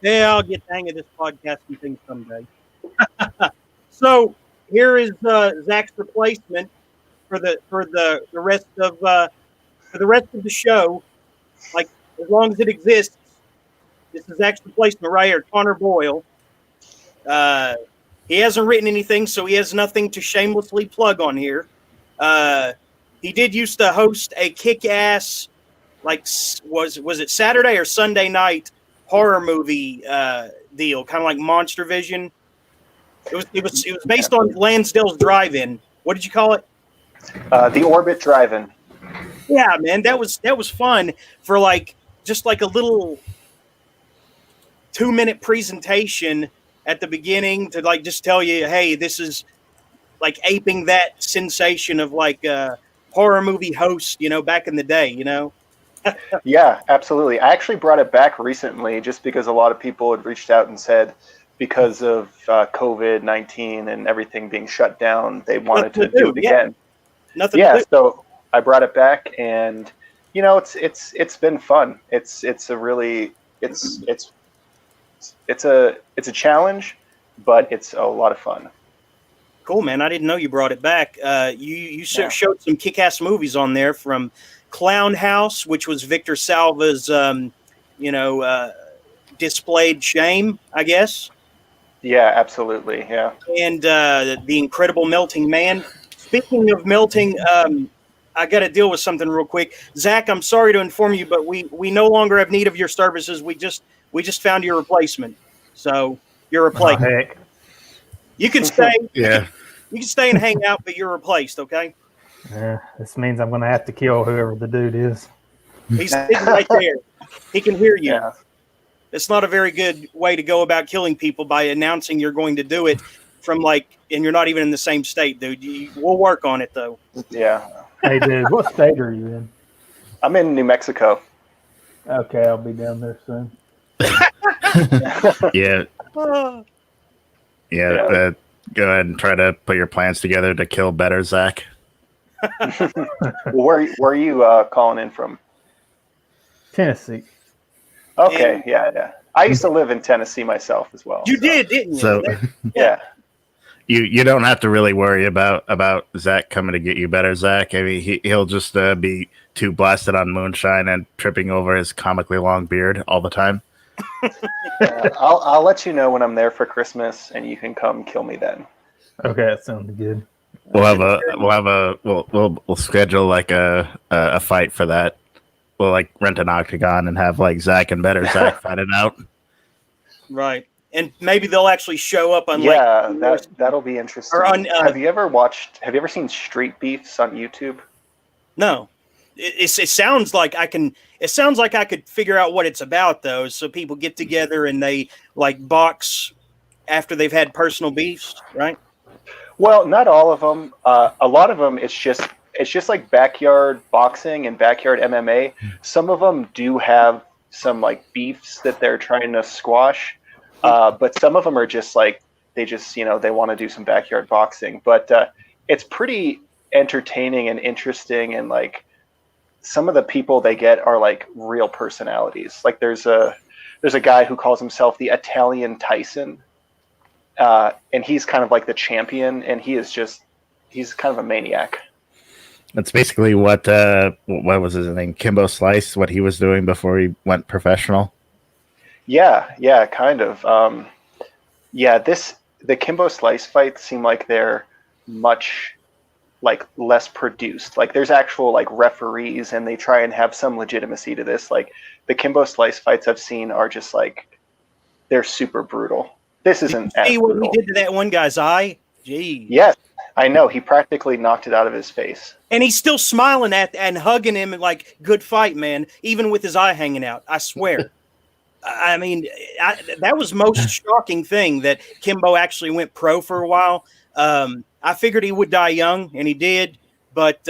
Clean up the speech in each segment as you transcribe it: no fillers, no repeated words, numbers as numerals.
Yeah, I'll get the hang of this podcasting thing someday. So here is Zach's replacement for the rest of the show. Like as long as it exists, this is Zach's replacement right here, Connor Boyle. He hasn't written anything, so he has nothing to shamelessly plug on here. He did used to host a kick-ass, like was it Saturday or Sunday night horror movie deal, kind of like Monster Vision. It was based on Lansdale's Drive-In. What did you call it? The Orbit Drive-In. Yeah, man, that was fun for just like a little 2-minute presentation at the beginning to just tell you, hey, this is like aping that sensation of like a horror movie host, back in the day, Yeah, absolutely. I actually brought it back recently just because a lot of people had reached out and said because of COVID-19 and everything being shut down, they wanted to do it again. Nothing. Yeah, so I brought it back, and it's been fun. It's a challenge, but it's a lot of fun. Cool, man. I didn't know you brought it back. You showed some kick-ass movies on there, from Clown House, which was Victor Salva's displayed shame, I guess. Yeah, absolutely. Yeah. And The Incredible Melting Man. Speaking of melting, I got to deal with something real quick. Zach, I'm sorry to inform you, but we no longer have need of your services. We just found your replacement. So you're replaced. Oh, heck. You can stay. Yeah. You can stay and hang out, but you're replaced, okay? This means I'm going to have to kill whoever the dude is. He's sitting right there. He can hear you. Yeah. It's not a very good way to go about killing people by announcing you're going to do it and you're not even in the same state, dude. We'll work on it, though. Yeah. Hey, dude, what state are you in? I'm in New Mexico. Okay, I'll be down there soon. Yeah. Yeah. Go ahead and try to put your plans together to kill better, Zach. Where are you calling in from? Tennessee. Okay, yeah. I used to live in Tennessee myself as well. You did, didn't you? So yeah. You don't have to really worry about Zach coming to get you better, Zach. I mean, he'll just be too blasted on moonshine and tripping over his comically long beard all the time. I'll let you know when I'm there for Christmas, and you can come kill me then. Okay, that sounds good. We'll schedule like a fight for that. We'll like rent an octagon and have like Zach and better Zach fight it out. Right. And maybe they'll actually show up on that'll be interesting. Or on, have you ever seen Street Beefs on YouTube? No. It sounds like I could figure out what it's about, though. So people get together and they like box after they've had personal beefs, right? Well, not all of them. A lot of them, it's just like backyard boxing and backyard MMA. Some of them do have some like beefs that they're trying to squash, but some of them are just like they want to do some backyard boxing. But it's pretty entertaining and interesting, and like some of the people they get are like real personalities. Like there's a guy who calls himself the Italian Tyson, and he's kind of like the champion, and he's kind of a maniac. That's basically what was his name? Kimbo Slice, what he was doing before he went professional. Yeah, kind of. The Kimbo Slice fights seem like they're much like less produced. Like there's actual like referees, and they try and have some legitimacy to this. Like the Kimbo Slice fights I've seen are just like they're super brutal. This isn't. Did you see what he did to that one guy's eye? Gee. Yes, I know. He practically knocked it out of his face. And he's still smiling at and hugging him and like, good fight, man, even with his eye hanging out. I swear. I mean, that was most shocking thing that Kimbo actually went pro for a while. I figured he would die young, and he did, but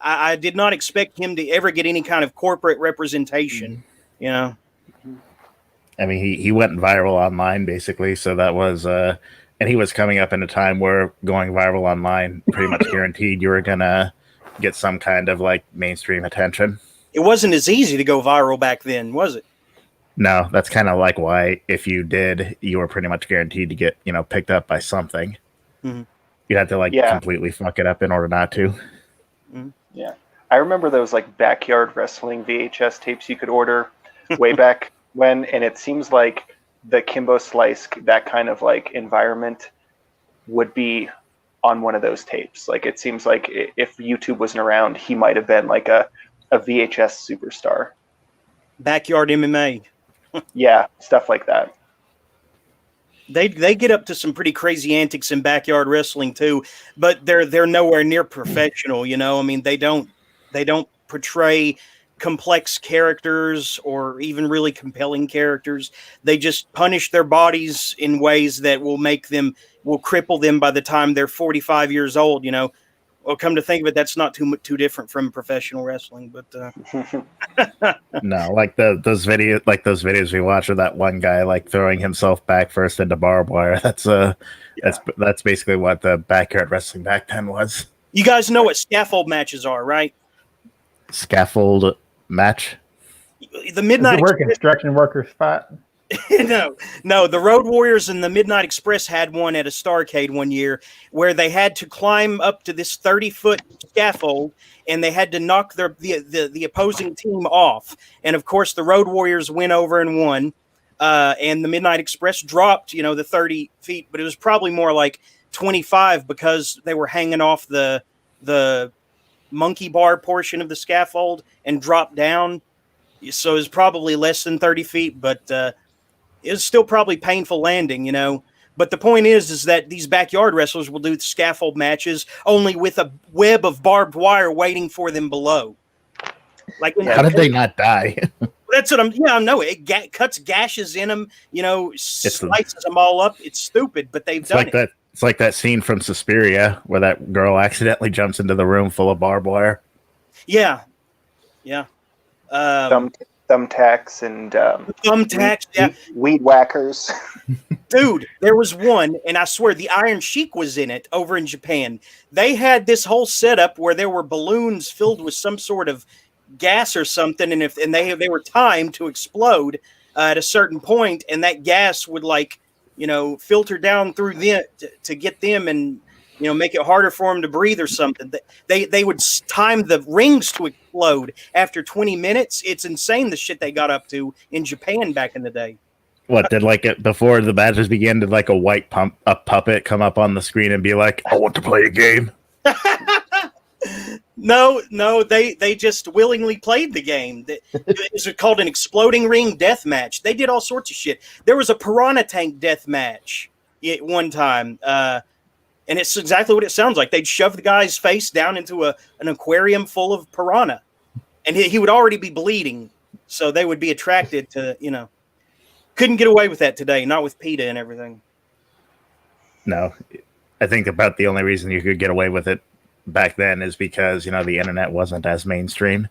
I did not expect him to ever get any kind of corporate representation, you know? I mean, he went viral online, basically, so that was... and he was coming up in a time where going viral online pretty much guaranteed you were going to get some kind of, like, mainstream attention. It wasn't as easy to go viral back then, was it? No, that's kind of like why if you did, you were pretty much guaranteed to get, picked up by something. Mhm. You'd have to Yeah. completely fuck it up in order not to. Yeah. I remember those like backyard wrestling VHS tapes you could order way back when, and it seems like the Kimbo Slice, that kind of like environment would be on one of those tapes. Like it seems like if YouTube wasn't around, he might have been like a VHS superstar. Backyard MMA. Yeah, stuff like that. They get up to some pretty crazy antics in backyard wrestling too, but they're nowhere near professional. I mean, they don't portray complex characters or even really compelling characters. They just punish their bodies in ways that will cripple them by the time they're 45 years old. Well, come to think of it, that's not too different from professional wrestling. But No, like those videos we watch of that one guy like throwing himself back first into barbed wire. That's basically what the backyard wrestling back then was. you guys know what scaffold matches are, right? Scaffold match. The Midnight Where construction workers fight. No. The Road Warriors and the Midnight Express had one at a Starcade one year where they had to climb up to this 30-foot scaffold and they had to knock the opposing team off. And of course, the Road Warriors went over and won. And the Midnight Express dropped, the 30 feet, but it was probably more like 25 because they were hanging off the monkey bar portion of the scaffold and dropped down. So it was probably less than 30 feet, but it was still probably painful landing, But the point is that these backyard wrestlers will do scaffold matches only with a web of barbed wire waiting for them below. Like, how did they not die? That's what I know. It cuts gashes in them, slices them all up. It's stupid, but they've done it. It's like that scene from Suspiria where that girl accidentally jumps into the room full of barbed wire. Yeah. Thumbtacks and weed whackers. Dude, there was one, and I swear the Iron Sheik was in it over in Japan. They had this whole setup where there were balloons filled with some sort of gas or something, and they were timed to explode at a certain point, and that gas would filter down through them to get them and make it harder for them to breathe or something. They would time the rings to explode after 20 minutes. It's insane the shit they got up to in Japan back in the day. What did before the matches began? Did a white puppet come up on the screen and be like, "I want to play a game"? No, they just willingly played the game. It was called an exploding ring death match. They did all sorts of shit. There was a piranha tank death match at one time. And it's exactly what it sounds like. They'd shove the guy's face down into an aquarium full of piranha. And he would already be bleeding. So they would be attracted to, Couldn't get away with that today, not with PETA and everything. No. I think about the only reason you could get away with it back then is because, the internet wasn't as mainstream.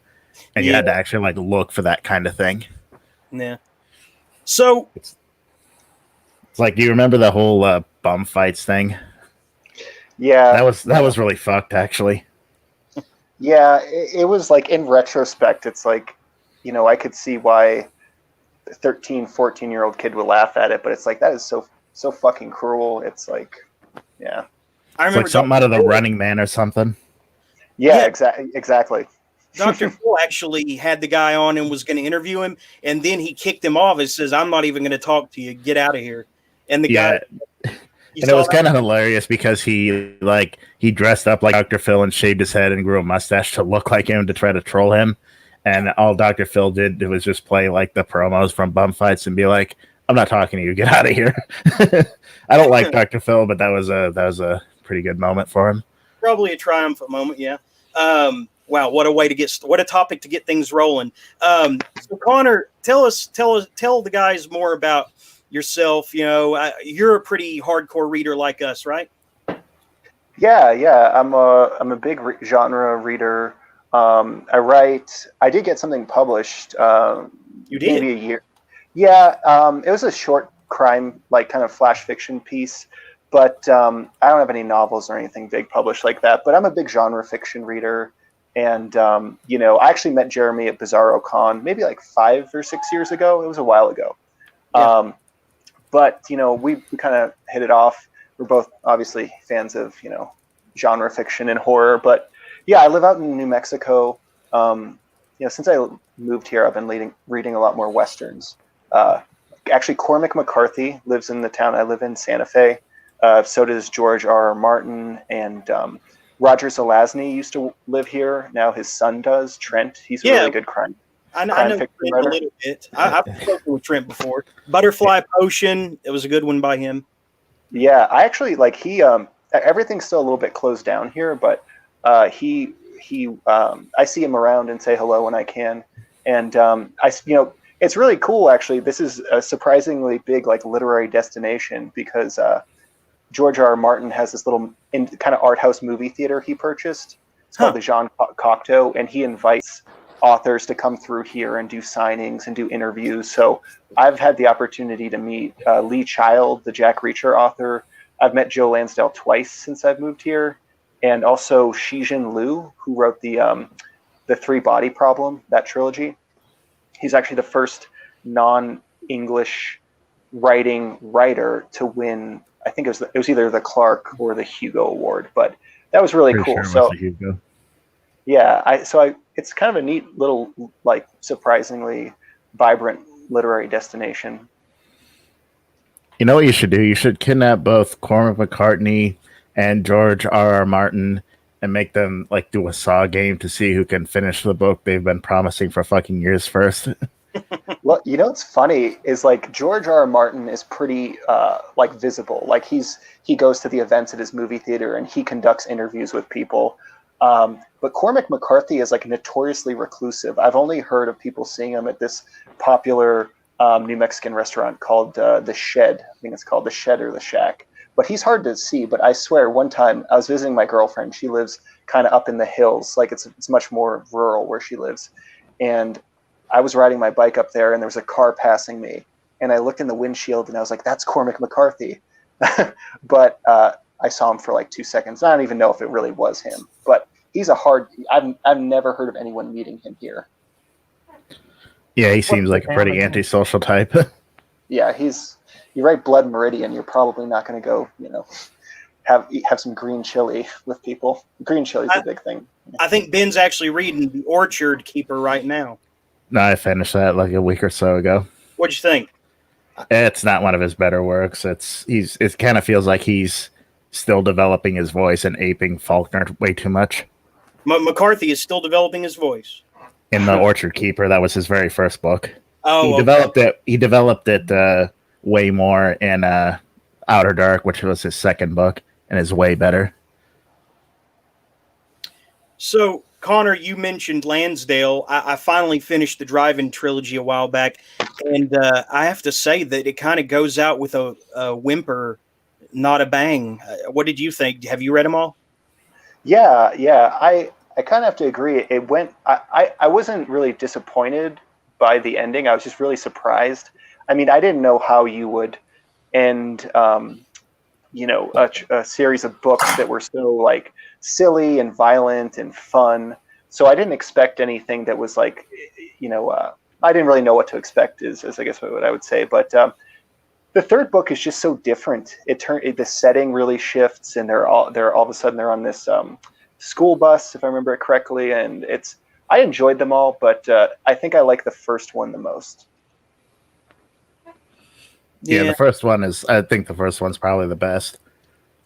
And you had to actually, look for that kind of thing. Yeah. So... It's like, do you remember the whole bum fights thing? Yeah, that was really fucked, actually. Yeah, it was like in retrospect, it's like, I could see why a 13, 14-year-old kid would laugh at it, but it's like that is so fucking cruel. It's like, yeah, I remember like something out of The Running Man or something. Yeah. Exactly. Dr. Phil actually had the guy on and was going to interview him, and then he kicked him off and says, "I'm not even going to talk to you. Get out of here." And the guy. And it was kind of hilarious because he dressed up like Dr. Phil and shaved his head and grew a mustache to look like him to try to troll him. And all Dr. Phil did was just play the promos from bum fights and be like, "I'm not talking to you. Get out of here." I don't like Dr. Phil, but that was a pretty good moment for him. Probably a triumphant moment, yeah. Wow, what a topic to get things rolling. So Connor, tell the guys more about yourself. You're a pretty hardcore reader like us, right? Yeah. I'm a big genre reader. I did get something published. You did? Maybe a year. Yeah. It was a short crime, kind of flash fiction piece, but I don't have any novels or anything big published like that. But I'm a big genre fiction reader, And, I actually met Jeremy at Bizarro Con maybe like 5 or 6 years ago. It was a while ago. Yeah. But, we kind of hit it off. We're both obviously fans of, genre fiction and horror. But, yeah, I live out in New Mexico. Since I moved here, I've been reading a lot more Westerns. Actually, Cormac McCarthy lives in the town I live in, Santa Fe. So does George R. R. Martin, and Roger Zelazny used to live here. Now his son does, Trent. He's a really good crime I know fiction Trent writer. a little bit. I've spoken with Trent before. Butterfly Potion, it was a good one by him. Yeah, I actually he. Everything's still a little bit closed down here, but he. I see him around and say hello when I can, and it's really cool actually. This is a surprisingly big literary destination because George R. R. Martin has this little kind of art house movie theater he purchased. It's called the Jean Cocteau, and he invites authors to come through here and do signings and do interviews. So I've had the opportunity to meet Lee Child, the Jack Reacher author. I've met Joe Lansdale twice since I've moved here, and also Shijin Liu, who wrote the Three Body Problem, that trilogy. He's actually the first non-English writer to win. I think it was either the Clark or the Hugo Award, but that was really cool. So yeah, it's kind of a neat little surprisingly vibrant literary destination. You know what you should do? You should kidnap both Cormac McCartney and George R. R. Martin and make them do a Saw game to see who can finish the book they've been promising for fucking years first. Well, what's funny is George R. R. Martin is pretty visible. He goes to the events at his movie theater and he conducts interviews with people. But Cormac McCarthy is notoriously reclusive. I've only heard of people seeing him at this popular New Mexican restaurant called The Shed. I think it's called The Shed or The Shack. But he's hard to see. But I swear, one time I was visiting my girlfriend. She lives kind of up in the hills. It's much more rural where she lives. And I was riding my bike up there, and there was a car passing me. And I looked in the windshield, and I was like, "That's Cormac McCarthy." But I saw him for 2 seconds. I don't even know if it really was him. But he's I've never heard of anyone meeting him here. Yeah, he seems like a pretty antisocial type. Yeah, you write Blood Meridian, you're probably not going to go, have some green chili with people. Green chili's a big thing. I think Ben's actually reading The Orchard Keeper right now. No, I finished that a week or so ago. What'd you think? It's not one of his better works. It kind of feels like he's still developing his voice and aping Faulkner way too much. McCarthy is still developing his voice. In The Orchard Keeper, that was his very first book. Oh, He developed it way more in Outer Dark, which was his second book, and is way better. So, Connor, you mentioned Lansdale. I finally finished the Drive-In trilogy a while back, and I have to say that it kind of goes out with a whimper, not a bang. What did you think? Have you read them all? Yeah. I kind of have to agree. It went. I wasn't really disappointed by the ending. I was just really surprised. I mean, I didn't know how you would end, a series of books that were so silly and violent and fun. So I didn't expect anything that was I didn't really know what to expect. Is I guess what I would say. But the third book is just so different. The setting really shifts, and they're all of a sudden they're on this school bus, if I remember it correctly, and I enjoyed them all, but I think I like the first one the most. Yeah, the first one is. I think the first one's probably the best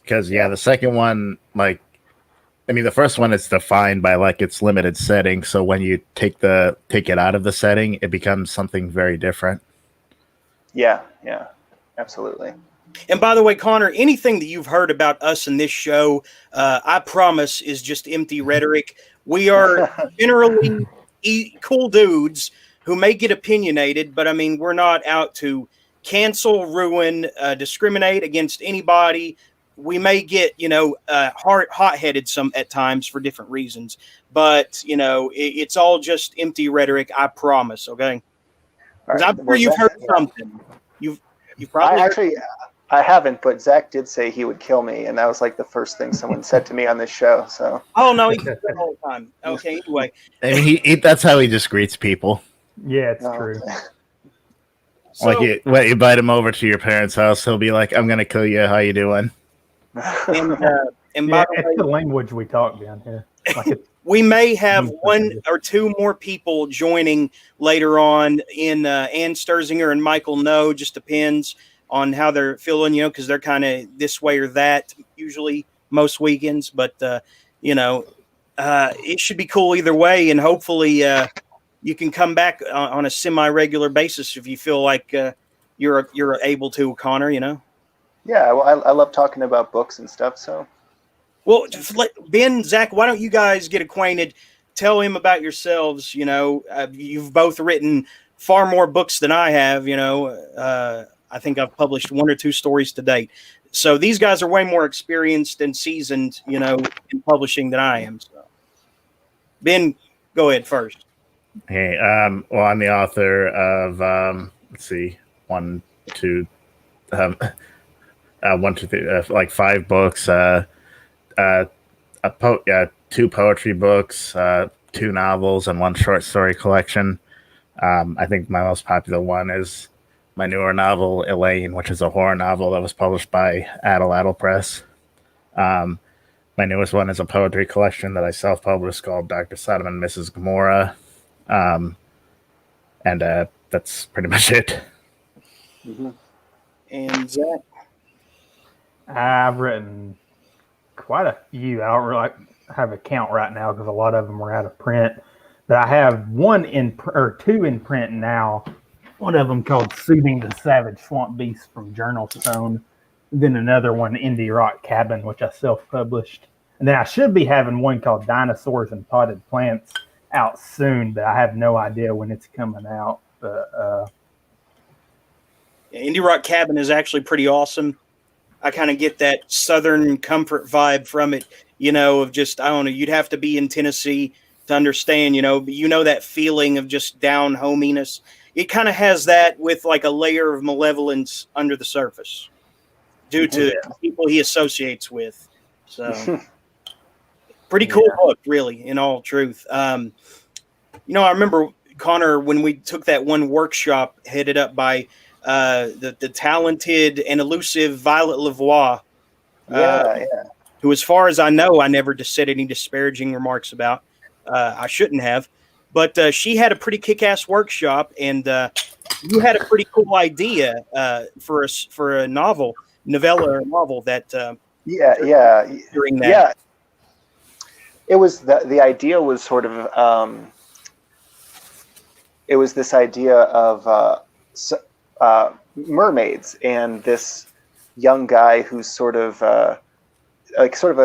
because the second one, the first one is defined by its limited setting. So when you take it out of the setting, it becomes something very different. Yeah, absolutely. And by the way, Connor, anything that you've heard about us in this show, I promise, is just empty rhetoric. We are generally cool dudes who may get opinionated, but we're not out to cancel, ruin, discriminate against anybody. We may get, hot-headed at times for different reasons, but it's all just empty rhetoric. I promise. Okay, right. I'm sure you've heard something. You've probably I haven't, but Zach did say he would kill me, and that was like the first thing someone said to me on this show. So. Oh no, he does that all the time. Okay, anyway. I mean, he that's how he just greets people. Yeah, it's No. true. So, Like you invite him over to your parents' house, he'll be like, "I'm gonna kill you. How you doing?" and Yeah, by the it's way, the language we talk down here. Like it's, we may have Mm, one or two more people joining later on in Ann Sturzinger and Michael No. Just depends on how they're feeling, because they're kind of this way or that usually most weekends. But, it should be cool either way. And hopefully you can come back on a semi-regular basis if you feel like you're able to, Connor, Yeah, well, I love talking about books and stuff. So. Well, Ben, Zach, why don't you guys get acquainted? Tell him about yourselves. You've both written far more books than I have. I think I've published 1 or 2 stories to date. So these guys are way more experienced and seasoned, in publishing than I am. So, Ben, go ahead first. Hey, well, I'm the author of let's see, 1, 2, 1, 2, 3, like 5 books. 2 poetry books, 2 novels, and 1 short story collection. I think my most popular one is my newer novel, Elaine, which is a horror novel that was published by Addle Press. My newest one is a poetry collection that I self-published called Dr. Sodom and Mrs. Gomorrah. And that's pretty much it. Mm-hmm. And Zach? I've written quite a few. I don't really have a count right now because a lot of them were out of print. But I have 2 in print now. One of them called Soothing the Savage Swamp Beast from Journal Stone. Then another one, Indie Rock Cabin, which I self-published. And then I should be having one called Dinosaurs and Potted Plants out soon, but I have no idea when it's coming out. But Indie Rock Cabin is actually pretty awesome. I kind of get that Southern comfort vibe from it, of just, I don't know, you'd have to be in Tennessee to understand, but that feeling of just down hominess. It kind of has that with like a layer of malevolence under the surface due to people he associates with. So pretty cool book, really, in all truth. I remember, Connor, when we took that one workshop headed up by the talented and elusive Violet Lavoie, who, as far as I know, I never just said any disparaging remarks about. I shouldn't have. But she had a pretty kick-ass workshop, and you had a pretty cool idea for a novella or a novel that during that. Yeah. It was the idea was sort of it was this idea of mermaids and this young guy who's sort of a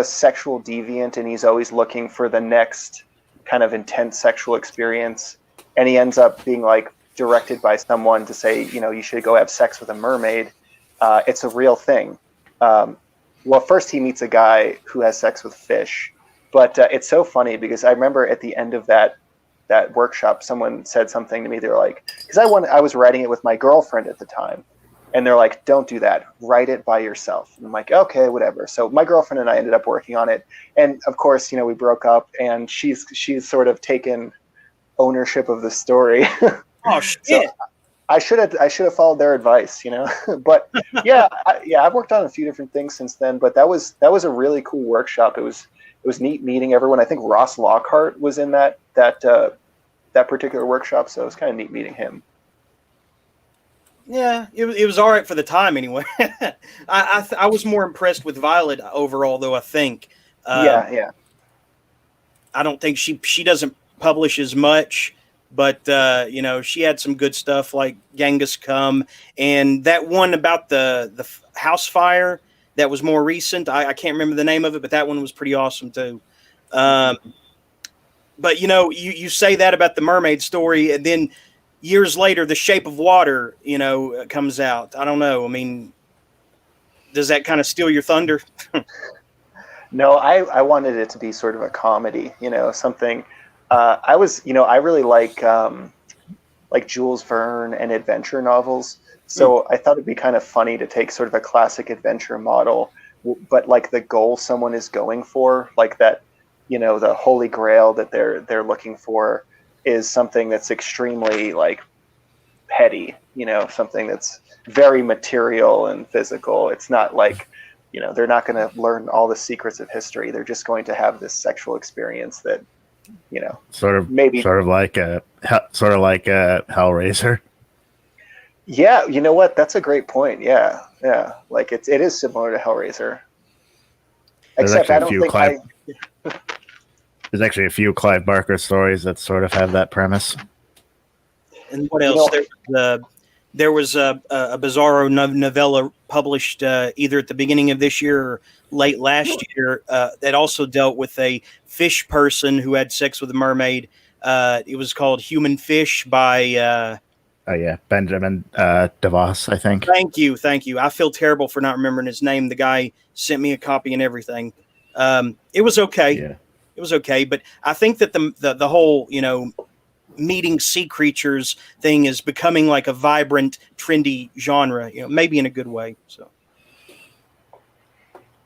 sexual deviant, and he's always looking for the next kind of intense sexual experience, and he ends up being like directed by someone to say, you should go have sex with a mermaid. It's a real thing. Well, first he meets a guy who has sex with fish, but it's so funny because I remember at the end of that workshop, someone said something to me. They're like, because I was writing it with my girlfriend at the time, and they're like, don't do that. Write it by yourself. And I'm like, okay, whatever. So my girlfriend and I ended up working on it. And of course, we broke up, and she's sort of taken ownership of the story. Oh, shit. So I should have followed their advice, but I've worked on a few different things since then, but that was a really cool workshop. It was neat meeting everyone. I think Ross Lockhart was in that particular workshop. So it was kind of neat meeting him. Yeah, it was all right for the time anyway. I was more impressed with Violet overall, though. I think. I don't think she doesn't publish as much, but she had some good stuff like Genghis Come and that one about the house fire that was more recent. I can't remember the name of it, but that one was pretty awesome too. But you say that about the mermaid story, and then years later, The Shape of Water, comes out. I don't know. I mean, does that kind of steal your thunder? No, I wanted it to be sort of a comedy, something. I really like like Jules Verne and adventure novels. So I thought it'd be kind of funny to take sort of a classic adventure model, but like the goal someone is going for, like that, you know, the holy grail that they're looking for is something that's extremely like petty, you know, something that's very material and physical. It's not like, you know, they're not going to learn all the secrets of history. They're just going to have this sexual experience that, you know, sort of like a Hellraiser. Yeah, you know what? That's a great point. Yeah, yeah. Like it is similar to Hellraiser. Except I don't think There's actually a few Clive Barker stories that sort of have that premise. And what else? There was a Bizarro novella published either at the beginning of this year or late last year that also dealt with a fish person who had sex with a mermaid. It was called Human Fish by... Benjamin DeVos, I think. Thank you. I feel terrible for not remembering his name. The guy sent me a copy and everything. It was okay. Yeah. It was okay, but I think that the whole, you know, meeting sea creatures thing is becoming like a vibrant, trendy genre, you know, maybe in a good way. So,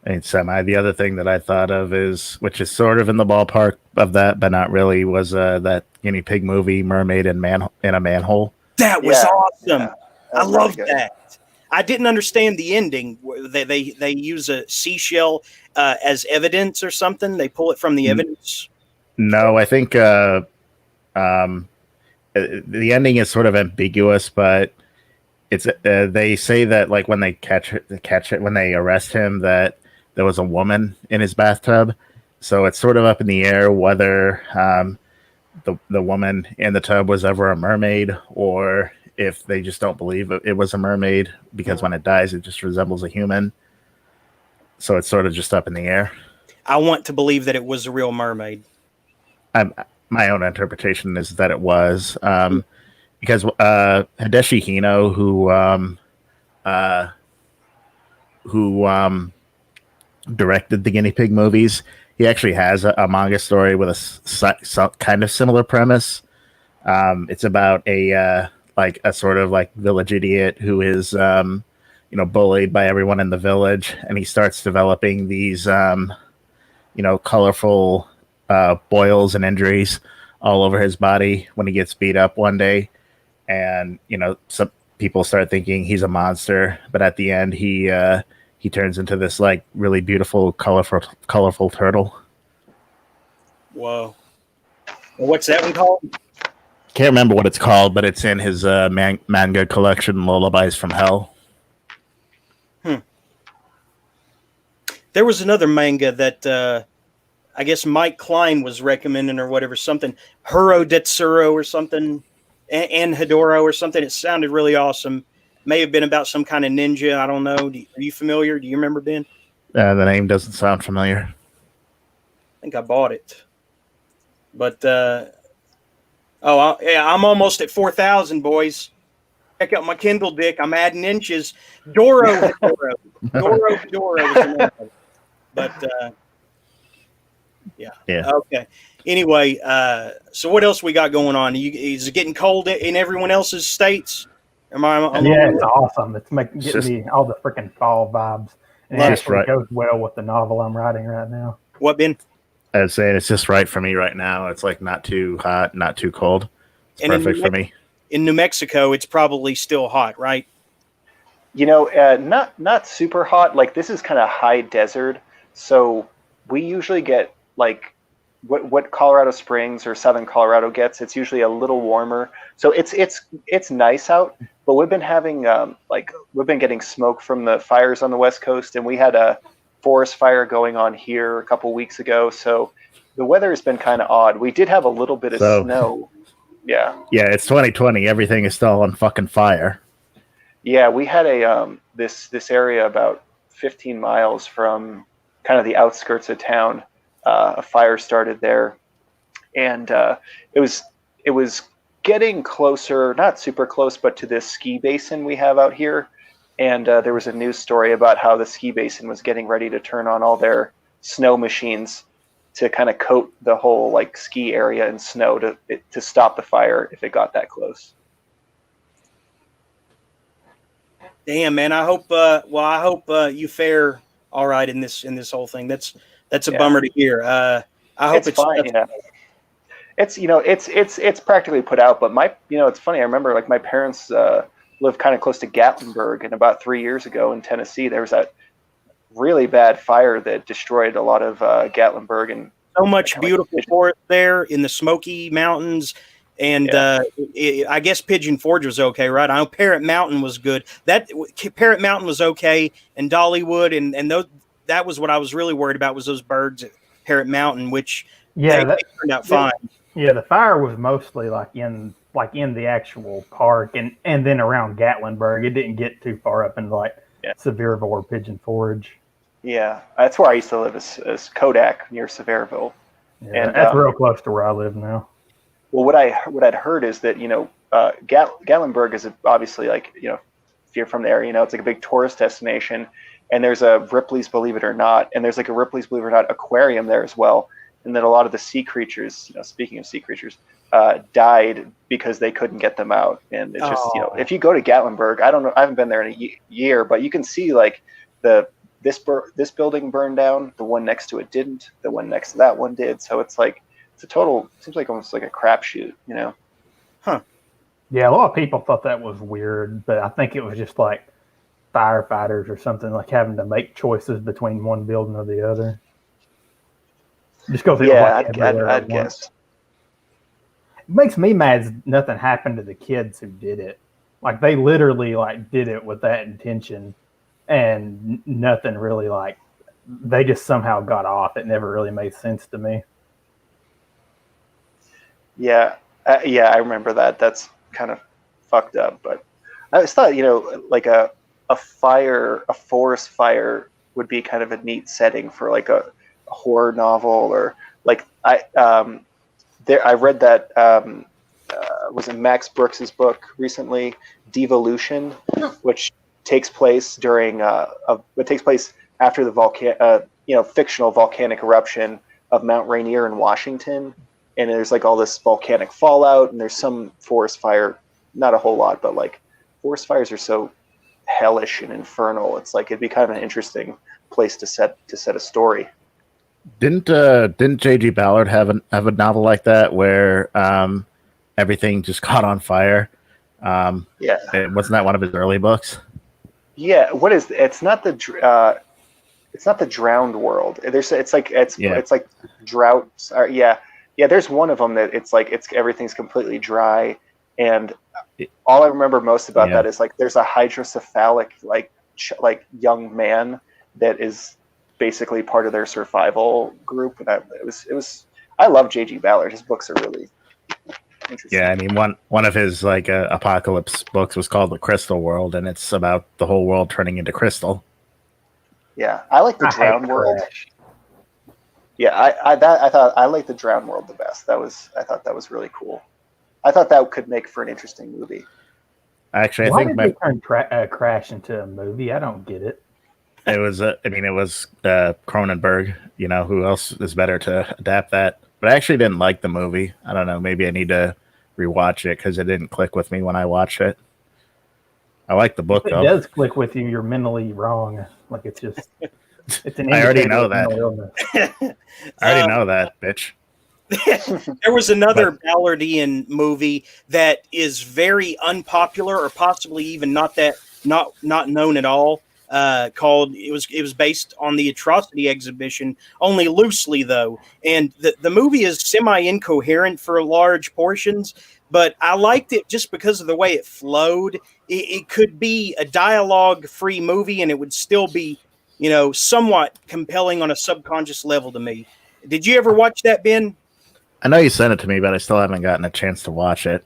and the other thing that I thought of is, which is sort of in the ballpark of that, but not really, was that guinea pig movie, Mermaid in a Manhole. That was awesome. Yeah. I love that. I didn't understand the ending. They use a seashell as evidence or something. They pull it from the evidence. No, I think the ending is sort of ambiguous, but it's they say that like when they when they arrest him, that there was a woman in his bathtub. So it's sort of up in the air whether the woman in the tub was ever a mermaid, or if they just don't believe it was a mermaid, because when it dies, it just resembles a human. So it's sort of just up in the air. I want to believe that it was a real mermaid. My own interpretation is that it was, because Hideshi Hino, who directed the guinea pig movies, he actually has a manga story with a kind of similar premise. It's about a sort of like village idiot who is bullied by everyone in the village, and he starts developing these colorful boils and injuries all over his body when he gets beat up one day. And some people start thinking he's a monster, but at the end he turns into this like really beautiful colorful turtle. Whoa. What's that one called? Can't remember what it's called, but it's in his manga collection, Lullabies from Hell. There was another manga that I guess Mike Klein was recommending or whatever, something Huro Detsuro or something, and Hidoro or something. It sounded really awesome. May have been about some kind of ninja. I don't know. Are you familiar? Do you remember, Ben? The name doesn't sound familiar. I think I bought it. But, I'm almost at 4,000, boys. Check out my Kindle, Dick. I'm adding inches. Doro Hidoro. Doro Hidoro was the name. But, yeah. Okay. Anyway, so what else we got going on? Is it getting cold in everyone else's states? It's awesome. It's getting me all the freaking fall vibes. And it actually goes well with the novel I'm writing right now. What, Ben? I was saying it's just right for me right now. It's like not too hot, not too cold. It's perfect for me. In New Mexico, it's probably still hot, right? Not super hot. Like this is kind of high desert, so we usually get like what Colorado Springs or Southern Colorado gets. It's usually a little warmer, so it's nice out. But we've been having we've been getting smoke from the fires on the West Coast, and we had a forest fire going on here a couple weeks ago. So the weather has been kind of odd. We did have a little bit of snow. Yeah. Yeah, it's 2020. Everything is still on fucking fire. Yeah, we had a this area about 15 miles from kind of the outskirts of town. A fire started there, and it was getting closer, not super close, but to this ski basin we have out here. And there was a news story about how the ski basin was getting ready to turn on all their snow machines to kind of coat the whole like ski area in snow to stop the fire if it got that close. Damn, man. I hope. I hope you fare all right in this whole thing. That's a bummer to hear. I hope it's fine. Yeah, it's practically put out. But it's funny. I remember like my parents lived kind of close to Gatlinburg, and about 3 years ago in Tennessee, there was that really bad fire that destroyed a lot of Gatlinburg and so much beautiful forest there in the Smoky Mountains. And I guess Pigeon Forge was okay, right? I know Parrot Mountain was good. That Parrot Mountain was okay, and Dollywood, and those, that was what I was really worried about, was those birds at Parrot Mountain, which they turned out fine. Yeah, the fire was mostly like in the actual park, and then around Gatlinburg. It didn't get too far up in like Sevierville or Pigeon Forge. Yeah, that's where I used to live, as Kodak near Sevierville. Yeah, and that's real close to where I live now. Well, what I'd heard is that Gatlinburg is obviously, like, if you're from the area, it's like a big tourist destination, and there's a Ripley's Believe It or Not, and there's like a Ripley's Believe It or Not aquarium there as well, and then a lot of the sea creatures, speaking of sea creatures, died because they couldn't get them out, and it's just if you go to Gatlinburg, I don't know, I haven't been there in a year, but you can see like this building burned down, the one next to it didn't, the one next to that one did, so it's like. It's a total, seems like almost like a crapshoot, Huh. Yeah, a lot of people thought that was weird, but I think it was just like firefighters or something, like having to make choices between one building or the other. Just because I'd guess. It makes me mad nothing happened to the kids who did it. Like, they literally did it with that intention, and nothing really they just somehow got off. It never really made sense to me. Yeah, I remember that. That's kind of fucked up. But I always thought, like a forest fire would be kind of a neat setting for like a horror novel, or like I read that was in Max Brooks's book recently, Devolution, which takes place during takes place after the fictional volcanic eruption of Mount Rainier in Washington. And there's like all this volcanic fallout, and there's some forest fire, not a whole lot, but like forest fires are so hellish and infernal. It's like it'd be kind of an interesting place to set a story. Didn't J.G. Ballard have a novel like that where everything just caught on fire? Wasn't that one of his early books? Yeah. What is it's not the Drowned World. It's like droughts. Yeah, there's one of them that it's everything's completely dry, and all I remember most about that is like there's a hydrocephalic like young man that is basically part of their survival group, and I love J.G. Ballard. His books are really interesting. Yeah, I mean one of his apocalypse books was called The Crystal World, and it's about the whole world turning into crystal. Yeah, I like the Drowned World. Yeah, I thought I liked the Drowned World the best. I thought that was really cool. I thought that could make for an interesting movie. Actually, Why did they turn Crash into a movie? I don't get it. It was Cronenberg. Who else is better to adapt that? But I actually didn't like the movie. I don't know. Maybe I need to rewatch it because it didn't click with me when I watched it. I like the book, though. If it does click with you, you're mentally wrong. Like, it's just... I already know that. I already know that, bitch. There was another Ballardian movie that is very unpopular, or possibly even not known at all. Called it was based on the Atrocity exhibition, only loosely though, and the movie is semi-incoherent for large portions. But I liked it just because of the way it flowed. It could be a dialogue-free movie, and it would still be, somewhat compelling on a subconscious level to me. Did you ever watch that, Ben? I know you sent it to me, but I still haven't gotten a chance to watch it.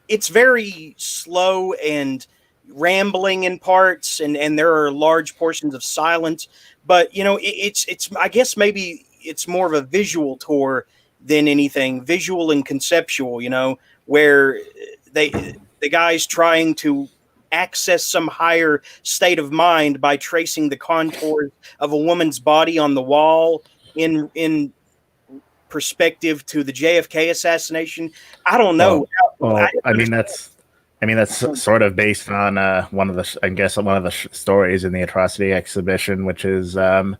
It's very slow and rambling in parts, and there are large portions of silence. But, it's I guess maybe it's more of a visual tour than anything, visual and conceptual, where the guy's trying to access some higher state of mind by tracing the contours of a woman's body on the wall in perspective to the JFK assassination. I don't know. Well, I mean, that's I mean, that's sort of based on one of the stories in the Atrocity Exhibition, which is, I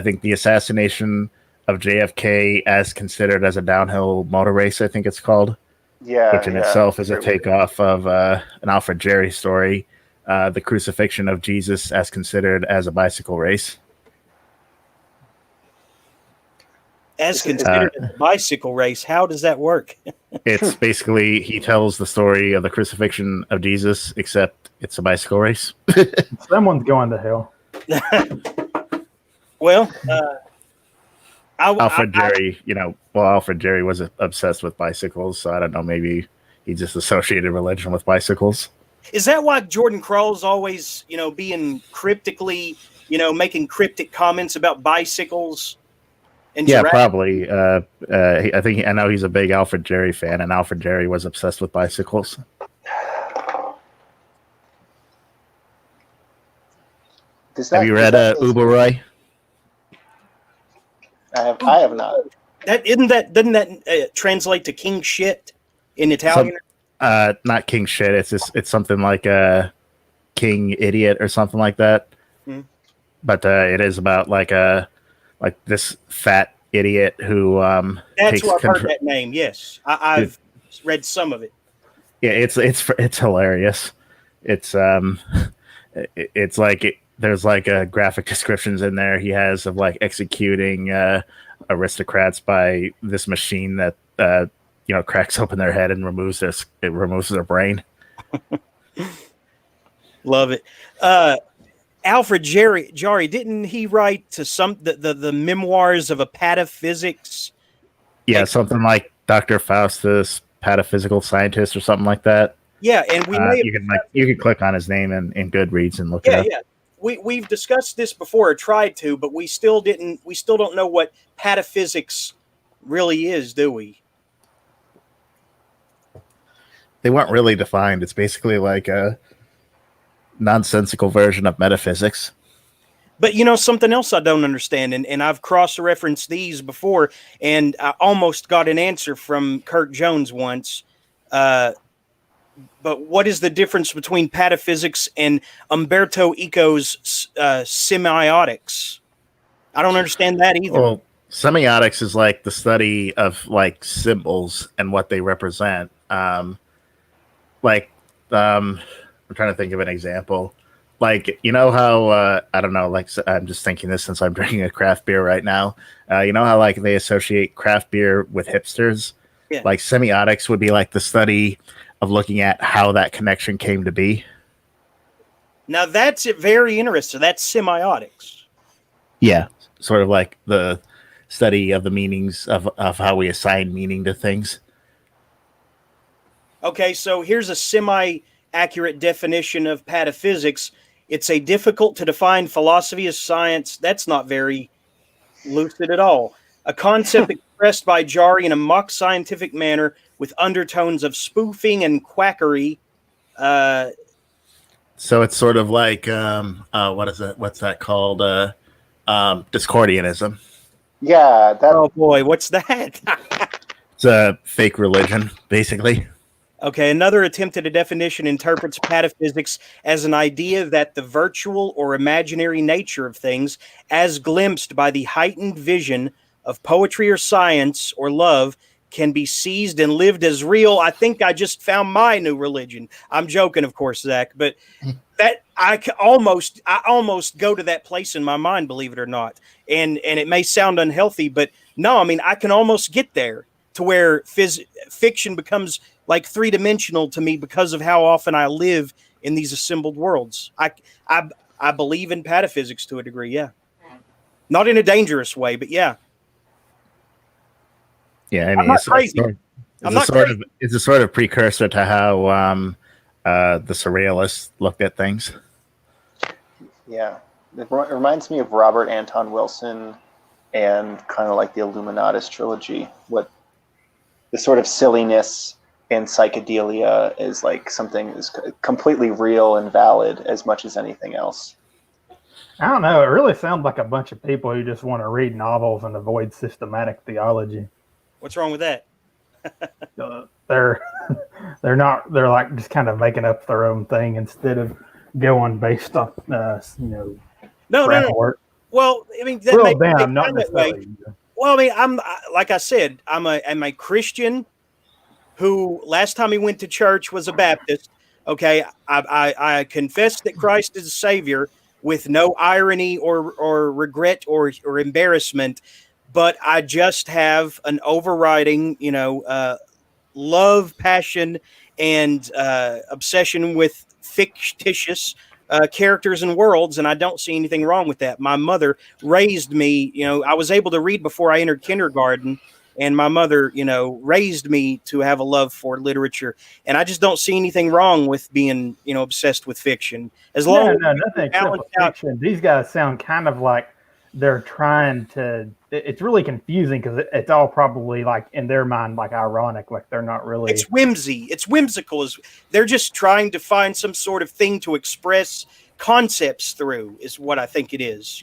think, the assassination of JFK as considered as a downhill motor race, I think it's called. Yeah, which in itself is a takeoff of an Alfred Jerry story, the crucifixion of Jesus as considered as a bicycle race. As considered a bicycle race, how does that work? It's basically, he tells the story of the crucifixion of Jesus, except it's a bicycle race. Someone's going to hell. Well, Alfred Jerry was obsessed with bicycles, so I don't know, maybe he just associated religion with bicycles. Is that why Jordan Crawl's always, being cryptically, making cryptic comments about bicycles? And yeah, probably. I know he's a big Alfred Jerry fan, and Alfred Jerry was obsessed with bicycles. Have you read Uberoi? I have not. Doesn't that translate to king shit in Italian? Not king shit. It's something like a king idiot or something like that. Hmm. But it is about like this fat idiot who that's where I've heard that name. Yes, I've read some of it. Yeah, it's hilarious. It's like there's like graphic descriptions in there he has of like executing aristocrats by this machine that cracks open their head and removes their brain. Love it. Alfred Jarry, didn't he write to the memoirs of a pataphysics? Yeah, something like Dr. Faustus, pataphysical scientist, or something like that. Yeah, and you can click on his name in Goodreads and look it up. Yeah. We've discussed this before, or tried to, but we still don't know what pataphysics really is, do we? They weren't really defined. It's basically like a nonsensical version of metaphysics. But something else I don't understand, and I've cross-referenced these before, and I almost got an answer from Kirk Jones once. But what is the difference between pataphysics and Umberto Eco's semiotics? I don't understand that either. Well, semiotics is like the study of like symbols and what they represent. I'm trying to think of an example. Like, how, I don't know, like, I'm just thinking this since I'm drinking a craft beer right now. You know how, like, they associate craft beer with hipsters? Yeah. Like, semiotics would be, like, the study of looking at how that connection came to be. Now, that's very interesting. That's semiotics. Yeah, sort of like the study of the meanings of how we assign meaning to things. Okay, so here's a semi-accurate definition of pataphysics. It's a difficult to define philosophy of science. That's not very lucid at all. A concept expressed by Jarry in a mock scientific manner with undertones of spoofing and quackery. So it's sort of like what is it? What's that called? Discordianism. Yeah. Oh boy, what's that? It's a fake religion, basically. Okay, another attempt at a definition interprets pataphysics as an idea that the virtual or imaginary nature of things, as glimpsed by the heightened vision of poetry or science or love, can be seized and lived as real. I think I just found my new religion. I'm joking, of course, Zach, but that I almost go to that place in my mind, believe it or not. And it may sound unhealthy, but no, I mean, I can almost get there to where fiction becomes like three-dimensional to me because of how often I live in these assembled worlds. I believe in pataphysics to a degree, yeah. Not in a dangerous way, but yeah. Yeah, I mean, I'm not crazy. It's a sort of precursor to how the surrealists looked at things. Yeah, it reminds me of Robert Anton Wilson and kind of like the Illuminatus trilogy. What the sort of silliness and psychedelia is like something is completely real and valid as much as anything else. I don't know. It really sounds like a bunch of people who just want to read novels and avoid systematic theology. What's wrong with that? They're they're like just kind of making up their own thing instead of going based off No, no, no. groundwork. Well, I mean, that Well, may damn, make not time that way. necessarily. Well, I mean, like I said, I'm a Christian who last time he went to church was a Baptist. Okay, I confess that Christ is a Savior with no irony or regret or embarrassment, but I just have an overriding, love, passion, and obsession with fictitious characters and worlds, and I don't see anything wrong with that. My mother raised me, I was able to read before I entered kindergarten, and my mother, raised me to have a love for literature, and I just don't see anything wrong with being, obsessed with fiction. As long as nothing except for fiction. These guys sound kind of like they're trying to. It's really confusing because it's all probably like in their mind, like ironic, like they're not really. It's whimsy. It's whimsical. They're just trying to find some sort of thing to express concepts through. Is what I think it is.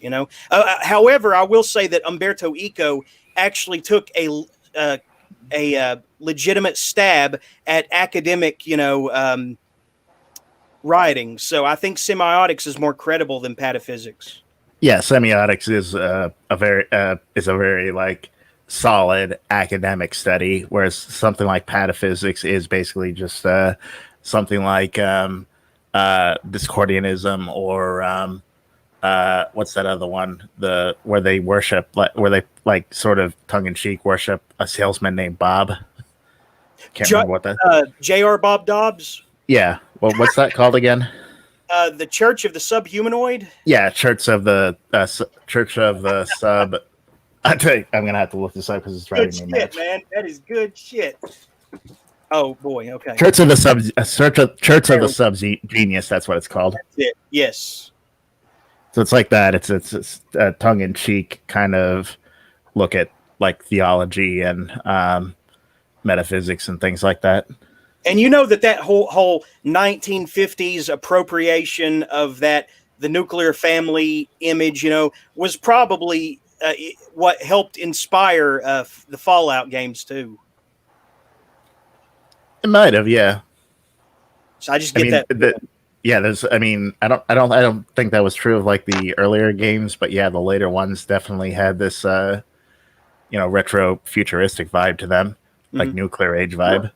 However, I will say that Umberto Eco actually took a legitimate stab at academic, writing. So I think semiotics is more credible than pataphysics. Yeah, semiotics is a very like solid academic study, whereas something like pataphysics is basically just something like Discordianism or what's that other one? Where they worship, where they like sort of tongue in cheek worship a salesman named Bob. Can't remember what that. J.R. Bob Dobbs. Yeah. Well, what's that called again? The Church of the Subhumanoid. Yeah, Church of the Sub. I'm gonna have to look this up because it's driving me nuts. Man, that is good shit. Oh boy, okay. Church of the Sub Genius. That's what it's called. That's it. Yes. So it's like that. It's a tongue in cheek kind of look at like theology and metaphysics and things like that. And that whole 1950s appropriation of the nuclear family image, was probably what helped inspire the Fallout games too. It might have, yeah. So I just get that. Yeah, I don't think that was true of like the earlier games, but yeah, the later ones definitely had this, retro futuristic vibe to them, like nuclear age vibe.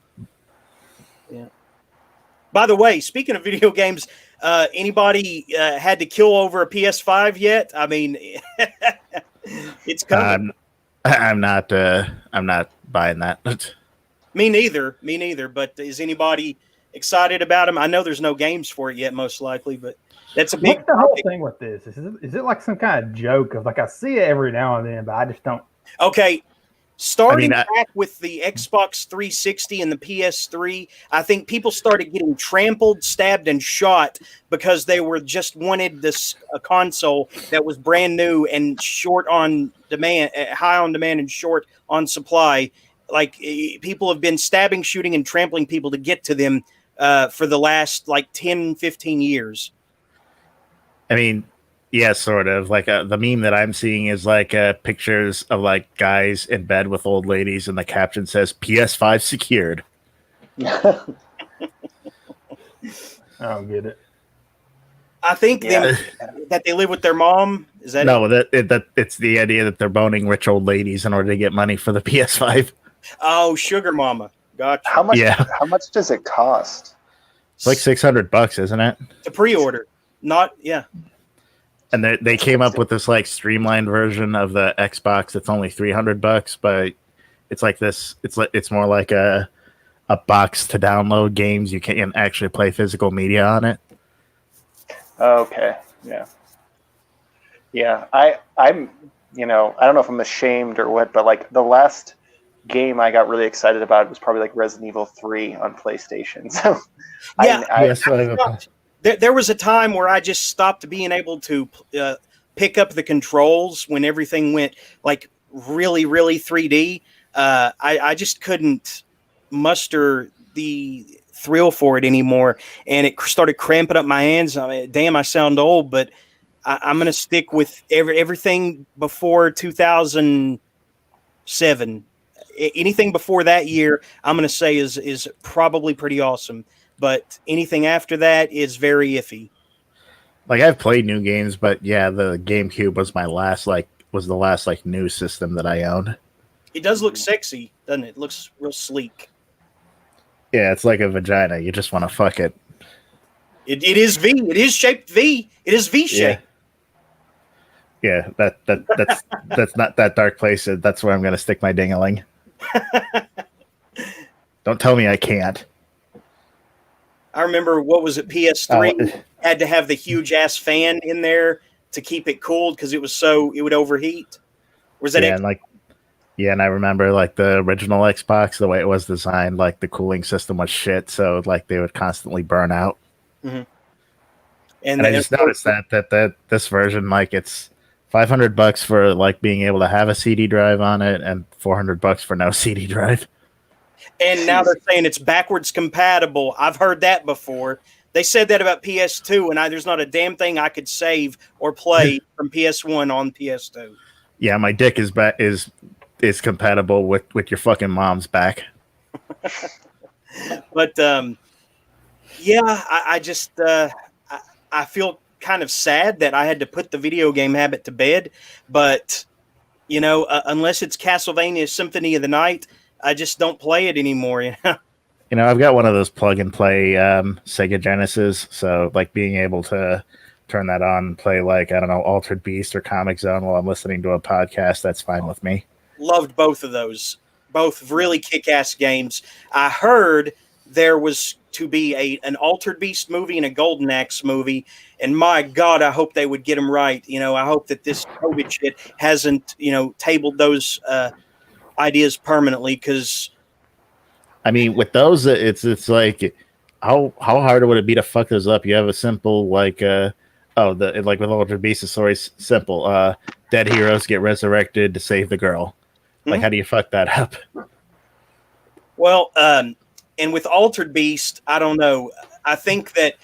Yeah. By the way, speaking of video games, anybody had to kill over a PS5 yet? I mean, it's coming. I'm not buying that. Me neither. But is anybody excited about them? I know there's no games for it yet, most likely, but that's a big. What's the whole thing with this? Is it like some kind of joke of like I see it every now and then, but I just don't. Okay. Starting back with the Xbox 360 and the PS3, I think people started getting trampled, stabbed, and shot because they were just wanted a console that was brand new and short on demand, high on demand and short on supply. Like people have been stabbing, shooting, and trampling people to get to them for the last like 10, 15 years. I mean, yeah, sort of. Like the meme that I'm seeing is like pictures of like guys in bed with old ladies, and the caption says PS5 secured. I don't get it. I think that they live with their mom. Is that no? That it's the idea that they're boning rich old ladies in order to get money for the PS5. Oh, sugar mama. Gotcha. How much? Yeah. How much does it cost? It's like $600, isn't it? To pre-order. And they came up with this like streamlined version of the Xbox. It's only $300, but it's like this. It's more like a box to download games. You can't actually play physical media on it. Okay. Yeah. Yeah. I'm. I don't know if I'm ashamed or what, but like the last game I got really excited about was probably like Resident Evil 3 on PlayStation. So There was a time where I just stopped being able to pick up the controls when everything went like really, really 3D. I just couldn't muster the thrill for it anymore, and it started cramping up my hands. I mean, damn, I sound old, but I'm going to stick with everything before 2007. anything before that year, I'm going to say is probably pretty awesome. But anything after that is very iffy. Like I've played new games, but yeah, the GameCube was the last new system that I owned. It does look sexy, doesn't it? It looks real sleek. Yeah, it's like a vagina. You just want to fuck it. It is V. It is shaped V. It is V shaped. Yeah, that's not that dark place. That's where I'm going to stick my ding-a-ling. Don't tell me I can't. I remember, what was it, PS3 had to have the huge ass fan in there to keep it cooled because it would overheat. Was that and I remember like the original Xbox, the way it was designed, like the cooling system was shit, so like they would constantly burn out. Mm-hmm. And I just noticed that this version, like it's $500 for like being able to have a CD drive on it, and $400 for no CD drive. And now they're saying it's backwards compatible. I've heard that before. They said that about PS2, and there's not a damn thing I could save or play from PS1 on PS2. Yeah, my dick is compatible with your fucking mom's back. But yeah, I just I feel kind of sad that I had to put the video game habit to bed. But you know, unless it's Castlevania Symphony of the Night, I just don't play it anymore. You know, I've got one of those plug and play Sega Genesis, so like being able to turn that on and play like, I don't know, Altered Beast or Comic Zone while I'm listening to a podcast, that's fine with me. Loved both of those. Both really kick-ass games. I heard there was to be an Altered Beast movie and a Golden Axe movie, and my God, I hope they would get them right. You know, I hope that this COVID shit hasn't, tabled those ideas permanently, because I mean, with those, it's like how hard would it be to fuck those up? You have a simple like with Altered Beast, the story's simple. Dead heroes get resurrected to save the girl. Like, how do you fuck that up? Well, and with Altered Beast, I don't know. I think that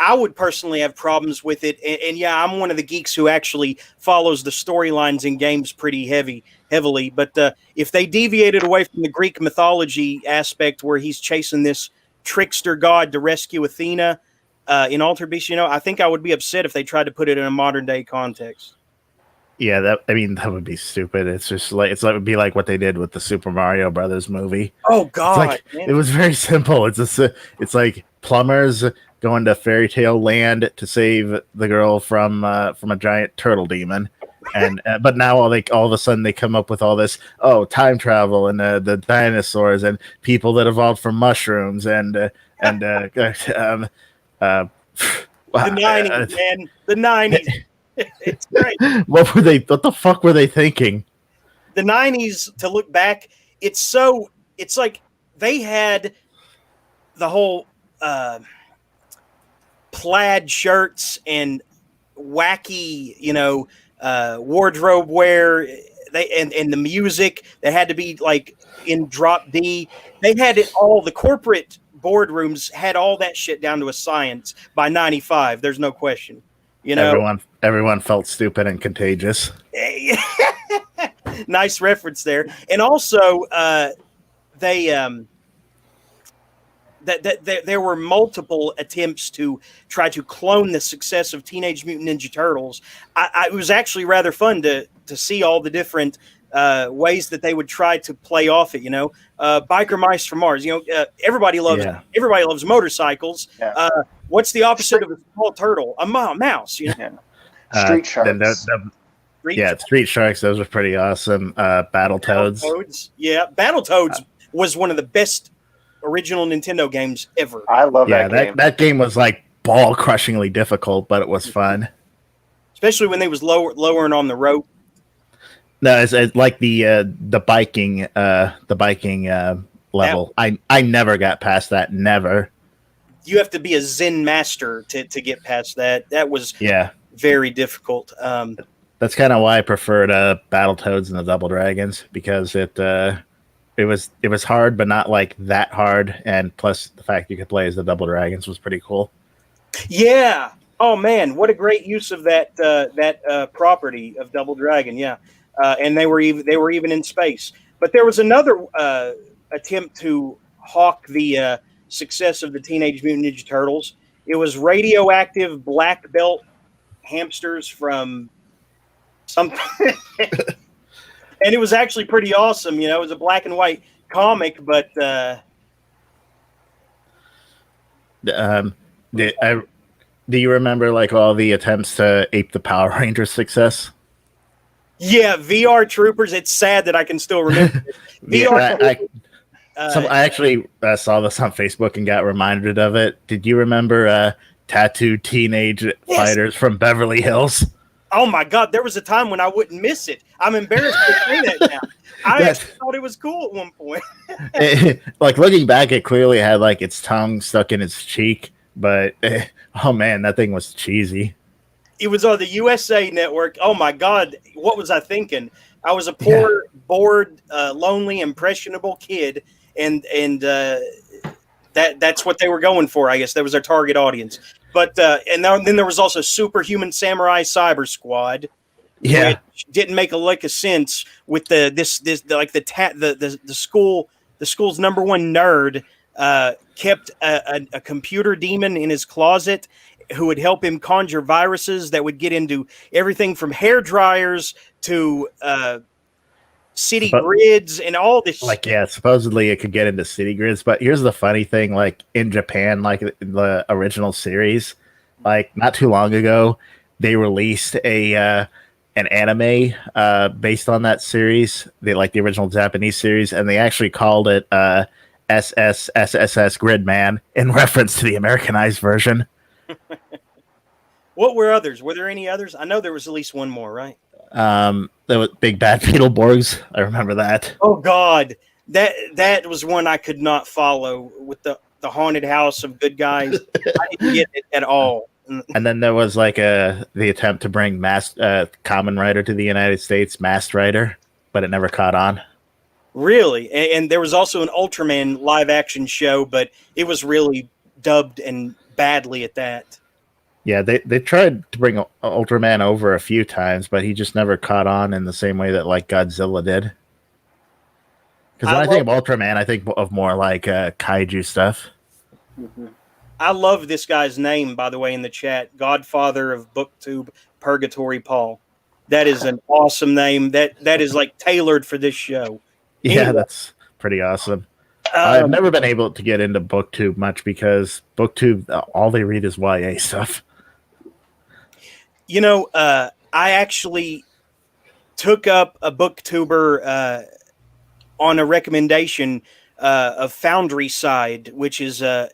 I would personally have problems with it. And yeah, I'm one of the geeks who actually follows the storylines in games pretty heavily. But if they deviated away from the Greek mythology aspect where he's chasing this trickster god to rescue Athena in Altered Beast, I think I would be upset if they tried to put it in a modern day context. Yeah, that would be stupid. It's just like it would be like what they did with the Super Mario Brothers movie. Oh God, it was very simple. It's like plumbers going to fairy tale land to save the girl from a giant turtle demon, and but now all of a sudden they come up with all this time travel and the dinosaurs and people that evolved from mushrooms and the 90s, man, the 90s. It's great. What the fuck were they thinking? The 90s, to look back, it's like they had the whole plaid shirts and wacky, wardrobe wear. And the music that had to be like in drop D. They had it all. The corporate boardrooms had all that shit down to a science by 95. There's no question. Everyone felt stupid and contagious. Nice reference there. And also, there were multiple attempts to try to clone the success of Teenage Mutant Ninja Turtles. It was actually rather fun to see all the different ways that they would try to play off it. Biker Mice from Mars. Everybody loves motorcycles. Yeah. What's the opposite of a small turtle? A mouse. Street Sharks. Street Sharks. Those were pretty awesome. Battletoads. Yeah, Battletoads was one of the best original Nintendo games ever. I love that game. That game was like ball crushingly difficult, but it was fun. Especially when they was lowering on the rope. No, it's like the biking level. I never got past that. Never. You have to be a Zen master to get past that. That was very difficult. That's kind of why I preferred Battletoads and the Double Dragons, because it was hard, but not like that hard. And plus, the fact you could play as the Double Dragons was pretty cool. Yeah. Oh man, what a great use of that property of Double Dragon. Yeah. And they were even in space. But there was another attempt to hawk the success of the Teenage Mutant Ninja Turtles. It was radioactive black belt hamsters from something. And it was actually pretty awesome. It was a black and white comic, but do you remember like all the attempts to ape the Power Rangers success? Yeah, VR Troopers. It's sad that I can still remember it. VR. I actually saw this on Facebook and got reminded of it. Did you remember tattooed teenage fighters from Beverly Hills? Oh my God, there was a time when I wouldn't miss it. I'm embarrassed to say that now. I actually thought it was cool at one point. Like looking back, it clearly had like its tongue stuck in its cheek, but oh man, that thing was cheesy. It was on the USA Network. Oh my God, what was I thinking? I was a poor, bored, lonely, impressionable kid, and that's what they were going for. I guess that was their target audience. But and then there was also Superhuman Samurai Cyber Squad. Yeah, which didn't make a lick of sense with the school's number one nerd kept a computer demon in his closet who would help him conjure viruses that would get into everything from hair dryers to city grids and all this. Like, yeah, supposedly it could get into city grids. But here's the funny thing: like in Japan, like the original series, like not too long ago, they released an anime based on that series. They like the original Japanese series, and they actually called it SSSSS Gridman in reference to the Americanized version. What were others? Were there any others? I know there was at least one more, right? There was Big Bad Beetleborgs. I remember that. Oh God, that was one I could not follow with the haunted house of good guys. I didn't get it at all. And then there was like the attempt to bring Kamen Rider to the United States, Masked Rider, but it never caught on. Really? And there was also an Ultraman live action show, but it was really dubbed and badly at that. Yeah, they tried to bring Ultraman over a few times, but he just never caught on in the same way that like Godzilla did. Because when I think of Ultraman, I think of more like kaiju stuff. Mm-hmm. I love this guy's name, by the way, in the chat. Godfather of BookTube, Purgatory Paul. That is an awesome name. That is like tailored for this show. Yeah, anyway, that's pretty awesome. I've never been able to get into BookTube much because BookTube, all they read is YA stuff. I actually took up a BookTuber on a recommendation of Foundry Side, which is I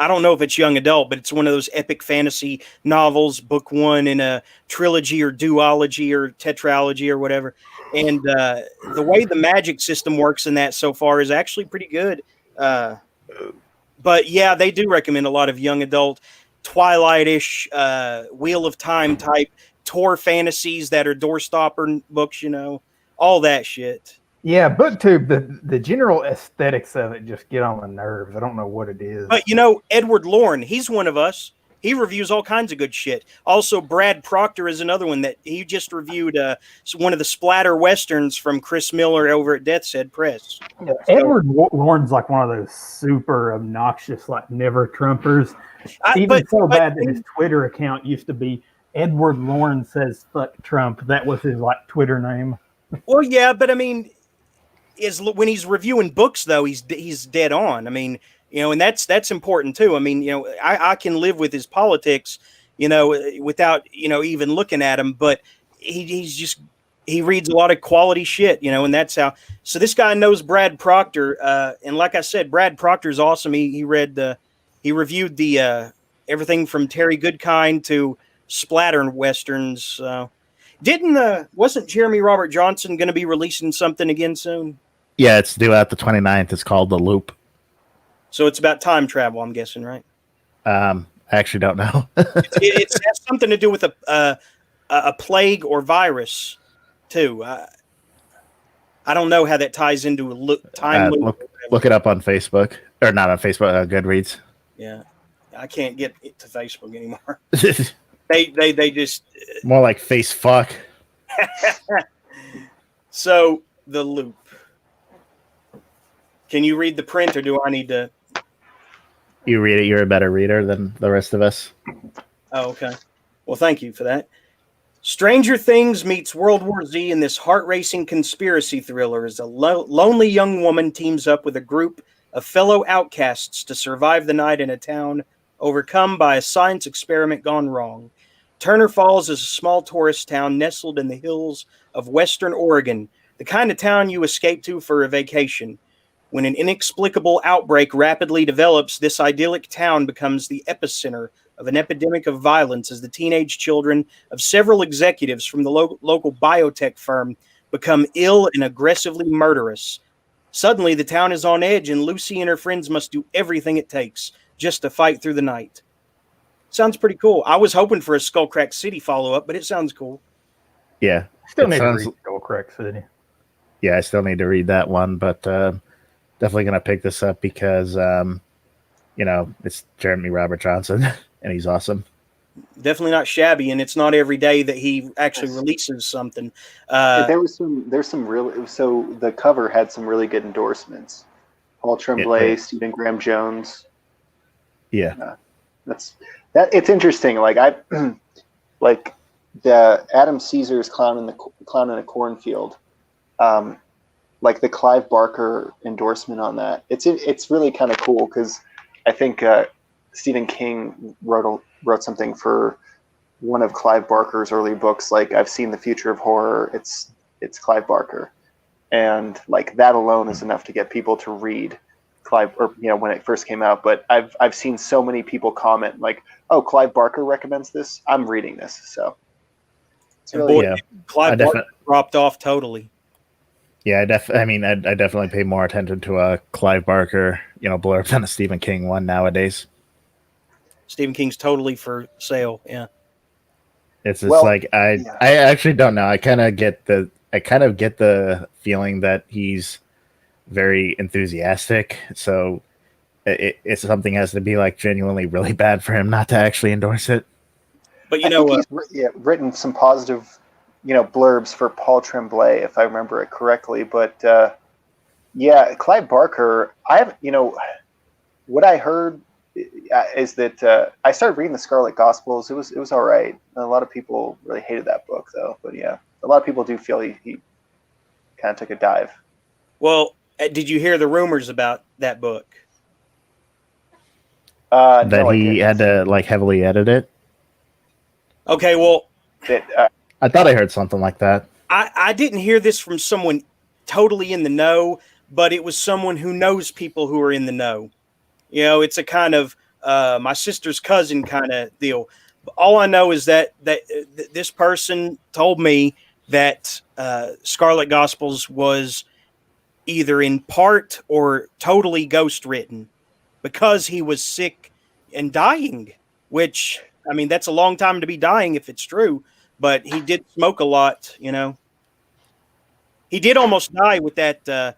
don't know if it's young adult, but it's one of those epic fantasy novels, book one in a trilogy or duology or tetralogy or whatever. And the way the magic system works in that so far is actually pretty good. But yeah, they do recommend a lot of young adult, Twilight-ish, Wheel of Time type Tor fantasies that are doorstopper books, all that shit. Yeah, BookTube, the general aesthetics of it just get on my nerves. I don't know what it is. But Edward Lorne, he's one of us. He reviews all kinds of good shit. Also, Brad Proctor is another one that he just reviewed one of the splatter westerns from Chris Miller over at Death's Head Press. Yeah, Edward Lorne's like one of those super obnoxious, like never Trumpers. So bad that his Twitter account used to be Edward Lorne says fuck Trump. That was his like Twitter name. Well, yeah, but I mean, when he's reviewing books though, he's dead on. I mean, and that's important too. I mean, I can live with his politics, without even looking at him, but he reads a lot of quality shit, and that's how. So this guy knows Brad Proctor, and like I said, Brad Proctor's awesome. He reviewed the everything from Terry Goodkind to splatter westerns. Wasn't Jeremy Robert Johnson going to be releasing something again soon? Yeah, it's due out the 29th. It's called The Loop. So it's about time travel, I'm guessing, right? I actually don't know. it has something to do with a plague or virus, too. I don't know how that ties into time loop. Look it up on Facebook. Or not on Facebook, Goodreads. Yeah. I can't get it to Facebook anymore. They just... More like face fuck. So, The Loop. Can you read the print, or do I need to? You read it. You're a better reader than the rest of us. Oh, okay. Well, thank you for that. Stranger Things meets World War Z in this heart-racing conspiracy thriller as a lonely young woman teams up with a group of fellow outcasts to survive the night in a town overcome by a science experiment gone wrong. Turner Falls is a small tourist town nestled in the hills of western Oregon, the kind of town you escape to for a vacation. When an inexplicable outbreak rapidly develops, this idyllic town becomes the epicenter of an epidemic of violence as the teenage children of several executives from the local biotech firm become ill and aggressively murderous. Suddenly, the town is on edge, and Lucy and her friends must do everything it takes just to fight through the night. Sounds pretty cool. I was hoping for a Skullcrack City follow-up, but it sounds cool. Yeah. Still It need sounds- to read Skullcrack City. Yeah, I still need to read that one, but definitely going to pick this up because, it's Jeremy Robert Johnson, and he's awesome. Definitely not shabby, and it's not every day that he actually releases something. There's some real. So the cover had some really good endorsements. Paul Tremblay, Yeah. Stephen Graham Jones. Yeah. It's interesting. Like like the Adam Caesar's Clown in a Cornfield. Like the Clive Barker endorsement on that. It's really kind of cool because I think Stephen King wrote something for one of Clive Barker's early books. Like I've Seen the Future of Horror. It's Clive Barker, and like that alone is enough to get people to read Clive, or when it first came out. But I've seen so many people comment like, "Oh, Clive Barker recommends this. I'm reading this." So it's really Clive Barker dropped off totally. Yeah, I definitely pay more attention to a Clive Barker, blurb than a Stephen King one nowadays. Stephen King's totally for sale. Yeah. It's just I actually don't know. I kind of get the feeling that he's very enthusiastic. So it's something has to be like genuinely really bad for him not to actually endorse it. But he's written some positive, blurbs for Paul Tremblay, if I remember it correctly. But Clive Barker, what I heard is that I started reading the Scarlet Gospels. It was all right. A lot of people really hated that book, though. But yeah, a lot of people do feel he kind of took a dive. Well, did you hear the rumors about that book? That he had to heavily edit it. Okay, well, I thought I heard something like that. I didn't hear this from someone totally in the know, but it was someone who knows people who are in the know. It's a kind of my sister's cousin kind of deal. All I know is that this person told me that Scarlet Gospels was either in part or totally ghost written because he was sick and dying, which, that's a long time to be dying if it's true, but he did smoke a lot, He did almost die with that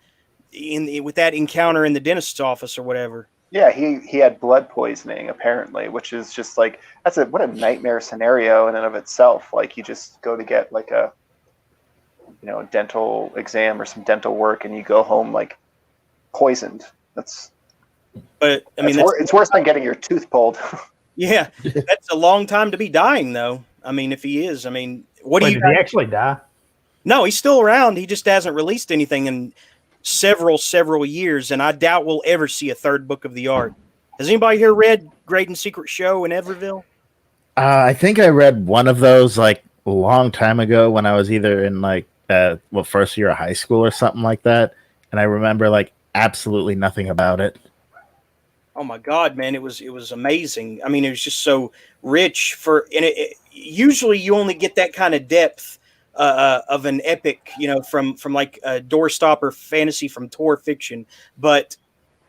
with that encounter in the dentist's office or whatever. Yeah, he had blood poisoning apparently, which is just what a nightmare scenario in and of itself. Like you just go to get like a dental exam or some dental work, and you go home poisoned. It's worse than getting your tooth pulled. Yeah, that's a long time to be dying, though. If he is, what do you? Did he actually die? No, he's still around. He just hasn't released anything in several years, and I doubt we'll ever see a third book of the art. Has anybody here read Great and Secret Show in Everville? I think I read one of those a long time ago when I was either in first year of high school or something like that, and I remember absolutely nothing about it. Oh my God, man! It was amazing. It was just so rich usually you only get that kind of depth of an epic, from a doorstopper fantasy from Tor fiction. But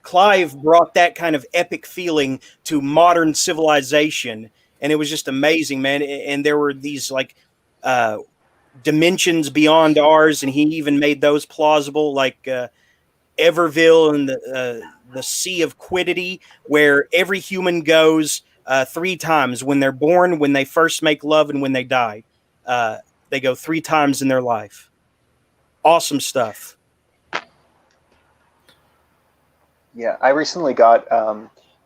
Clive brought that kind of epic feeling to modern civilization, and it was just amazing, man. And there were these dimensions beyond ours, and he even made those plausible, Everville and the Sea of Quiddity, where every human goes 3 times: when they're born, when they first make love, and when they die. They go 3 times in their life. Awesome stuff. Yeah, I recently got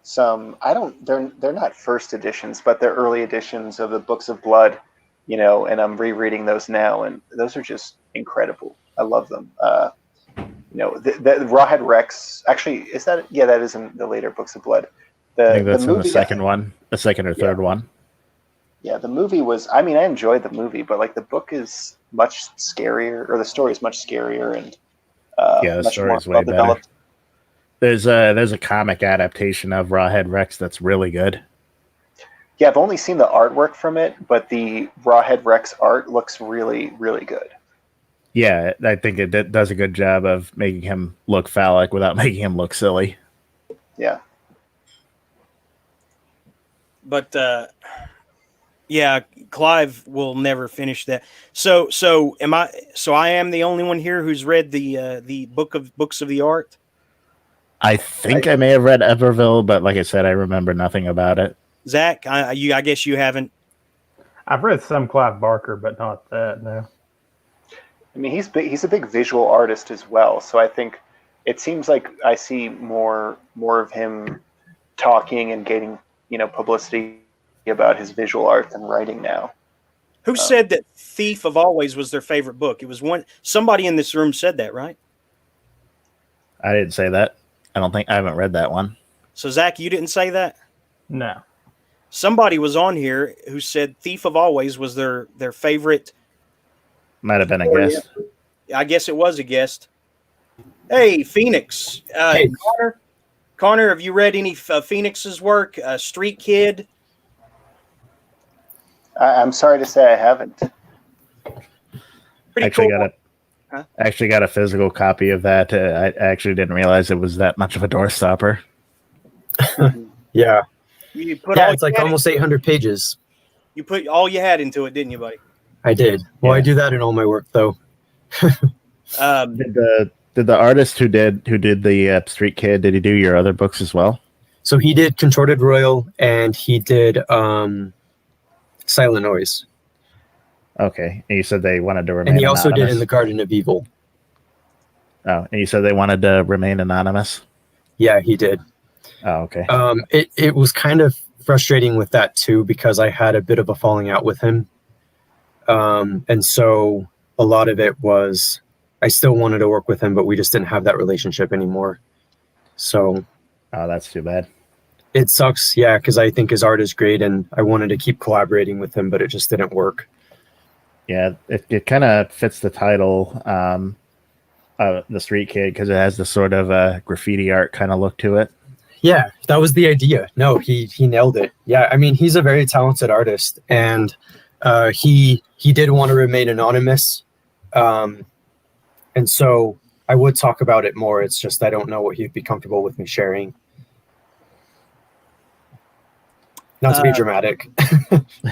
some. I don't. They're not first editions, but they're early editions of the Books of Blood. And I'm rereading those now, and those are just incredible. I love them. The Rawhead Rex. Actually, is that? Yeah, that is in the later Books of Blood. I think that's in the second one, the second or third one. Yeah, the movie was. I mean, I enjoyed the movie, but like the book is much scarier, or the story is much scarier, and the much story is more way better. There's a comic adaptation of Rawhead Rex that's really good. Yeah, I've only seen the artwork from it, but the Rawhead Rex art looks really, really good. Yeah, I think it does a good job of making him look phallic without making him look silly. Yeah. But yeah, Clive will never finish that. So I am the only one here who's read the books of the art. I think I may have read Everville, but like I said, I remember nothing about it. Zach, I guess you haven't. I've read some Clive Barker, but not that. No. I mean, he's a big visual artist as well. So I think it seems like I see more of him talking and getting publicity about his visual art than writing now. Who said that Thief of Always was their favorite book? It was somebody in this room said that, right? I didn't say that. I haven't read that one. So Zach, you didn't say that? No. Somebody was on here who said Thief of Always was their favorite. Might have been a guest. I guess it was a guest. Hey, Phoenix. Hey. Connor, have you read any Phoenix's work? Street Kid? I'm sorry to say I haven't. Pretty cool. I actually got a physical copy of that. I actually didn't realize it was that much of a doorstopper. Yeah. It's like almost 800 pages. You put all you had into it, didn't you, buddy? I did. Well, I do that in all my work, though. Did the artist who did the Street Kid, did he do your other books as well? So he did Contorted Royal, and he did Silent Noise. Okay, and you said they wanted to remain and he also anonymous. did In the Garden of Evil. Oh, and you said they wanted to remain anonymous? Yeah, he did. Oh, okay. It was kind of frustrating with that, too, because I had a bit of a falling out with him. And so a lot of it was I still wanted to work with him, but we just didn't have that relationship anymore. So. Oh, that's too bad. It sucks, yeah, because I think his art is great, and I wanted to keep collaborating with him, but it just didn't work. Yeah, it kind of fits the title, The Street Kid, because it has the sort of graffiti art kind of look to it. Yeah, that was the idea. No, he nailed it. Yeah, I mean, he's a very talented artist, and he did want to remain anonymous, and so I would talk about it more. It's just I don't know what he'd be comfortable with me sharing. Not to be dramatic.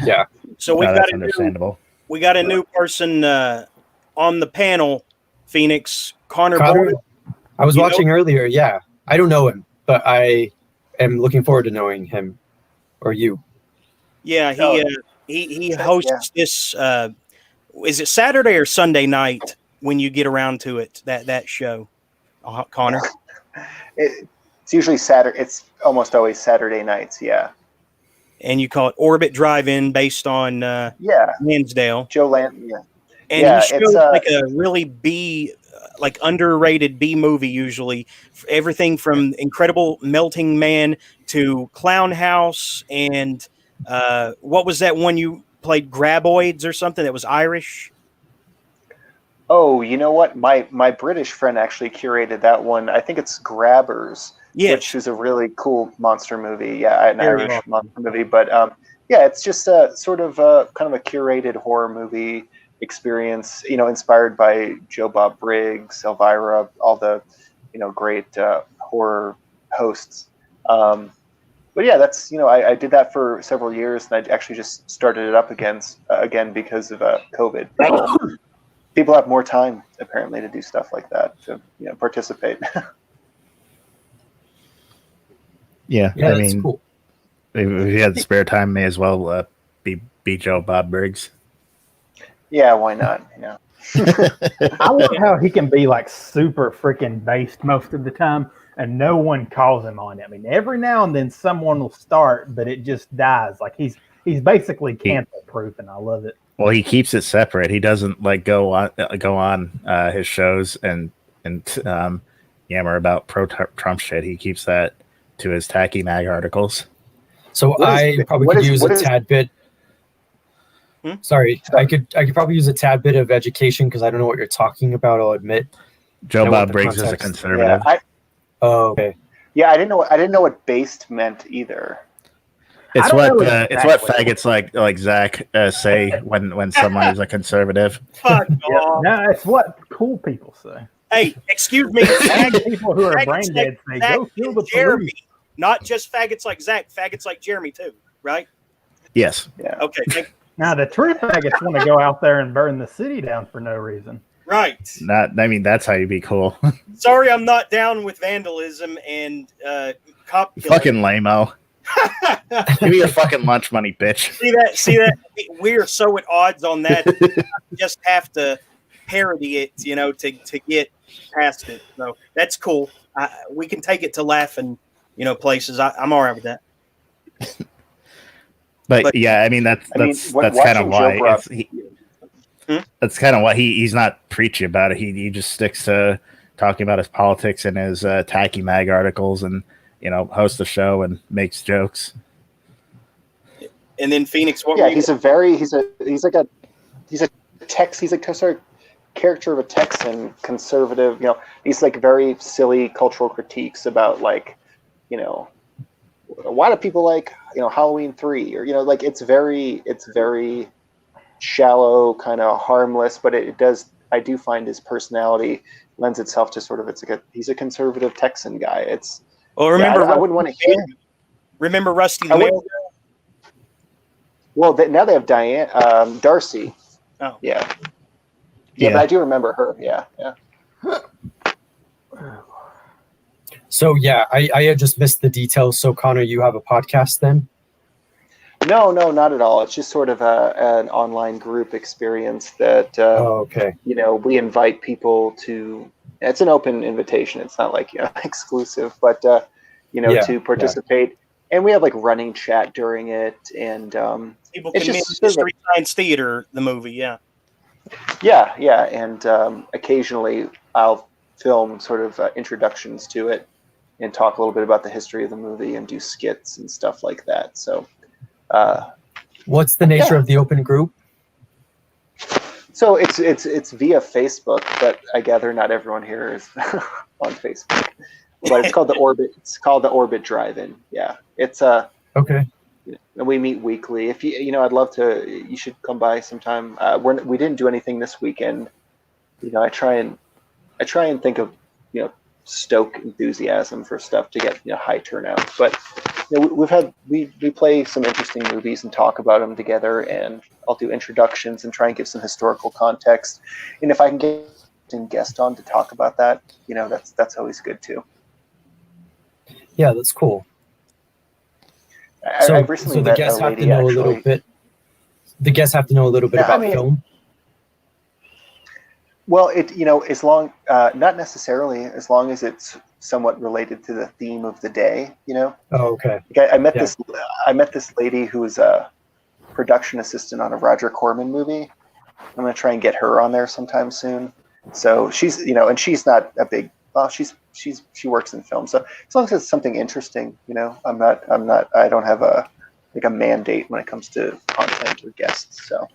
Yeah. So we've got understandable. We got a new person on the panel, Phoenix. Connor Boyle. I was watching earlier. Yeah, I don't know him, but I am looking forward to knowing him or you. Yeah, he hosts this. Is it Saturday or Sunday night when you get around to it? That show, Connor. It's usually Saturday. It's almost always Saturday nights. Yeah. And you call it Orbit Drive-In, based on Lansdale. Joe Land, yeah. And he shows like a really underrated B movie usually. Everything from Incredible Melting Man to Clown House, and what was that one you played, Graboids or something that was Irish? Oh, you know what? My British friend actually curated that one. I think it's Grabbers. Yeah, which is a really cool monster movie. Yeah, an Irish monster movie. But it's just a sort of kind of a curated horror movie experience. Inspired by Joe Bob Briggs, Elvira, all the great horror hosts. But yeah, that's I did that for several years, and I actually just started it up again because of COVID. People have more time apparently to do stuff like that, to participate. Yeah, I mean, cool. If you had the spare time, may as well be Joe Bob Briggs. Yeah, why not? I love how he can be like super freaking based most of the time. and no one calls him on it. I mean, every now and then someone will start, but it just dies. Like he's basically cancel proof, and I love it. Well, he keeps it separate. He doesn't like go on his shows and yammer about pro-Trump shit. He keeps that to his tacky mag articles. So I probably could use a tad bit. Sorry, I could probably use a tad bit of education because I don't know what you're talking about. I'll admit. Joe Bob Briggs is a conservative. Yeah, okay. Yeah, I didn't know what based meant either. It's what faggots like Zach say when someone is a conservative. Fuck off. No, it's what cool people say. Hey, excuse me. People who are brain dead say, "Go kill the Jeremy." police." Not just faggots like Zach, faggots like Jeremy too, right? Yes. Yeah. Okay. Now the true faggots want to go out there and burn the city down for no reason. Right. That's how you be cool. Sorry, I'm not down with vandalism and cop killing. Fucking lame-o. Give me your fucking lunch money, bitch. See that? We're so at odds on that. You just have to parody it, to get past it. So that's cool. We can take it to laughing, places. I'm all right with that. But yeah, I mean that's kind of why that's kind of why he's not preachy about it. He just sticks to talking about his politics and his tacky mag articles, and hosts a show and makes jokes. And then Phoenix, he's a sort of character of a Texan conservative. He's like very silly cultural critiques about why do people like Halloween 3 or it's very shallow, kind of harmless, but I do find his personality lends itself to sort of he's a conservative Texan guy. I wouldn't want to hear. Remember Rusty the Mail? Well, now they have Darcy. Oh, yeah, but I do remember her. Yeah. So yeah, I had just missed the details. So Connor, you have a podcast then? No, not at all. It's just sort of an online group experience that okay. We invite people to. It's an open invitation. It's not like exclusive, but to participate. And we have like running chat during it, and people can miss Mystery Science Theater, the movie. Yeah, and occasionally I'll film sort of introductions to it and talk a little bit about the history of the movie and do skits and stuff like that. So, what's the nature of the open group? So it's via Facebook, but I gather not everyone here is on Facebook. But it's called the Orbit. It's called the Orbit Drive-In. Yeah, it's okay. And we meet weekly. If I'd love to. You should come by sometime. We didn't do anything this weekend. I try and think of stoke enthusiasm for stuff to get high turnout. But we play some interesting movies and talk about them together, and I'll do introductions and try and give some historical context. And if I can get a guest on to talk about that, that's always good too. Yeah, that's cool. I recently so the met guests a have lady, to know actually. a little bit. The guests have to know a little bit about film. Well, as long, not necessarily, as long as it's somewhat related to the theme of the day, Oh, okay. I met this lady who's a production assistant on a Roger Corman movie. I'm going to try and get her on there sometime soon. So she's, and she's not a big, she works in film. So as long as it's something interesting, I don't have a mandate when it comes to content or guests. So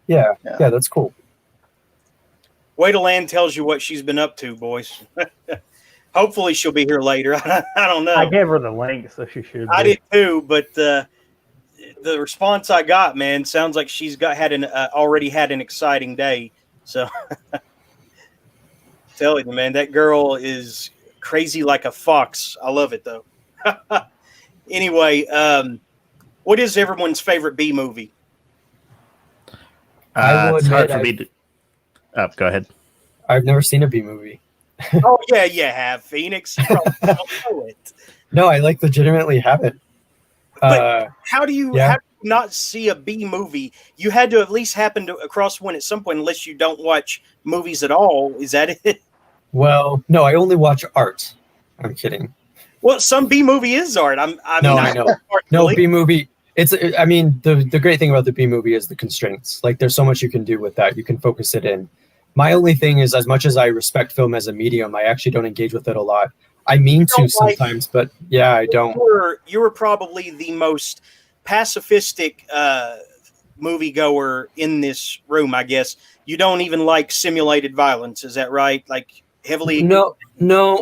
yeah, that's cool. Wait till Ann tells you what she's been up to, boys. Hopefully she'll be here later. I don't know. I gave her the link, so she should. I did too, but the response I got, man, sounds like she's already had an exciting day. So, telling you, man, that girl is crazy like a fox. I love it though. Anyway, what is everyone's favorite B movie? It's hard for me to. Go ahead. I've never seen a B movie. Oh yeah, you have, Phoenix. You probably don't know it. No, I legitimately haven't. But how do you not see a B movie? You had to at least happen to across one at some point, unless you don't watch movies at all. Is that it? Well, no, I only watch art. I'm kidding. Well, some B movie is art. I know. No, B movie. I mean, the great thing about the B movie is the constraints. Like, there's so much you can do with that. You can focus it in. My only thing is, as much as I respect film as a medium, I actually don't engage with it a lot. I mean to sometimes, but yeah, I don't. You were probably the most pacifistic moviegoer in this room, I guess. You don't even like simulated violence, is that right? Like, heavily? No.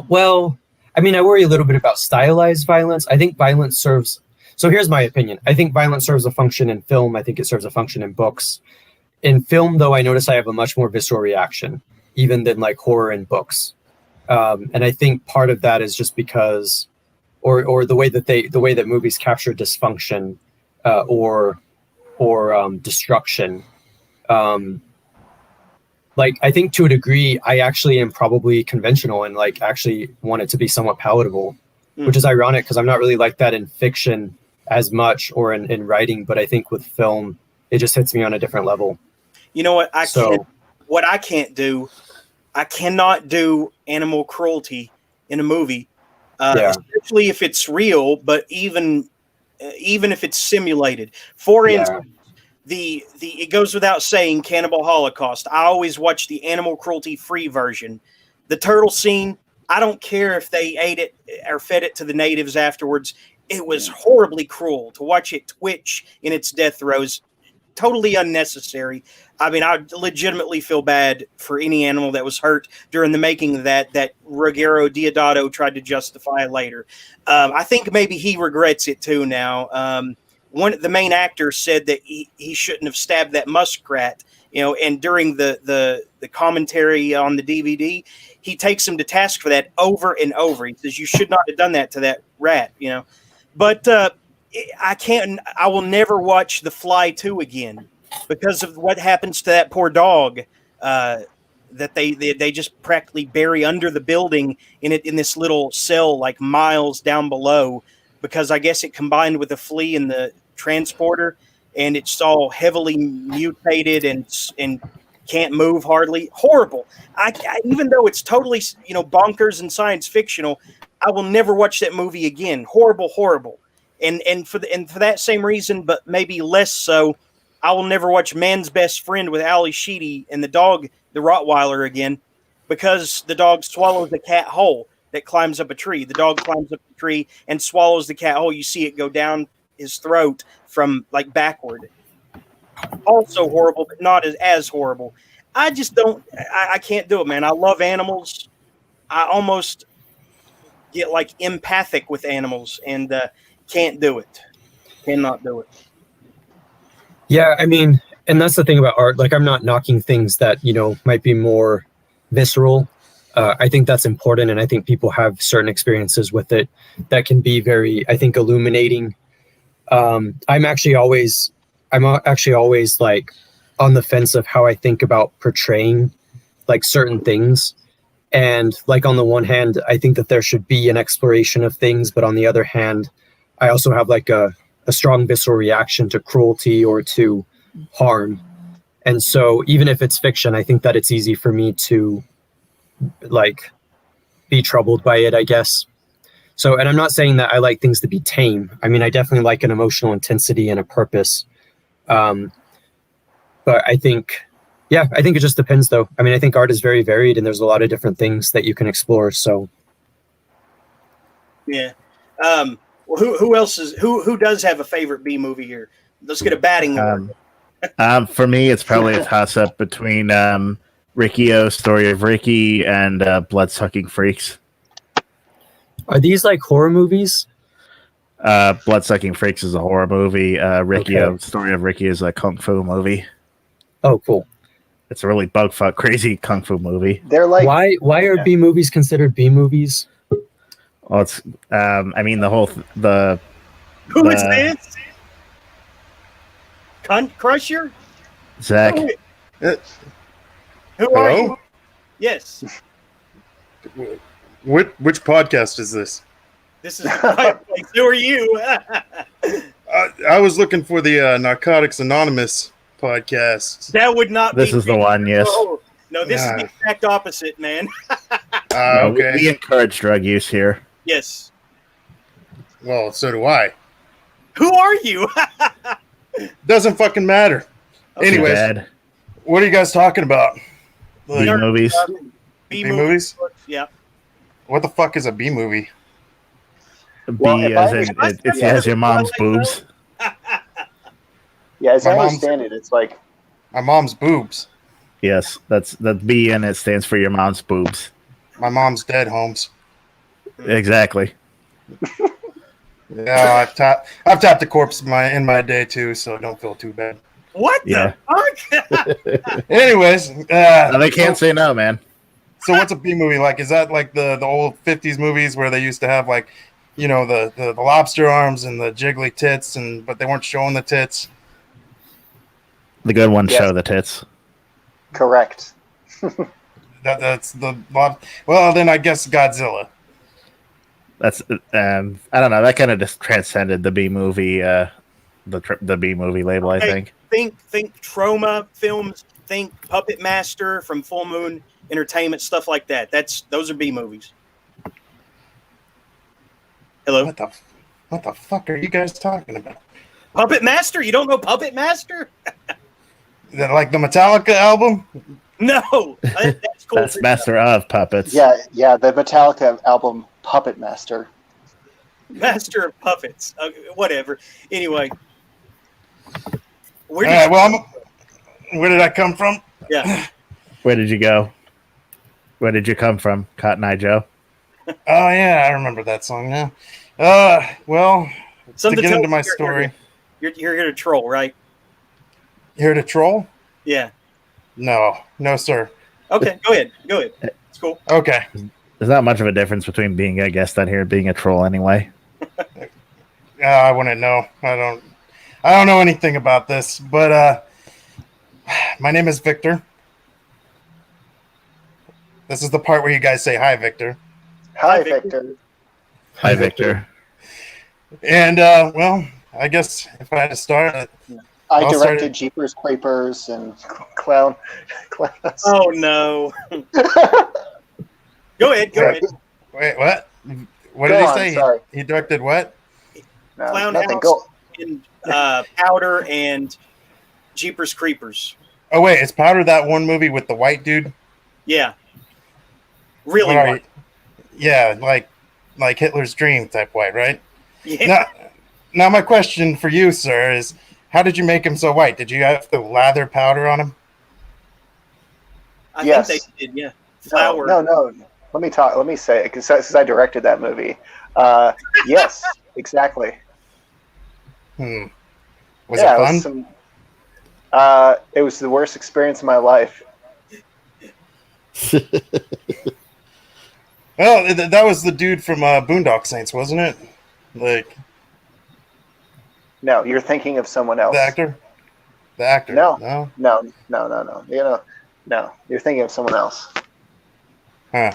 Well, I mean, I worry a little bit about stylized violence. I think violence serves. So here's my opinion. I think violence serves a function in film. I think it serves a function in books. In film, though, I notice I have a much more visceral reaction, even than like horror in books. And I think part of that is just because, or the way that movies capture dysfunction or destruction. Like, I think to a degree, I actually am probably conventional and like actually want it to be somewhat palatable, which is ironic because I'm not really like that in fiction as much or in writing. But I think with film, it just hits me on a different level. You know what? I cannot do animal cruelty in a movie, especially if it's real, but even if it's simulated. For instance, it goes without saying, Cannibal Holocaust. I always watch the animal cruelty free version. The turtle scene, I don't care if they ate it or fed it to the natives afterwards. It was horribly cruel to watch it twitch in its death throes. Totally unnecessary. I mean, I legitimately feel bad for any animal that was hurt during the making of that Ruggero Deodato tried to justify later. I think maybe he regrets it too now. The main actor said that he shouldn't have stabbed that muskrat, and during the commentary on the DVD, he takes him to task for that over and over. He says, you should not have done that to that rat, But I will never watch The Fly 2 again because of what happens to that poor dog that they just practically bury under the building in this little cell like miles down below, because I guess it combined with the flea and the transporter, and it's all heavily mutated and can't move hardly. Horrible. I even though it's totally bonkers and science fictional, I will never watch that movie again. Horrible. And for that same reason, but maybe less so, I will never watch Man's Best Friend with Ali Sheedy and the dog, the Rottweiler, again, because the dog swallows a cat whole that climbs up a tree. The dog climbs up the tree and swallows the cat whole. You see it go down his throat from like backward. Also horrible, but not as horrible. I just don't. I can't do it, man. I love animals. I almost get like empathic with animals, and can't do it. Cannot do it. Yeah, I mean, and that's the thing about art. Like, I'm not knocking things that might be more visceral. I think that's important, and I think people have certain experiences with it that can be very, I think, illuminating. I'm actually always like on the fence of how I think about portraying like certain things. And like, on the one hand, I think that there should be an exploration of things, but on the other hand, I also have like a strong visceral reaction to cruelty or to harm. And so even if it's fiction, I think that it's easy for me to like be troubled by it, I guess. So, and I'm not saying that I like things to be tame. I mean, I definitely like an emotional intensity and a purpose. But I think it just depends, though. I mean, I think art is very varied, and there's a lot of different things that you can explore. So, yeah. Well, who else who does have a favorite B movie here? Let's get a batting order. For me, it's probably a toss up between Riccio, Story of Ricky, and Bloodsucking Freaks. Are these like horror movies? Bloodsucking Freaks is a horror movie. Riccio, Story of Ricky, is a kung fu movie. Oh, cool. It's a really bugfuck crazy kung fu movie. They're like, why are B movies considered B movies? Well, it's I mean, Who is this? Cuntcrusher? Zach. Who are you? Yes. Which podcast is this? This is Fireplace. Who are you? I was looking for the Narcotics Anonymous podcast. That would not be. This is the one, yes. No, this is the exact opposite, man. No, Okay. we encourage drug use here. Yes. Well, so do I. Who are you? Doesn't fucking matter. Okay. Anyways, Dad. what are you guys talking about? B Like, movies. B movies? Yeah. What the fuck is a B movie? Well, B if as I in understand- it has your mom's boobs. Yeah, as My I mom's- understand it, it's like My mom's boobs. Yes, that's B, and it stands for your mom's boobs. My mom's dead, Holmes. Exactly. Yeah, I've tapped a corpse in my day too, so don't feel too bad. What Yeah. the fuck? Anyways, No, they can't say no, man. So what's a B movie like? Is that like the old 50s movies where they used to have like, you know, the lobster arms and the jiggly tits, but they weren't showing the tits? The good ones Yes. show the tits. correct. That's the well, then I guess Godzilla. That's I don't know. That kind of just transcended the B movie, the B movie label. I Okay. think. Think Troma films. Think Puppet Master from Full Moon Entertainment, stuff like that. Those are B movies. Hello, What the fuck are you guys talking about? Puppet Master. You don't know Puppet Master? Is that like the Metallica album? No, that's cool. That's Master of Puppets. Yeah, the Metallica album Puppet Master. Master of Puppets. Whatever. Anyway, where All did right, well, where did I come from? yeah? Where did you go? Where did you come from, Cotton Eye Joe? Oh yeah, I remember that song now. Well, Something to get tell into me my you're- story, You're here to troll, right? here to troll? Yeah. No, sir. Okay, go ahead. It's cool. Okay. There's not much of a difference between being a guest on here and being a troll, anyway. I wouldn't know. I don't know anything about this, but my name is Victor. This is the part where you guys say hi, Victor. Hi, Hi, Victor. Victor. Hi, Victor. And well, I guess if I had to start, I I'll start directed it. Jeepers Creepers and Clowns. Oh no. Go ahead. wait, what? What Go did he on, say? sorry. He directed what? No, Clown nothing. House Go. and Powder and Jeepers Creepers. Oh wait, it's Powder, that one movie with the white dude. Yeah. Really? What are white. you- Yeah, like Hitler's dream type white, right? Yeah. Now my question for you, sir, is how did you make him so white? Did you have to lather powder on him? I Yes. think they did. Yeah. Flour. No. Let me say it because I directed that movie. Yes, exactly. Was it fun? It was the worst experience of my life. Well, that was the dude from Boondock Saints, wasn't it? Like No, you're thinking of someone else. the actor. The actor. No. No. No. No. You're thinking of someone else. Huh.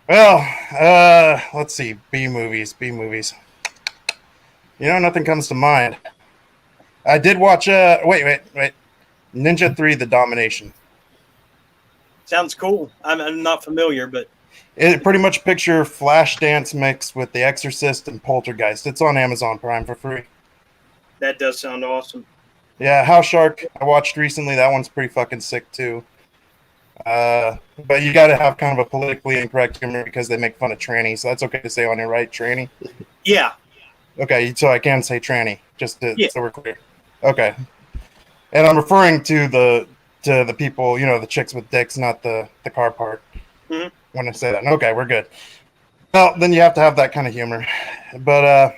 Well, let's see. B movies. You know, nothing comes to mind. I did watch. Wait. Ninja 3: The Domination. Sounds cool. I'm not familiar, but It pretty much picture Flashdance mixed with The Exorcist and Poltergeist. It's on Amazon Prime for free. that does sound awesome. Yeah, House Shark I watched recently. That one's pretty fucking sick too. But you got to have kind of a politically incorrect humor because they make fun of trannies. So that's okay to say on your right, tranny. Yeah. Okay, so I can say tranny, just so we're clear. Okay, and I'm referring to the people, you know, the chicks with dicks, not the car part. Mhm. When I say that, okay, we're good. Well, then you have to have that kind of humor. But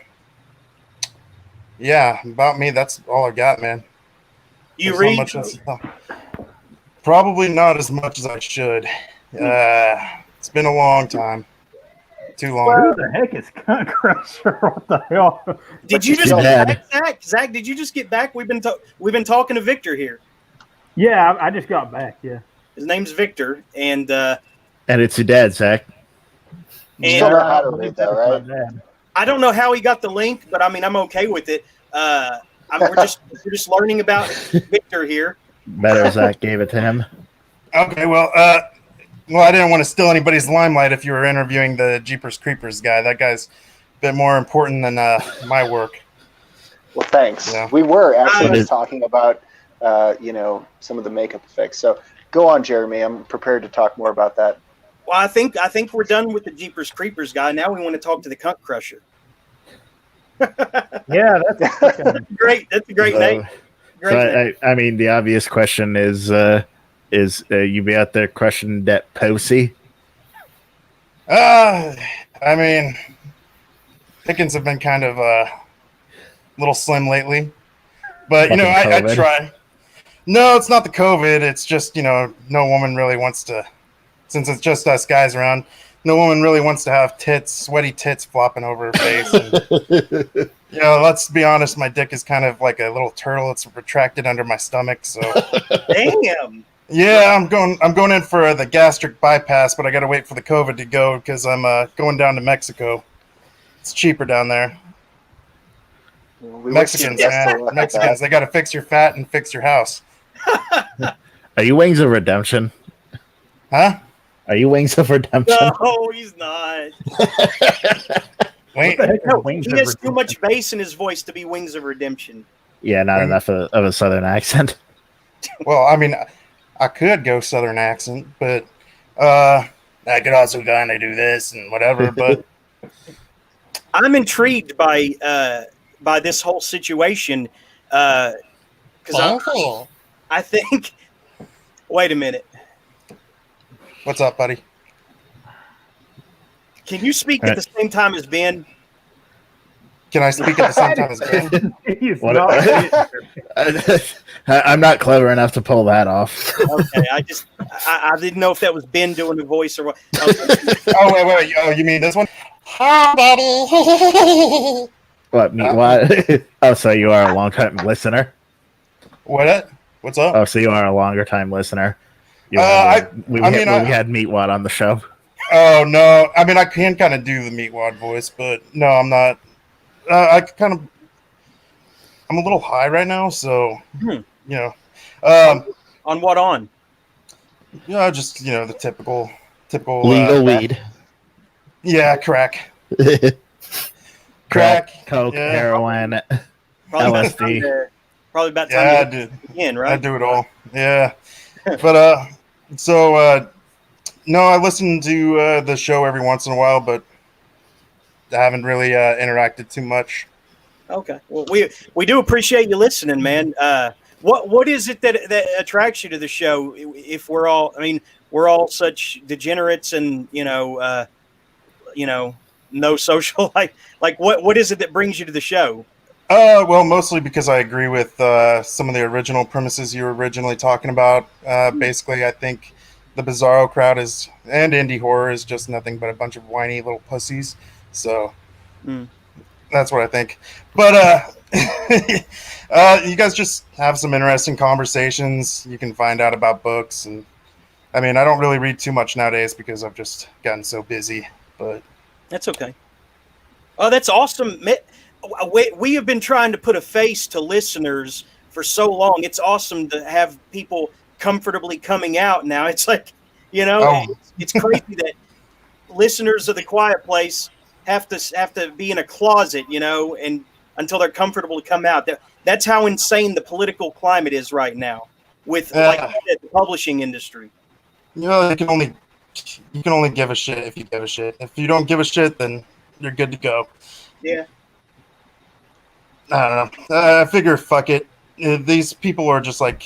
yeah, about me, that's all I got, man. You There's read? not much else to tell. Probably not as much as I should. It's been a long time. Too long. Who the heck is Cuntcrusher? What the hell? Did you just Your get dad. back, Zach? Zach, did you just get back? We've been talking to Victor here. Yeah, I just got back. Yeah. His name's Victor, and And it's your dad, Zach. You still and know how to read, though, right? Dad. I don't know how he got the link, but I mean I'm okay with it. We're just learning about Victor here. Better Zach gave it to him. Okay, well, Well, I didn't want to steal anybody's limelight if you were interviewing the Jeepers Creepers guy. That guy's a bit more important than my work. Well, thanks. Yeah. We were actually What just is- talking about, some of the makeup effects. So go on, Jeremy. I'm prepared to talk more about that. Well, I think we're done with the Jeepers Creepers guy. Now we want to talk to the Cunt Crusher. Yeah, that's fucking- Great. That's a great name. Great name. I mean, the obvious question is you be out there crushing that pussy? I mean, pickings have been kind of a little slim lately, but Fucking I COVID. try. No, it's not the COVID. It's just no woman really wants to, since it's just us guys around. No woman really wants to have sweaty tits flopping over her face. And, let's be honest, my dick is kind of like a little turtle. It's retracted under my stomach, so. Damn. Yeah, I'm going in for the gastric bypass, but I got to wait for the COVID to go because I'm going down to Mexico. It's cheaper down there. We Mexicans, wish you the best of man. luck with Mexicans, that. they got to fix your fat and fix your house. Are you Wings of Redemption? Huh? Are you Wings of Redemption? No, he's not. Wait. What the heck are No, Wings he of has too Redemption? much bass in his voice to be Wings of Redemption. Yeah, not enough of a southern accent. Well, I mean, I could go Southern accent, but I could also kind of do this and whatever. But I'm intrigued by this whole situation because I think. Wait a minute. what's up, buddy? Can you speak at the same time as Ben? Can I speak at the same time as Ben? He's What- not. I'm not clever enough to pull that off. Okay, I didn't know if that was Ben doing the voice or what. Okay. Oh, wait. Oh, you mean this one? Hi, Daddy. What? Me? What? Oh, so you are a long time listener. What? What's up? Oh, so you are a longer time listener. You we I mean, had Meatwad on the show. Oh no! I mean, I can kind of do the Meatwad voice, but no, I'm not. I'm a little high right now, so On what on? just the typical Legal weed, Yeah, crack, crack, coke, yeah. heroin. Probably LSD. about time Yeah, I to do. begin, I right? do it all. Yeah, but no, I listen to the show every once in a while, but I haven't really interacted too much. Okay. Well, we do appreciate you listening, man. What is it that attracts you to the show? If we're all such degenerates and no social life. Like what is it that brings you to the show? Well, mostly because I agree with some of the original premises you were originally talking about. Basically, I think the Bizarro crowd and indie horror is just nothing but a bunch of whiny little pussies. So that's what I think. But you guys just have some interesting conversations. You can find out about books. And I mean, I don't really read too much nowadays because I've just gotten so busy. But That's okay. Oh, that's awesome. We have been trying to put a face to listeners for so long. It's awesome to have people comfortably coming out now. It's like, it's crazy that listeners of The Quiet Place have to be in a closet, and until they're comfortable to come out. That's how insane the political climate is right now with the publishing industry. you can only give a shit if you give a shit. If you don't give a shit, then you're good to go. Yeah. I don't know. I figure, fuck it. These people are just like,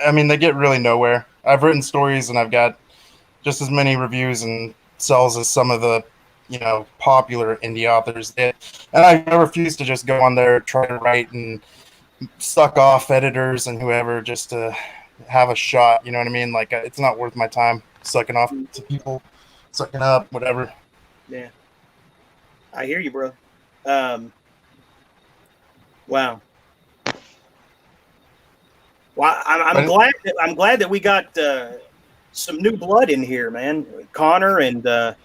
they get really nowhere. I've written stories and I've got just as many reviews and sells as some of the, popular indie authors did. And I refuse to just go on there, try to write and suck off editors and whoever just to have a shot. You know what I mean? Like, it's not worth my time sucking off to people, sucking up, whatever. Yeah. I hear you, bro. Wow. Well, I'm glad that we got some new blood in here, man. Connor and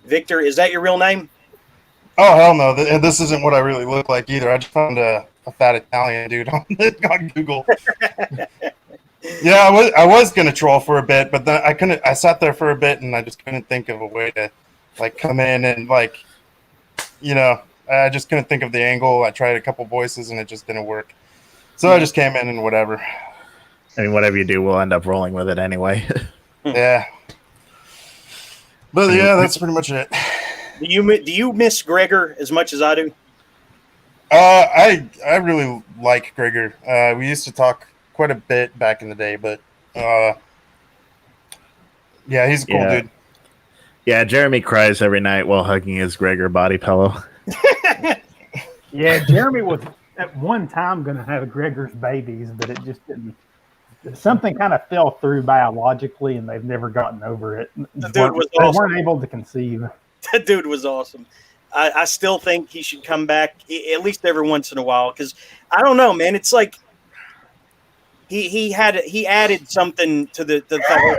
Victor. Is that your real name? Oh, hell no. This isn't what I really look like either. I just found a fat Italian dude on Google. Yeah, I was gonna troll for a bit, but then I couldn't. I sat there for a bit and I just couldn't think of a way to like come in and like, I just couldn't think of the angle. I tried a couple voices and it just didn't work. So I just came in and whatever. I mean, whatever you do, we'll end up rolling with it anyway. Yeah. But yeah, that's pretty much it. Do you miss Gregor as much as I do? I really like Gregor. We used to talk quite a bit back in the day, but yeah, he's a cool dude. Yeah, Jeremy cries every night while hugging his Gregor body pillow. Yeah, Jeremy was at one time going to have Gregor's babies, but it just didn't. Something kind of fell through biologically, and they've never gotten over it. They weren't able to conceive. That dude was awesome. I still think he should come back at least every once in a while, because I don't know, man. It's like he added something to the whole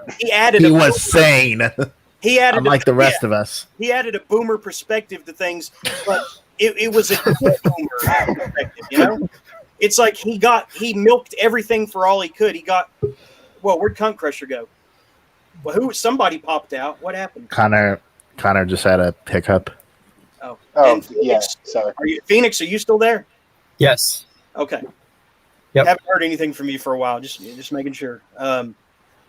thing. He was sane. He added unlike the rest of us. He added a boomer perspective to things, but it was a good boomer perspective, you know? It's like he milked everything for all he could. He got, well, where'd Cuntcrusher go? Well, somebody popped out. What happened? Connor just had a hiccup. Oh, Phoenix, yeah. Sorry. Phoenix, are you still there? Yes. Okay. Yep. Haven't heard anything from you for a while. Just making sure. I'm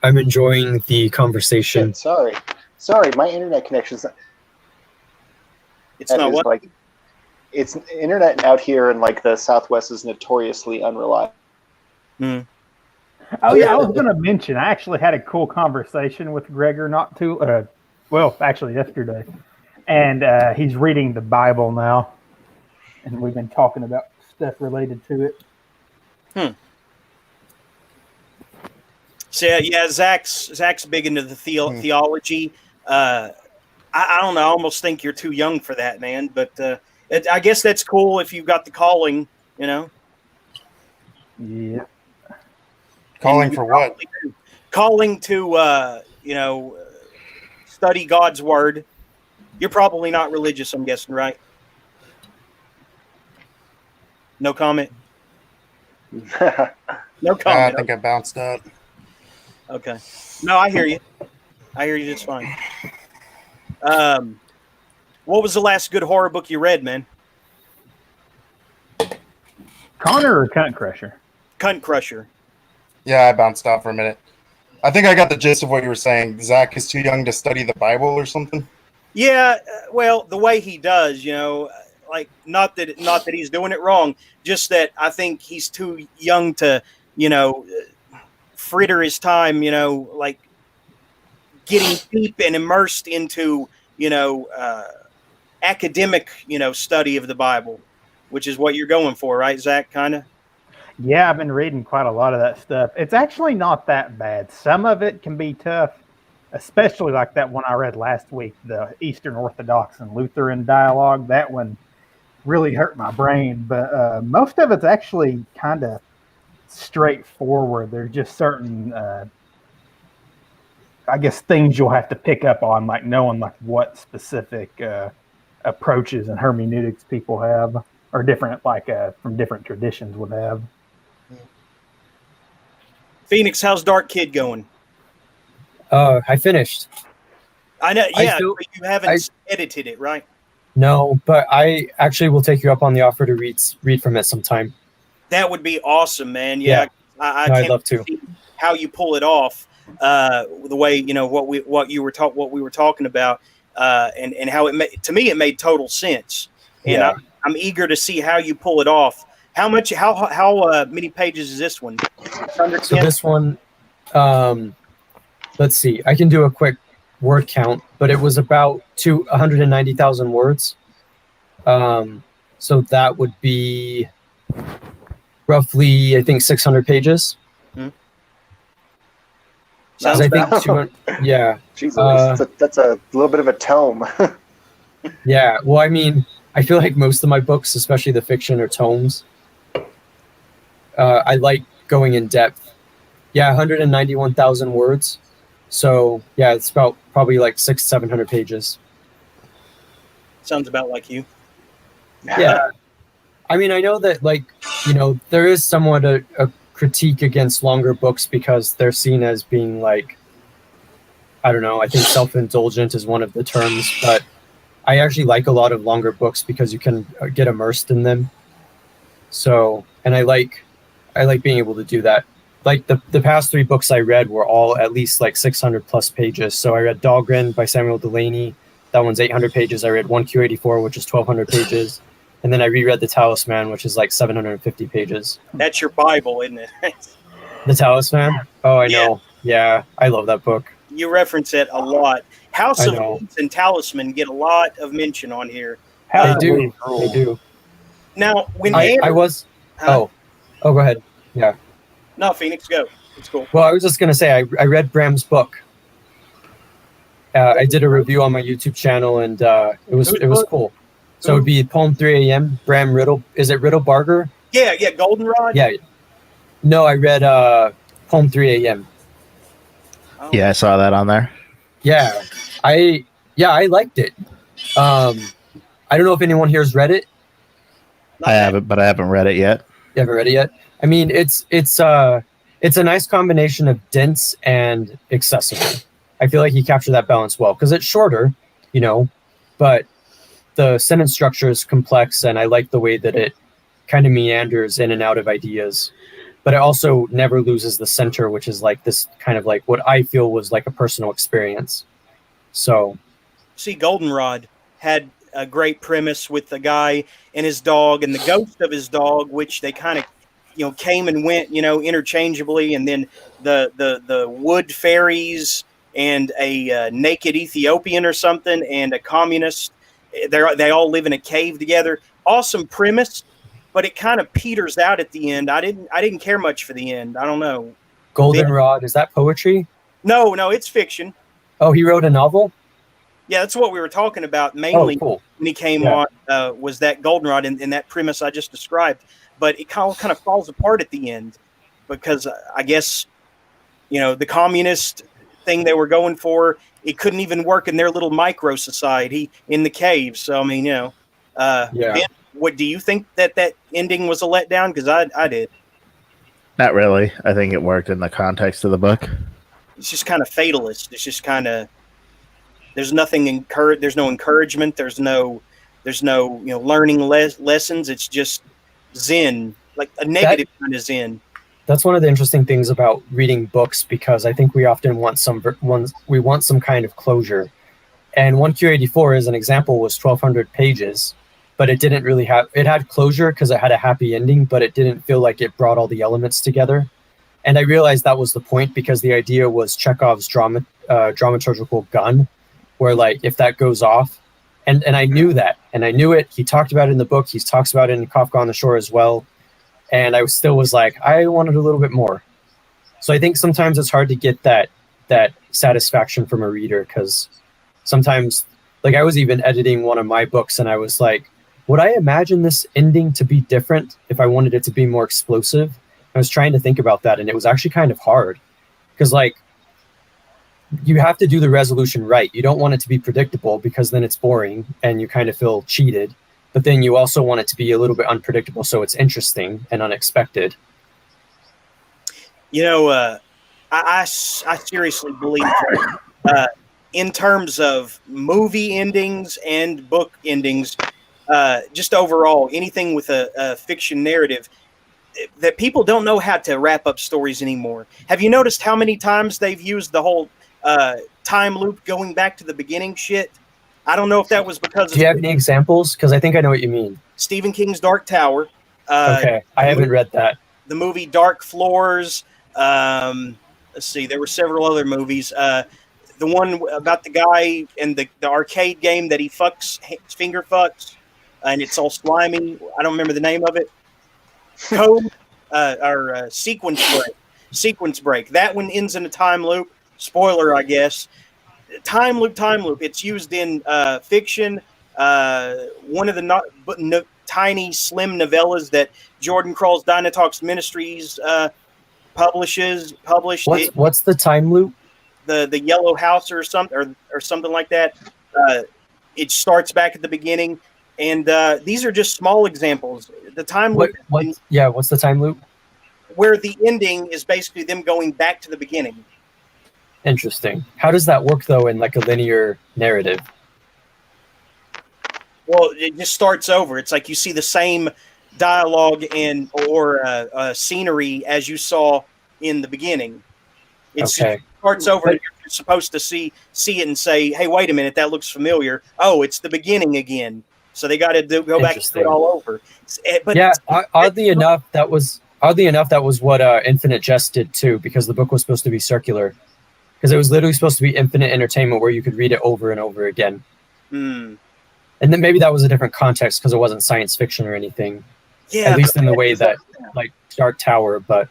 enjoying the conversation. Sorry, my internet connection's. It's not what. Like, it's internet out here in like the Southwest is notoriously unreliable. Hmm. Oh yeah, I was going to mention. I actually had a cool conversation with Gregor actually yesterday, and he's reading the Bible now, and we've been talking about stuff related to it. So yeah, Zach's big into the theology. I don't know. I almost think you're too young for that, man. But I guess that's cool if you've got the calling, you know. Yeah. Calling for what? Calling to study God's word. You're probably not religious, I'm guessing, right? No comment. No comment. I think I bounced out. Okay. No, I hear you. Just fine. What was the last good horror book you read, man? Connor or Cuntcrusher? Cuntcrusher. Yeah, I bounced out for a minute. I think I got the gist of what you were saying. Zach is too young to study the Bible or something. Yeah, well, the way he does, like not that he's doing it wrong, just that I think he's too young to, fritter his time, like getting deep and immersed into, academic, study of the Bible, which is what you're going for, right, Zach? Kind of. Yeah, I've been reading quite a lot of that stuff. It's actually not that bad. Some of it can be tough, especially like that one I read last week, the Eastern Orthodox and Lutheran dialogue. That one really hurt my brain, but most of it's actually kind of straightforward. There's just certain, things you'll have to pick up on, like knowing like what specific approaches and hermeneutics people have, or different, from different traditions would have. Phoenix, how's Dark Kid going? I finished. I know, yeah, but you haven't edited it, right? No, but I actually will take you up on the offer to read from it sometime. That would be awesome, man. Yeah. I'd love to. See how you pull it off, the way what we were talking about, and how to me it made total sense, and I'm eager to see how you pull it off. How many pages is this one? So this one, let's see. I can do a quick word count, but it was about 190,000 words. So that would be roughly, I think, 600 pages. Sounds I think 200, yeah. Jesus, that's a little bit of a tome. Yeah, well, I mean, I feel like most of my books, especially the fiction, are tomes. I like going in depth. Yeah, 191,000 words. So, yeah, it's about probably like 600-700 pages. Sounds about like you. Yeah. I mean, I know that, there is somewhat a critique against longer books because they're seen as being like, I don't know, I think self-indulgent is one of the terms, but I actually like a lot of longer books because you can get immersed in them. So, and I like being able to do that. Like the past 3 books I read were all at least like 600 plus pages. So I read Dahlgren by Samuel Delany. That one's 800 pages. I read 1Q84, which is 1,200 pages. And then I reread The Talisman, which is like 750 pages. That's your Bible, isn't it? The Talisman? Oh, I Yeah. know. Yeah, I love that book. You reference it a lot. House I of know. Woods and Talisman get a lot of mention on here. House They of do. Woods rules. They do. Now, when I Andrew- was. Huh? Oh, go ahead. Yeah. No, Phoenix, go. It's cool. Well, I was just gonna say I read Bram's book. I did a review on my YouTube channel, and it was cool. So it'd be Poem 3 a.m. Bram Riddle. Is it Riddle Barker? Yeah, Goldenrod. Yeah. No, I read Poem 3 a.m. Oh. Yeah, I saw that on there. Yeah, I liked it. I don't know if anyone here's read it. Not I bad. haven't, but I haven't read it yet. You haven't read it yet? I mean, it's a nice combination of dense and accessible. I feel like he captured that balance well because it's shorter, but the sentence structure is complex, and I like the way that it kind of meanders in and out of ideas, but it also never loses the center, which is like this kind of like what I feel was like a personal experience. So, See, Goldenrod had a great premise with the guy and his dog and the ghost of his dog, which they kind of, came and went, interchangeably. And then the wood fairies and a naked Ethiopian or something and a communist. They all live in a cave together. Awesome premise, but it kind of peters out at the end. I didn't care much for the end. I don't know. Goldenrod, is that poetry? No, it's fiction. Oh, he wrote a novel? Yeah, that's what we were talking about mainly. Oh, cool. When he came Yeah. on, was that Goldenrod in that premise I just described. But it kind of falls apart at the end because I guess, the communist thing they were going for, it couldn't even work in their little micro society in the caves. So, I mean, Yeah. Ben, what do you think that ending was a letdown? Because I did. Not really. I think it worked in the context of the book. It's just kind of fatalist. It's just kind of, there's nothing there's no encouragement. There's no learning lessons. It's just Zen, like a negative kind of Zen. That's one of the interesting things about reading books, because I think we often want some kind of closure. And 1Q84 as an example was 1,200 pages, but it didn't really it had closure because it had a happy ending, but it didn't feel like it brought all the elements together. And I realized that was the point, because the idea was Chekhov's dramaturgical gun, where like if that goes off, and I knew that, and I knew it. He talked about it in the book. He talks about it in Kafka on the Shore as well. And I still was like, I wanted a little bit more. So I think sometimes it's hard to get that satisfaction from a reader, because sometimes, like I was even editing one of my books and I was like, would I imagine this ending to be different if I wanted it to be more explosive? I was trying to think about that, and it was actually kind of hard, because like you have to do the resolution right. You don't want it to be predictable, because then it's boring and you kind of feel cheated. But then you also want it to be a little bit unpredictable, so it's interesting and unexpected. I seriously believe in terms of movie endings and book endings, just overall, anything with a fiction narrative, that people don't know how to wrap up stories anymore. Have you noticed how many times they've used the whole time loop going back to the beginning shit? I don't know if that was because Do you have any examples? Because I think I know what you mean. Stephen King's Dark Tower. Okay, I haven't read that. The movie Dark Floors. Let's see, there were several other movies. The one about the guy and the arcade game that he finger fucks, and it's all slimy. I don't remember the name of it. Code or Sequence Break. Sequence Break. That one ends in a time loop. Spoiler, I guess. Time loop. It's used in fiction. One of the tiny, slim novellas that Jordan Krall's Dynatalks Ministries published. What's the time loop? The Yellow House or something or something like that. It starts back at the beginning, and these are just small examples. The time loop. What's the time loop? where the ending is basically them going back to the beginning. Interesting. How does that work though in like a linear narrative? Well, it just starts over. It's like you see the same dialogue or scenery as you saw in the beginning. It starts over, and you're supposed to see it and say, "Hey, wait a minute, that looks familiar." Oh, it's the beginning again. So they got to go back and do it all over. But yeah, oddly enough, that was what Infinite Jest did too, because the book was supposed to be circular, because it was literally supposed to be infinite entertainment where you could read it over and over again. And then maybe that was a different context because it wasn't science fiction or anything. Yeah, at least in the way that like Dark Tower. But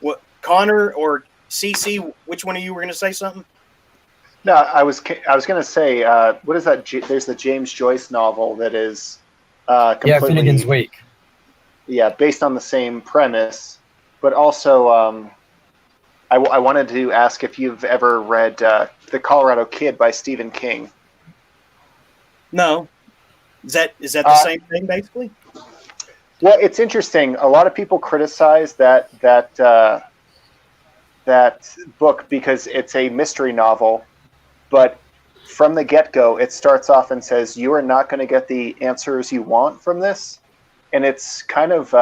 what, Connor or CC? Which one of you were going to say something? No, I was going to say, what is that? There's the James Joyce novel that is completely, Finnegan's Wake. Yeah, based on the same premise, but also I wanted to ask if you've ever read The Colorado Kid by Stephen King. No. Is that the same thing, basically? Well, it's interesting. A lot of people criticize that book because it's a mystery novel, but from the get-go, it starts off and says, you are not going to get the answers you want from this. And it's kind of,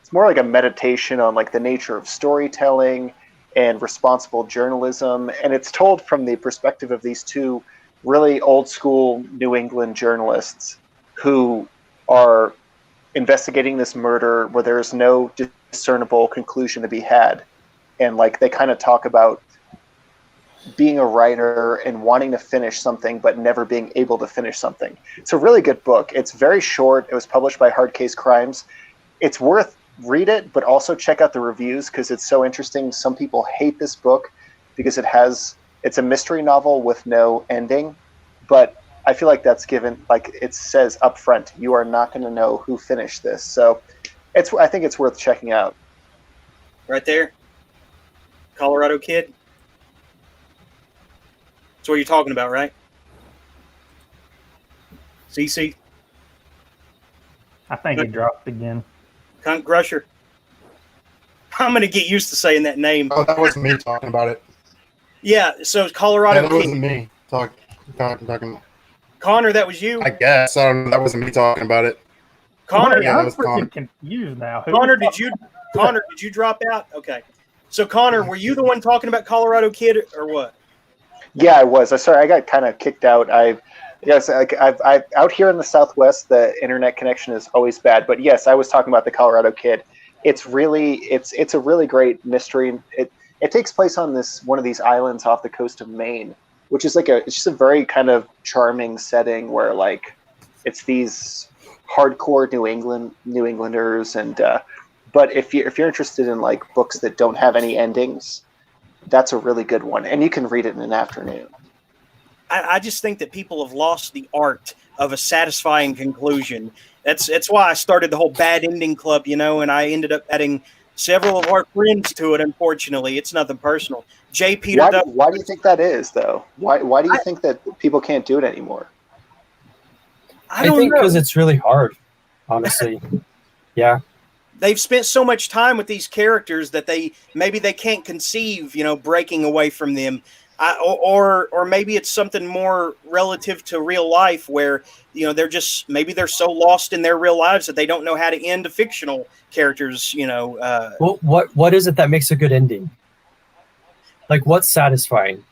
it's more like a meditation on like the nature of storytelling and responsible journalism. And it's told from the perspective of these two really old school New England journalists who are investigating this murder where there's no discernible conclusion to be had. And like they kind of talk about being a writer and wanting to finish something but never being able to finish something. It's a really good book. It's very short. It was published by Hard Case Crimes. It's worth read it, but also check out the reviews because it's so interesting. Some people hate this book because it's a mystery novel with no ending, but I feel like that's given, like it says up front, you are not going to know who finished this. So I think it's worth checking out. Right there. Colorado Kid. That's what you're talking about, right? CC? I think it dropped again. Cuntcrusher. I'm going to get used to saying that name. Oh, that wasn't me talking about it. Yeah, so Colorado That Kid. wasn't me talking. Connor, that was you? I guess. I don't know. That wasn't me talking about it. Connor, Yeah, that I'm was freaking Connor. confused now. Connor, did you drop out? Okay. So Connor, were you the one talking about Colorado Kid or what? Yeah, I was. Sorry, I got kind of kicked out. I've out here in the Southwest, the internet connection is always bad. But yes, I was talking about the Colorado Kid. It's a really great mystery. It takes place on one of these islands off the coast of Maine, which is it's just a very kind of charming setting where like it's these hardcore New Englanders and but if you're interested in like books that don't have any endings, that's a really good one, and you can read it in an afternoon. I just think that people have lost the art of a satisfying conclusion. That's why I started the whole bad ending club, and I ended up adding several of our friends to it. Unfortunately, it's nothing personal. J. Peter, why do you think that is, though? Why do you think that people can't do it anymore? I don't think know. because it's really hard, honestly. Yeah. They've spent so much time with these characters that maybe they can't conceive, breaking away from them. Or maybe it's something more relative to real life where, they're so lost in their real lives that they don't know how to end fictional characters, Well, what is it that makes a good ending? Like, what's satisfying?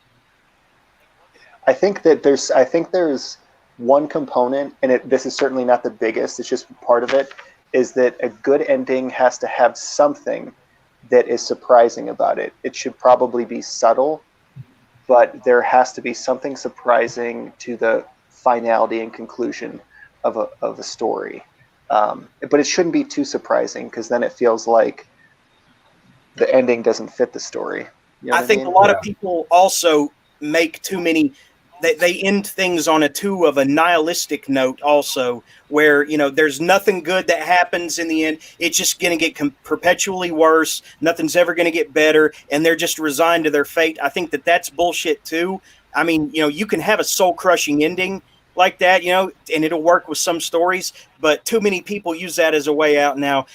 I think there's one component, and this is certainly not the biggest, it's just part of it, is that a good ending has to have something that is surprising about it. It should probably be subtle, but there has to be something surprising to the finality and conclusion of a story. But it shouldn't be too surprising because then it feels like the ending doesn't fit the story. You know I think a lot of people also make too many. They end things on too nihilistic note also, where there's nothing good that happens in the end. It's just going to get perpetually worse. Nothing's ever going to get better, and they're just resigned to their fate. I think that's bullshit too. I mean, you can have a soul crushing ending like that, and it'll work with some stories, but too many people use that as a way out now.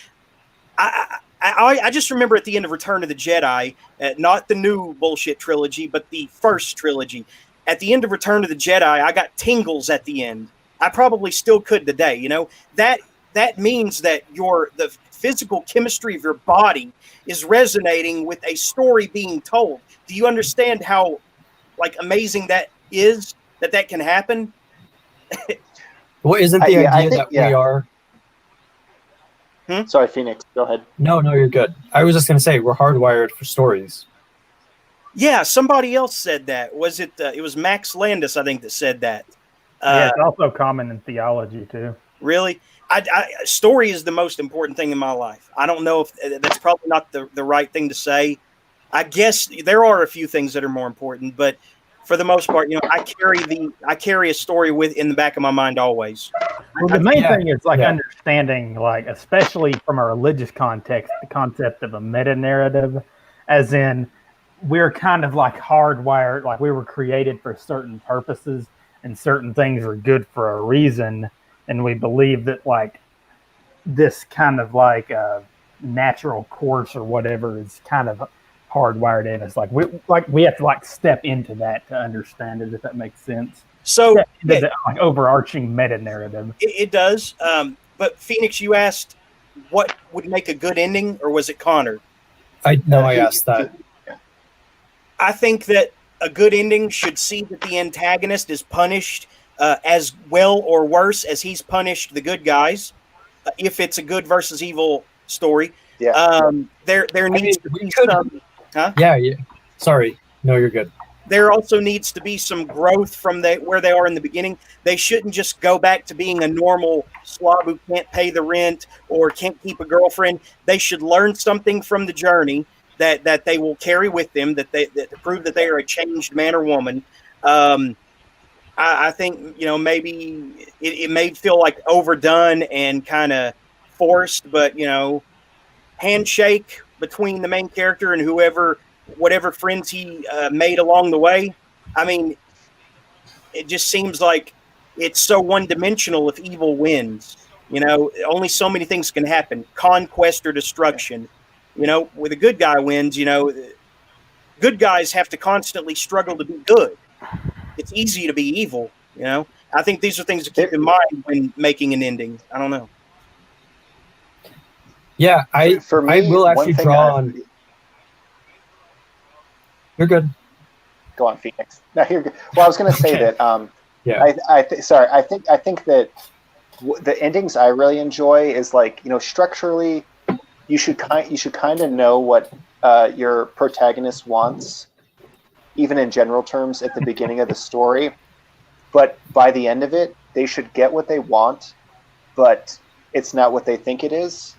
I just remember at the end of Return of the Jedi, not the new bullshit trilogy, but the first trilogy. At the end of Return of the Jedi, I got tingles at the end. I probably still could today. You know, that means that the physical chemistry of your body is resonating with a story being told. Do you understand how like amazing that is, that can happen? Well, isn't the idea that we are? Sorry, Phoenix. Go ahead. No, you're good. I was just going to say we're hardwired for stories. Yeah, somebody else said that. Was it? It was Max Landis, I think, that said that. Yeah, it's also common in theology too. Really, story is the most important thing in my life. I don't know if that's probably not the right thing to say. I guess there are a few things that are more important, but for the most part, you know, I carry a story in the back of my mind always. Well, the main thing is understanding, like, especially from a religious context, the concept of a meta narrative, as in we're kind of like hardwired, like we were created for certain purposes and certain things are good for a reason. And we believe that like this kind of like natural course or whatever is kind of hardwired in us. Like we have to like step into that to understand it, if that makes sense. So the like overarching meta narrative. It does. But Phoenix, you asked what would make a good ending, or was it Connor? I asked that. I think that a good ending should see that the antagonist is punished as well or worse as he's punished the good guys. If it's a good versus evil story, there needs to be some. Huh? Yeah. Sorry. No, you're good. There also needs to be some growth from where they are in the beginning. They shouldn't just go back to being a normal slob who can't pay the rent or can't keep a girlfriend. They should learn something from the journey that they will carry with them, that to prove that they are a changed man or woman. I think, you know, maybe it may feel like overdone and kind of forced, but, you know, handshake between the main character and whatever friends he made along the way. I mean, it just seems like it's so one-dimensional if evil wins. You know, only so many things can happen. Conquest or destruction. You know, with a good guy wins, you know, good guys have to constantly struggle to be good. It's easy to be evil, you know. I think these are things to keep in mind when making an ending. I don't know. Yeah, I will actually draw on. You're good. Go on, Phoenix. No, you're good. Well, I was going to say that. I think that the endings I really enjoy is like, you know, structurally, you should kind of know what your protagonist wants, even in general terms, at the beginning of the story. But by the end of it, they should get what they want, but it's not what they think it is,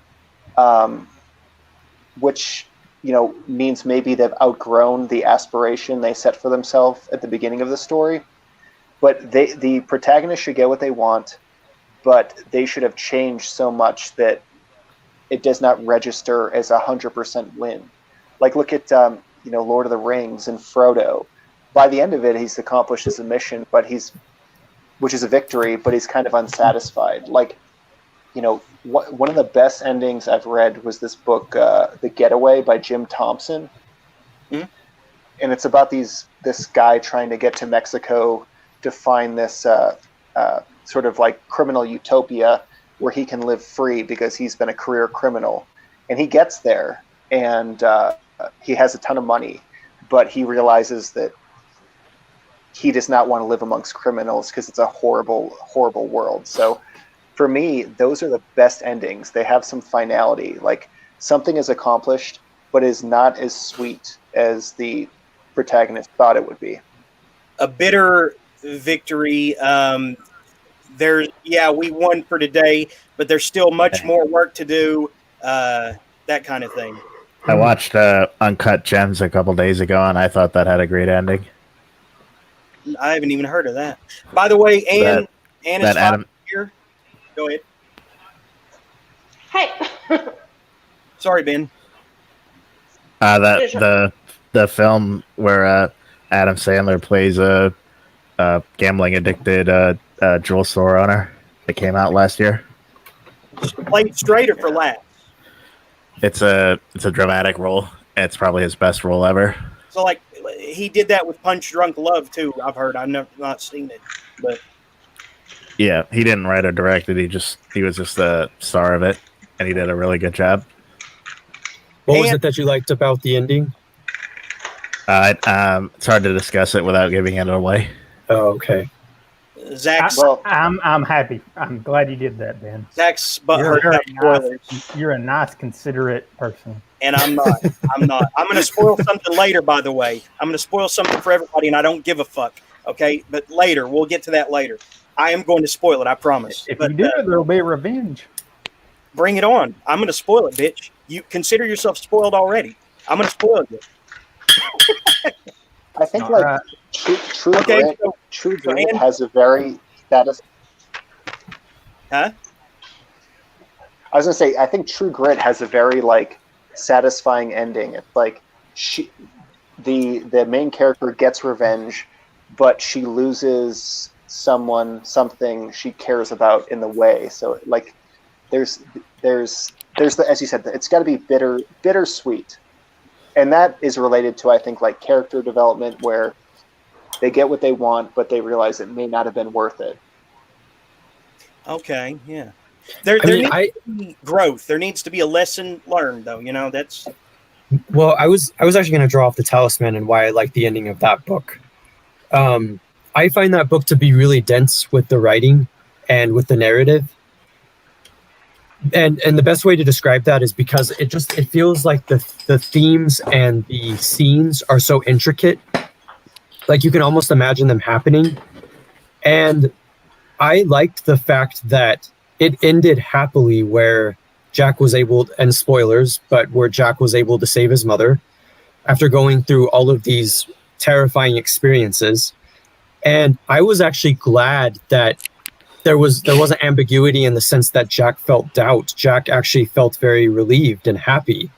which, you know, means maybe they've outgrown the aspiration they set for themselves at the beginning of the story. But the protagonist should get what they want, but they should have changed so much that it does not register as 100% win. Like, look at you know, Lord of the Rings and Frodo. By the end of it, he's accomplished his mission, which is a victory, but he's kind of unsatisfied. Like, you know, one of the best endings I've read was this book, The Getaway by Jim Thompson. Mm-hmm. And it's about this guy trying to get to Mexico to find this sort of like criminal utopia where he can live free because he's been a career criminal. And he gets there, and he has a ton of money, but he realizes that he does not want to live amongst criminals because it's a horrible, horrible world. So for me, those are the best endings. They have some finality. Like, something is accomplished, but is not as sweet as the protagonist thought it would be. A bitter victory. We won for today, but there's still much more work to do. That kind of thing. I watched Uncut Gems a couple days ago, and I thought that had a great ending. I haven't even heard of that. By the way, Anne is Adam here. Go ahead. Hey. Sorry, Ben. The film where Adam Sandler plays a gambling addicted jewel store owner that came out last year. Played straight or for laughs? It's a dramatic role. It's probably his best role ever. So like he did that with Punch Drunk Love too. I've heard. I've never not seen it, but Yeah, he didn't write or direct it. He was just the star of it, and he did a really good job. What was it that you liked about the ending? It's hard to discuss it without giving it away. Oh, okay. Zach's I'm happy. I'm glad you did that, Ben. Zach's You're a nice, considerate person. And I'm not. I'm going to spoil something later, by the way. I'm going to spoil something for everybody, and I don't give a fuck. Okay? But later. We'll get to that later. I am going to spoil it, I promise. If you do, there'll be revenge. Bring it on. I'm going to spoil it, bitch. You consider yourself spoiled already. I'm going to spoil it. I think True Grit has a very status. Huh? I was gonna say, I think True Grit has a very satisfying ending. It's like the main character gets revenge, but she loses something she cares about in the way. So there's the, as you said, it's got to be bittersweet. And that is related to, I think, character development, where they get what they want, but they realize it may not have been worth it. Okay, yeah. There needs to be growth. There needs to be a lesson learned, though. That's. Well, I was actually going to draw off the Talisman and why I like the ending of that book. I find that book to be really dense with the writing and with the narrative. And the best way to describe that is because it feels like the themes and the scenes are so intricate, like you can almost imagine them happening. And I liked the fact that it ended happily, where Jack was able, and spoilers, but where Jack was able to save his mother after going through all of these terrifying experiences. And I was actually glad that there wasn't ambiguity in the sense that Jack felt doubt. Jack actually felt very relieved and happy.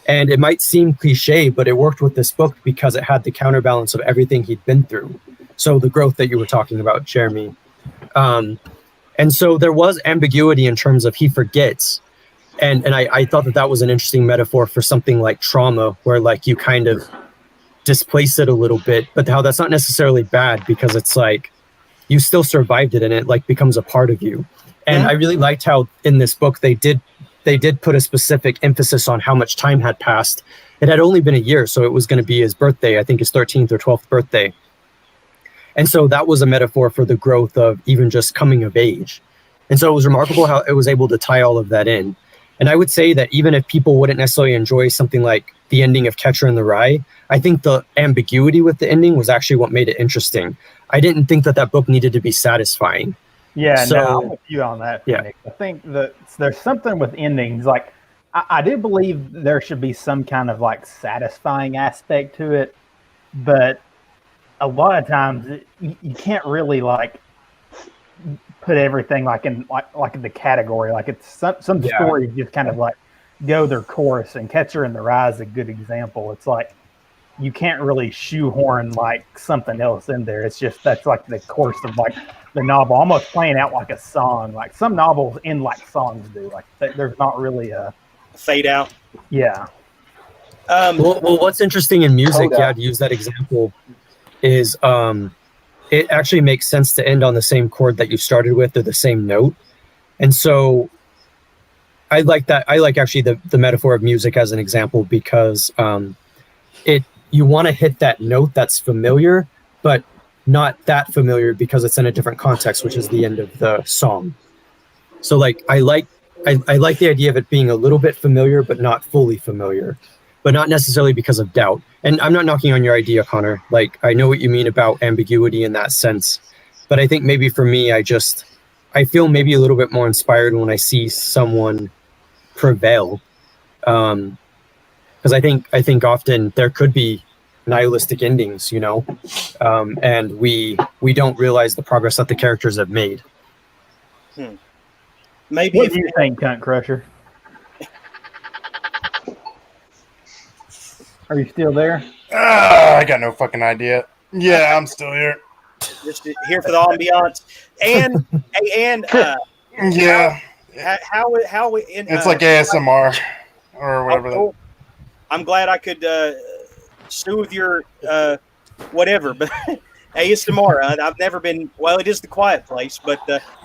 And it might seem cliche, but it worked with this book because it had the counterbalance of everything he'd been through. So the growth that you were talking about, Jeremy. And so there was ambiguity in terms of he forgets. And I thought that was an interesting metaphor for something like trauma, where you kind of displace it a little bit, but how that's not necessarily bad, because it's you still survived it and it becomes a part of you. And I really liked how in this book they did put a specific emphasis on how much time had passed. It had only been a year, so it was going to be his birthday, I think his 13th or 12th birthday. And so that was a metaphor for the growth of even just coming of age. And so it was remarkable how it was able to tie all of that in. And I would say that even if people wouldn't necessarily enjoy something like the ending of Catcher in the Rye, I think the ambiguity with the ending was actually what made it interesting. I didn't think that book needed to be satisfying. Yeah, no, I'm with you on that, Phoenix. Yeah. I think that there's something with endings. I do believe there should be some kind of satisfying aspect to it, but a lot of times you can't really put everything in the category. It's some stories just kind of go their course, and Catcher in the Rye is a good example. It's you can't really shoehorn something else in there. It's just that's the course of the novel, almost playing out like a song. Some novels end like songs do. There's not really a fade out. Yeah. Well, what's interesting in music, to use that example, is it actually makes sense to end on the same chord that you started with, or the same note. And so I like that. I like actually the metaphor of music as an example, because you want to hit that note that's familiar, but not that familiar because it's in a different context, which is the end of the song. So I like the idea of it being a little bit familiar, but not fully familiar, but not necessarily because of doubt. And I'm not knocking on your idea, Connor. I know what you mean about ambiguity in that sense, but I think maybe for me, I feel maybe a little bit more inspired when I see someone prevail. Because I think often there could be nihilistic endings, and we don't realize the progress that the characters have made. Maybe. What do you think, Cuntcrusher? Are you still there? I got no fucking idea. Yeah, I'm still here. Just here for the ambiance. And yeah. How It's like ASMR. or whatever. Cool. I'm glad I could soothe your whatever, but ASMR. I've never been. Well, it is the quiet place, but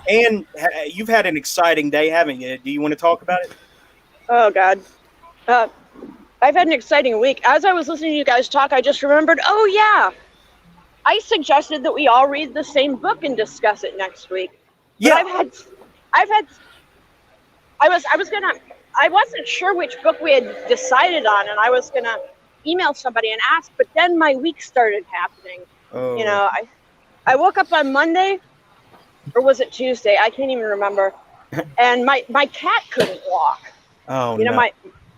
and you've had an exciting day, haven't you? Do you want to talk about it? Oh God, I've had an exciting week. As I was listening to you guys talk, I just remembered. Oh yeah, I suggested that we all read the same book and discuss it next week. Yeah, I wasn't sure which book we had decided on, and I was gonna email somebody and ask, but then my week started happening. Oh. You know, I woke up on Monday, or was it Tuesday? I can't even remember. And my cat couldn't walk. Oh, you know, no.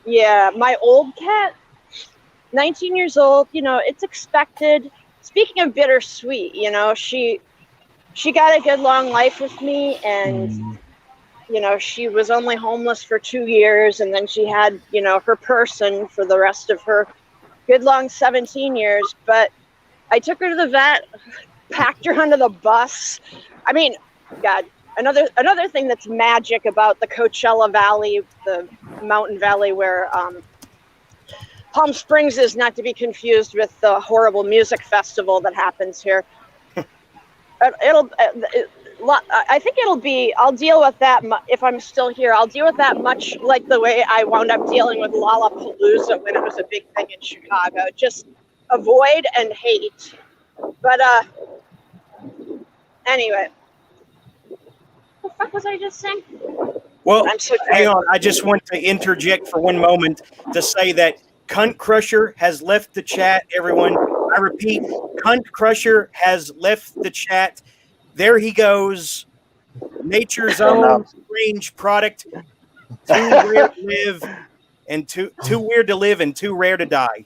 my old cat, 19 years old, you know, it's expected. Speaking of bittersweet, you know, she got a good long life with me, and you know, she was only homeless for 2 years, and then she had, you know, her person for the rest of her good long 17 years. But I took her to the vet, packed her onto the bus. I mean, God, another thing that's magic about the Coachella Valley, the mountain valley where Palm Springs is, not to be confused with the horrible music festival that happens here. I think it'll be, I'll deal with that if I'm still here. I'll deal with that much like the way I wound up dealing with Lollapalooza when it was a big thing in Chicago. Just avoid and hate. But anyway, what the fuck was I just saying? Well, I'm so hang on. I just want to interject for one moment to say that Cuntcrusher has left the chat, everyone. I repeat, Cuntcrusher has left the chat. There he goes. Nature's own strange product. Too weird to live and too weird to live and too rare to die.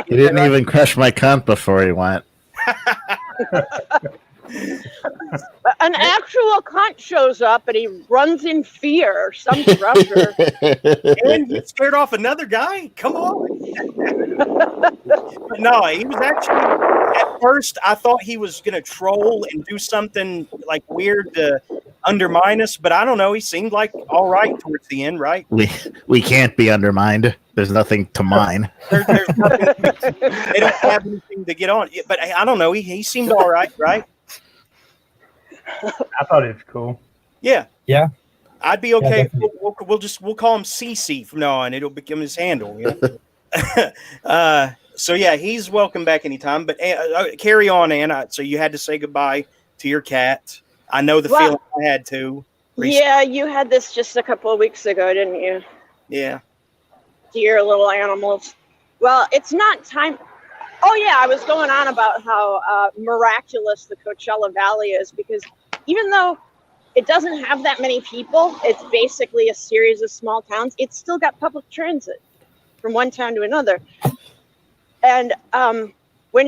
He didn't even crush my cunt before he went. An actual cunt shows up and he runs in fear. Some crusher. And he scared off another guy? Come on. No, he was actually, at first, I thought he was going to troll and do something like weird to undermine us, but I don't know. He seemed like all right towards the end, right? We can't be undermined. There's nothing to mine. There's nothing, they don't have anything to get on. But I don't know. He seemed all right, right? I thought it was cool. Yeah. Yeah. I'd be okay. Yeah, we'll call him CC from now on. It'll become his handle. You know? So yeah, he's welcome back anytime. But carry on, Anna. So you had to say goodbye to your cat. I know the feeling I had to. Yeah, you had this just a couple of weeks ago, didn't you? Yeah. Dear little animals. Well, it's not time. Oh yeah, I was going on about how miraculous the Coachella Valley is, because even though it doesn't have that many people, it's basically a series of small towns. It's still got public transit from one town to another. And when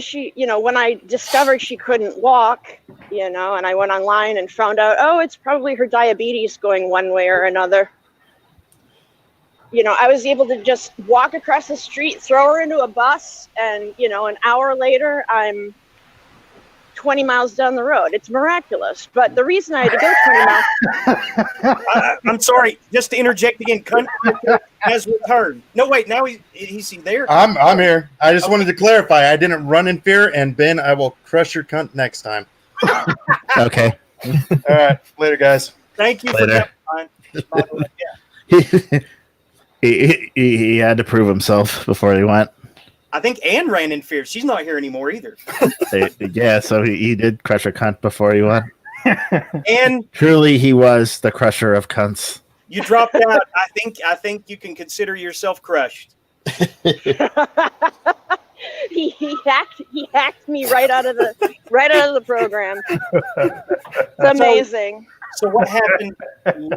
I discovered she couldn't walk, you know, and I went online and found out, oh, it's probably her diabetes going one way or another. You know, I was able to just walk across the street, throw her into a bus, and, you know, an hour later, I'm 20 miles down the road. It's miraculous. But the reason I had to go 20 miles... I'm sorry, just to interject again, Cunt has returned. No, wait, now he's there? I'm here. I just wanted to clarify. I didn't run in fear, and Ben, I will crush your cunt next time. Okay. All right. Later, guys. Thank you Later. for that. Yeah. He had to prove himself before he went. I think Anne ran in fear. She's not here anymore either. Yeah, so he did crush a cunt before he went. And truly, he was the crusher of cunts. You dropped out. I think you can consider yourself crushed. He hacked me right out of the program. It's amazing. So what happened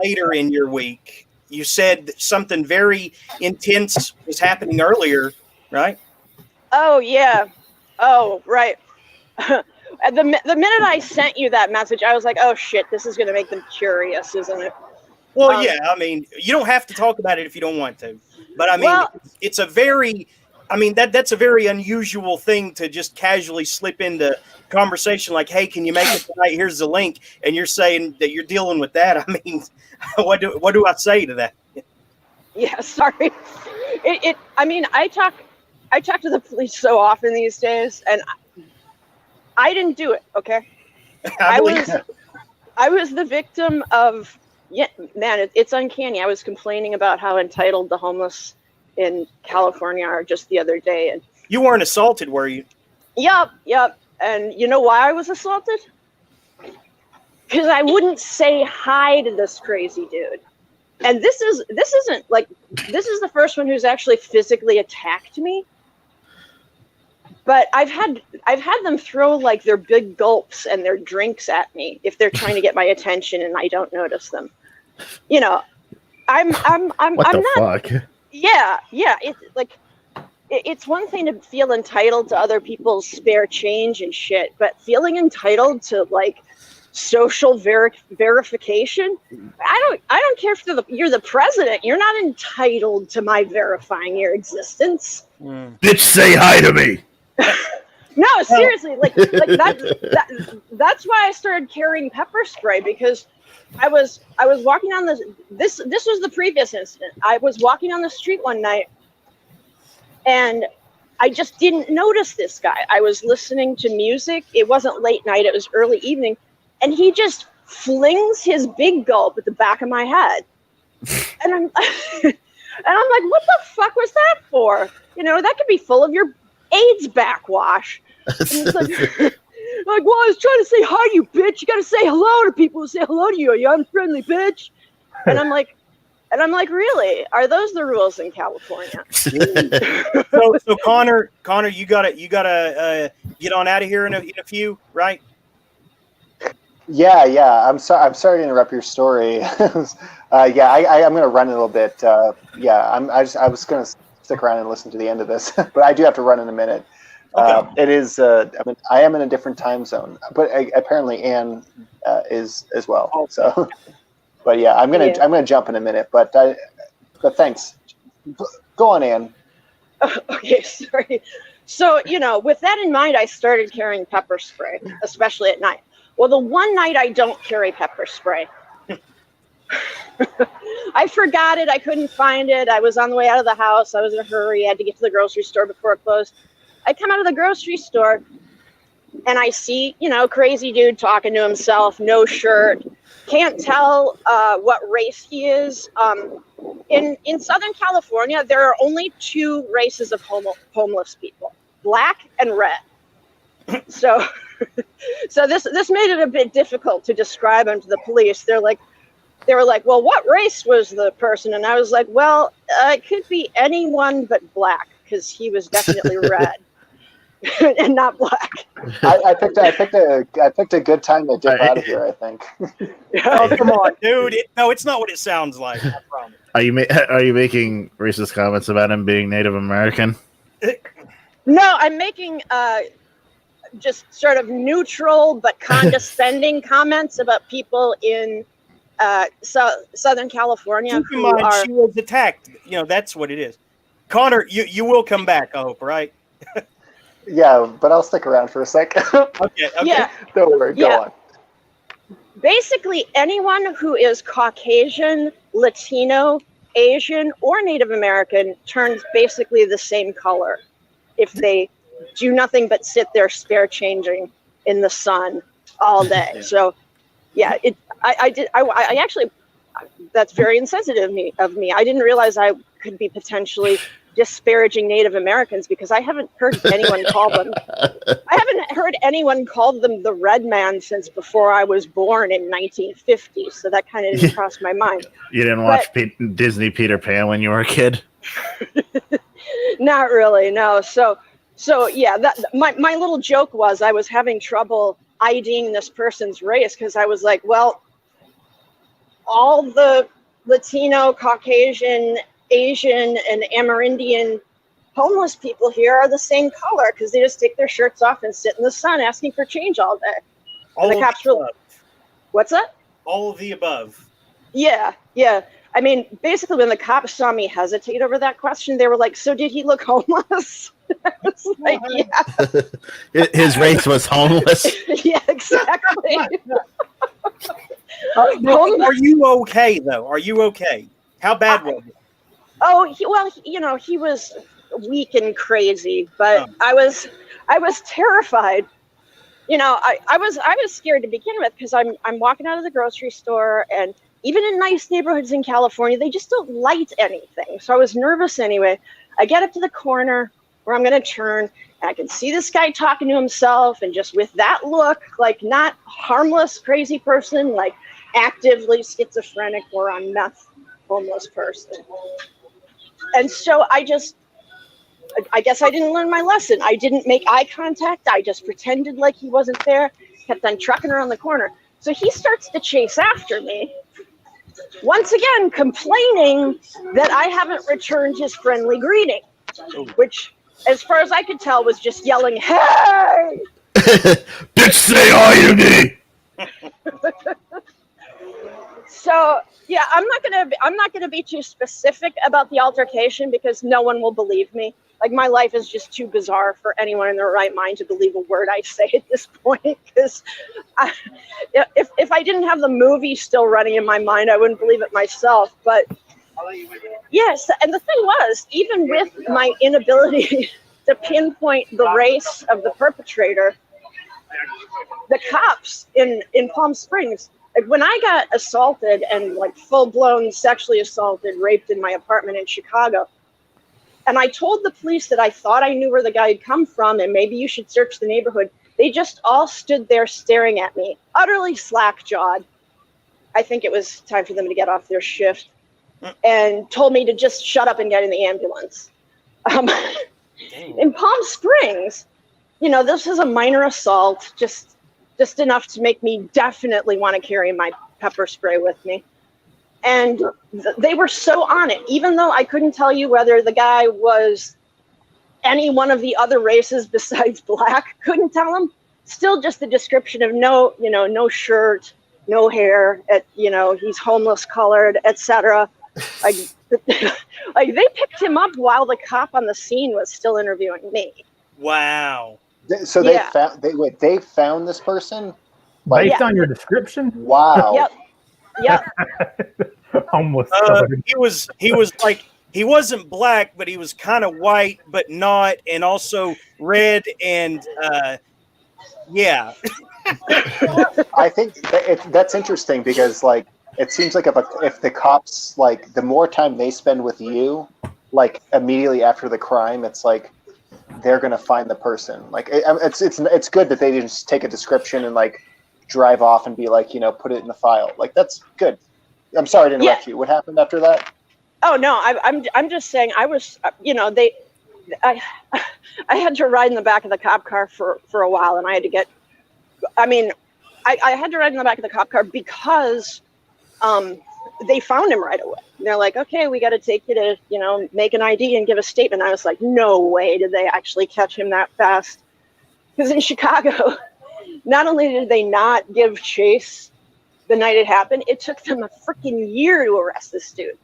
later in your week? You said that something very intense was happening earlier, right? Oh yeah. Oh right. The minute I sent you that message, I was like, oh shit, this is gonna make them curious, isn't it? Well, yeah. I mean, you don't have to talk about it if you don't want to, but I mean, it's a very, I mean that's a very unusual thing to just casually slip into conversation. Like, hey, can you make it tonight? Here's the link, and you're saying that you're dealing with that. I mean, what do I say to that? Yeah, sorry. I mean, I talk to the police so often these days, and I didn't do it. Okay, I was the victim of. Yeah, man, it's uncanny. I was complaining about how entitled the homeless in California are just the other day, and You weren't assaulted, were you? Yep. And you know why I was assaulted? Because I wouldn't say hi to this crazy dude. And this is the first one who's actually physically attacked me. But I've had them throw like their big gulps and their drinks at me if they're trying to get my attention and I don't notice them. You know, I'm What the not. fuck? Yeah. It's one thing to feel entitled to other people's spare change and shit, but feeling entitled to like social verification, I don't care if you're the president. You're not entitled to my verifying your existence. Bitch, say hi to me. No, seriously, like that's why I started carrying pepper spray, because I was walking on this was the previous incident. I was walking on the street one night and I just didn't notice this guy. I was listening to music. It wasn't late night, it was early evening, and he just flings his big gulp at the back of my head. And I'm like, what the fuck was that for? You know, that could be full of your AIDS backwash. And it's like, well, I was trying to say hi, you bitch. You got to say hello to people who say hello to you, you unfriendly bitch. And I'm like, really? Are those the rules in California? So Connor, you gotta get on out of here in a few, right? Yeah. I'm sorry to interrupt your story. I'm going to run a little bit. I was going to stick around and listen to the end of this, but I do have to run in a minute. Okay. It is. I am in a different time zone, but apparently Anne is as well. So, but yeah, I'm gonna jump in a minute. But thanks. Go on, Anne. Okay, sorry. So, you know, with that in mind, I started carrying pepper spray, especially at night. Well, the one night I don't carry pepper spray, I forgot it. I couldn't find it. I was on the way out of the house. I was in a hurry. I had to get to the grocery store before it closed. I come out of the grocery store and I see, you know, crazy dude talking to himself, no shirt. Can't tell what race he is. In Southern California, there are only two races of homeless people, black and red. So this made it a bit difficult to describe him to the police. They were like, well, what race was the person? And I was like, well, it could be anyone but black, because he was definitely red and not black. I picked a good time to dip out of here, I think. Oh, come on, dude. It's not what it sounds like. I promise. Are you making racist comments about him being Native American? No, I'm making just sort of neutral but condescending comments about people in Southern California. Keep in mind, she was attacked. You know, that's what it is. Connor, you will come back, I hope, right? Yeah, but I'll stick around for a second. Okay. Yeah. Don't worry, go on. Basically, anyone who is Caucasian, Latino, Asian, or Native American turns basically the same color if they do nothing but sit there spare changing in the sun all day. Yeah. So, yeah, I actually, that's very insensitive of me. I didn't realize I could be potentially disparaging Native Americans, because I haven't heard anyone call them. I haven't heard anyone call them the red man since before I was born in 1950. So that kind of didn't cross my mind. You didn't watch Disney Peter Pan when you were a kid? Not really, no. So yeah, my little joke was I was having trouble IDing this person's race, because I was like, well, all the Latino, Caucasian, Asian, and Amerindian homeless people here are the same color, because they just take their shirts off and sit in the sun asking for change all day. All and the cops were, what's that? All of the above. Yeah. I mean, basically, when the cops saw me hesitate over that question, they were like, so did he look homeless? I was like, yeah. His race was homeless. Yeah, exactly. Are you okay, though? Are you okay? How bad was it? Oh, he was weak and crazy, but I was terrified. I was scared to begin with because I'm walking out of the grocery store, and even in nice neighborhoods in California, they just don't light anything. So I was nervous anyway. I get up to the corner where I'm going to turn, and I can see this guy talking to himself, and just with that look, like not harmless, crazy person, like actively schizophrenic or on meth, homeless person. And so I guess I didn't learn my lesson. I didn't make eye contact. I just pretended like he wasn't there, kept on trucking around the corner. So he starts to chase after me, once again complaining that I haven't returned his friendly greeting, which, as far as I could tell, was just yelling, "Hey!" Bitch, say all you need. So yeah, I'm not gonna be too specific about the altercation because no one will believe me. Like, my life is just too bizarre for anyone in their right mind to believe a word I say at this point. Because if I didn't have the movie still running in my mind, I wouldn't believe it myself. But yes, and the thing was, even with my inability to pinpoint the race of the perpetrator, the cops in Palm Springs, like when I got assaulted and like full-blown sexually assaulted, raped in my apartment in Chicago, and I told the police that I thought I knew where the guy had come from and maybe you should search the neighborhood, they just all stood there staring at me, utterly slack-jawed. I think it was time for them to get off their shift, and told me to just shut up and get in the ambulance. In Palm Springs, this is a minor assault, just enough to make me definitely want to carry my pepper spray with me. And they were so on it, even though I couldn't tell you whether the guy was any one of the other races besides black, couldn't tell him. Still just the description of no shirt, no hair, he's homeless colored, etc. Like they picked him up while the cop on the scene was still interviewing me. Wow. So they found this person based on your description. Wow. Yep. Homeless. He was like, he wasn't black, but he was kind of white, but not, and also red, and yeah. I think that's interesting because, like, it seems like if the cops, like, the more time they spend with you, like, immediately after the crime, it's like they're gonna find the person. Like, it's good that they didn't just take a description and like drive off and be like, put it in the file. Like, that's good. I'm sorry to interrupt you. What happened after that? Oh no, I'm just saying I was, I had to ride in the back of the cop car for a while, and I had to get, I had to ride in the back of the cop car because they found him right away. And they're like, okay, we got to take you to, make an ID and give a statement. I was like, no way did they actually catch him that fast. Because in Chicago, not only did they not give chase the night it happened, it took them a freaking year to arrest this dude.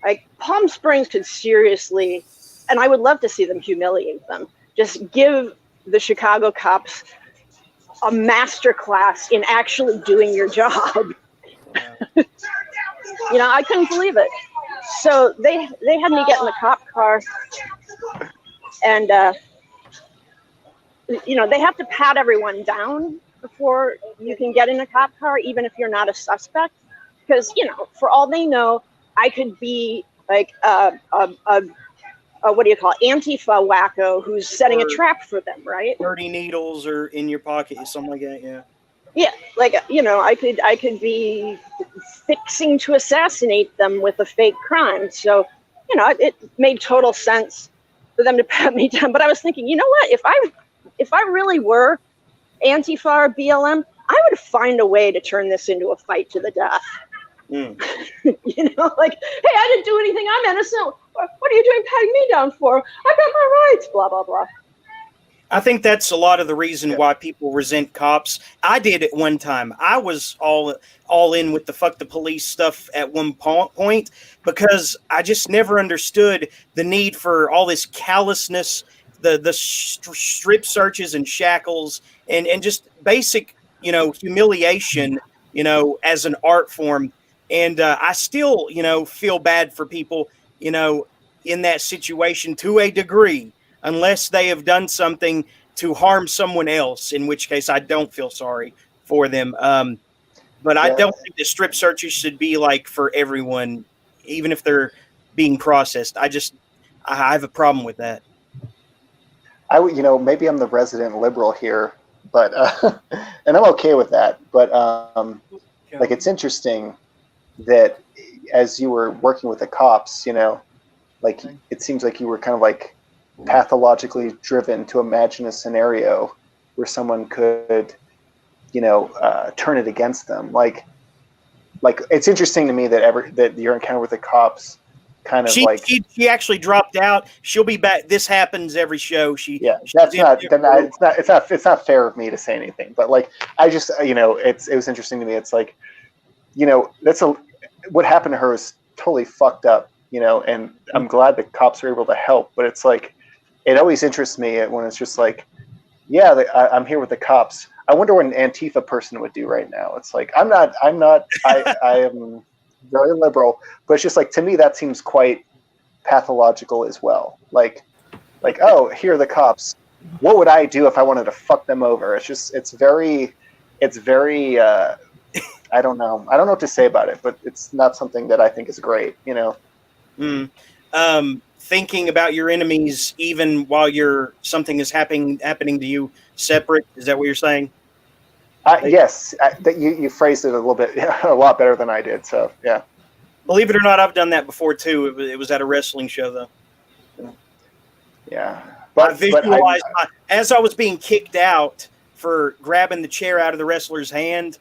Like, Palm Springs could seriously, and I would love to see them humiliate them, just give the Chicago cops a master class in actually doing your job. I couldn't believe it. So they had me get in the cop car, and they have to pat everyone down before you can get in a cop car, even if you're not a suspect, because for all they know, I could be like a what do you call it, Antifa wacko who's setting a trap for them, right? 30 needles are in your pocket, something like that. Yeah, like, I could be fixing to assassinate them with a fake crime. So, it made total sense for them to pat me down. But I was thinking, you know what? If I really were Antifa or BLM, I would find a way to turn this into a fight to the death. Like, hey, I didn't do anything. I'm innocent. What are you doing patting me down for? I got my rights. Blah blah blah. I think that's a lot of the reason why people resent cops. I did at one time. I was all in with the fuck the police stuff at one point because I just never understood the need for all this callousness, the strip searches and shackles, and just basic, humiliation, as an art form. And I still, feel bad for people you know, in that situation to a degree, unless they have done something to harm someone else, in which case I don't feel sorry for them. But I don't think that strip searches should be like for everyone, even if they're being processed. I have a problem with that. Maybe I'm the resident liberal here, but and I'm okay with that. But like, it's interesting that as you were working with the cops, like, it seems like you were kind of like pathologically driven to imagine a scenario where someone could, turn it against them. Like it's interesting to me that your encounter with the cops kind of she actually dropped out. She'll be back. This happens every show. It's not fair of me to say anything, but like, I just, it was interesting to me. It's like, what happened to her is totally fucked up, and I'm glad the cops were able to help, but it's like, it always interests me when it's just like, I'm here with the cops. I wonder what an Antifa person would do right now. It's like, I am very liberal, but it's just like, to me, that seems quite pathological as well. Like, oh, here are the cops. What would I do if I wanted to fuck them over? It's very, I don't know what to say about it, but it's not something that I think is great, Thinking about your enemies, even while something is happening to you separate. Is that what you're saying? Yes, that you phrased it a lot better than I did. So yeah. Believe it or not, I've done that before too. It was at a wrestling show though. Yeah, I visualized as I was being kicked out for grabbing the chair out of the wrestler's hand.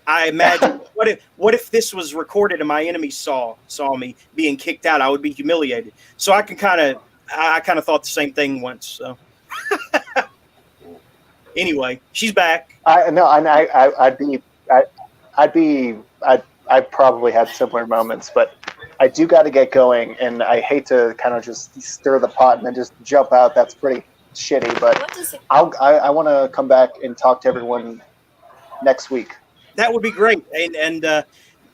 I imagine what if this was recorded and my enemies saw me being kicked out? I would be humiliated. So I kind of thought the same thing once. So. Anyway, she's back. I probably had similar moments, but I do got to get going, and I hate to kind of just stir the pot and then just jump out. That's pretty shitty, but I want to come back and talk to everyone next week. That would be great. And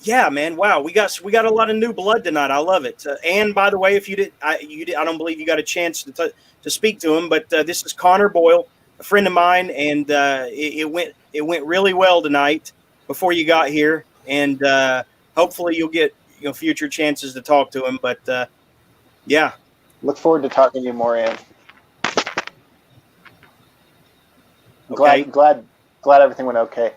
yeah, man, wow, we got a lot of new blood tonight. I love it. And by the way, if I don't believe you got a chance to speak to him, but this is Connor Boyle, a friend of mine, and it went really well tonight before you got here, and hopefully you'll get future chances to talk to him. But yeah, look forward to talking to you more, Ann. Okay. Glad everything went okay.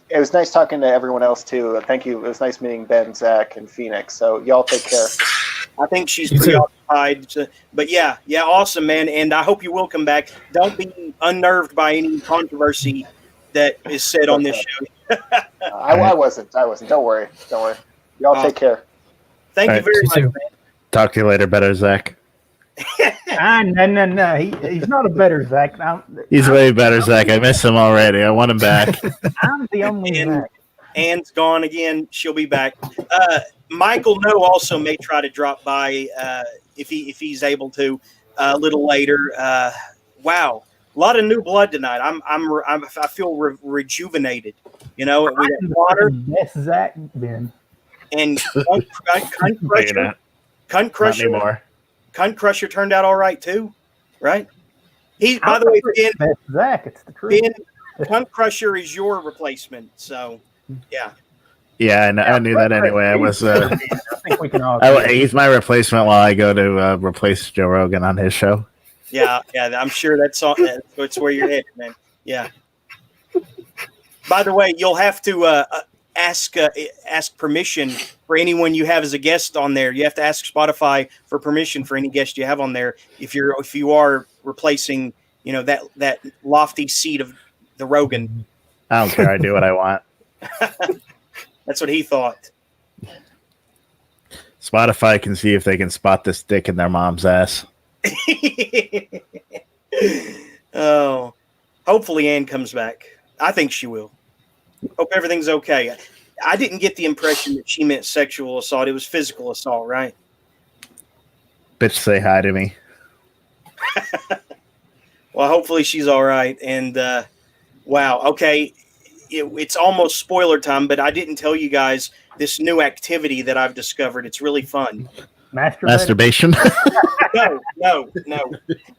It was nice talking to everyone else too. Thank you. It was nice meeting Ben, Zach, and Phoenix. So y'all take care. I think she's preoccupied. But yeah, awesome, man. And I hope you will come back. Don't be unnerved by any controversy that is said on this show. I wasn't. Don't worry. Y'all take care. Thank you very much, man. Talk to you later, better Zach. No. He's not a better Zach. He's way better Zach. I miss him already. I want him back. I'm the only Zach. Anne's gone again. She'll be back. Michael No also may try to drop by if he's able to a little later. Wow, a lot of new blood tonight. I feel rejuvenated. We got water. Yes, Zach Ben. And Cuntcrusher. Not anymore. Cuntcrusher turned out all right too, right? By the way, Ben, Zach, it's the truth. Ben, Cuntcrusher is your replacement, so yeah. Yeah, I knew that anyway. I was. I think we can all. He's my replacement while I go to replace Joe Rogan on his show. Yeah, I'm sure that's where you're headed, man. Yeah. By the way, you'll have to ask permission for anyone you have as a guest on there. You have to ask Spotify for permission for any guest you have on there. If you are replacing, that lofty seat of the Rogan. I don't care. I do what I want. That's what he thought. Spotify can see if they can spot this dick in their mom's ass. Oh, hopefully Ann comes back. I think she will. Hope everything's okay. I didn't get the impression that she meant sexual assault. It was physical assault, right? Bitch, say hi to me. Well, hopefully she's all right. And wow, okay. It's almost spoiler time, but I didn't tell you guys this new activity that I've discovered. It's really fun. Masturbation. No.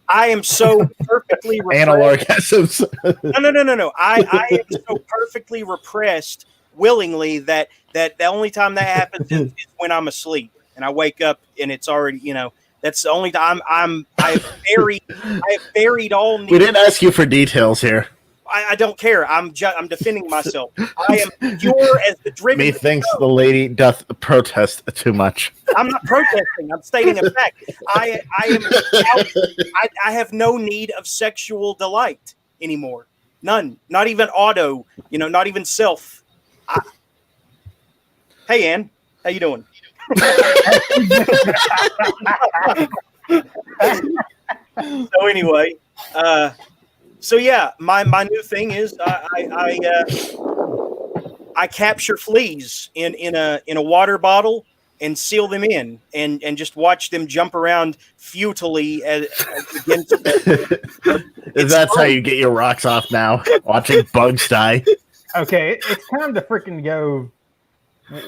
I am so perfectly Anal repressed. orgasms. No. I am so perfectly repressed willingly that the only time that happens is when I'm asleep and I wake up and it's already, that's the only time I have buried all needs. We didn't ask you for details here. I don't care. I'm defending myself. I am pure as the driven. Methinks the lady doth protest too much. I'm not protesting. I'm stating a fact. I have no need of sexual delight anymore. None. Not even auto. Not even self. Hey, Ann. How you doing? So anyway, so yeah, my new thing is I capture fleas in a water bottle and seal them in and just watch them jump around futilely against. Is that how you get your rocks off now? Watching bugs die. Okay, it's time to freaking go.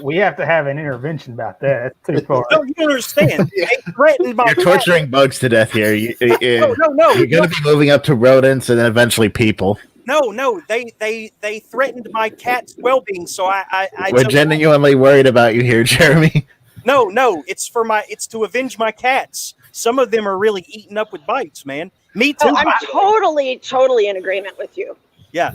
We have to have an intervention about that. That's too far. No, you don't understand. They threatened by You're torturing bugs to death here. No. You're going to be moving up to rodents and then eventually people. No. They threatened my cat's well-being. So We're genuinely worried about you here, Jeremy. No. It's to avenge my cats. Some of them are really eaten up with bites, man. Me too. Oh, I'm totally in agreement with you. Yeah.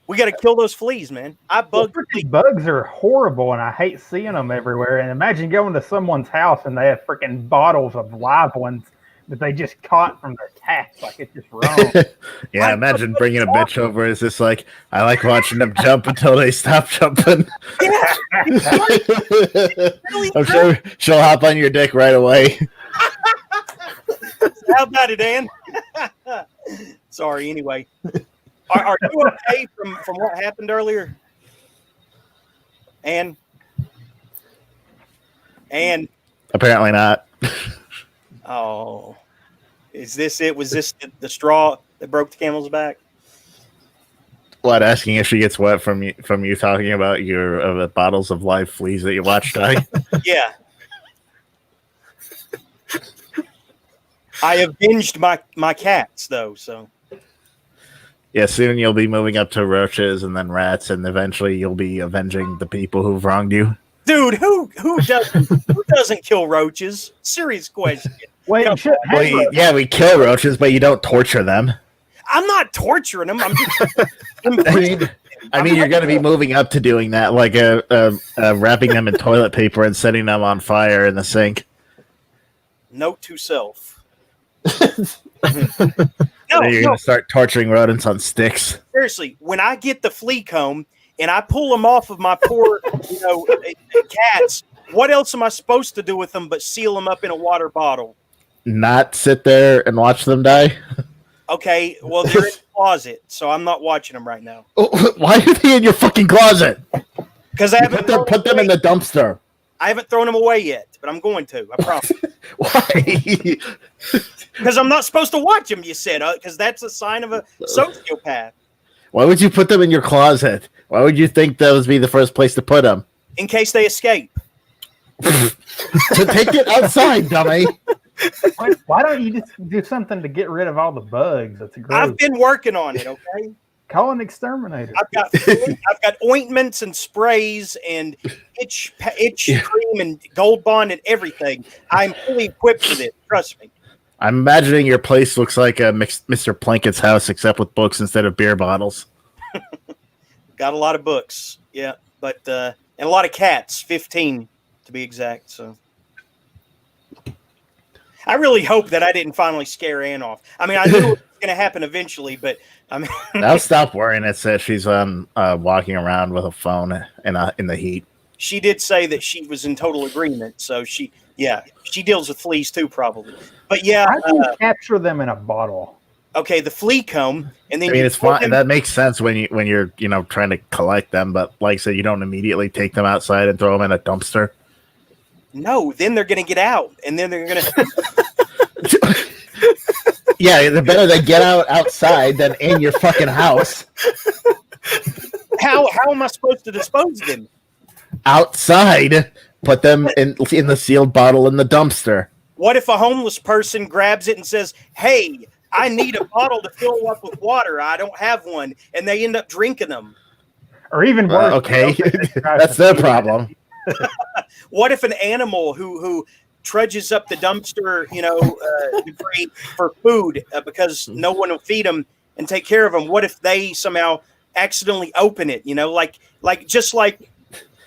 We got to kill those fleas, man. Bugs are horrible, and I hate seeing them everywhere. And imagine going to someone's house and they have freaking bottles of live ones that they just caught from their cats. Like, it's just wrong. Yeah, imagine bringing a bitch over. It's just like, I like watching them jump until they stop jumping. Yeah. I'm sure she'll hop on your dick right away. How about it, Ann? Sorry, anyway. Are you okay from what happened earlier? Ann? Apparently not. Oh. Is this it? Was this the straw that broke the camel's back? What, asking if she gets wet from you talking about your bottles of live fleas that you watched die? Yeah. I avenged my cats, though, so... Yeah, soon you'll be moving up to roaches and then rats, and eventually you'll be avenging the people who've wronged you. Dude, who doesn't kill roaches? Serious question. Wait, yeah, we kill roaches, but you don't torture them. I'm not torturing them. I'm just. I mean, you're going to be moving up to doing that, like wrapping them in toilet paper and setting them on fire in the sink. Note to self. You're going to start torturing rodents on sticks. Seriously, when I get the flea comb and I pull them off of my poor, cats, what else am I supposed to do with them but seal them up in a water bottle? Not sit there and watch them die? Okay, well, they're in the closet, so I'm not watching them right now. Why are they in your fucking closet? Because I haven't put them in the dumpster. I haven't thrown them away yet, but I'm going to. I promise. Why? Because I'm not supposed to watch them, you said, because that's a sign of a sociopath. Why would you put them in your closet? Why would you think that would be the first place to put them? In case they escape. To take it outside, dummy. Why don't you just do something to get rid of all the bugs? That's gross. I've been working on it, okay? Call an exterminator. I've got ointments and sprays and itch cream and Gold Bond and everything. I'm fully equipped for this. Trust me. I'm imagining your place looks like a Mr. Plankett's house, except with books instead of beer bottles. Got a lot of books, yeah, but and a lot of cats, 15 to be exact. So I really hope that I didn't finally scare Ann off. I mean, I knew it was going to happen eventually, but I mean, now stop worrying. It says she's walking around with a phone in the heat. She did say that she was in total agreement, so she deals with fleas too, probably. But yeah, how do you capture them in a bottle? Okay, the flea comb, and then I mean, it's fine. That makes sense when you're trying to collect them, but like I said, you don't immediately take them outside and throw them in a dumpster. No, then they're going to get out, and then they're going to. Yeah, the better they get outside than in your fucking house. How am I supposed to dispose of them? outside. Put them in the sealed bottle in the dumpster. What if a homeless person grabs it and says, "Hey, I need a bottle to fill up with water. I don't have one," and they end up drinking them? Or even worse, Okay, that's their problem. What if an animal who trudges up the dumpster, debris for food because no one will feed them and take care of them? What if they somehow accidentally open it? Just like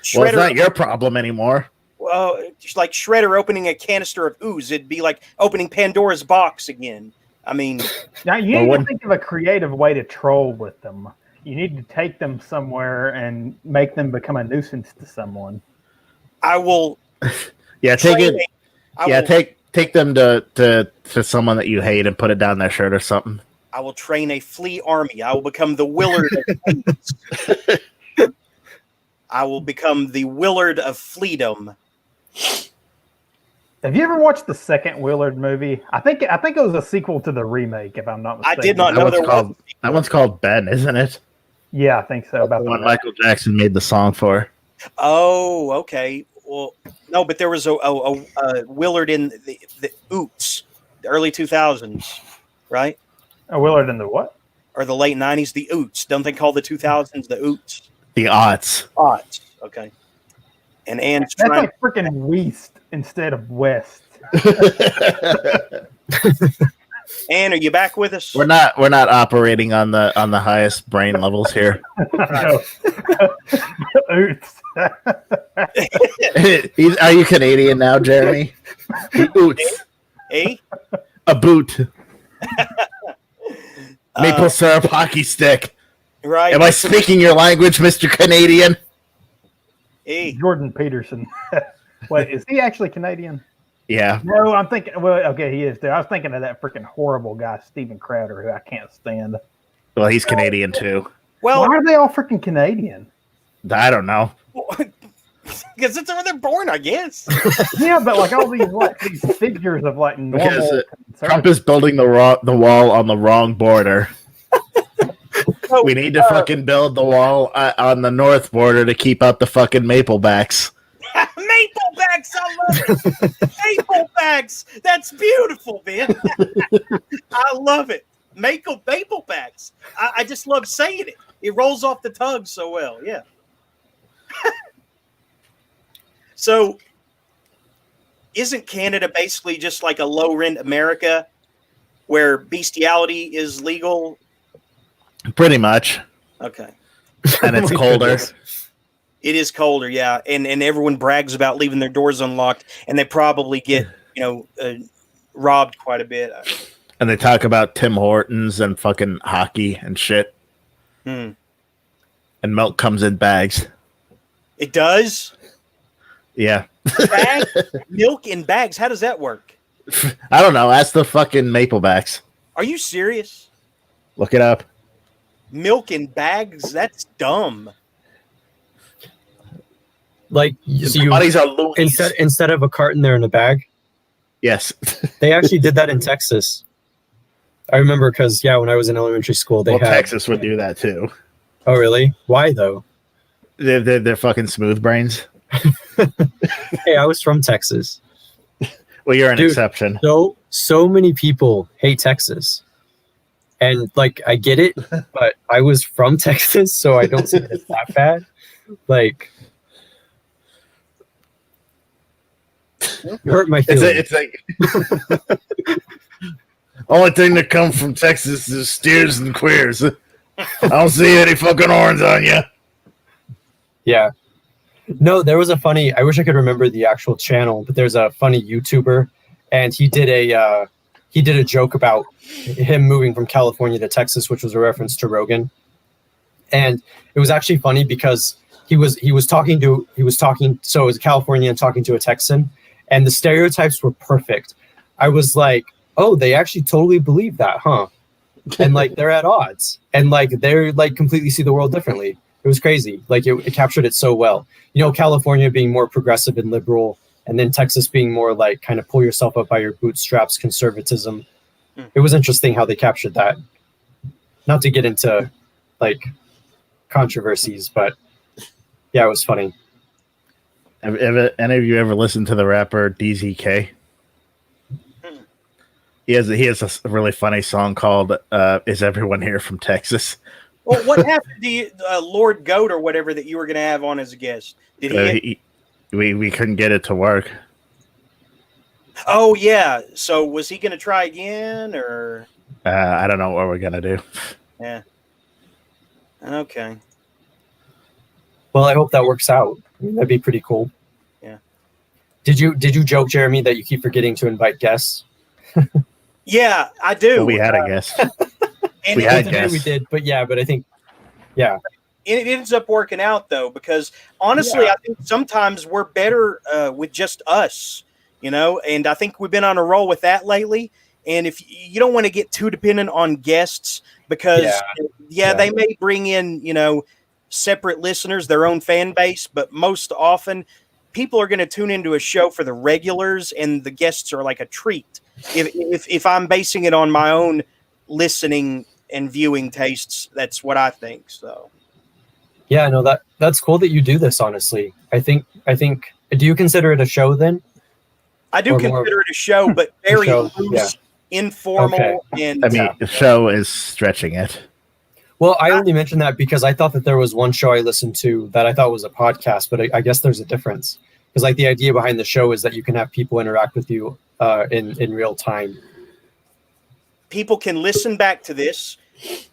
Shredder. Well, it's not your problem anymore. Just like Shredder opening a canister of ooze, it'd be like opening Pandora's box again. I mean, now you need to think of a creative way to troll with them. You need to take them somewhere and make them become a nuisance to someone. I will. Yeah, take them to someone that you hate and put it down their shirt or something. I will train a flea army. I will become the Willard of I will become the Willard of Fleedom. Have you ever watched the second Willard movie? I think it was a sequel to the remake, if I'm not mistaken. I did not know there was. That one's called Ben, isn't it? Yeah, I think so. About the one Michael Jackson made the song for. Oh, okay. Well, no, but there was a Willard in the Oots, the early 2000s, right? A Willard in the what? Or the late 90s, the Oots. Don't they call the 2000s the Oots? The aughts. Aughts, okay. And Ann's That's like freaking West instead of West. Ann, are you back with us? We're not operating on the highest brain levels here. Oots. Are you Canadian now, Jeremy? Oots. Eh? A boot. Maple syrup hockey stick. Right. Am I speaking your language, Mr. Canadian? Hey. Jordan Peterson. Wait, is he actually Canadian? Yeah. No, I'm thinking. Well, okay, he is too. I was thinking of that freaking horrible guy, Steven Crowder, who I can't stand. Well, he's Canadian too. Well, why are they all freaking Canadian? I don't know. Because it's where they're born, I guess. Yeah, but like all these figures of like normal. Because Trump is building the wall on the wrong border. We need to fucking build the wall on the north border to keep out the fucking Maplebacks. Maplebacks, I love it. Maplebacks, that's beautiful, man. I love it. Maplebacks. I just love saying it. It rolls off the tongue so well. Yeah. So, isn't Canada basically just like a low-rent America where bestiality is legal? Pretty much. Okay. And it's colder. It is colder, yeah. And everyone brags about leaving their doors unlocked, and they probably get, robbed quite a bit. And they talk about Tim Hortons and fucking hockey and shit. Hmm. And milk comes in bags. It does? Yeah. Milk in bags. How does that work? I don't know. Ask the fucking Maplebacks. Are you serious? Look it up. Milk in bags? That's dumb. Like, so you, instead of a carton, they're in a bag? Yes. They actually did that in Texas. I remember because, when I was in elementary school, Texas would do that too. Oh, really? Why, though? They're fucking smooth brains. Hey, I was from Texas. Well, you're an exception. So many people hate Texas. And, I get it, but I was from Texas, so I don't see it as that bad. You hurt my feelings. It's like only thing that comes from Texas is steers and queers. I don't see any fucking horns on you. Yeah. No, there was I wish I could remember the actual channel, but there's a funny YouTuber, and he did a joke about him moving from California to Texas, which was a reference to Rogan. And it was actually funny because he was talking, so it was a Californian talking to a Texan, and the stereotypes were perfect. I was like, oh, they actually totally believe that, huh? And they're at odds, and they're completely see the world differently. It was crazy. It captured it so well. California being more progressive and liberal, and then Texas being more kind of pull yourself up by your bootstraps conservatism. It was interesting how they captured that. Not to get into controversies, but yeah, it was funny. Have any of you ever listened to the rapper DZK? He has a really funny song called "Is Everyone Here from Texas?" Well, what happened to you, Lord Goat or whatever that you were going to have on as a guest? Did we couldn't get it to work. Oh yeah. So was he going to try again, or? I don't know what we're gonna do. Yeah. Okay. Well, I hope that works out. That'd be pretty cool. Yeah. Did you joke, Jeremy, that you keep forgetting to invite guests? Yeah, I do. Well, we had a guest. And We had guests. We did, but I think, yeah. It ends up working out though, because honestly, I think sometimes we're better with just us, and I think we've been on a roll with that lately. And if you don't want to get too dependent on guests, because they may bring in, separate listeners, their own fan base, but most often people are going to tune into a show for the regulars, and the guests are like a treat. If I'm basing it on my own listening and viewing tastes, that's what I think. So, yeah, no, that's cool that you do this. Honestly, I think. Do you consider it a show then? I do consider it a show, but very loose, informal, and the show is stretching it. Well, I only mentioned that because I thought that there was one show I listened to that I thought was a podcast, but I guess there's a difference. Because like the idea behind the show is that you can have people interact with you in real time. People can listen back to this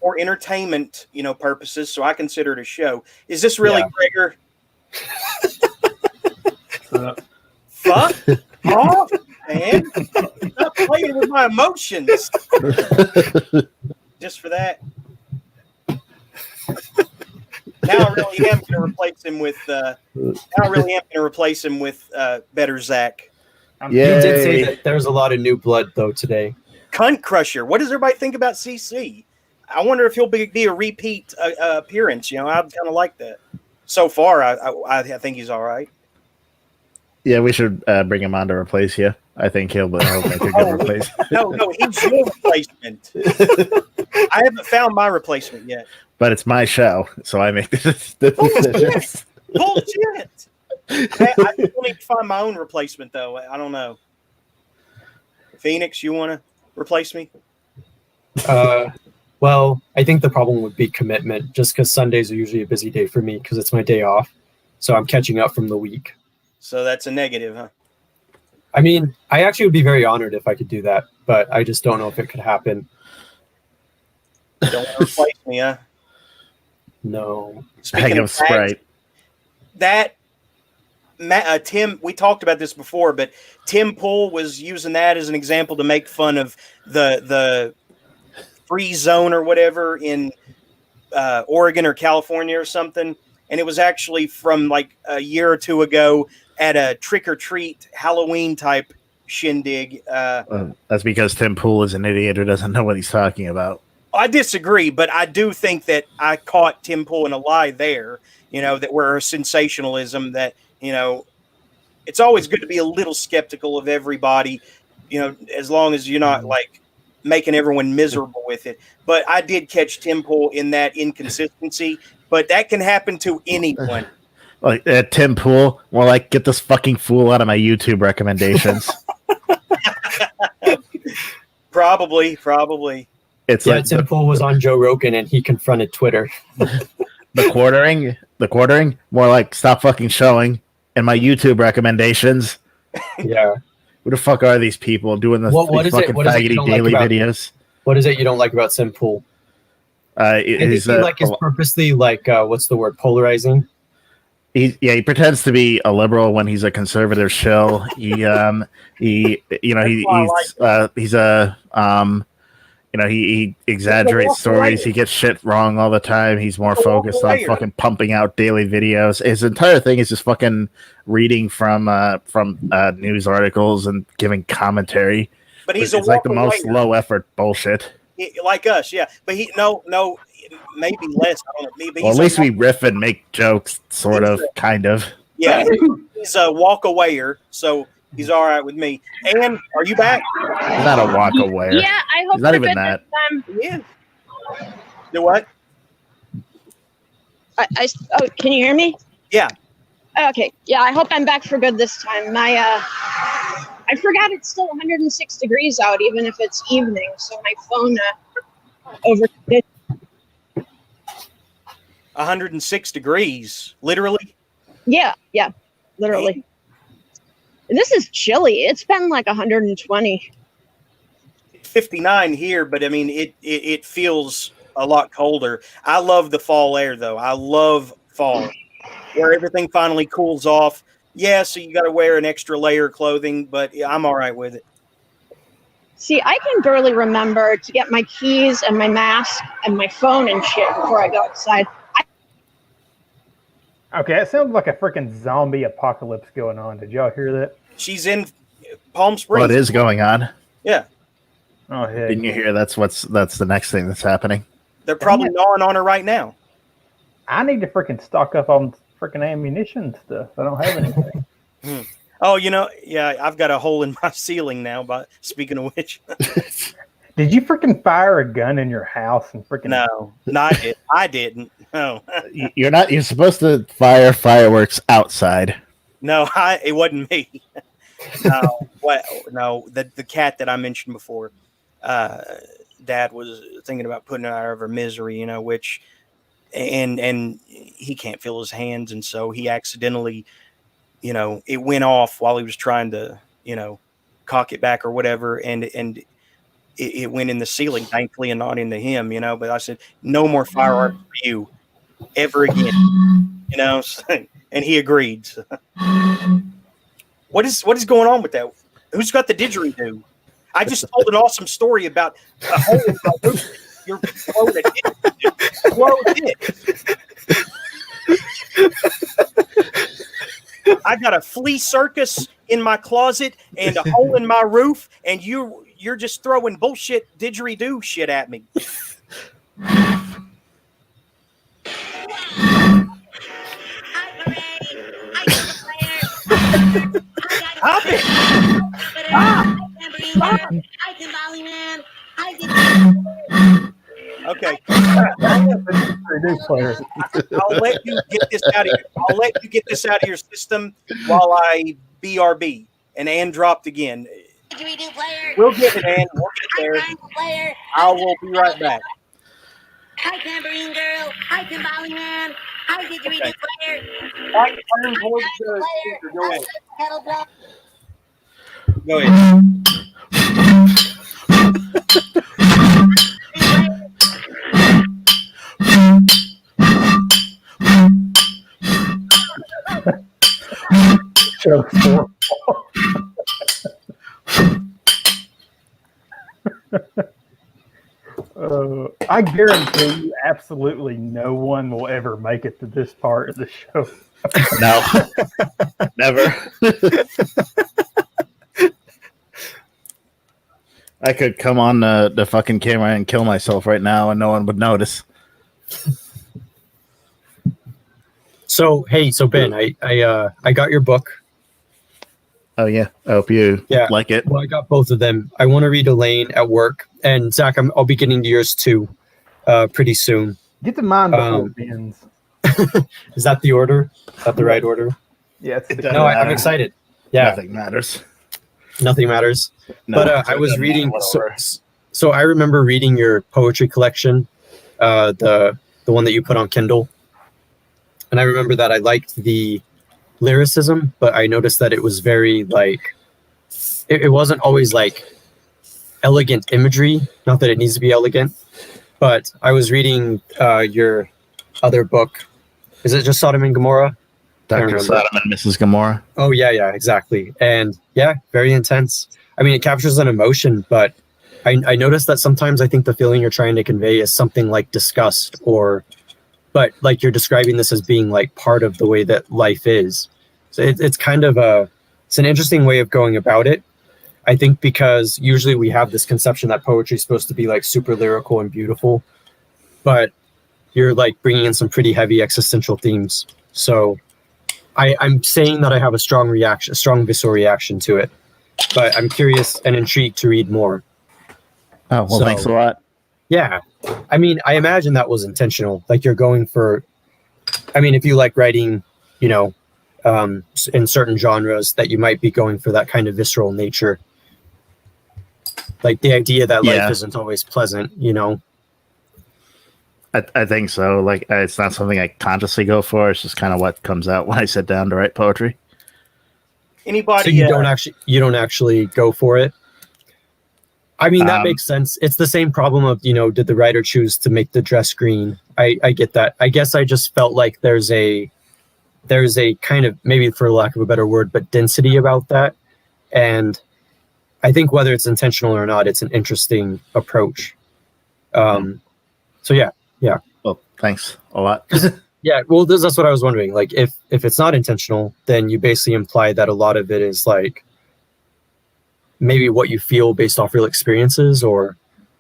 for entertainment, purposes. So I consider it a show. Is this really Gregor? Fuck off, man! Stop playing with my emotions. Just for that. Now I really am going to replace him with better Zach. You did say that there's a lot of new blood though today. Cuntcrusher. What does everybody think about CC? I wonder if he'll be a repeat appearance. I kind of like that. So far, I think he's all right. Yeah, we should bring him on to replace you. I think he'll make a good replacement. No, he's your replacement. I haven't found my replacement yet. But it's my show, so I make the decisions. Bullshit! I still need to find my own replacement, though. I don't know. Phoenix, you want to replace me? Well, I think the problem would be commitment, just because Sundays are usually a busy day for me because it's my day off. So I'm catching up from the week. So that's a negative, huh? I mean, I actually would be very honored if I could do that, but I just don't know if it could happen. Don't want to replace me, huh? No. Speaking of Sprite. Tim, we talked about this before, but Tim Pool was using that as an example to make fun of the free zone or whatever in Oregon or California or something. And it was actually from like a year or two ago at a trick-or-treat Halloween type shindig. That's because Tim Pool is an idiot who doesn't know what he's talking about. I disagree, but I do think that I caught Tim Pool in a lie there, that we're sensationalism, that, it's always good to be a little skeptical of everybody, as long as you're not like making everyone miserable with it. But I did catch Tim Pool in that inconsistency, but that can happen to anyone. Like Tim Pool, more like get this fucking fool out of my YouTube recommendations. Probably. It's like Tim Pool was on Joe Rogan and he confronted Twitter. The quartering, more like stop fucking showing in my YouTube recommendations. Yeah. Who the fuck are these people doing these fucking faggoty daily videos? What is it you don't like about Tim Pool? Is purposely what's the word? Polarizing. He pretends to be a liberal when he's a conservative shill. He exaggerates stories. He gets shit wrong all the time. He's more focused on fucking pumping out daily videos. His entire thing is just fucking reading from news articles and giving commentary. But it's like the most low effort bullshit. Like us, yeah. But maybe less. I don't know. Well, at least we riff and make jokes, sort of, kind of. Yeah, he's a walk-awayer, so he's all right with me. And are you back? He's not a walk-awayer. Yeah, I hope he's not even that. Yeah. Do what? Can you hear me? Yeah. Okay, yeah, I hope I'm back for good this time. I forgot it's still 106 degrees out, even if it's evening, so my phone overheated. 106 degrees, literally. Yeah, literally. This is chilly. It's been like 120. 59 here, but I mean, it feels a lot colder. I love the fall air, though. I love fall, where everything finally cools off. Yeah, so you got to wear an extra layer of clothing, but I'm all right with it. See, I can barely remember to get my keys and my mask and my phone and shit before I go outside. Okay, it sounds like a freaking zombie apocalypse going on. Did y'all hear that? She's in Palm Springs. What is going on? Yeah. Oh, heck. Didn't you hear? That's the next thing that's happening. They're probably gnawing on her right now. I need to freaking stock up on freaking ammunition stuff. I don't have anything. Oh, yeah, I've got a hole in my ceiling now. But speaking of which, Did you freaking fire a gun in your house and freaking? no, I didn't. No, You're supposed to fire fireworks outside. no, it wasn't me. No, no, the cat that I mentioned before. Dad was thinking about putting her out of her misery, which, and he can't feel his hands, and so he accidentally, it went off while he was trying to, cock it back or whatever, and it went in the ceiling, thankfully, and not into him, But I said, no more firearms for you ever again, and he agreed. What is going on with that? Who's got the didgeridoo? I just told an awesome story about a hole in my roof. You're blowing a didgeridoo. Blow it. I got a flea circus in my closet and a hole in my roof, and you're just throwing bullshit didgeridoo shit at me. Stop it! Okay. I'll let you get this out of here. I'll let you get this out of your system while I BRB. And Ann dropped again. We'll get it, Ann. We'll get there. I will be right back. Hi, tambourine girl. Hi, timbali man. Hi, didgeridoo player. Turn towards the speaker. Go ahead. Kettle drum. Go ahead. I guarantee you absolutely no one will ever make it to this part of the show. No, never. I could come on the fucking camera and kill myself right now and no one would notice. So Ben, I got your book. Oh yeah, I hope you like it. Well, I got both of them. I want to read Elaine at work, and Zach, I'll be getting to yours too, pretty soon. Get to mine before Ben's. Is that the order? Is that the right order? Yeah. I'm excited. Yeah, Nothing matters. Nothing matters. No, but I was reading. So I remember reading your poetry collection, the one that you put on Kindle, and I remember that I liked the lyricism, but I noticed that it was very it wasn't always elegant imagery. Not that it needs to be elegant, but I was reading your other book. Is it just Sodom and Gomorrah? Dr. Sodom and Mrs. Gomorrah. Oh yeah, exactly. And yeah, very intense. I mean, it captures an emotion, but I noticed that sometimes I think the feeling you're trying to convey is something like disgust but you're describing this as being part of the way that life is. So it's kind of it's an interesting way of going about it. I think because usually we have this conception that poetry is supposed to be super lyrical and beautiful, but you're bringing in some pretty heavy existential themes. So I'm saying that I have a strong visceral reaction to it, but I'm curious and intrigued to read more. Oh, well, thanks a lot. Yeah. I mean, I imagine that was intentional. You're going for, if you like writing, in certain genres that you might be going for that kind of visceral nature. Like the idea that life isn't always pleasant, you know? I think so. Like, it's not something I consciously go for. It's just kind of what comes out when I sit down to write poetry. Anybody? So you don't actually go for it? I mean, that makes sense. It's the same problem of, you know, did the writer choose to make the dress green? I get that. I guess I just felt like there's a kind of, maybe for lack of a better word, but density about that. And I think whether it's intentional or not, it's an interesting approach. So yeah. Well, thanks a lot. Yeah, well, that's what I was wondering. Like, if it's not intentional, then you basically imply that a lot of it is like maybe what you feel based off real experiences, or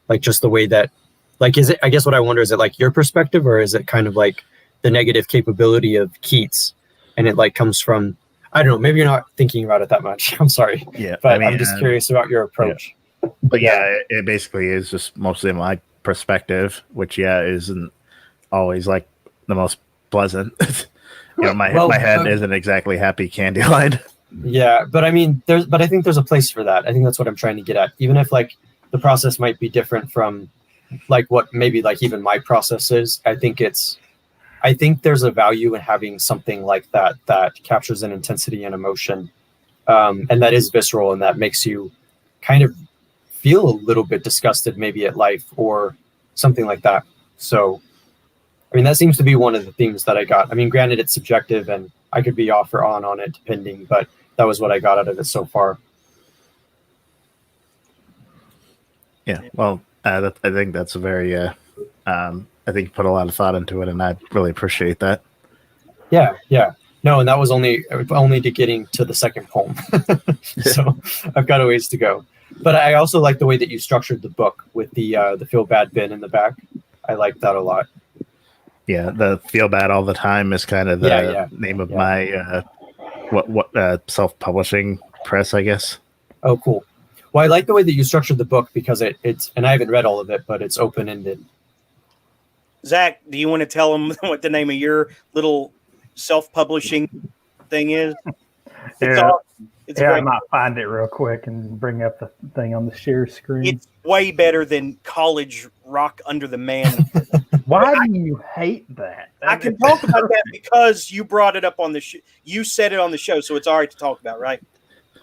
like just the way that, like, is it? I guess what I wonder is it like your perspective, or is it kind of like the negative capability of Keats, and it like comes from, I don't know. Maybe you're not thinking about it that much. I'm sorry. Yeah, but I mean, I'm just curious about your approach. Yeah. But yeah, it basically is just mostly my perspective, which isn't always like the most pleasant. You know, my head isn't exactly happy candy line. Yeah, but I mean, I think there's a place for that. I think that's what I'm trying to get at. Even if like the process might be different from like what maybe like even my process is, I think there's a value in having something like that captures an intensity and emotion, and that is visceral, and that makes you kind of feel a little bit disgusted maybe at life or something like that. So I mean, that seems to be one of the themes that I got. I mean, granted, it's subjective and I could be off or on it depending, but that was what I got out of it so far. Yeah, well, I think that's a very, I think you put a lot of thought into it, and I really appreciate that. Yeah. No, and that was only to getting to the second poem. So I've got a ways to go. But I also like the way that you structured the book with the feel bad bin in the back. I like that a lot. Yeah, the feel bad all the time is kind of the name of my self-publishing press, I guess. Oh, cool. Well, I like the way that you structured the book because it's, and I haven't read all of it, but it's open-ended. Zach, do you want to tell them what the name of your little self-publishing thing is? It's awesome. It's I great. might find it real quick and bring up the thing on the share screen. It's way better than college rock under the man. Why do you hate that? I can talk about that because you brought it up on the show. You said it on the show, so it's all right to talk about, right?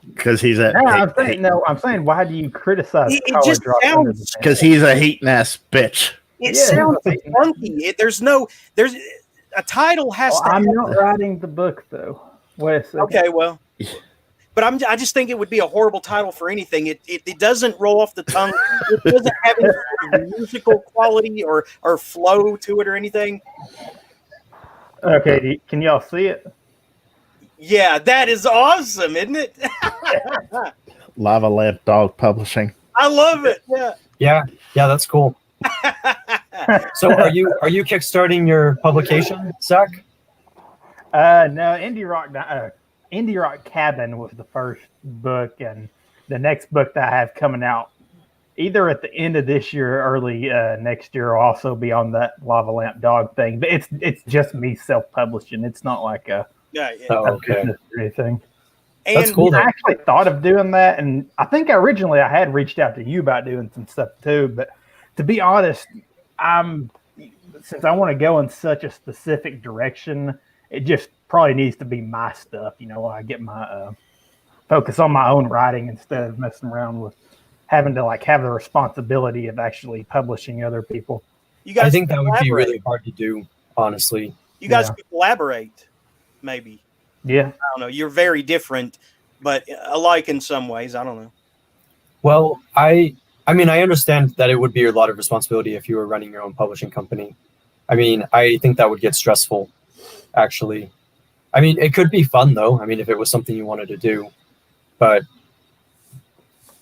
Because he's a I'm saying why do you criticize It college just rock? sounds, because he's a hating ass bitch. it sounds funky. There's a title has to. I'm not writing the book though. Wait a second. Okay, well, but I just think it would be a horrible title for anything. It doesn't roll off the tongue. It doesn't have any sort of musical quality or flow to it or anything. Okay, can y'all see it? Yeah, that is awesome, isn't it? Lava Lamp Dog Publishing. I love it. Yeah. Yeah, that's cool. So are you kickstarting your publication, Zach? No, Indie Rock Cabin was the first book, and the next book that I have coming out either at the end of this year or early next year will also be on that Lava Lamp Dog thing. But it's just me self-publishing. It's not like a business or anything. And that's cool. I actually thought of doing that, and I think originally I had reached out to you about doing some stuff too. But to be honest, since I want to go in such a specific direction, it just probably needs to be my stuff. You know, I get my focus on my own writing instead of messing around with having to like have the responsibility of actually publishing other people. you guys, I think that would be really hard to do, honestly. You guys could collaborate, maybe. Yeah. I don't know. You're very different, but alike in some ways. I don't know. Well, I mean, I understand that it would be a lot of responsibility if you were running your own publishing company. I mean, I think that would get stressful, actually. I mean, it could be fun, though. I mean, if it was something you wanted to do. But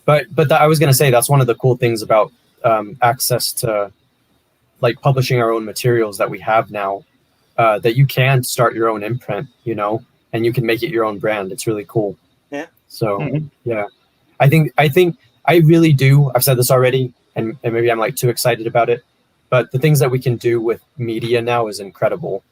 I was going to say that's one of the cool things about access to, like, publishing our own materials that we have now, that you can start your own imprint, you know, and you can make it your own brand. It's really cool. Yeah. So, yeah. I think I really do. I've said this already, and maybe I'm like too excited about it, but the things that we can do with media now is incredible.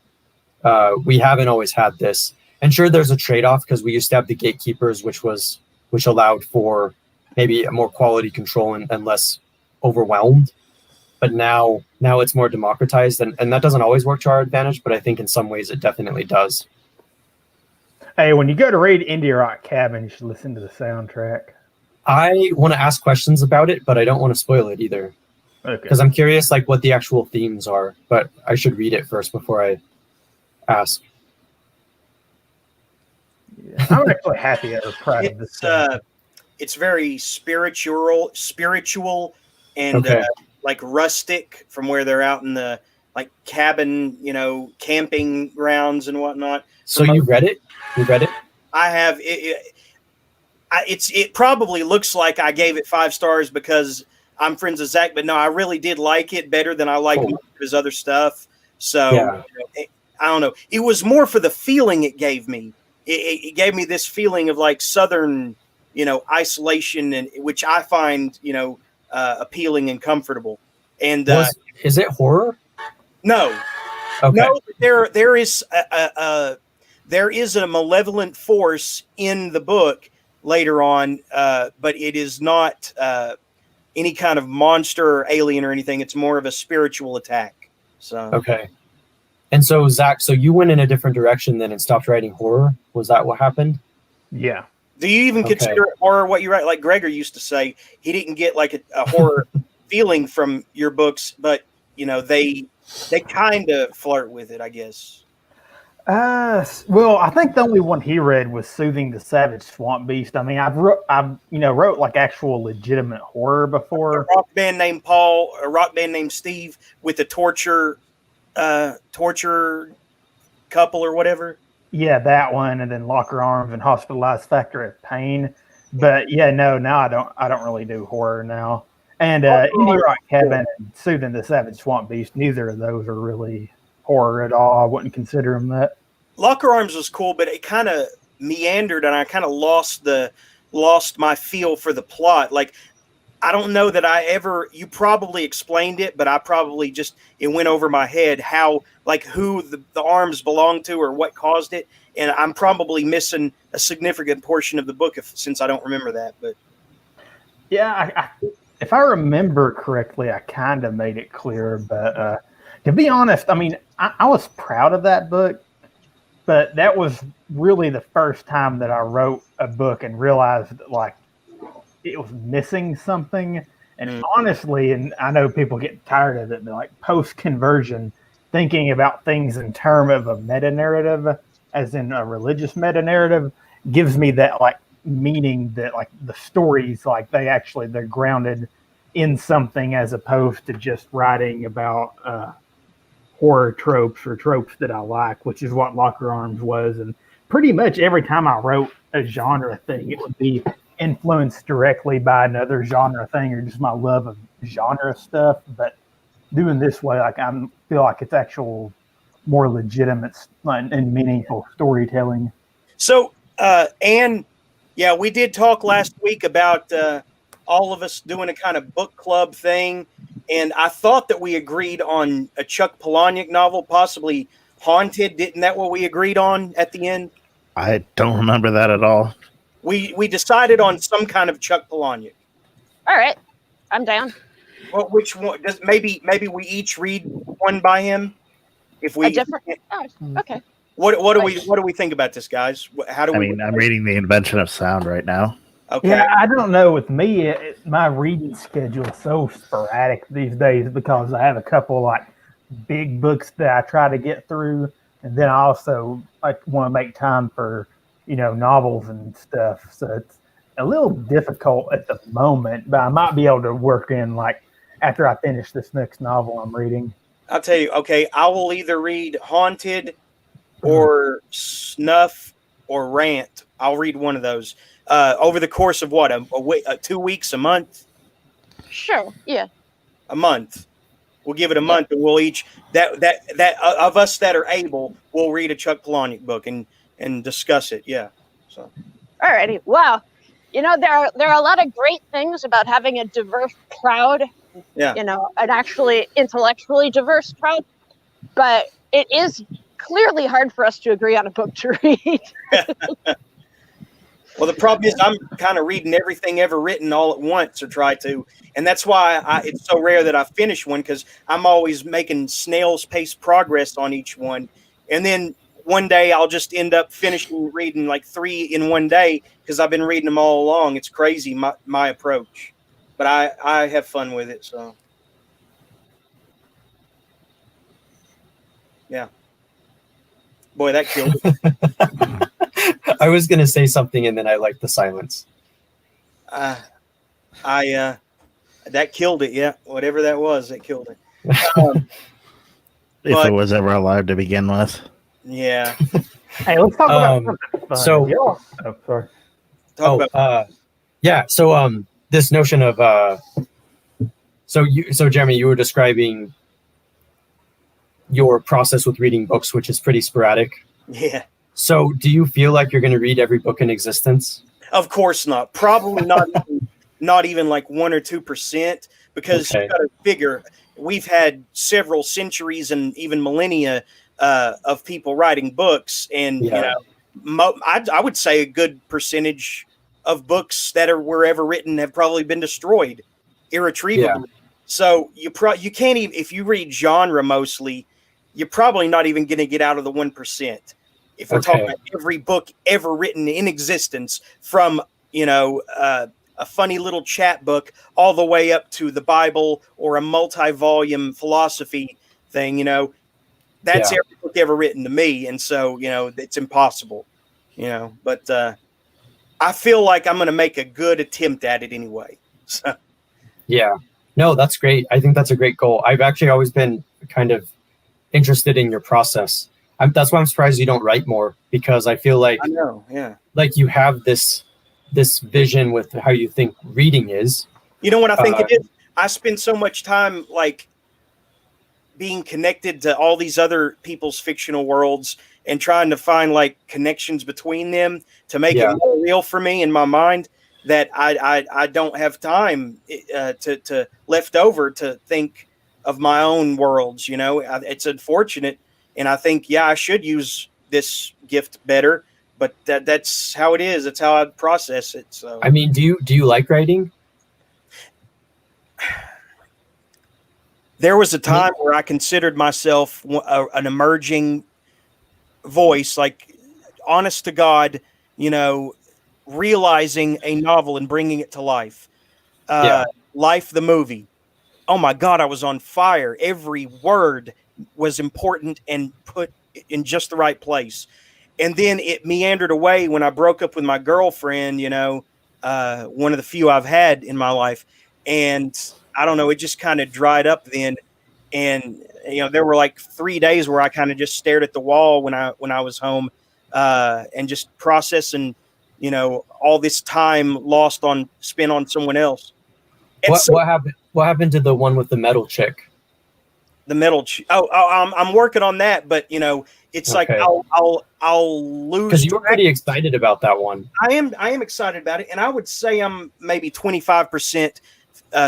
We haven't always had this. And sure, there's a trade-off because we used to have the gatekeepers, which allowed for maybe a more quality control and less overwhelmed. But now it's more democratized, and that doesn't always work to our advantage, but I think in some ways it definitely does. Hey, when you go to read Indie Rock Cabin, you should listen to the soundtrack. I want to ask questions about it, but I don't want to spoil it either. Okay. Because I'm curious like what the actual themes are, but I should read it first before I ask. Yeah. I'm actually happy or proud of this. It's very spiritual, and Okay. like rustic from where they're out in the like cabin, camping grounds and whatnot. So you read it? You read it? I have it probably looks like I gave it 5 stars because I'm friends with Zach, but no, I really did like it better than I liked most of his other stuff. So Yeah. I don't know. It was more for the feeling it gave me. It gave me this feeling of like Southern, isolation, and which I find, appealing and comfortable. And is it horror? no, Okay. no, there is a malevolent force in the book later on, but it is not any kind of monster or alien or anything. It's more of a spiritual attack. So Okay. And so Zach, so you went in a different direction then and stopped writing horror? Was that what happened? Yeah. do you even consider it horror what you write? Like Gregor used to say, he didn't get like a horror feeling from your books, but they kind of flirt with it, I guess. Well, I think the only one he read was "Soothing the Savage Swamp Beast." I mean, I've wrote like actual legitimate horror before. A rock band named Paul, a rock band named Steve, with a torture couple or whatever. Yeah, that one, and then Locker Arms and Hospitalized Factory of Pain. But yeah, no, now I don't really do horror now. And Indie Rock Cabin and Soothing the Savage Swamp Beast, neither of those are really horror at all. I wouldn't consider them that. Locker Arms was cool, but it kind of meandered, and I kind of lost my feel for the plot. Like, I don't know that you probably explained it, but I probably it went over my head how, like, who the arms belong to or what caused it. And I'm probably missing a significant portion of the book since I don't remember that. But yeah, if I remember correctly, I kind of made it clear. But to be honest, I mean, I was proud of that book, but that was really the first time that I wrote a book and realized that, like, it was missing something. And honestly, and I know people get tired of it, but like post-conversion, thinking about things in terms of a meta-narrative, as in a religious meta-narrative, gives me that like meaning that like the stories, like they're grounded in something as opposed to just writing about horror tropes or tropes that I like, which is what Locker Arms was. And pretty much every time I wrote a genre thing, it would be influenced directly by another genre thing or just my love of genre stuff. But doing this way, like, I feel like it's actual more legitimate and meaningful storytelling. so, and yeah, we did talk last week about all of us doing a kind of book club thing, and I thought that we agreed on a Chuck Palahniuk novel, possibly Haunted. Didn't that what we agreed on at the end? I don't remember that at all. We decided on some kind of Chuck Palahniuk. All right, I'm down. Well, which one? Maybe we each read one by him. If we A different. Oh, okay. what do we think about this, guys? How do we? I'm reading The Invention of Sound right now. Okay. Yeah, I don't know. With me, my reading schedule is so sporadic these days because I have a couple like big books that I try to get through, and then I also like want to make time for novels and stuff. So it's a little difficult at the moment, but I might be able to work in like after I finish this next novel I'm reading. I'll tell you. Okay, I will either read Haunted or Snuff or Rant. I'll read one of those over the course of what 2 weeks, a month. Sure. Yeah. A month. We'll give it a month, and we'll each that of us that are able, we'll read a Chuck Palahniuk book and discuss it. Yeah. So. Alrighty. Wow. There are a lot of great things about having a diverse crowd. Yeah. An actually intellectually diverse crowd. But it is clearly hard for us to agree on a book to read. Well, the problem is I'm kind of reading everything ever written all at once, or try to, and that's why it's so rare that I finish one, because I'm always making snail's pace progress on each one, and then one day I'll just end up finishing reading like 3 in one day because I've been reading them all along. It's crazy, my approach, but I have fun with it. So yeah, boy, that killed it. I was going to say something and then I liked the silence. That killed it. Yeah, whatever that was, that killed it. If it was ever alive to begin with. Yeah. Hey, let's talk about something. So, sorry. Yeah. So, this notion of, so Jeremy, you were describing your process with reading books, which is pretty sporadic. Yeah. So, do you feel like you're going to read every book in existence? Of course not. Probably not even like 1 or 2%, because you got to figure we've had several centuries and even millennia of people writing books, and you know, I would say a good percentage of books that were ever written have probably been destroyed irretrievably. So you can't even, if you read genre mostly, you're probably not even going to get out of the 1%. If we're talking about every book ever written in existence, from, you know, a funny little chat book all the way up to the Bible or a multi-volume philosophy thing, you know, that's every book ever written to me. And so, you know, it's impossible, you know, but I feel like I'm going to make a good attempt at it anyway. So. Yeah. No, that's great. I think that's a great goal. I've actually always been kind of interested in your process. That's why I'm surprised you don't write more, because I feel like, like you have this vision with how you think reading is. You know what I think it is? I spend so much time like being connected to all these other people's fictional worlds and trying to find like connections between them to make it more real for me in my mind, that I don't have time to left over to think of my own worlds. You know, it's unfortunate. And I think, I should use this gift better, but that's how it is. That's how I process it. So, I mean, do you like writing? There was a time where I considered myself an emerging voice, like honest to God, you know, realizing a novel and bringing it to life. Life, the movie. Oh my God, I was on fire. Every word was important and put in just the right place. And then it meandered away when I broke up with my girlfriend, you know, one of the few I've had in my life. And I don't know, it just kind of dried up then. And, you know, there were like 3 days where I kind of just stared at the wall when I was home, and just processing, you know, all this time spent on someone else. What happened to the one with the metal chick? The metal. I'm working on that, but you know, it's like I'll lose. Because you were pretty excited about that one. I am excited about it, and I would say I'm maybe 25%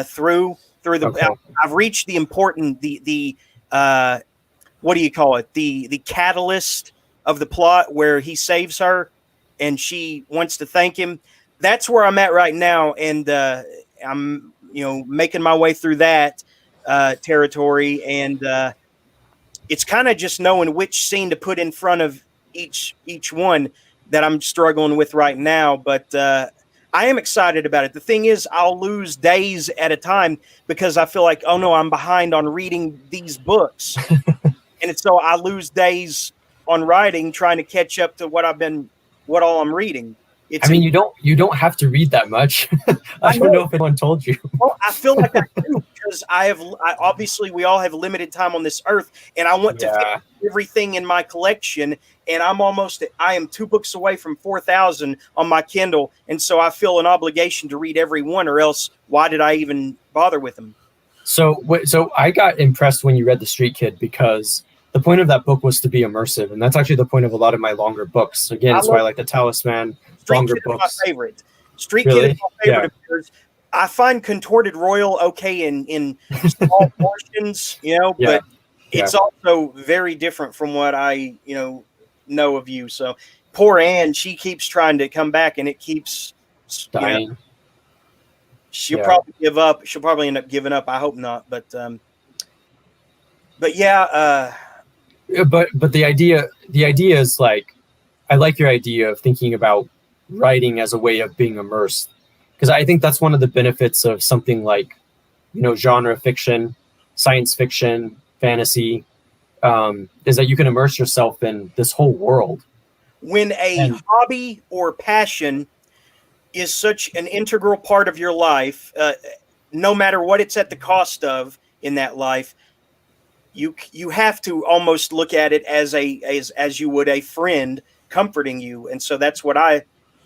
through the. Okay. I've reached the important the what do you call it? The catalyst of the plot where he saves her, and she wants to thank him. That's where I'm at right now, and I'm making my way through that territory, and it's kind of just knowing which scene to put in front of each one that I'm struggling with right now. But I am excited about it. The thing is, I'll lose days at a time because I feel like, oh no, I'm behind on reading these books, and so I lose days on writing trying to catch up to what all I'm reading. You don't have to read that much. I don't know if anyone told you. Well, I feel like I do because obviously we all have limited time on this earth, and I want to fit everything in my collection. And I am 2 books away from 4,000 on my Kindle, and so I feel an obligation to read every one, or else why did I even bother with them? So I got impressed when you read The Street Kid, because the point of that book was to be immersive, and that's actually the point of a lot of my longer books. Again, that's why I like The Talisman. Street Kid is my favorite. Street Kid is my favorite of yours. I find Contorted Royal okay in small portions, but it's also very different from what I, know of you. So poor Anne, she keeps trying to come back, and it keeps dying. She'll probably give up. She'll probably end up giving up. I hope not. But yeah. But the idea is like, I like your idea of thinking about writing as a way of being immersed, because I think that's one of the benefits of something like, genre fiction, science fiction, fantasy, is that you can immerse yourself in this whole world. When a hobby or passion is such an integral part of your life, no matter what it's at the cost of in that life, you have to almost look at it as you would a friend comforting you. And so that's what I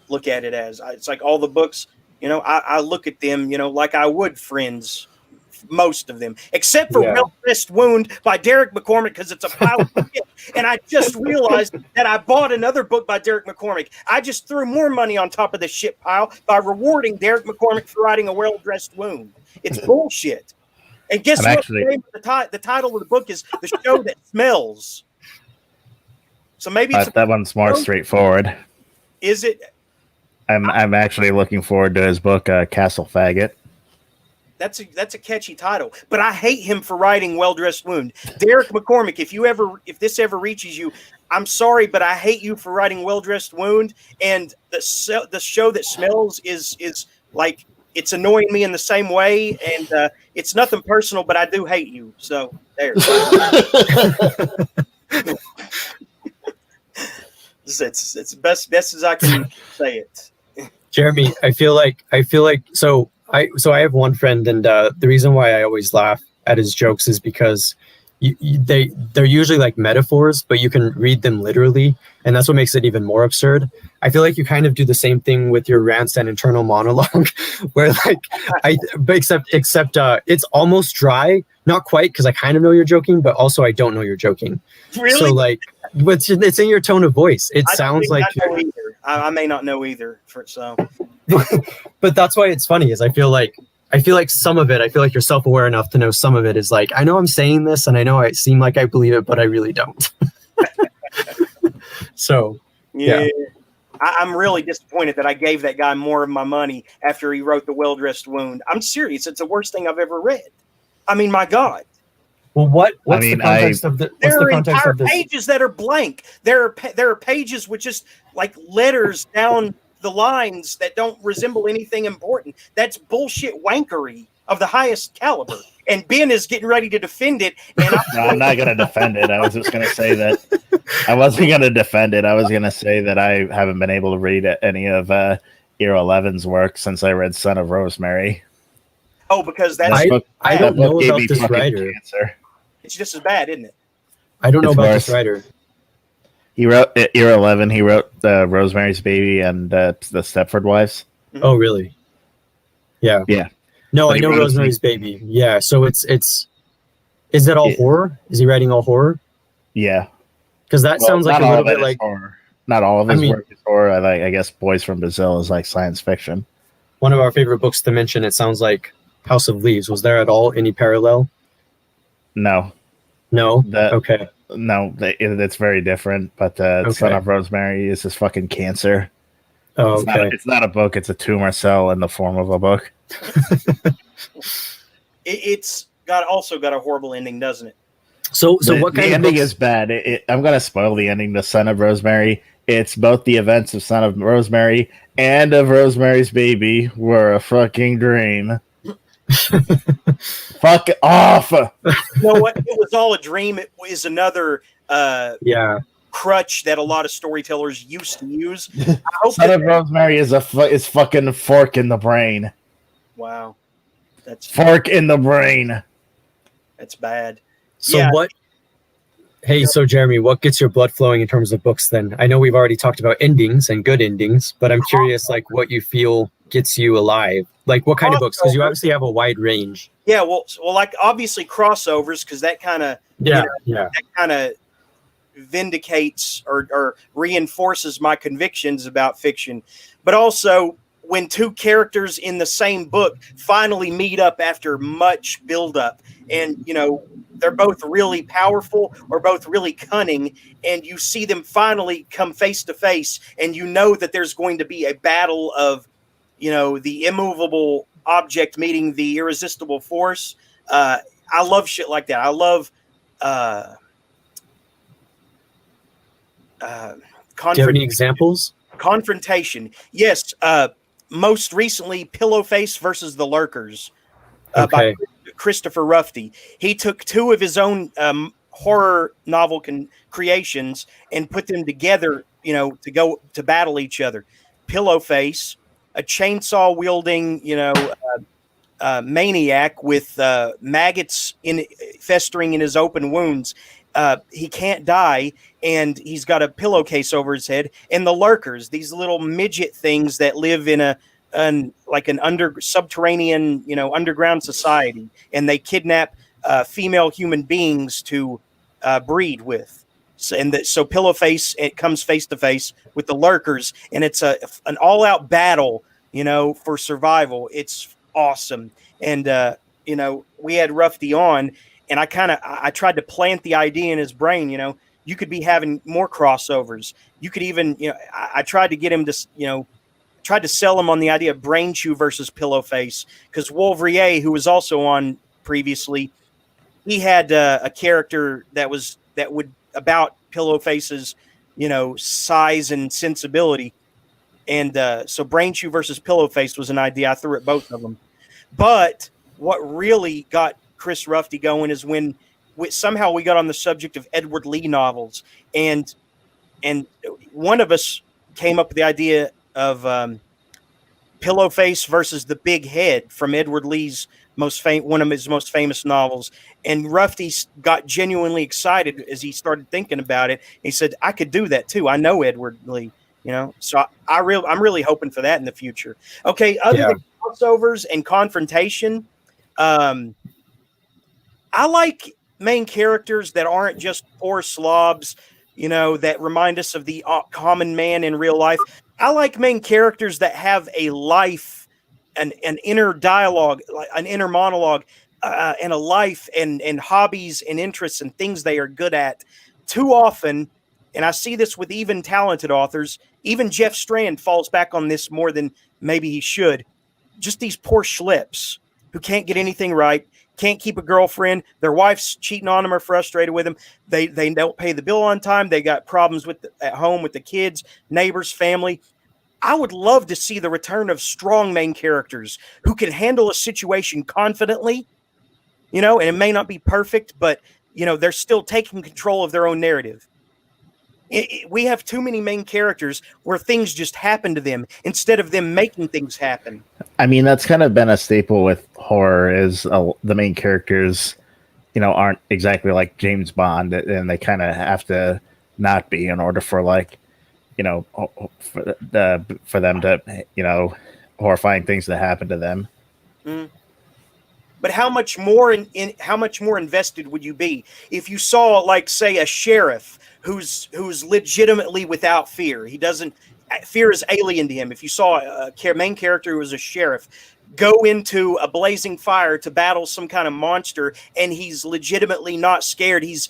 look at it as. It's like all the books, I look at them, like I would friends, most of them, except for Well Dressed Wound by Derek McCormick, because it's a pile of shit. And I just realized that I bought another book by Derek McCormick. I just threw more money on top of this shit pile by rewarding Derek McCormick for writing A Well Dressed Wound. It's bullshit. And guess what? The name of the title of the book is The Show That Smells. So maybe that one's more straightforward. Is it? I'm actually looking forward to his book, Castle Faggot. That's a catchy title, but I hate him for writing Well Dressed Wound. Derek McCormick, if this ever reaches you, I'm sorry, but I hate you for writing Well Dressed Wound. And the Show That Smells is like, it's annoying me in the same way, and it's nothing personal, but I do hate you. So there. It's best as I can say it. Jeremy, I feel like so I have one friend, and the reason why I always laugh at his jokes is because they're usually like metaphors, but you can read them literally, and that's what makes it even more absurd. I feel like you kind of do the same thing with your rants and internal monologue, where except it's almost dry, not quite, because I kind of know you're joking, but also I don't know you're joking. Really? So like, it's in your tone of voice. It sounds like I may not know either. But that's why it's funny. Is I feel like some of it, I feel like you're self-aware enough to know some of it is like, I know I'm saying this and I know I seem like I believe it, but I really don't. So, yeah. I'm really disappointed that I gave that guy more of my money after he wrote The Well Dressed Wound. I'm serious. It's the worst thing I've ever read. I mean, my God. Well, what's the context of the? There are entire pages that are blank. There are pages with just like letters down the lines that don't resemble anything important. That's bullshit wankery of the highest caliber. And Ben is getting ready to defend it. And I'm not going to defend it. I was just going to say that I wasn't going to defend it. I was going to say that I haven't been able to read any of Era 11's work since I read Son of Rosemary. Oh, because I don't know about this writer. Cancer. It's just as bad, isn't it? I don't know about this writer. He wrote Era 11. He wrote Rosemary's Baby and the Stepford Wives. Oh, really? Yeah. Yeah. No, I know Rosemary's Baby. Yeah. So is it all horror? Is he writing all horror? Yeah. Because that sounds like a little bit like horror. Not all of his work is horror. I guess Boys from Brazil is like science fiction. One of our favorite books to mention. It sounds like House of Leaves. Was there at all any parallel? No. Okay. No, it's very different. But Son of Rosemary is his fucking cancer. Oh, okay. It's not a book. It's a tumor cell in the form of a book. It's also got a horrible ending, doesn't it? So what kind of ending is bad? I'm gonna spoil the ending to Son of Rosemary. It's both the events of Son of Rosemary and of Rosemary's Baby were a fucking dream. Fuck off. You know what? It was all a dream. It was another crutch that a lot of storytellers used to use. Son of Rosemary is fucking fork in the brain. Wow. That's fork in the brain. That's bad. So what? Hey, so Jeremy, what gets your blood flowing in terms of books then? I know we've already talked about endings and good endings, but I'm curious, like, what you feel gets you alive. Like, what kind of books? Because you obviously have a wide range. Yeah, well, like obviously crossovers, because that kind of that kind of vindicates or reinforces my convictions about fiction. But also, when two characters in the same book finally meet up after much buildup, and they're both really powerful or both really cunning, and you see them finally come face to face, and you know that there's going to be a battle of, the immovable object meeting the irresistible force. I love shit like that. I love Do you have any examples? Confrontation. Yes. Most recently, Pillowface versus the Lurkers by Christopher Rufty. He took two of his own horror novel creations and put them together, to go to battle each other. Pillowface, a chainsaw wielding, maniac with maggots festering in his open wounds. He can't die, and he's got a pillowcase over his head. And the Lurkers, these little midget things that live in an subterranean, underground society, and they kidnap female human beings to breed with. So Pillowface, it comes face to face with the Lurkers, and it's an all-out battle, for survival. It's awesome. And we had Rufty on, and I tried to plant the idea in his brain. You could be having more crossovers. You could even, I tried to get him to, tried to sell him on the idea of Brain Chew versus Pillowface, because Wolverier, who was also on previously, he had a character that would about Pillowface's, size and sensibility. And so Brain Chew versus Pillowface was an idea. I threw at both of them. But what really got Chris Rufty going is when somehow we got on the subject of Edward Lee novels, and one of us came up with the idea of Pillowface versus the Big Head from Edward Lee's one of his most famous novels. And Rufty got genuinely excited as he started thinking about it. He said, "I could do that too. I know Edward Lee." So I'm really hoping for that in the future. Okay, other than crossovers and confrontation, I like main characters that aren't just poor slobs, that remind us of the common man in real life. I like main characters that have a life, an inner dialogue, an inner monologue, and a life and hobbies and interests and things they are good at. Too often, and I see this with even talented authors, even Jeff Strand falls back on this more than maybe he should. Just these poor schlips who can't get anything right, can't keep a girlfriend, their wife's cheating on them or frustrated with them, they don't pay the bill on time, they got problems at home with the kids, neighbors, family. I would love to see the return of strong main characters who can handle a situation confidently, and it may not be perfect, but, they're still taking control of their own narrative. We have too many main characters where things just happen to them instead of them making things happen. I mean, that's kind of been a staple with horror is the main characters, aren't exactly like James Bond, and they kind of have to not be in order for for them to, horrifying things to happen to them. Mm. But how much more how much more invested would you be if you saw, like, say, a sheriff who's legitimately without fear? Fear is alien to him. If you saw a main character who was a sheriff go into a blazing fire to battle some kind of monster, and he's legitimately not scared, he's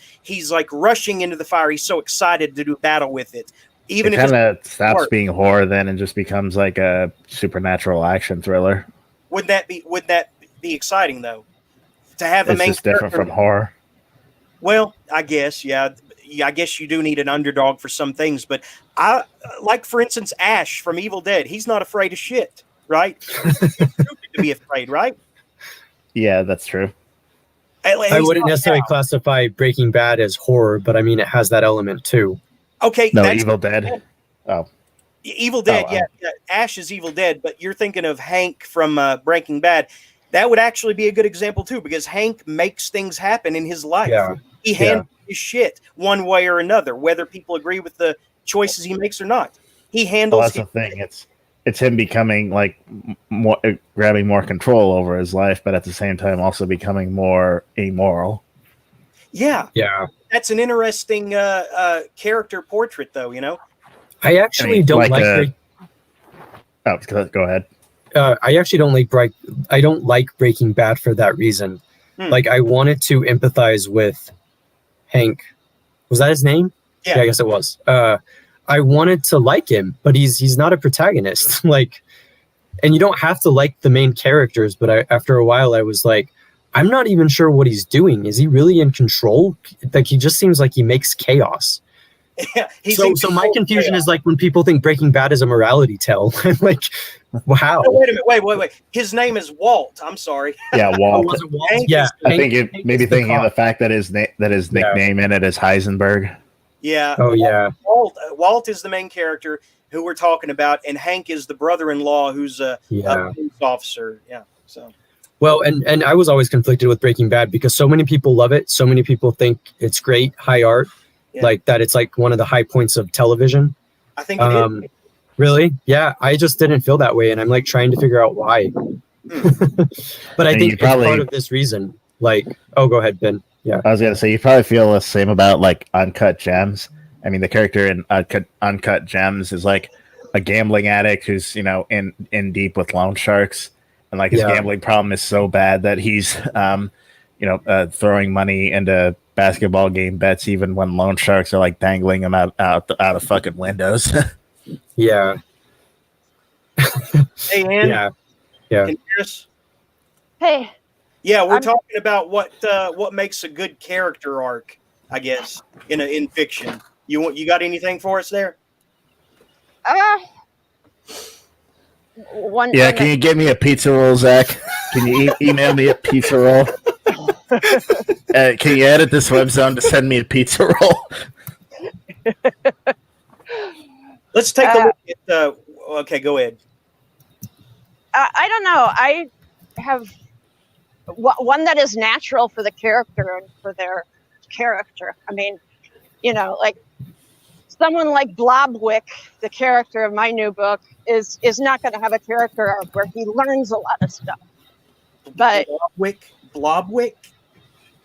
like rushing into the fire. He's so excited to do battle with it. Even if it kind of stops being horror then and just becomes like a supernatural action thriller. Would that be exciting though? To have a main just different from horror. Well, I guess, yeah. I guess you do need an underdog for some things, but I like, for instance, Ash from Evil Dead. He's not afraid of shit, right? He's stupid to be afraid, right? Yeah, that's true. I wouldn't necessarily classify Breaking Bad as horror, but I mean, it has that element too. Okay. No, Evil Dead. Oh. Evil Dead, yeah. Ash is Evil Dead, but you're thinking of Hank from Breaking Bad. That would actually be a good example too, because Hank makes things happen in his life. Yeah. He handles his shit one way or another, whether people agree with the choices he makes or not. He handles. Well, that's the thing. It's him becoming like more, grabbing more control over his life, but at the same time also becoming more amoral. Yeah. That's an interesting character portrait, though. I actually don't like. Go ahead. I actually don't like I don't like Breaking Bad for that reason. Like, I wanted to empathize with Hank. Was that his name? Yeah. I guess it was. I wanted to like him, but he's not a protagonist. Like, and you don't have to like the main characters, but after a while I was like, I'm not even sure what he's doing. Is he really in control? Like, he just seems like he makes chaos. Yeah, so my confusion is like when people think Breaking Bad is a morality tale. I'm like, wow. No, wait a minute. Wait. His name is Walt. I'm sorry. Yeah, Oh, Walt. was it Walt? Hank Yeah. is- I think Hank you maybe is the thinking of the cop. fact that his nickname in it is Heisenberg. Yeah. Oh, yeah. Walt is the main character who we're talking about, and Hank is the brother-in-law who's a police officer. Yeah. So. Well, and I was always conflicted with Breaking Bad because so many people love it. So many people think it's great, high art, like that. It's like one of the high points of television. I think it is. Really? Yeah. I just didn't feel that way. And I'm like trying to figure out why. But I And think you probably- it's part of this reason. Like, oh, go ahead, Ben. Yeah. I was gonna say you probably feel the same about like Uncut Gems. I mean, the character in Uncut Gems is like a gambling addict who's in deep with loan sharks, and like his gambling problem is so bad that he's throwing money into basketball game bets even when loan sharks are like dangling him out of fucking windows. Yeah. Hey, Ann. Yeah. Can you hear us? Hey, Yeah, we're I'm- talking about what makes a good character arc, I guess, in fiction. You got anything for us there? one. Yeah, one can you give me a pizza roll, Zach? Can you email me a pizza roll? Can you edit this web zone to send me a pizza roll? Let's take a look at. Okay, go ahead. I don't know. I have one that is natural for the character and for their character. I mean, like someone like Blobwick, the character of my new book, is not going to have a character arc where he learns a lot of stuff. But Blobwick?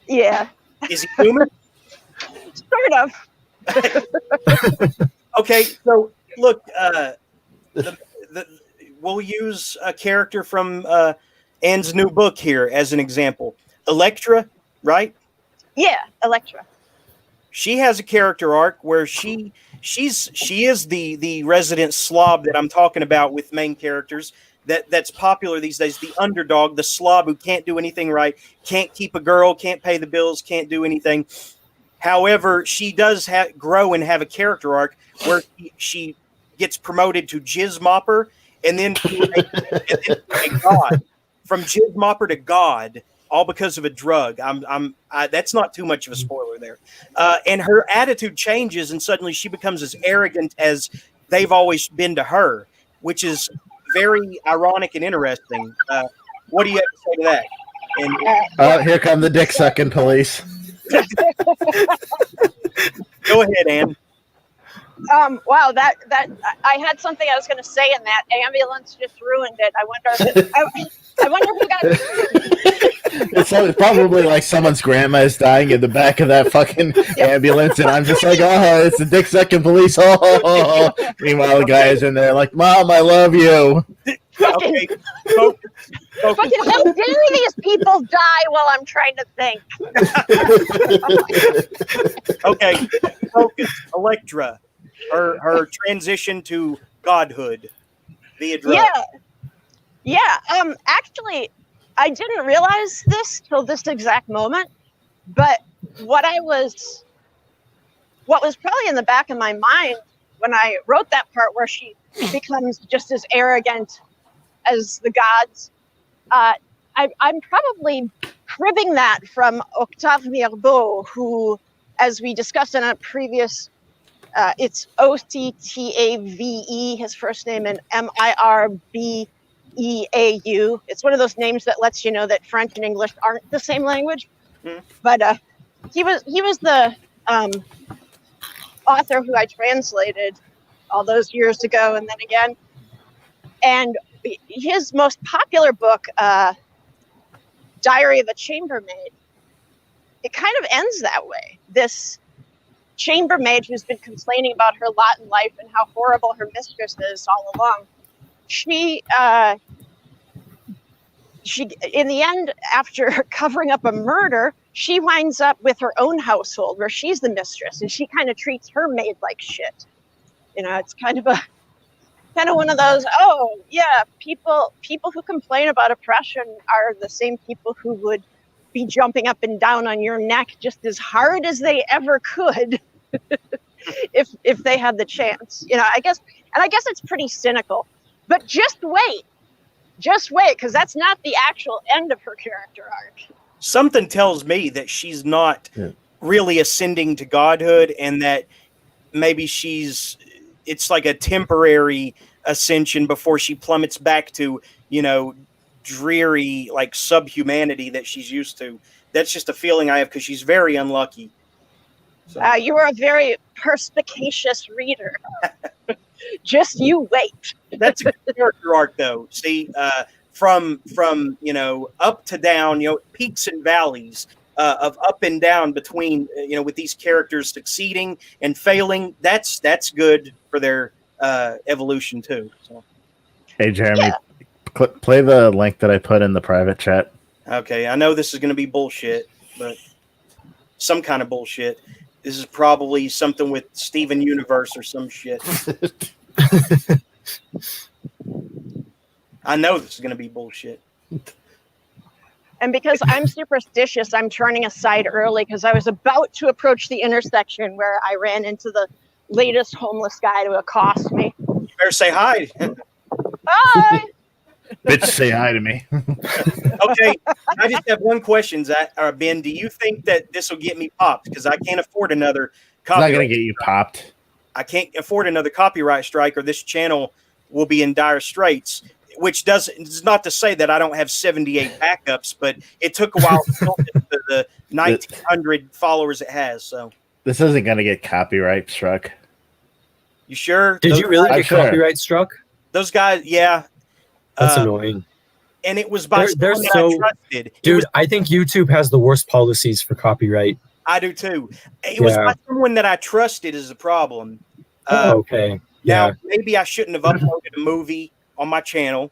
Yeah. Is he human? Sort of. Okay, so look, we'll use a character from Anne's new book here as an example. Electra, right? Yeah, Electra. She has a character arc where she is the resident slob that I'm talking about with main characters that's popular these days, the underdog, the slob who can't do anything right, can't keep a girl, can't pay the bills, can't do anything. However, she does grow and have a character arc where she gets promoted to jizz mopper and then to a god. From jizz mopper to god, all because of a drug. That's not too much of a spoiler there. And her attitude changes, and suddenly she becomes as arrogant as they've always been to her, which is very ironic and interesting. What do you have to say to that? And here come the dick sucking police. Go ahead, Ann. Wow, that I had something I was going to say, and that ambulance just ruined it. I wonder who got. It's probably like someone's grandma is dying in the back of that fucking ambulance, and I'm just like, oh, it's the dick sucking police. Oh. Meanwhile, the guys in there like, Mom, I love you. Okay. Fucking how dare these people die while I'm trying to think. Okay, focus. Electra, her transition to godhood via drug. Yeah. Actually, I didn't realize this till this exact moment, but what was probably in the back of my mind when I wrote that part where she becomes just as arrogant as the gods, I'm probably cribbing that from Octave Mirbeau, who, as we discussed in a previous, it's Octave, his first name, and Mirbeau. It's one of those names that lets you know that French and English aren't the same language. But he was the author who I translated all those years ago, and then again. And his most popular book, Diary of a Chambermaid, it kind of ends that way. This chambermaid who's been complaining about her lot in life and how horrible her mistress is all along. She in the end, after covering up a murder, she winds up with her own household where she's the mistress, and she kind of treats her maid like shit. It's kind of one of those, oh yeah, people who complain about oppression are the same people who would be jumping up and down on your neck just as hard as they ever could if they had the chance. I guess it's pretty cynical. But just wait, because that's not the actual end of her character arc. Something tells me that she's not really ascending to godhood, and that maybe it's like a temporary ascension before she plummets back to, dreary, like, subhumanity that she's used to. That's just a feeling I have, because she's very unlucky. So. You are a very perspicacious reader. Just you wait. That's a character arc, though. See, from up to down, peaks and valleys of up and down between, with these characters succeeding and failing. That's good for their evolution too. So. Hey, Jeremy, play the link that I put in the private chat. Okay, I know this is going to be bullshit, but some kind of bullshit. This is probably something with Steven Universe or some shit. I know this is going to be bullshit. And because I'm superstitious, I'm turning aside early because I was about to approach the intersection where I ran into the latest homeless guy to accost me. You better say hi. Hi! Bitch, say hi to me. Okay, I just have one question, Ben. Do you think that this will get me popped? Because I can't afford another copyright. It's not going to get you popped. I can't afford another copyright strike, or this channel will be in dire straits. Which is not to say that I don't have 78 backups, but it took a while to build the 1,900 followers it has. So this isn't going to get copyright struck. You sure? Did you really get copyright struck? Those guys, yeah. That's annoying. And it was by someone that I trusted. Dude, I think YouTube has the worst policies for copyright. I do too. It was by someone that I trusted is the problem. Okay. Now, maybe I shouldn't have uploaded a movie on my channel,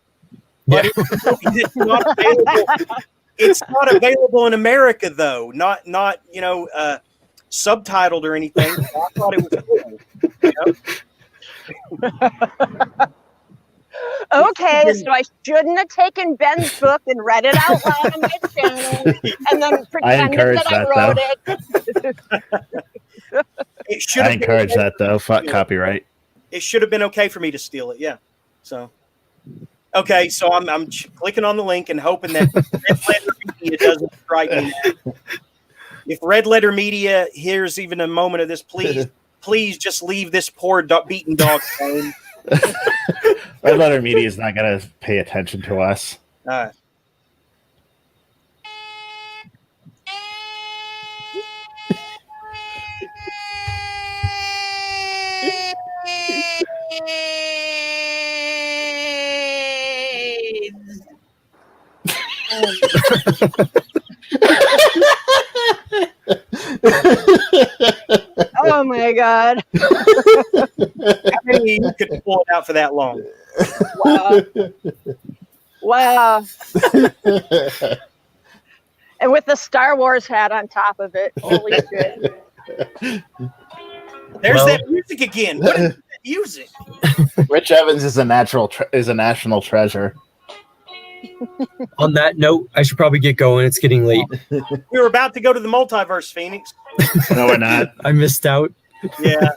but it's not available. It's not available in America, though. Not subtitled or anything. I thought it was cool. Okay, so I shouldn't have taken Ben's book and read it out loud on my channel, and then pretended that I wrote it. I encourage that, though. Fuck copyright. It should have been okay for me to steal it. Yeah. So. Okay, so I'm clicking on the link and hoping that Red Letter Media doesn't strike me. If Red Letter Media hears even a moment of this, please just leave this poor beaten dog alone. Red Letter Media is not going to pay attention to us. All right. Oh my god. How many of you could pull it out for that long? Wow. And with the Star Wars hat on top of it. Holy shit. There's that music again. What is that music? Rich Evans is a national treasure. On that note, I should probably get going. It's getting late. We were about to go to the multiverse, Phoenix. No, we're not. I missed out. Yeah.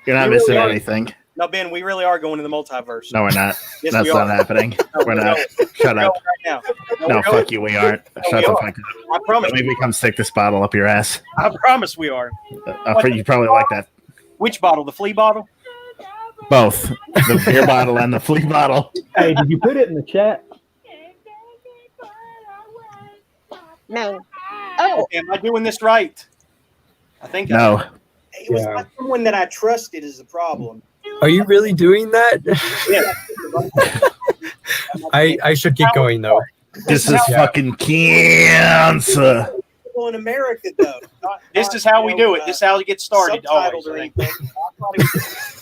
You're not missing anything. No, Ben, we really are going to the multiverse. No, we're not. Yes, That's not happening. No, we're not. Shut up. Right now. No, fuck you. We aren't. Shut the fuck up. I promise. Maybe come stick this bottle up your ass. I promise we are. You probably like that. Which bottle? The flea bottle? Both. The beer bottle and the flea bottle. Hey, did you put it in the chat? No. Oh. Okay, am I doing this right? I think no. It was not someone that I trusted is the problem. Are you really doing that? Yeah. I should get going though. This is fucking cancer. In America, though. This is how we do it. This is how it gets started. Subtitled or anything.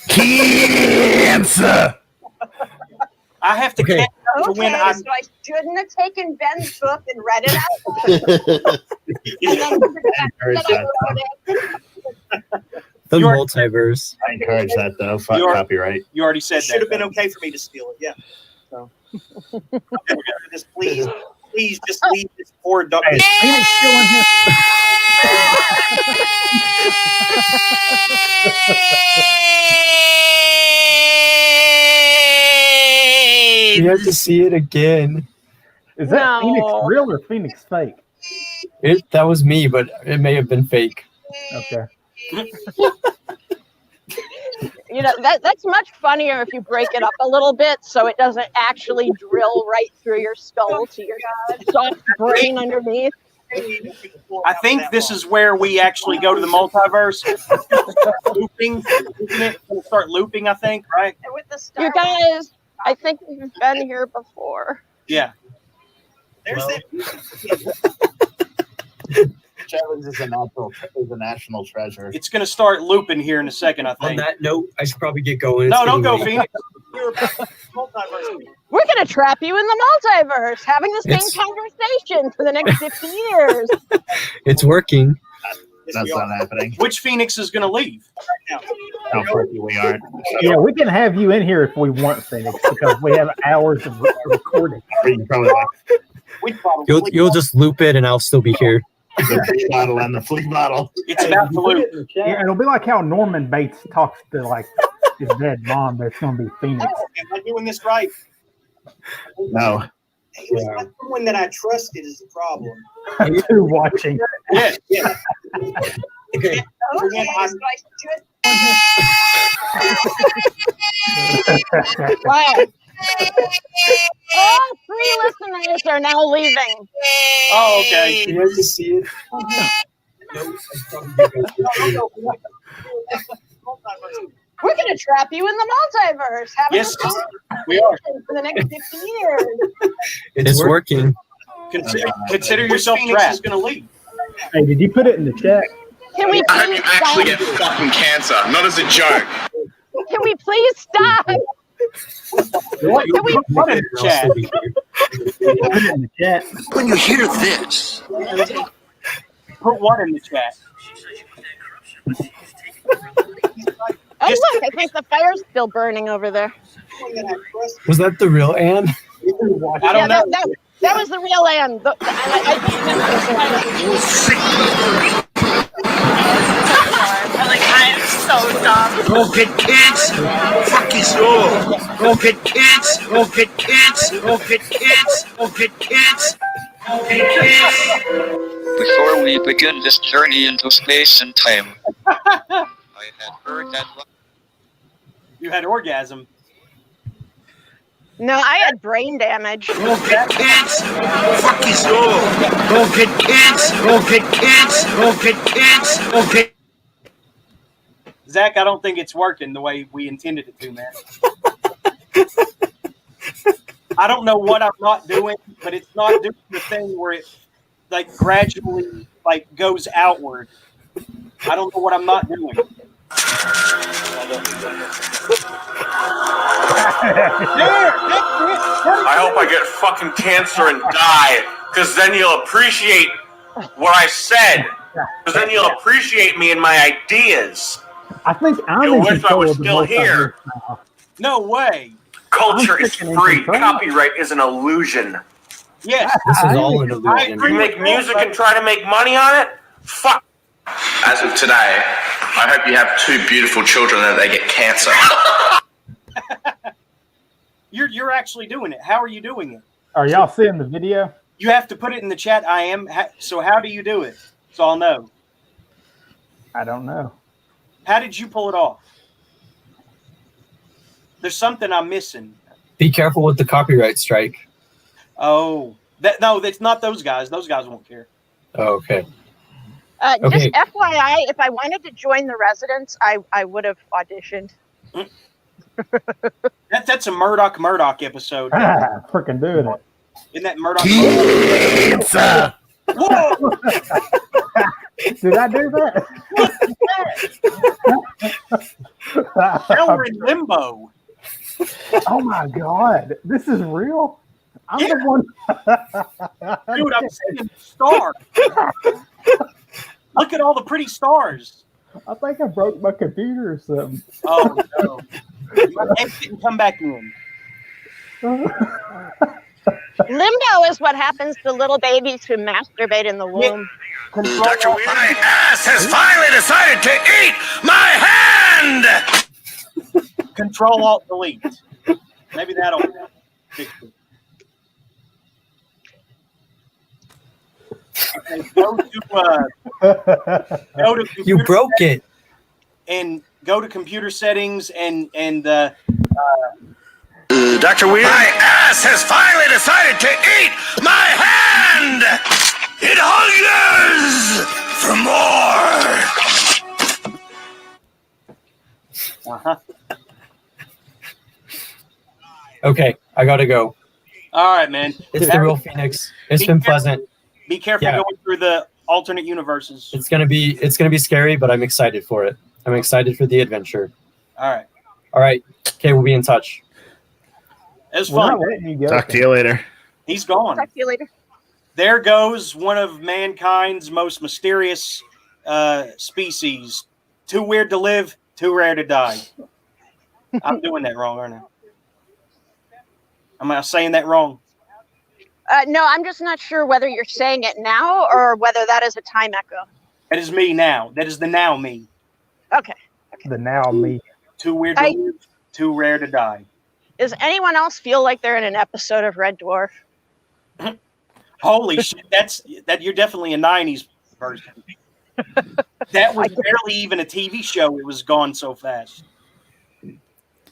Cancer. I have to catch up to Okay, when I'm. so I shouldn't have taken Ben's book and read it out. And then encourage I that. wrote it. The You're- multiverse. I encourage that though. Fuck You're- copyright. You already said Should have that. been okay for me to steal it. Yeah. So just please just leave this poor duck. Hey, is Phoenix still in here? You have to see it again. Is that No. Phoenix real or Phoenix fake? That was me, but it may have been fake. Okay. You know, that's much funnier if you break it up a little bit so it doesn't actually drill right through your skull to your soft brain underneath. I think this is where we actually go to the multiverse. Looping, isn't it? We'll start looping, I think, right? You guys, I think we've been here before. Yeah. There's that. Challenge is a national treasure. It's going to start looping here in a second, I On think. that note, I should probably get going. No, It's don't go, getting late. Phoenix. You're about multiverse. We're going to trap you in the multiverse, having the same It's- conversation for the next 50 years. It's working. That's not happening. Which Phoenix is going to leave? How quirky we aren't. Yeah, we can have you in here if we want, Phoenix, because we have hours of recording. You probably like We'd probably You'll just loop it, and I'll still be here. the flea bottle and the flea bottle. It's about to loop. Yeah, it'll be like how Norman Bates talks to like his dead mom. That's going to be Phoenix. Am I doing this right? No. It was not someone that I trusted is the problem. Who watching? Yeah. Okay. Okay, I'm- so I should... Wow. All 3 listeners are now leaving. Oh, okay. You have to see it. No, I should probably get going. We're going to trap you in the multiverse, having Yes, the same we are. conversation for the next 50 years. It's working. Consider yourself Phoenix trapped. is going to leave. Hey, did you put it in the chat? Can we I hope please you actually stop? get fucking cancer, not as a joke. Can we please stop? What? Can we- Put it in the chat. Put it in the chat. When you hear this, Put one in the chat. Oh, look, I think the fire's still burning over there. Someone that I trusted. Was that the real Anne? I Yeah, don't know. that was the real Anne. I'm so dumb. go get kids. Fuck you all. Go get kids. Go get kids. Go get kids. Go get kids. Go get kids. Before we begin this journey into space and time, I had heard that You had orgasm. No, I had brain damage. Go get kids. Fuck you all. Go get kids. Go get kids. Go get kids. Go get. Zach, I don't think it's working the way we intended it to, man. I don't know what I'm not doing, but it's not doing the thing where it like gradually like goes outward. I don't know what I'm not doing. I hope I get fucking cancer and die, because then you'll appreciate what I said. Because then you'll appreciate me and my ideas. I think I'm You in wish I control was of the still here. multiverse now. No way. Culture is freaking in free. control. Copyright is an illusion. Yes. This is all an I illusion. agree. You make music and try to make money on it? Fuck. As of today, I hope you have 2 beautiful children and they get cancer. You're actually doing it. How are you doing it? Are y'all seeing the video? You have to put it in the chat. I am. So how do you do it? So I'll know. I don't know. How did you pull it off? There's something I'm missing. Be careful with the copyright strike. Oh, no, that's not those guys. Those guys won't care. Oh, okay. Just FYI, if I wanted to join the residents, I would have auditioned. That's a Murdoch episode. Ah, freaking doing it. Isn't that Murdoch? Pizza. Whoa! Did I do that? Now we're in limbo. Oh my god, this is real. I'm Yeah. the one. Dude, I'm seeing stars. Look at all the pretty stars. I think I broke my computer or something. Oh no! You exit and come back in. Limbo is what happens to little babies who masturbate in the womb. Dr. Weir, my ass has finally decided to eat my hand! Control Alt Delete. Maybe that'll fix it. Okay, go to You broke it. and go to computer settings and Dr. Weir, my ass has finally decided to eat my hand! It hungers for more! Okay, I gotta go. all right, man. It's the real Phoenix. It's been pleasant. Be careful Yeah. going through the alternate universes. It's gonna be scary, but I'm excited for it. I'm excited for the adventure. All right, All right. Okay, we'll be in touch. it was We're not fun. letting you go. Talk to you later. He's gone. Talk to you later. There goes one of mankind's most mysterious species. Too weird to live, too rare to die. I'm doing that wrong, aren't I? Am I saying that wrong? No, I'm just not sure whether you're saying it now or whether that is a time echo. That is me now. That is the now me. Okay. The now me. Too weird to live, too rare to die. Does anyone else feel like they're in an episode of Red Dwarf? Holy shit! That you're definitely a '90s version. That was barely even a TV show. It was gone so fast.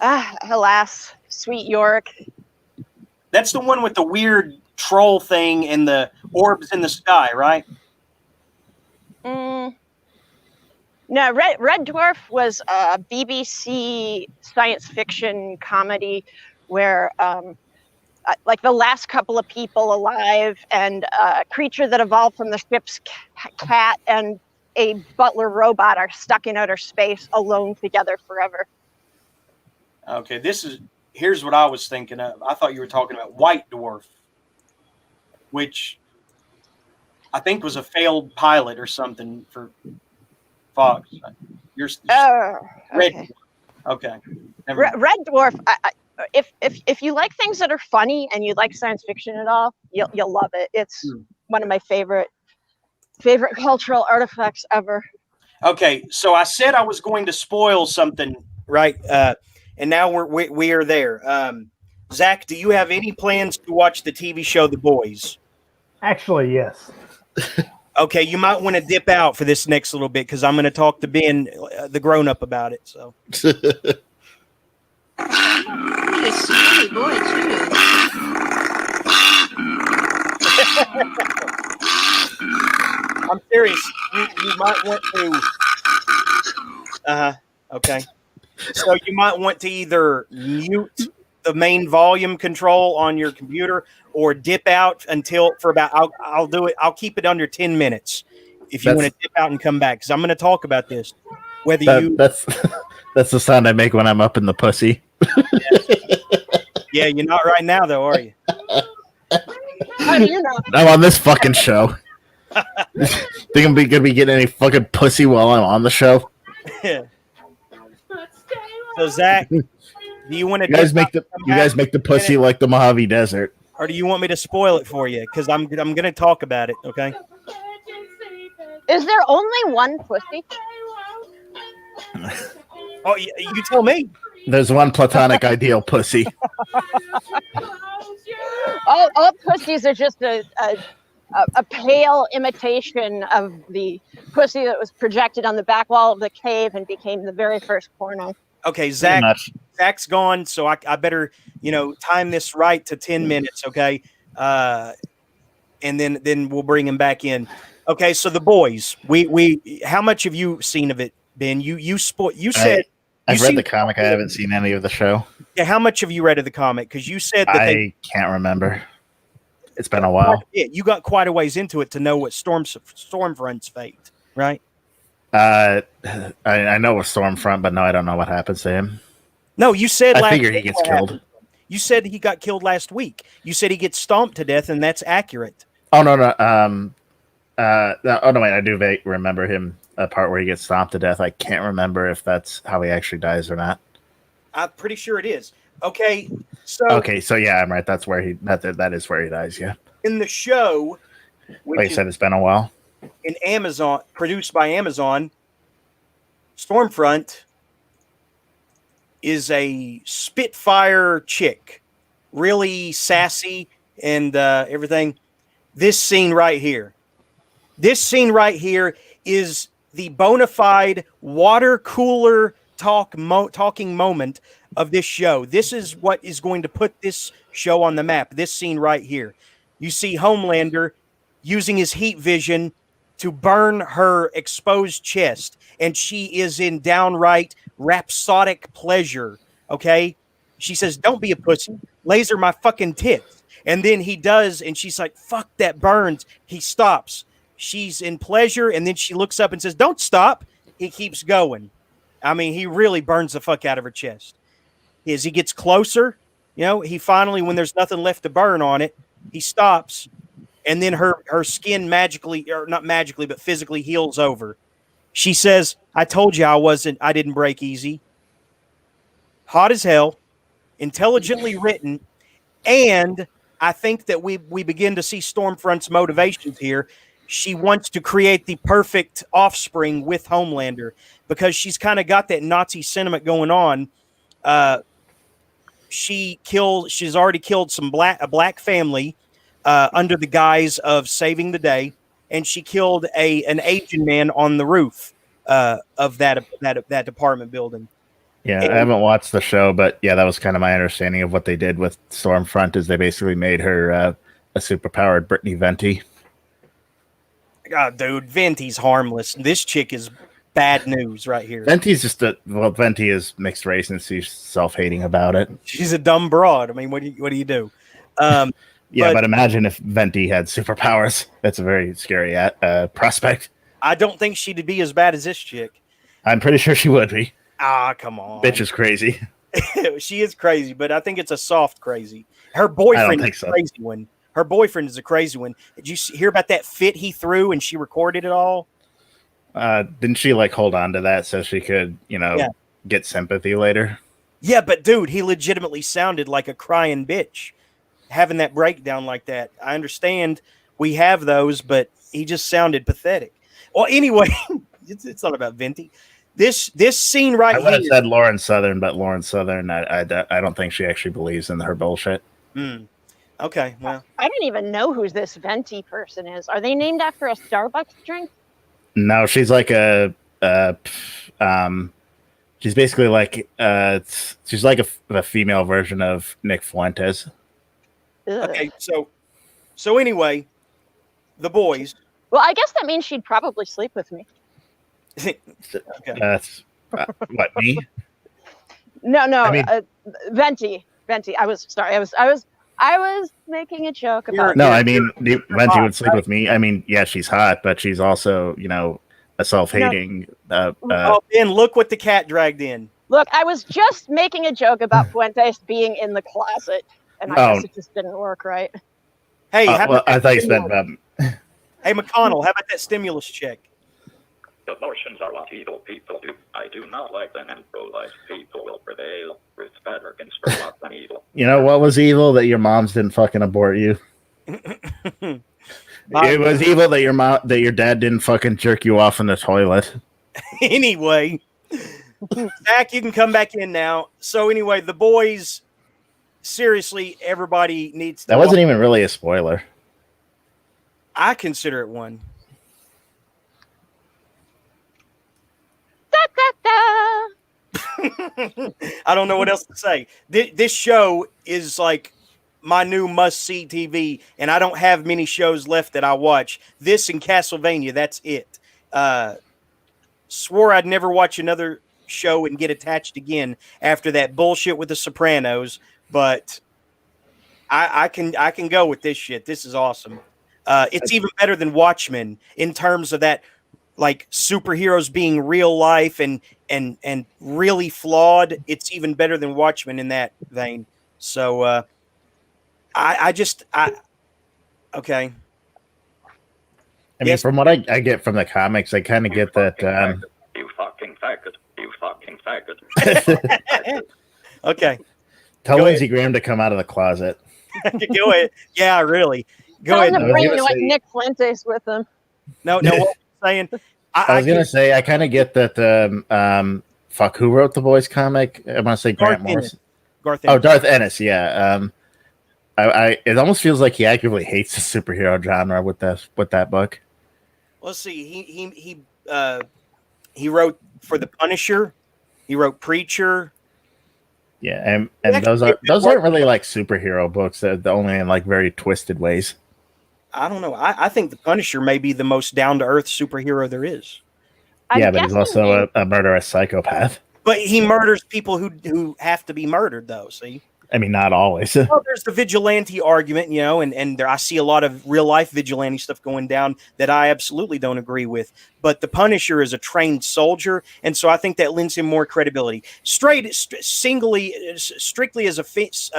Ah, alas, sweet York. That's the one with the weird troll thing and the orbs in the sky, right? No, Red Dwarf was a BBC science fiction comedy where, like, the last couple of people alive and a creature that evolved from the ship's cat and a butler robot are stuck in outer space alone together forever. Okay, here's what I was thinking of. I thought you were talking about White Dwarf, which I think was a failed pilot or something for Fox. You're Red. Okay. Okay. Never mind. Red Dwarf. If you like things that are funny and you like science fiction at all, you'll love it. It's one of my favorite cultural artifacts ever. Okay, so I said I was going to spoil something, right? And now we are there. Zach, do you have any plans to watch the TV show The Boys? Actually, yes. Okay, you might want to dip out for this next little bit because I'm going to talk to Ben, the grown-up, about it. So. A skinny boy, too. I'm serious. You might want to. Okay. So you might want to either mute the main volume control on your computer or dip out for about. I'll do it. I'll keep it under 10 minutes if you want to dip out and come back because I'm going to talk about this. That's the sound I make when I'm up in the pussy. Yeah, you're not right now though, are you? How do you know? I'm on this fucking show. Think I'm gonna be getting any fucking pussy while I'm on the show? So Zach, do you want to? You guys make the pussy like the Mojave Desert, or do you want me to spoil it for you? Because I'm gonna talk about it. Okay. Is there only one pussy? Oh, you tell me. There's one platonic ideal pussy. All pussies are just a pale imitation of the pussy that was projected on the back wall of the cave and became the very first porno. Okay, Zach's gone, so I better time this right to 10 minutes. Okay, and then we'll bring him back in. Okay, so The Boys. We how much have you seen of it, Ben? You said. I've read the comic. I haven't seen any of the show. Yeah, how much have you read of the comic? Because you said that I can't remember. It's been a while. Yeah, you got quite a ways into it to know what Stormfront's fate, right? I know a Stormfront, but no, I don't know what happens to him. No, you said I figure he gets killed. You said he got killed last week. You said he gets stomped to death, and that's accurate. Oh no. Oh no, wait. I do remember him a part where he gets stomped to death. I can't remember if that's how he actually dies or not. I'm pretty sure it is. Okay, so yeah, I'm right. That's where that is where he dies. Yeah. In the show, Like you said, it's been a while. In Amazon, produced by Amazon, Stormfront is a Spitfire chick, really sassy and everything. This scene right here is the bona fide water cooler talking moment of this show. This is what is going to put this show on the map. This scene right here. You see Homelander using his heat vision to burn her exposed chest, and she is in downright rhapsodic pleasure. Okay? She says, "Don't be a pussy. Laser my fucking tits." And then he does, and she's like, "Fuck, that burns." He stops. She's in pleasure, and then she looks up and says, "Don't stop." He keeps going. I mean, he really burns the fuck out of her chest. As he gets closer, he finally, when there's nothing left to burn on it, he stops, and then her skin magically, or not magically, but physically heals over. She says, "I told you I didn't break easy." Hot as hell, intelligently written, and I think that we begin to see Stormfront's motivations here. She wants to create the perfect offspring with Homelander because she's kind of got that Nazi sentiment going on. She's already killed a black family under the guise of saving the day, and she killed an Asian man on the roof of that apartment building. Yeah, I haven't watched the show, but yeah, that was kind of my understanding of what they did with Stormfront. Is they basically made her a superpowered Brittany Venti. God, dude, Venti's harmless. This chick is bad news right here. Venti's Venti is mixed race, and she's self-hating about it. She's a dumb broad. I mean, what do you do? Yeah, but imagine if Venti had superpowers. That's a very scary prospect. I don't think she'd be as bad as this chick. I'm pretty sure she would be. Ah, come on. Bitch is crazy. She is crazy, but I think it's a soft crazy. Her boyfriend is a crazy one. Her boyfriend is a crazy one. Did you hear about that fit he threw and she recorded it all? Didn't she hold on to that so she could, get sympathy later? Yeah, but dude, he legitimately sounded like a crying bitch having that breakdown like that. I understand we have those, but he just sounded pathetic. Well, anyway, it's not about Venti. This scene right here. I would have said Lauren Southern, but Lauren Southern, I don't think she actually believes in her bullshit. Okay, well. I don't even know who this Venti person is. Are they named after a Starbucks drink? No, she's like she's basically like she's like a female version of Nick Fuentes. Ugh. Okay, so anyway, the boys. Well, I guess that means she'd probably sleep with me. Okay. That's what, me? No, I mean, Venti. I was sorry. I was making a joke about. No, I mean, Venti would sleep with me. I mean, yeah, she's hot, but she's also, a self-hating. Oh, Ben, look what the cat dragged in. Look, I was just making a joke about Fuentes being in the closet, and I guess it just didn't work right. Hey, I thought you spent. Hey, McConnell, how about that stimulus check? Abortions are what evil people do. I do not like them, and pro-life people will prevail. With better against what than evil. You know what was evil? That your moms didn't fucking abort you. It was evil that your dad didn't fucking jerk you off in the toilet. Anyway, Zach, you can come back in now. So anyway, the boys. Seriously, everybody needs to. That wasn't even really a spoiler. I consider it one. I don't know what else to say. This show is like my new must-see TV, and I don't have many shows left that I watch. This and Castlevania, that's it. Swore I'd never watch another show and get attached again after that bullshit with The Sopranos, but I can go with this shit. This is awesome. It's even better than Watchmen in terms of that like superheroes being real life and really flawed, it's even better than Watchmen in that vein. So okay. I mean, from what I get from the comics, I kind of get that. You fucking faggot. You fucking faggot. Okay. Tell Lindsey Graham to come out of the closet. Go ahead. Yeah, really. Go Tell ahead. him to bring like Nick Fuentes with him. No, what I'm saying. I was gonna say I kind of get that. Fuck, who wrote the Boys comic? I want to say Grant Morrison. Darth Ennis. Yeah. It almost feels like he actively hates the superhero genre with that book. Let's see. He wrote for the Punisher. He wrote Preacher. Yeah, and those aren't really like superhero books. They're only in like very twisted ways. I don't know. I think the Punisher may be the most down to earth superhero there is. Yeah, but he's also a murderous psychopath. But he murders people who have to be murdered, though. See. I mean, not always. Well, there's the vigilante argument, and I see a lot of real life vigilante stuff going down that I absolutely don't agree with. But the Punisher is a trained soldier, and so I think that lends him more credibility. Strictly as a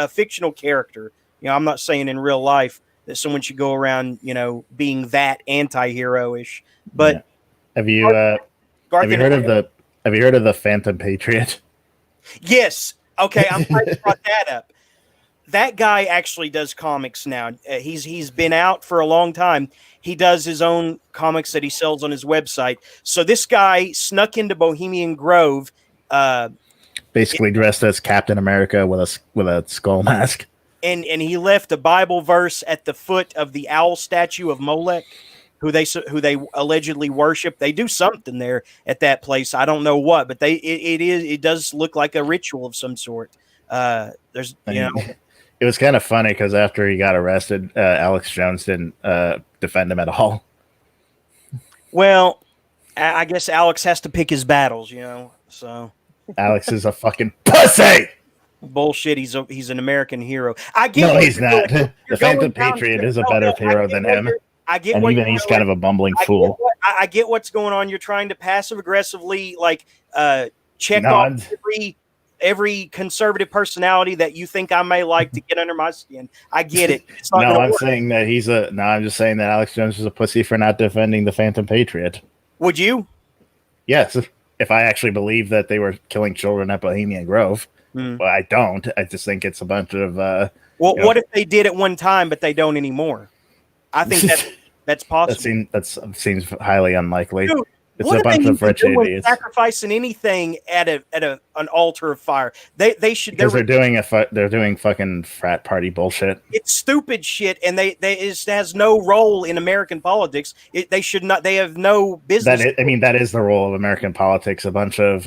fictional character, I'm not saying in real life that someone should go around, being that anti-hero-ish. But have you heard of the Phantom Patriot? Yes. Okay, I'm glad you brought that up. That guy actually does comics now. He's been out for a long time. He does his own comics that he sells on his website. So this guy snuck into Bohemian Grove, basically dressed as Captain America with a skull mask, and he left a Bible verse at the foot of the owl statue of Molech, who they allegedly worship. They do something there at that place. I don't know what, but it does look like a ritual of some sort. It was kind of funny because after he got arrested, Alex Jones didn't defend him at all. Well, I guess Alex has to pick his battles, So Alex is a fucking pussy. Bullshit. He's an American hero. No, he's not. The Phantom Patriot is a better hero than him. I get, and even he's kind of a bumbling fool. I get what's going on. You're trying to passive aggressively check off every conservative personality that you think I may like to get under my skin. I get it. I'm saying that I'm just saying that Alex Jones is a pussy for not defending the Phantom Patriot. Would you? Yes, if I actually believe that they were killing children at Bohemian Grove. Well, I don't. I just think it's a bunch of. What if they did at one time, but they don't anymore? I think that's possible. That seems highly unlikely. Dude, it's a bunch of rich idiots sacrificing anything at an altar of fire. They should, because they're doing fucking frat party bullshit. It's stupid shit, and it has no role in American politics. They should not. They have no business. That is the role of American politics. A bunch of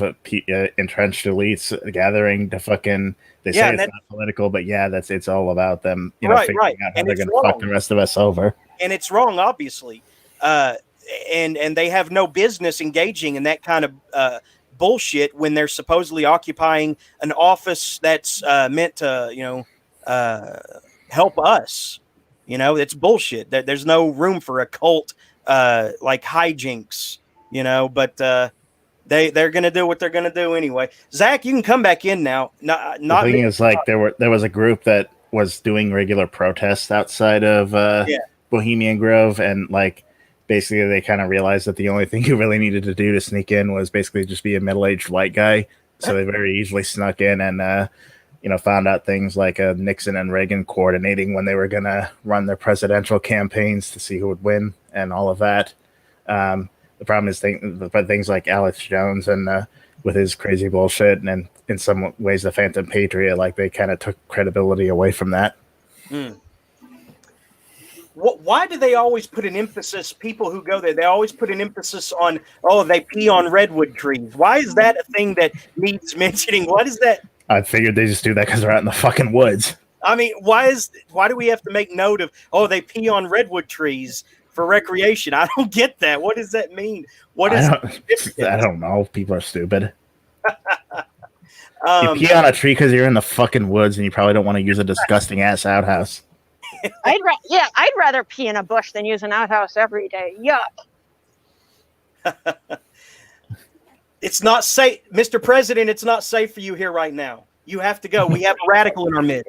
entrenched elites gathering to fucking. They say it's not political, but it's all about them. Figuring out how they're going to fuck the rest of us over. And it's wrong, obviously. And they have no business engaging in that kind of bullshit when they're supposedly occupying an office that's meant to, help us. It's bullshit. There's no room for a cult like hijinks. But they're gonna do what they're gonna do anyway. Zach, you can come back in now. The thing is, there was a group that was doing regular protests outside of Bohemian Grove, and basically they kind of realized that the only thing you really needed to do to sneak in was basically just be a middle-aged white guy. So they very easily snuck in and found out things like Nixon and Reagan coordinating when they were gonna run their presidential campaigns to see who would win and all of that. The problem is things like Alex Jones and with his crazy bullshit, and in some ways the Phantom Patriot, they kind of took credibility away from that. Why do they always put an emphasis, people who go there, they always put an emphasis on, they pee on redwood trees. Why is that a thing that needs mentioning? What is that? I figured they just do that because they're out in the fucking woods. I mean, why do we have to make note of, they pee on redwood trees for recreation? I don't get that. What does that mean? I don't know. People are stupid. You pee on a tree because you're in the fucking woods and you probably don't want to use a disgusting ass outhouse. I'd rather pee in a bush than use an outhouse every day. Yuck. It's not safe, Mr. President. It's not safe for you here right now. You have to go. We have a radical in our midst.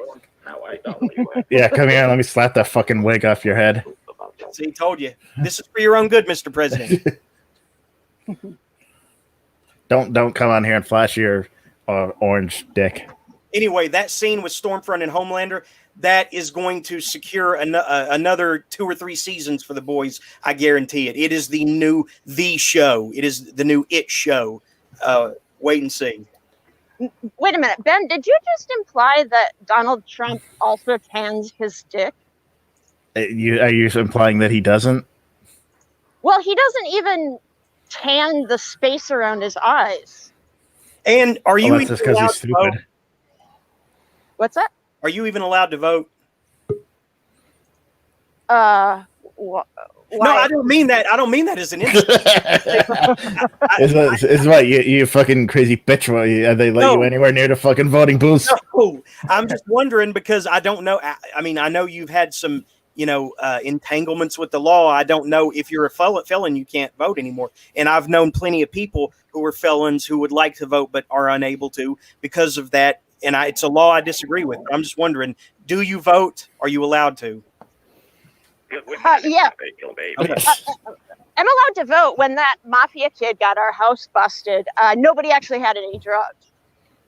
Yeah, come here. Let me slap that fucking wig off your head. See, he told you. This is for your own good, Mr. President. Don't come on here and flash your orange dick. Anyway, that scene with Stormfront and Homelander, that is going to secure another 2 or 3 seasons for the boys. I guarantee it. It is the new The Show. It is the new It Show. Wait and see. Wait a minute, Ben, did you just imply that Donald Trump also tans his dick? Are you implying that he doesn't? Well, he doesn't even tan the space around his eyes. And are you that's just because he's stupid. What's that? Are you even allowed to vote? Why? No, I don't mean that. I don't mean that as an insult. It's what you fucking crazy bitch. They let you anywhere near the fucking voting booths? No, I'm just wondering because I don't know. I mean, I know you've had some, entanglements with the law. I don't know if you're a felon, you can't vote anymore. And I've known plenty of people who are felons who would like to vote but are unable to because of that. And it's a law I disagree with. I'm just wondering, do you vote? Are you allowed to? Yeah. I'm allowed to vote. When that mafia kid got our house busted, nobody actually had any drugs.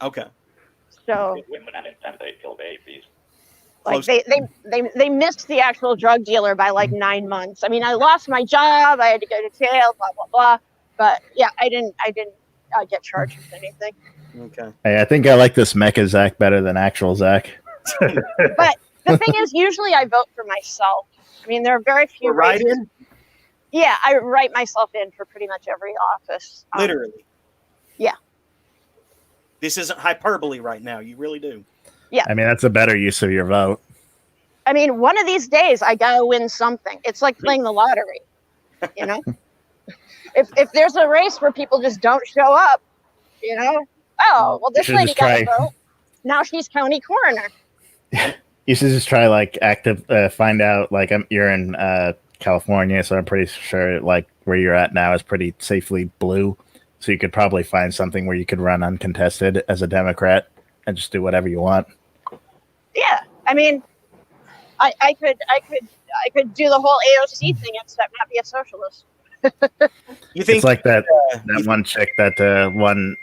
Okay. So Women and they kill babies. Like they missed the actual drug dealer by like 9 months. I mean, I lost my job. I had to go to jail. Blah blah blah. But yeah, I didn't get charged with anything. Okay. Hey, I think I like this mecha Zach better than actual Zach. But the thing is, usually I vote for myself. I mean, there are very few races. Yeah, I write myself in for pretty much every office. Literally. Yeah. This isn't hyperbole right now. You really do. Yeah. I mean, that's a better use of your vote. I mean, one of these days I gotta win something. It's like playing the lottery. If there's a race where people just don't show up, oh well, this lady got a vote. Now she's county coroner. You should just try find out you're in California, so I'm pretty sure where you're at now is pretty safely blue. So you could probably find something where you could run uncontested as a Democrat and just do whatever you want. Yeah, I mean, I could do the whole AOC thing except not be a socialist. You think it's like that one chick, that one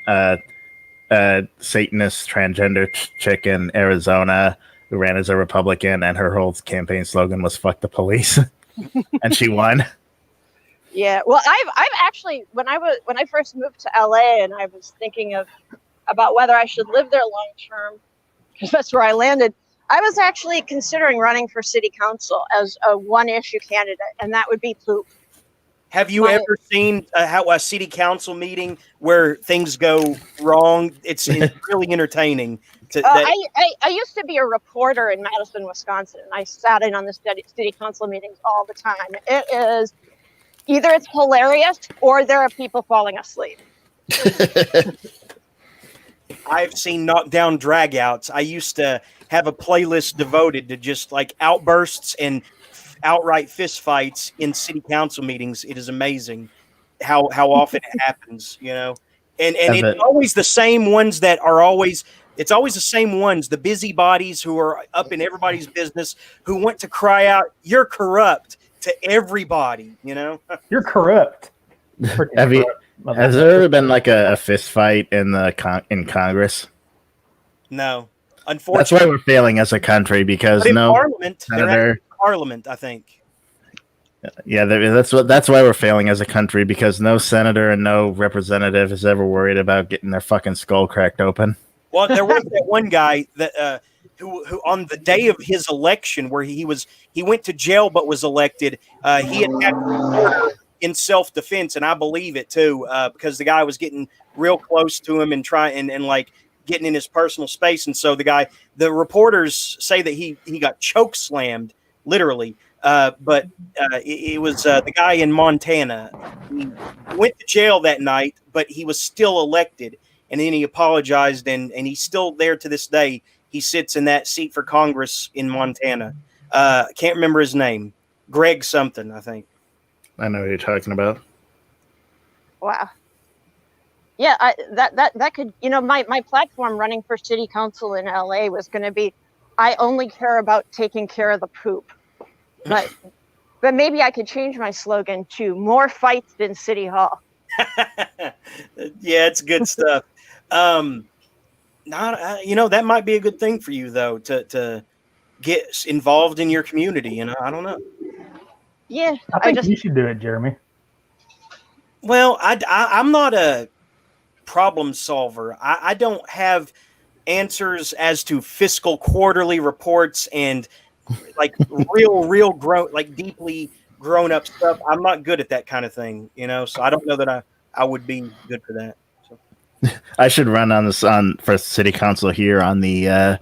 Satanist transgender chick in Arizona who ran as a Republican, and her whole campaign slogan was "fuck the police," and she won. Yeah, well, I've actually when I first moved to LA and I was thinking about whether I should live there long term because that's where I landed. I was actually considering running for city council as a one-issue candidate, and that would be poop. Have you ever seen how a city council meeting where things go wrong? It's really entertaining. I used to be a reporter in Madison, Wisconsin, and I sat in on the city council meetings all the time. It is either it's hilarious or there are people falling asleep. I've seen knockdown dragouts. I used to have a playlist devoted to just outbursts and outright fist fights in city council meetings. It is amazing how often it happens, and it's always the same ones it's always the same ones, the busybodies who are up in everybody's business, who want to cry out, "You're corrupt," to everybody, You're corrupt. Has there ever been a fist fight in Congress? No. Unfortunately. That's why we're failing as a country, because Parliament, I think. Yeah, that's why we're failing as a country, because no senator and no representative is ever worried about getting their fucking skull cracked open. Well, there was that one guy that who on the day of his election, where he went to jail but was elected, he attacked a reporter in self-defense, and I believe it too, because the guy was getting real close to him and getting in his personal space, and so the reporters say that he got choke slammed, literally. But it was the guy in Montana. He went to jail that night, but he was still elected. And then he apologized, and he's still there to this day. He sits in that seat for Congress in Montana. Can't remember his name. Greg something, I think. I know who you're talking about. Wow. Yeah, that could, my platform running for city council in LA was going to be, I only care about taking care of the poop. But maybe I could change my slogan to more fights than City Hall. Yeah, it's good stuff. That might be a good thing for you though, to get involved in your community. I don't know. Yeah, I think you should do it, Jeremy. Well, I'm not a problem solver. I don't have answers as to fiscal quarterly reports and like real grown, like deeply grown up stuff. I'm not good at that kind of thing, so I don't know that I would be good for that. So. I should run for city council here on the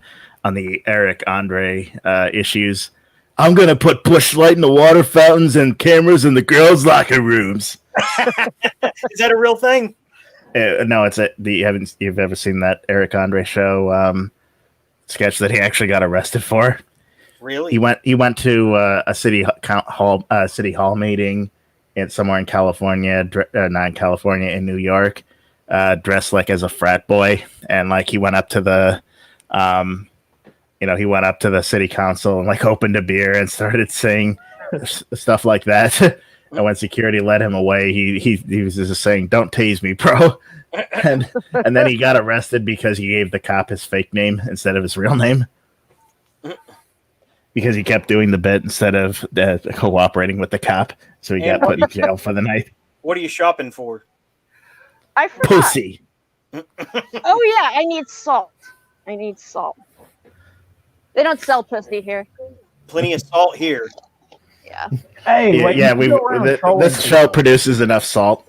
Eric Andre issues. I'm gonna put push light in the water fountains and cameras in the girls' locker rooms. Is that a real thing? No, you've ever seen that Eric Andre show sketch that he actually got arrested for? Really? He went to a city hall meeting somewhere in California, not in California, in New York, dressed like as a frat boy, and like he went up to the city council and like opened a beer and started saying stuff like that. And when security led him away, he was just saying, "Don't tase me, bro." And then he got arrested because he gave the cop his fake name instead of his real name. Because he kept doing the bit instead of cooperating with the cop. So he got put in jail for the night. What are you shopping for? I forgot. Pussy. Oh, yeah, I need salt. They don't sell pussy here. Plenty of salt here. Yeah. Hey, this show produces enough salt.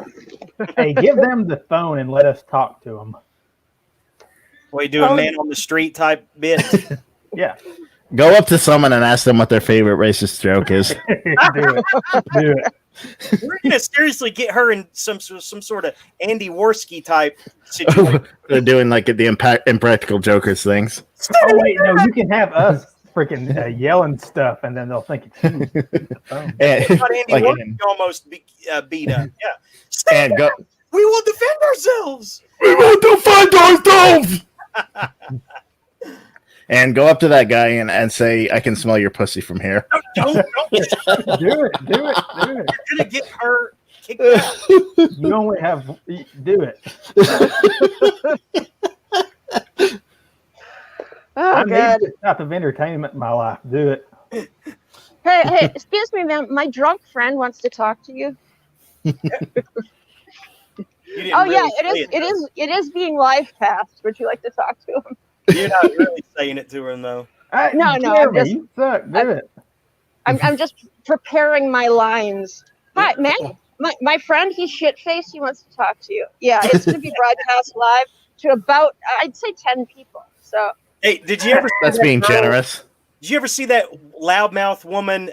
Hey, give them the phone and let us talk to them. We do a man on the street type bit. Yeah. Go up to someone and ask them what their favorite racist joke is. Do it. We're gonna seriously get her in some sort of Andy Worski type situation. They're doing like the Impractical Jokers things. Oh wait, no, you can have us freaking yelling stuff, and then they'll think it's you. Andy Worski almost beat up. Yeah. Stand go. We will defend ourselves. We will defend ourselves. And go up to that guy and say, "I can smell your pussy from here." Don't. Do it. You're gonna get her kicked out. You only have do it. I need this type of entertainment in my life. Do it. Hey, excuse me, ma'am. My drunk friend wants to talk to you. It is being live cast. Would you like to talk to him? You're not really saying it to him, though. No. I'm just preparing my lines. Hi, man. My friend, he's shit-faced. He wants to talk to you. Yeah, it's going to be broadcast live to about, I'd say, 10 people. So. Hey, did you ever? That's being generous. Did you ever see that loudmouth woman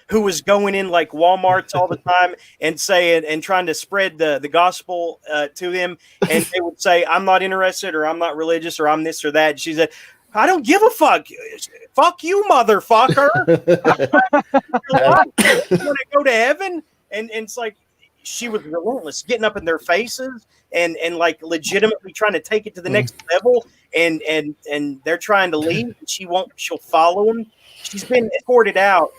who was going in like Walmarts all the time and saying and trying to spread the gospel to them? And they would say, "I'm not interested," or "I'm not religious," or "I'm this or that." And she said, "I don't give a fuck. Fuck you, motherfucker. You want to go to heaven?" And it's like she was relentless, getting up in their faces and like legitimately trying to take it to the next level. And they're trying to leave. And she'll follow them. She's been escorted out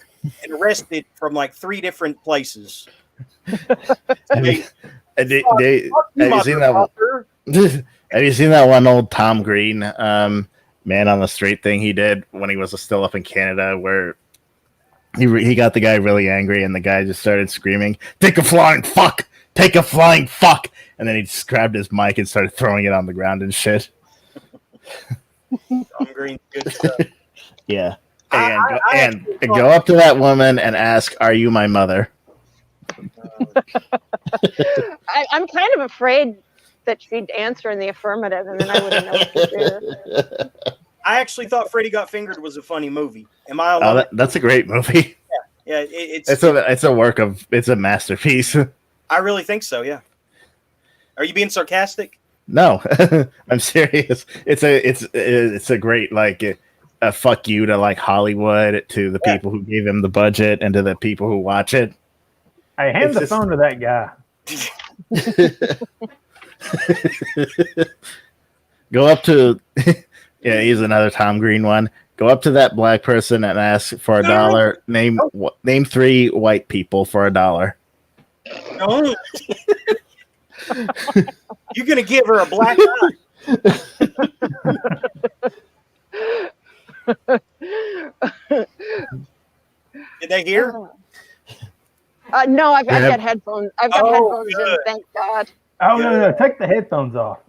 and arrested from like 3 different places. Have you seen that one old Tom Green man on the street thing he did when he was still up in Canada, where he got the guy really angry and the guy just started screaming, "Take a flying fuck! Take a flying fuck!" And then he just grabbed his mic and started throwing it on the ground and shit. Tom Green's good stuff. Yeah. And go up to that woman and ask, "Are you my mother?" I'm kind of afraid that she'd answer in the affirmative, and then I wouldn't know what to do. I actually thought Freddy Got Fingered was a funny movie. Am I alone? That's a great movie. Yeah. It's a masterpiece. I really think so. Yeah. Are you being sarcastic? No, I'm serious. It's a great a fuck you to like Hollywood, to the people who gave him the budget, and to the people who watch it. Hey, hand the phone to that guy. Go up to, yeah, he's another Tom Green one. Go up to that black person and ask for $1. Name 3 white people for $1. No. You're gonna give her a black eye. Did they hear? No, I've got headphones. I've got headphones in, thank God. Oh, no, take the headphones off.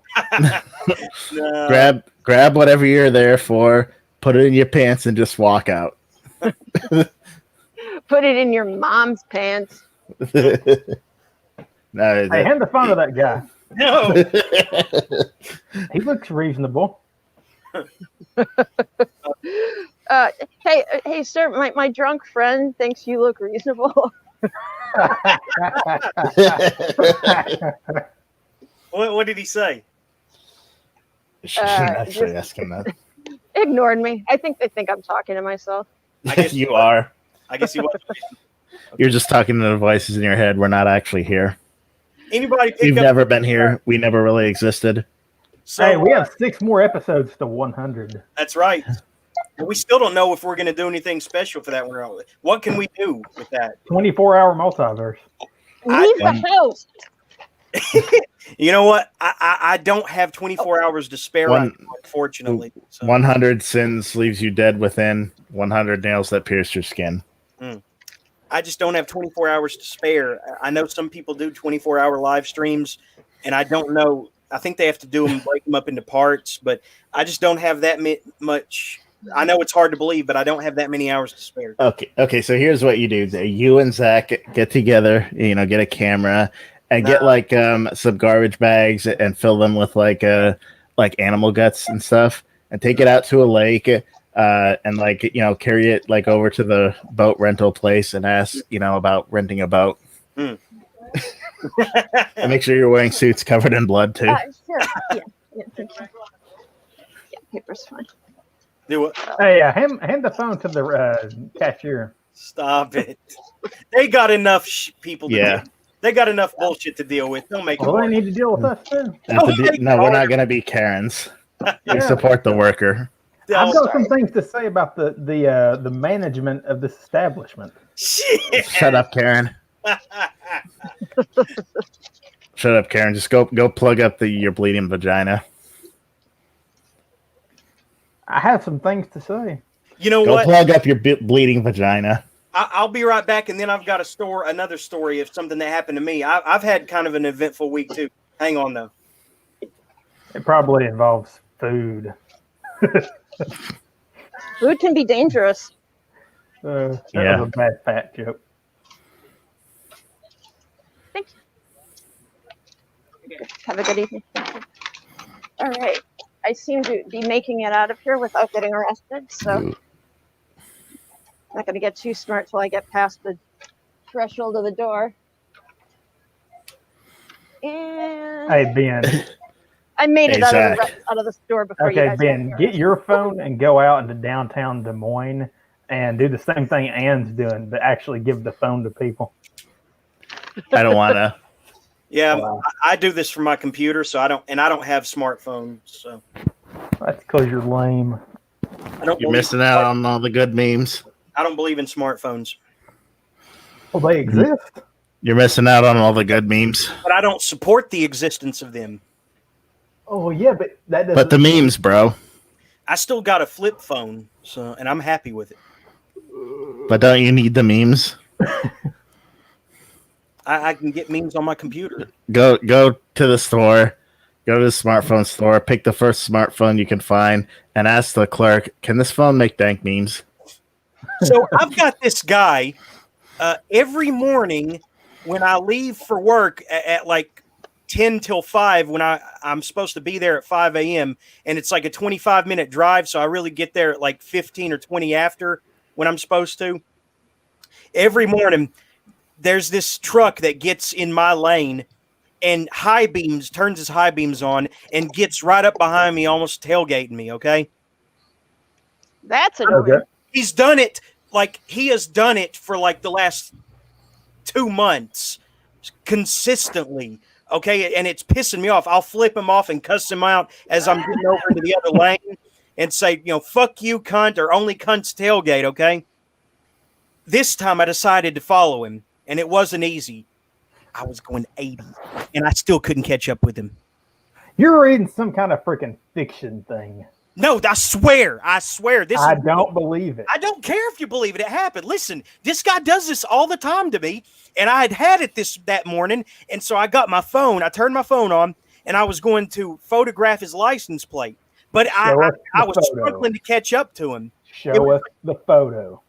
No. Grab whatever you're there for, put it in your pants, and just walk out. Put it in your mom's pants. No, hey, hand the phone to that guy. No. He looks reasonable. Hey, sir, my drunk friend thinks you look reasonable. What did he say? Shouldn't actually ask him that. Ignored me. I think they think I'm talking to myself. I guess you are. I guess he was. You're just talking to the voices in your head. We're not actually here. Anybody? We've never been here. We never really existed. So, hey, we have 6 more episodes to 100. That's right. And we still don't know if we're going to do anything special for that one. What can we do with that? 24-hour multiverse. Leave the house. You know what? I don't have 24 hours to spare, unfortunately. So. 100 sins leaves you dead within. 100 nails that pierce your skin. I just don't have 24 hours to spare. I know some people do 24-hour live streams, and I don't know. I think they have to do them, break them up into parts, but I just don't have that much. I know it's hard to believe, but I don't have that many hours to spare. Okay. So here's what you do: you and Zach get together. Get a camera and get some garbage bags and fill them with like animal guts and stuff, and take it out to a lake. And carry it over to the boat rental place and ask about renting a boat. And make sure you're wearing suits covered in blood too. Sure. Yeah, thank you. Yeah, paper's fine. Do what? Hey, hand the phone to the cashier. Stop it. They got enough people to Yeah. They got enough bullshit to deal with. Don't make it. Well, they need to deal with us too. No, we're not going to be Karens. We support the worker. I've got some things to say about the management of this establishment. Shit. Shut up, Karen. Shut up, Karen. Just go plug up your bleeding vagina. I have some things to say. You know Go what? plug up your bleeding vagina. I'll be right back, and then I've got another story of something that happened to me. I've had kind of an eventful week too. Hang on though. It probably involves food. Food can be dangerous. That was a bad fat joke. Thank you. Have a good evening. All right. I seem to be making it out of here without getting arrested, so I'm not going to get too smart till I get past the threshold of the door. And Hey, Ben. I made it Zach. out of the store before you Okay, guys Ben, got get here. your phone and go out into downtown Des Moines and do the same thing Ann's doing, but actually give the phone to people. I don't want to. Yeah, I do this from my computer, so I don't have smartphones. So That's because you're lame. You're missing out on all the good memes. I don't believe in smartphones. Well, they exist. You're missing out on all the good memes. But I don't support the existence of them. Oh, yeah, but that doesn't... But the memes, bro. I still got a flip phone, and I'm happy with it. But don't you need the memes? I can get memes on my computer. Go to the store. Go to the smartphone store. Pick the first smartphone you can find and ask the clerk, can this phone make dank memes? So I've got this guy every morning when I leave for work at like 10 till 5 when I'm supposed to be there at 5 a.m. and it's like a 25-minute drive, so I really get there at like 15 or 20 after when I'm supposed to. Every morning, there's this truck that gets in my lane and turns his high beams on and gets right up behind me, almost tailgating me, okay? That's annoying. Okay. He has done it for like the last 2 months consistently Okay, and it's pissing me off. I'll flip him off and cuss him out as I'm getting over into the other lane and say, fuck you, cunt, or only cunt's tailgate, okay? This time I decided to follow him, and it wasn't easy. I was going 80, and I still couldn't catch up with him. You're reading some kind of freaking fiction thing. No, I swear. I don't believe it. I don't care if you believe it. It happened. Listen, this guy does this all the time to me, and I had it that morning, and so I got my phone. I turned my phone on, and I was going to photograph his license plate, but I was struggling to catch up to him. Show us the photo.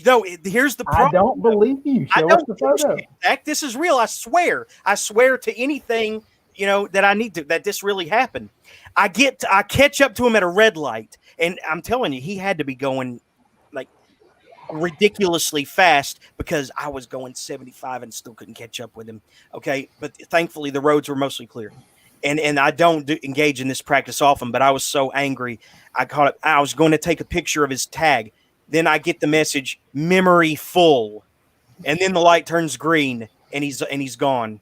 No, here's the problem. I don't believe you. Show us the photo. Zach, this is real. I swear. I swear to anything, that I need to, that this really happened. I catch up to him at a red light, and I'm telling you, he had to be going like ridiculously fast because I was going 75 and still couldn't catch up with him. Okay, but thankfully the roads were mostly clear, and I don't engage in this practice often, but I was so angry. I was going to take a picture of his tag. Then I get the message, memory full, and then the light turns green, and he's gone.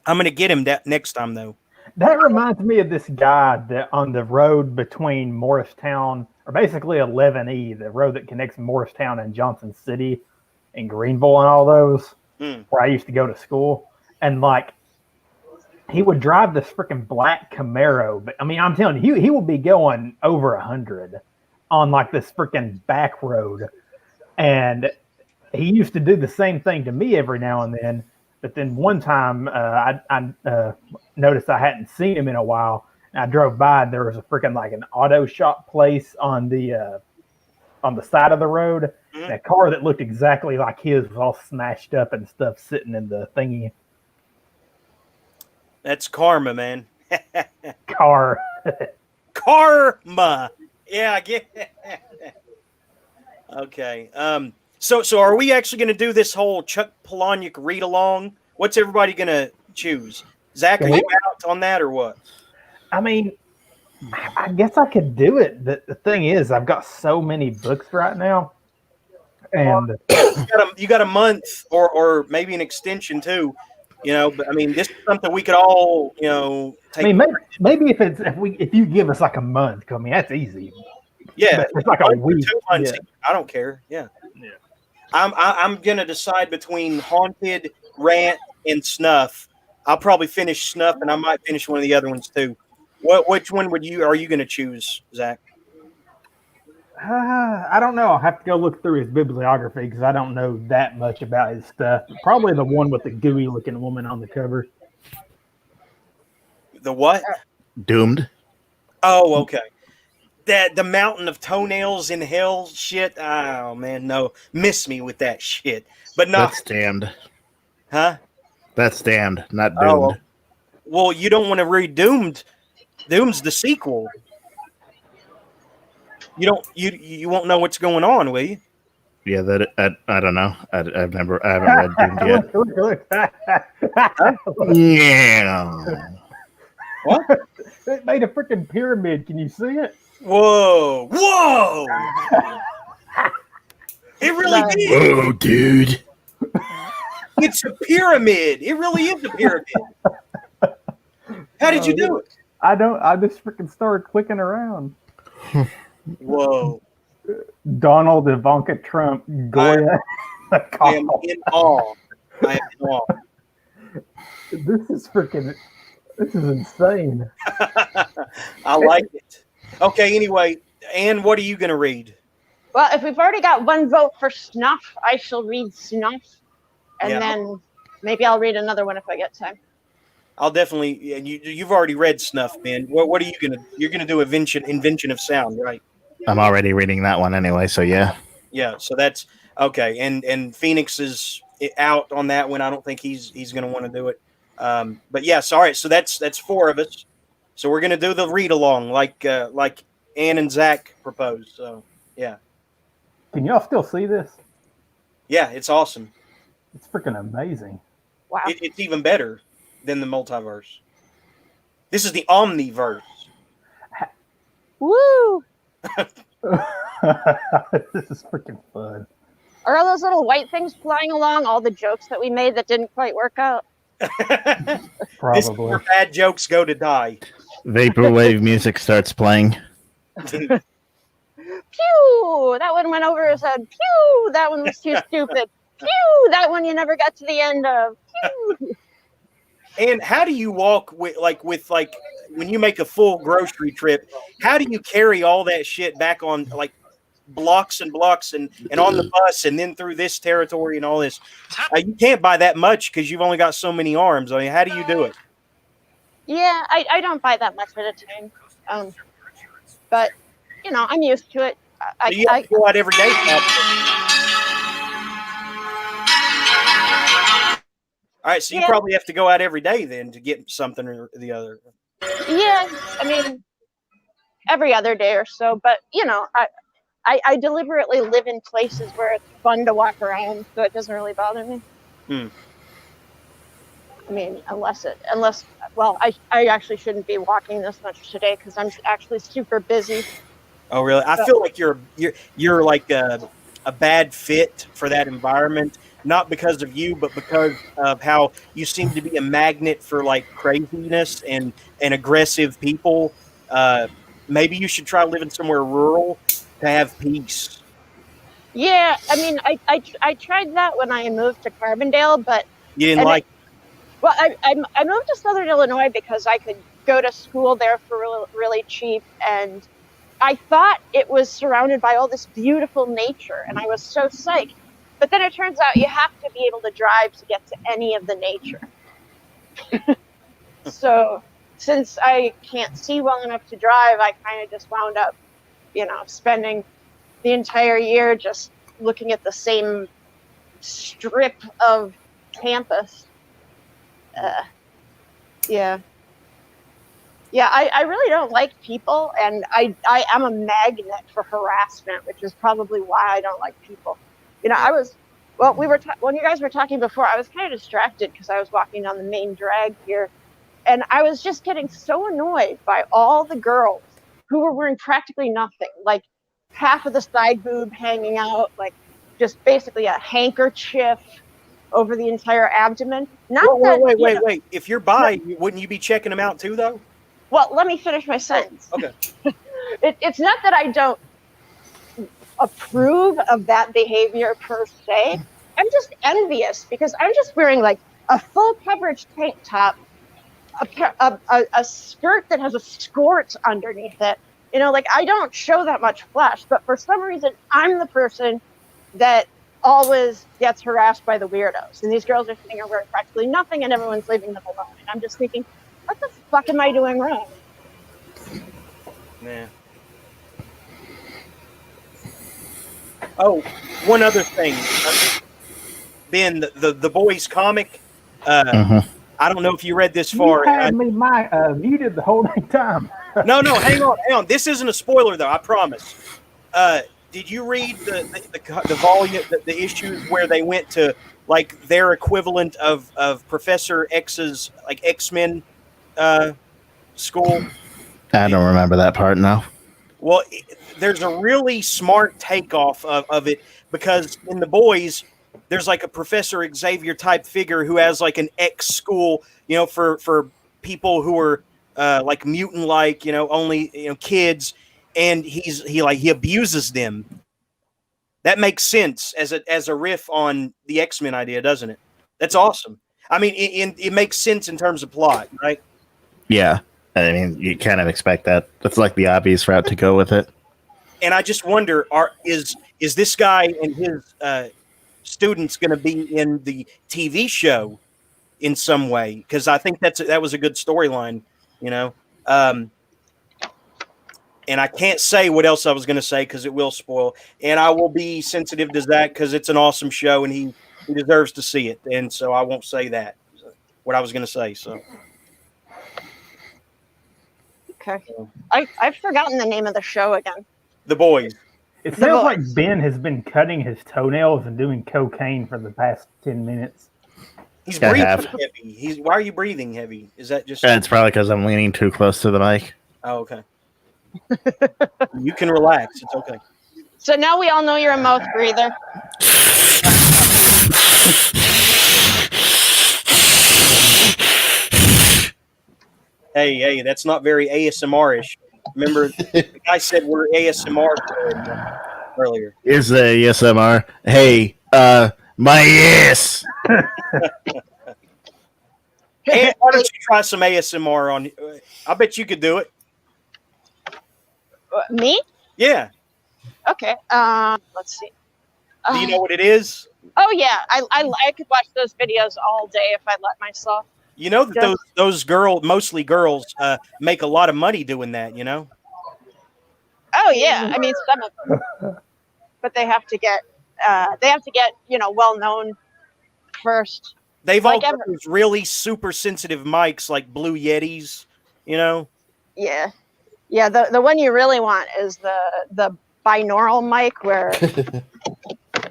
I'm going to get him that next time, though. That reminds me of this guy that on the road between Morristown, or basically 11E, the road that connects Morristown and Johnson City and Greenville and all those, where I used to go to school. And, he would drive this freaking black Camaro. But, I mean, I'm telling you, he would be going over 100 on, this freaking back road. And he used to do the same thing to me every now and then. But then one time I noticed I hadn't seen him in a while. And I drove by and there was a freaking an auto shop place on the side of the road. And a car that looked exactly like his was all smashed up and stuff sitting in the thingy. That's karma, man. Karma. Yeah, I get it. Okay. So are we actually going to do this whole Chuck Palahniuk read along? What's everybody going to choose? Zach, are you out on that or what? I mean, I guess I could do it. The thing is, I've got so many books right now, and you got a month or maybe an extension too. But I mean, this is something we could all take. I mean, maybe if you give us a month, I mean that's easy. Yeah, but it's a week. 2 months. Yeah. I don't care. Yeah. I'm gonna decide between Haunted, Rant, and Snuff. I'll probably finish Snuff, and I might finish one of the other ones too. Which one are you gonna choose, Zach? I don't know. I'll have to go look through his bibliography because I don't know that much about his stuff. Probably the one with the gooey-looking woman on the cover. The what? Doomed. Oh, okay. The mountain of toenails in hell shit. Oh man, no, miss me with that shit. But no, that's damned. Huh? That's damned, not doomed. Oh, well, you don't want to read Doomed. Doom's the sequel. You won't know what's going on, will you? Yeah, I don't know. I haven't read Doomed yet. Yeah. What? It made a freaking pyramid. Can you see it? Whoa! It really did. Whoa, dude! It's a pyramid. It really is a pyramid. How did you do it? I just freaking started clicking around. Whoa! Donald, Ivanka Trump, Goya. I am in awe. This is insane. I like it. Okay, anyway, Anne, what are you going to read? Well, if we've already got one vote for Snuff, I shall read Snuff. And then maybe I'll read another one if I get time. I'll definitely. You've already read Snuff, man. What are you going to? You're going to do Invention of Sound, right? I'm already reading that one anyway, so yeah. Yeah, so that's okay. And Phoenix is out on that one. I don't think he's going to want to do it. But yes, all right. So that's 4 of us. So we're gonna do the read along like Ann and Zach proposed. So yeah. Can y'all still see this? Yeah, it's awesome. It's freaking amazing. Wow. It's even better than the multiverse. This is the omniverse. Woo! This is freaking fun. Are all those little white things flying along all the jokes that we made that didn't quite work out? This is Probably. where bad jokes go to die. Vaporwave music starts playing. Pew! That one went over his head. Pew! That one was too stupid. Pew! That one you never got to the end of. Pew! And how do you walk with when you make a full grocery trip? How do you carry all that shit back on like blocks and blocks and on the bus and then through this territory and all this? You can't buy that much because you've only got so many arms. I mean, how do you do it? Yeah, I don't buy that much at a time. But you know, I'm used to it. So you have to go out every day. All right, so you probably have to go out every day then to get something or the other. Yeah, I mean, every other day or so. But you know, I deliberately live in places where it's fun to walk around, so it doesn't really bother me. I mean, unless well, I actually shouldn't be walking this much today because I'm actually super busy. Oh, really? I feel like you're like a bad fit for that environment, not because of you, but because of how you seem to be a magnet for like craziness and aggressive people. Maybe you should try living somewhere rural to have peace. Yeah, I mean, I tried that when I moved to Carbondale, but you didn't like. Well, I moved to Southern Illinois because I could go to school there for really cheap, and I thought it was surrounded by all this beautiful nature, and I was so psyched. But then it turns out you have to be able to drive to get to any of the nature. So since I can't see well enough to drive, I kind of just wound up, you know, spending the entire year just looking at the same strip of campus. I really don't like people, and I am a magnet for harassment, which is probably why I don't like people. You know, when you guys were talking before, I was kind of distracted because I was walking down the main drag here, and I was just getting so annoyed by all the girls who were wearing practically nothing, like half of the side boob hanging out, like just basically a handkerchief over the entire abdomen. Wait. If you're bi, wouldn't you be checking them out too, though? Well, let me finish my sentence. Okay. It's not that I don't approve of that behavior per se. I'm just envious because I'm just wearing like a full coverage tank top, a skirt that has a skirt underneath it. You know, like I don't show that much flesh, but for some reason I'm the person that always gets harassed by the weirdos. And these girls are sitting here wearing practically nothing and everyone's leaving them alone. And I'm just thinking, what the fuck am I doing wrong? Nah. Oh, one other thing. Ben, the boys comic. I don't know if you read this far. You had me muted the whole dang time. No, hang on. This isn't a spoiler, though. I promise. Did you read the volume, the issues where they went to like their equivalent of Professor X's like X-Men school? I don't remember that part now. Well, there's a really smart takeoff of it because in the boys, there's like a Professor Xavier type figure who has like an X school, you know, for people who are like mutant like, you know, only, you know, kids, and he abuses them. That makes sense as a riff on the X-Men idea, doesn't it? That's awesome. I mean, it makes sense in terms of plot, right? Yeah. I mean, you kind of expect that. That's like the obvious route to go with it. And I just wonder, is this guy and his students going to be in the TV show in some way? Because I think that was a good storyline, you know. And I can't say what else I was going to say because it will spoil. And I will be sensitive to that because it's an awesome show and he deserves to see it. And so I won't say that, what I was going to say. So. Okay. I've forgotten the name of the show again. The Boys. It sounds like Ben has been cutting his toenails and doing cocaine for the past 10 minutes. He's breathing heavy. Why are you breathing heavy? Is that just... It's probably because I'm leaning too close to the mic. Oh, okay. You can relax. It's okay. So now we all know you're a mouth breather. Hey, that's not very ASMR-ish. Remember, the guy said we're ASMR earlier. Here's the ASMR. Hey, my ass. Hey, why don't you try some ASMR on? I bet you could do it. Me? Yeah. Okay. Let's see. Do you know what it is? Oh yeah, I could watch those videos all day if I let myself. You know that those girls, mostly girls, make a lot of money doing that. You know. Oh yeah, I mean some of them, but they have to get well known first. They've all got those really super sensitive mics like Blue Yetis, you know. Yeah. The one you really want is the binaural mic where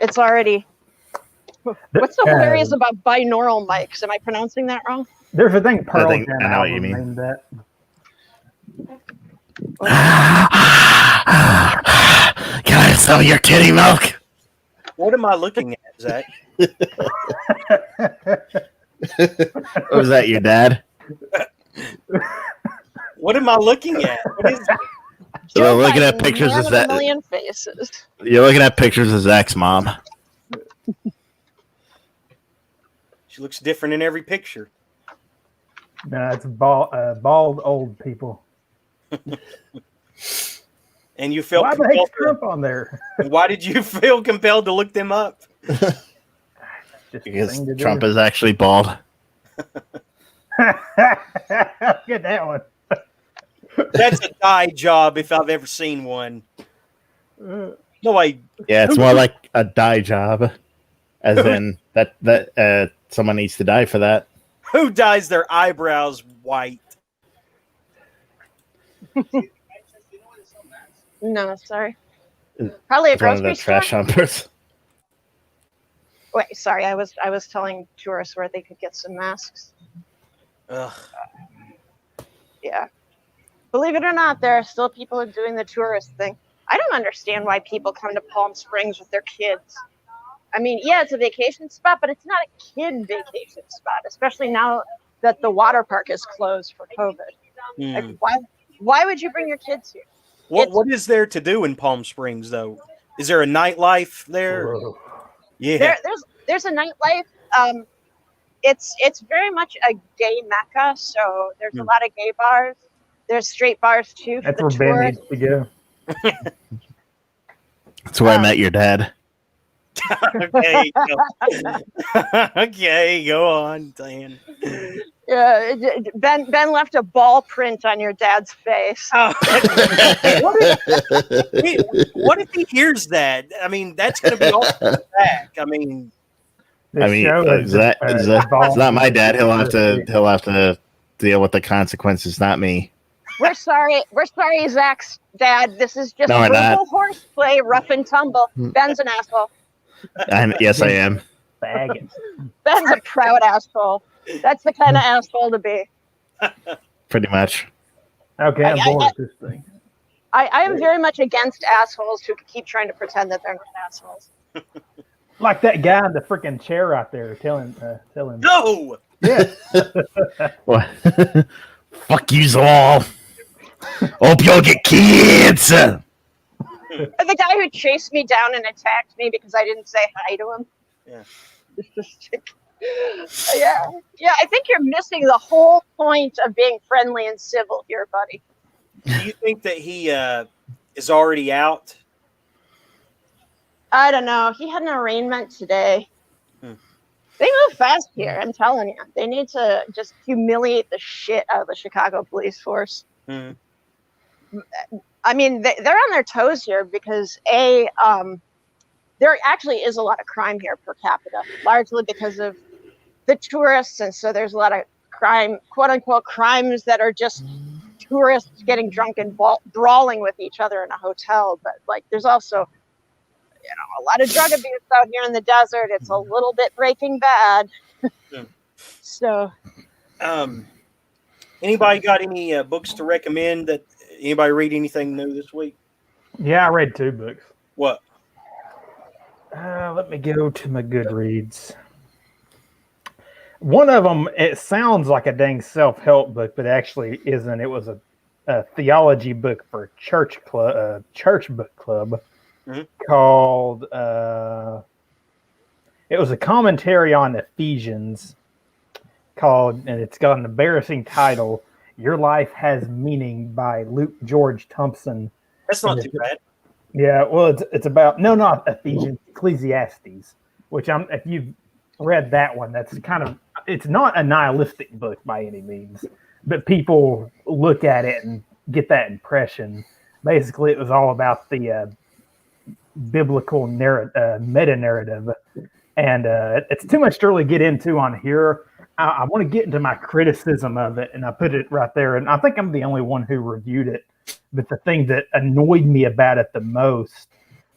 it's already. What's so hilarious about binaural mics? Am I pronouncing that wrong? There's a thing Pearl Jam I know what you mean. named that. Can I sell your kitty milk? What am I looking at, Zach? Was that your dad? What am I looking at? What is it? You're looking at pictures of Zach. Million faces. You're looking at pictures of Zach's mom. She looks different in every picture. No, it's bald old people. And you felt why the heck's Trump on there? Why did you feel compelled to look them up? Because Trump is actually bald. Look at that one. That's a dye job if I've ever seen one. No way. Yeah, it's more like a dye job, as in that someone needs to die for that. Who dyes their eyebrows white? No, sorry. Probably a It's one of grocery the store. trash humpers. Wait, sorry. I was telling tourists where they could get some masks. Ugh. Yeah. Believe it or not, there are still people doing the tourist thing. I don't understand why people come to Palm Springs with their kids. I mean, yeah, it's a vacation spot, but it's not a kid vacation spot, especially now that the water park is closed for COVID. Like, why would you bring your kids here? What is there to do in Palm Springs, though? Is there a nightlife there? Whoa. Yeah. There's a nightlife. It's very much a gay mecca, so there's a lot of gay bars. There's straight bars too. That's where Ben needs to go. That's where I met your dad. Okay, okay, go on, Dan. Yeah, Ben left a ball print on your dad's face. Oh. What if he hears that? I mean, that's going to be all back. I mean, it's not my dad. He'll have to deal with the consequences, not me. We're sorry, Zach's dad. This is just No, we're not. verbal horseplay, rough and tumble. Ben's an asshole. Yes, I am. Faggot. Ben's a proud asshole. That's the kind of asshole to be. Pretty much. Okay, I'm bored with this thing. I am very much against assholes who keep trying to pretend that they're not assholes. Like that guy in the freaking chair out there telling. No! Yeah. What? Fuck yous all. Hope you'll get kids. The guy who chased me down and attacked me because I didn't say hi to him. Yeah. Yeah. I think you're missing the whole point of being friendly and civil here, buddy. Do you think that he is already out? I don't know. He had an arraignment today. They move fast here, I'm telling you. They need to just humiliate the shit out of the Chicago police force. I mean, they're on their toes here because, there actually is a lot of crime here per capita, largely because of the tourists. And so there's a lot of crime, quote unquote, crimes that are just tourists getting drunk and brawling with each other in a hotel. But like, there's also, a lot of drug abuse out here in the desert. It's a little bit Breaking Bad. So, anybody got any books to recommend? That anybody read anything new this week? Yeah, I read 2 books. What? Let me go to my Goodreads. One of them, it sounds like a dang self-help book, but actually isn't. It was a theology book for church book club called. It was a commentary on Ephesians and it's got an embarrassing title. Your Life Has Meaning by Luke George Thompson. That's not too bad. Yeah, well, it's about not Ephesians, Ecclesiastes, which if you've read that one, that's it's not a nihilistic book by any means, but people look at it and get that impression. Basically, it was all about the biblical meta narrative, and it's too much to really get into on here. I want to get into my criticism of it, and I put it right there. And I think I'm the only one who reviewed it. But the thing that annoyed me about it the most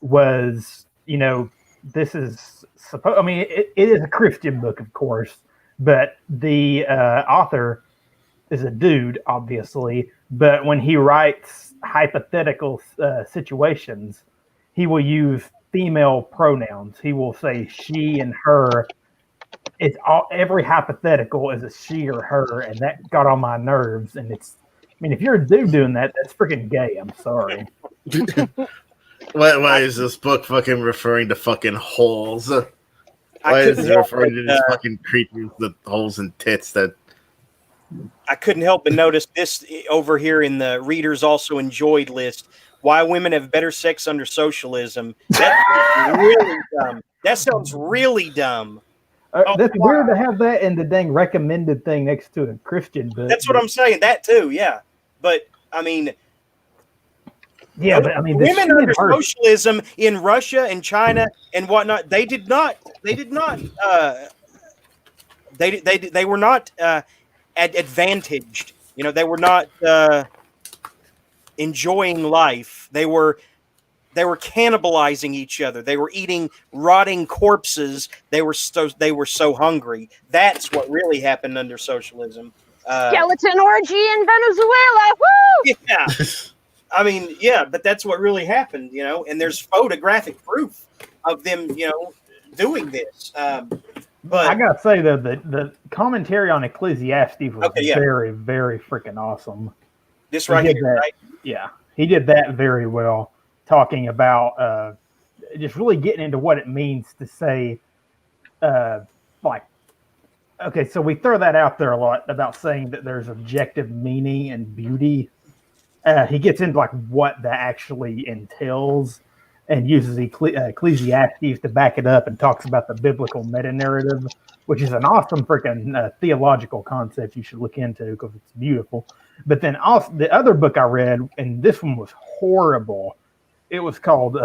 was, this is it is a Christian book, of course, but the author is a dude, obviously. But when he writes hypothetical situations, he will use female pronouns. He will say she and her. It's every hypothetical is a she or her, and that got on my nerves. And if you're a dude doing that, that's freaking gay. I'm sorry. Why is this book fucking referring to fucking holes? Why is it referring to these fucking creatures with holes and tits that... I couldn't help but notice this over here in the readers also enjoyed list. Why women have better sex under socialism. That's really dumb. That sounds really dumb. That's weird to have that in the dang recommended thing next to a Christian book. That's what I'm saying. That too, yeah. But women under socialism in Russia and China and whatnot, they were not advantaged. They were not enjoying life. They were cannibalizing each other. They were eating rotting corpses. They were so hungry. That's what really happened under socialism. Skeleton orgy in Venezuela. Woo! Yeah. But that's what really happened, and there's photographic proof of them, doing this. But I gotta say though, the commentary on Ecclesiastes was very, very freaking awesome. This right here, right? Yeah, he did that very well. Talking about just really getting into what it means to say, so we throw that out there a lot about saying that there's objective meaning and beauty. He gets into what that actually entails and uses Ecclesiastes to back it up and talks about the biblical meta-narrative, which is an awesome freaking theological concept you should look into because it's beautiful. But then also the other book I read, and this one was horrible. It was called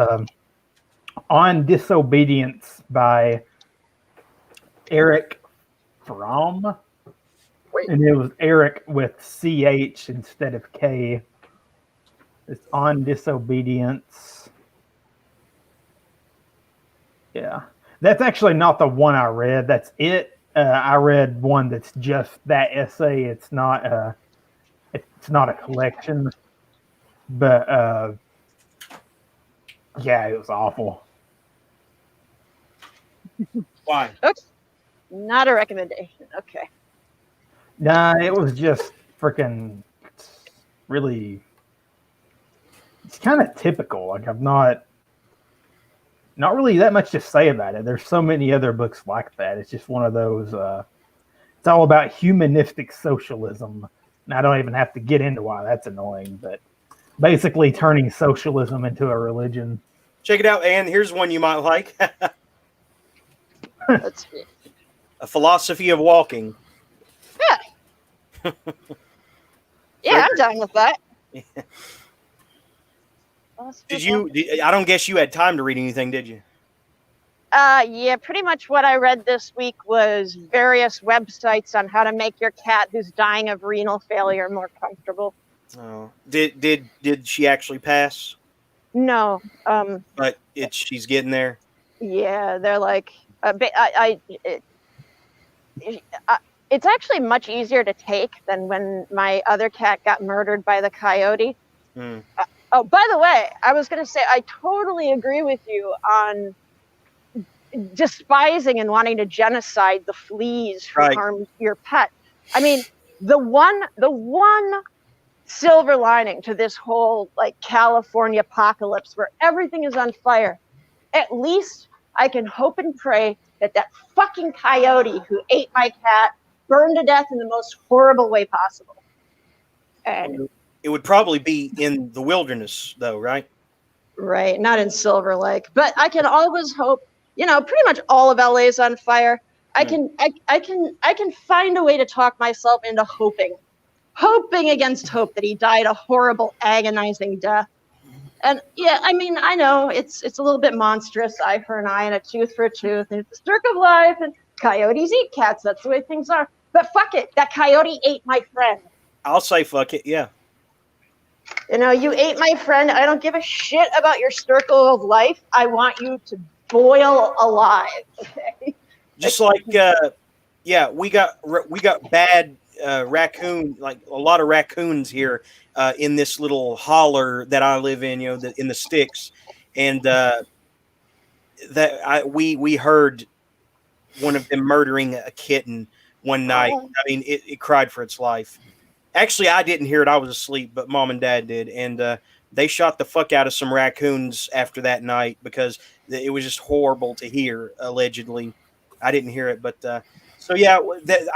On Disobedience by Eric Fromm. And it was Eric with CH instead of K. It's On Disobedience. Yeah. That's actually not the one I read. That's it. I read one that's just that essay. It's not a collection. But yeah, it was awful. Why? Oops. Not a recommendation. Okay. Nah, it was just freaking really. It's kind of typical. I've not really that much to say about it. There's so many other books like that. It's just one of those. It's all about humanistic socialism. And I don't even have to get into why that's annoying, but basically turning socialism into a religion. Check it out, Ann. Here's one you might like. Let's see. A Philosophy of Walking. Yeah. Yeah, I'm done with that. I don't guess you had time to read anything, did you? Yeah, pretty much what I read this week was various websites on how to make your cat who's dying of renal failure more comfortable. Oh, did she actually pass? No. But she's getting there. Yeah, they're like, it's actually much easier to take than when my other cat got murdered by the coyote. Oh, by the way, I was going to say, I totally agree with you on despising and wanting to genocide the fleas who Right. harm your pet. I mean, the one silver lining to this whole like California apocalypse where everything is on fire, at least I can hope and pray that fucking coyote who ate my cat burned to death in the most horrible way possible. And It would probably be in the wilderness, though, right? right, not in Silver Lake, but I can always hope. You know, pretty much all of LA is on fire. I can find a way to talk myself into hoping against hope that he died a horrible, agonizing death. And yeah, I mean, I know it's a little bit monstrous, eye for an eye and a tooth for a tooth, and it's the circle of life, and coyotes eat cats. That's the way things are. But fuck it, that coyote ate my friend. I'll say fuck it, yeah. You know, you ate my friend. I don't give a shit about your circle of life. I want you to boil alive. Okay. Just like, yeah, we got bad raccoon, like a lot of raccoons here in this little holler that I live in, you know, in the sticks, and we heard one of them murdering a kitten one night. I mean, it cried for its life. Actually, I didn't hear it. I was asleep, but Mom and Dad did, and they shot the fuck out of some raccoons after that night because it was just horrible to hear. Allegedly, I didn't hear it, but so yeah,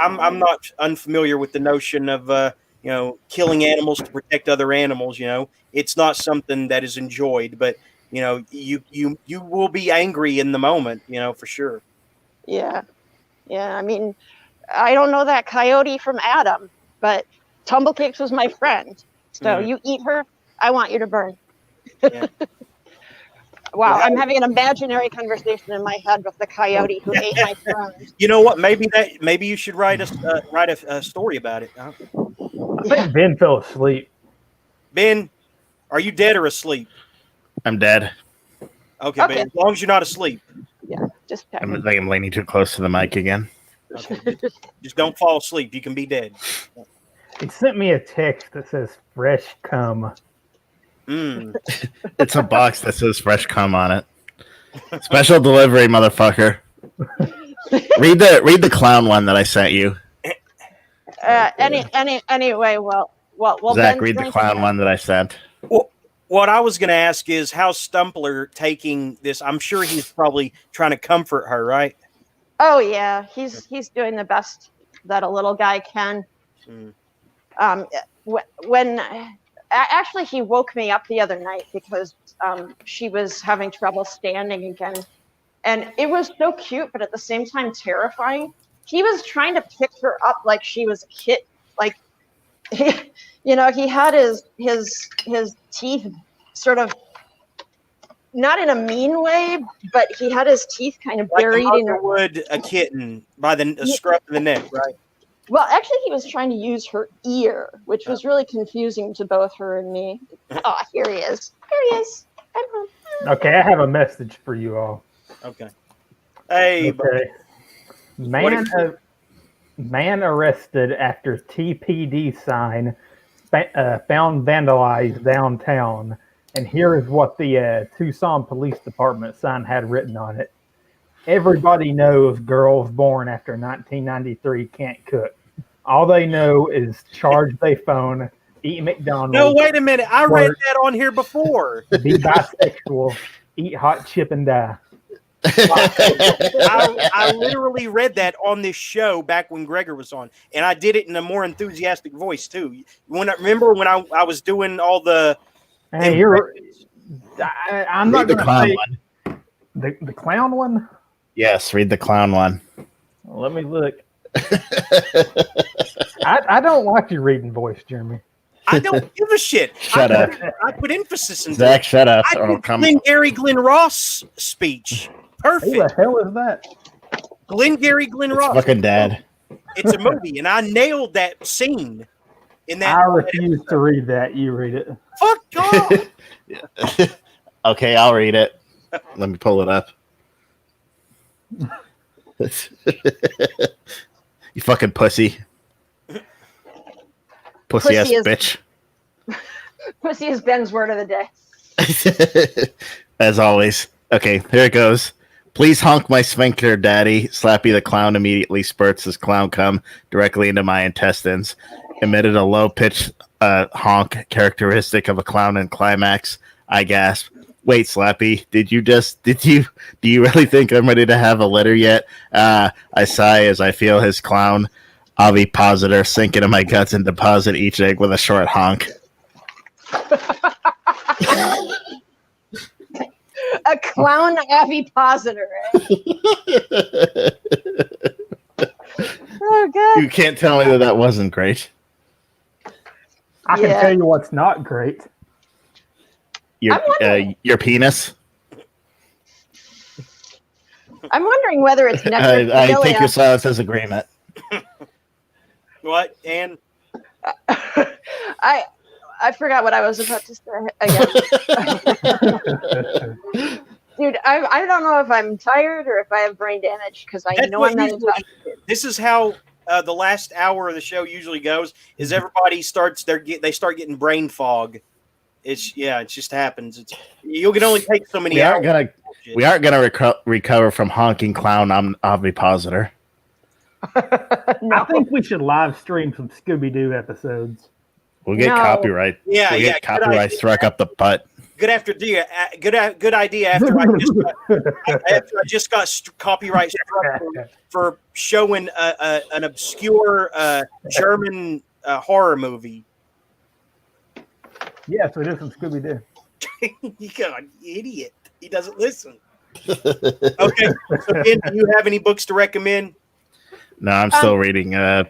I'm not unfamiliar with the notion of you know, killing animals to protect other animals. You know, it's not something that is enjoyed, but you know, you will be angry in the moment. You know, for sure. Yeah. I mean, I don't know that coyote from Adam, but Tumblecakes was my friend. So you eat her, I want you to burn. Yeah. Wow, I'm having an imaginary conversation in my head with the coyote who ate my friend. You know what? Maybe you should write a story about it. Huh? I think Ben fell asleep. Ben, are you dead or asleep? I'm dead. Okay, Ben, as long as you're not asleep. Yeah, just I think I'm leaning too close to the mic again. Okay. Just don't fall asleep. You can be dead. He sent me a text that says fresh cum. It's a box that says fresh cum on it. Special delivery, motherfucker. read the clown one that I sent you. Anyway, well, Zach, Ben's read the clown one that I sent. Well, what I was going to ask is how's Stumpler taking this? I'm sure he's probably trying to comfort her, right? Oh yeah, he's doing the best that a little guy can. When actually he woke me up the other night because she was having trouble standing again, and it was so cute, but at the same time terrifying. He was trying to pick her up like she was a kid, like he had his teeth sort of not in a mean way, but he had his teeth kind of buried like in her. Would a kitten by the scruff of the neck, right? Well, actually, he was trying to use her ear, which was really confusing to both her and me. Oh, here he is. I'm home. Okay, I have a message for you all. Okay. Hey, okay. Man arrested after TPD sign found vandalized downtown. And here is what the Tucson Police Department sign had written on it. Everybody knows girls born after 1993 can't cook. All they know is charge their phone, eat McDonald's. No, wait a minute. I read that on here before. Be bisexual, eat hot chip and die. I literally read that on this show back when Gregor was on, and I did it in a more enthusiastic voice too. Remember when I was doing all the? Hey, I'm not the going to clown say one. The clown one. Yes, read the clown one. Well, let me look. I don't like your reading voice, Jeremy. I don't give a shit. Shut up. I put emphasis in Zach, shut up. I did Glenn Ross speech. Perfect. Who the hell is that? Glenn Ross. Fucking dad. It's a movie, and I nailed that scene. In that, I refuse to read that. You read it. Fuck off. Okay, I'll read it. Let me pull it up. You fucking pussy. Pussy ass bitch. Pussy is Ben's word of the day. As always. Okay, here it goes. Please honk my sphincter, Daddy. Slappy the clown immediately spurts his clown cum directly into my intestines. Emitted a low-pitched honk characteristic of a clown in climax. I gasp. Wait, Slappy, do you really think I'm ready to have a litter yet? I sigh as I feel his clown ovipositor sink into my guts and deposit each egg with a short honk. A clown ovipositor. Oh, God. You can't tell me that wasn't great. I can tell you what's not great. Your penis? I'm wondering whether it's necrophilia. I take your silence as agreement. What, Anne? I forgot what I was about to say again. Dude, I don't know if I'm tired or if I have brain damage because I know I'm not intoxicated. This is how the last hour of the show usually goes. Is everybody starts they start getting brain fog. It just happens. You can only take so many. We aren't gonna recover from honking clown ovipositor. No. I think we should live stream some Scooby Doo episodes. We'll get copyright. Yeah, we'll get copyright struck up the butt. Good idea. Good idea. After I just got copyright struck for showing an obscure German horror movie. Yeah, so it is some Scooby Doo. You got an idiot. He doesn't listen. Okay. So, Ben, do you have any books to recommend? No, I'm still reading. I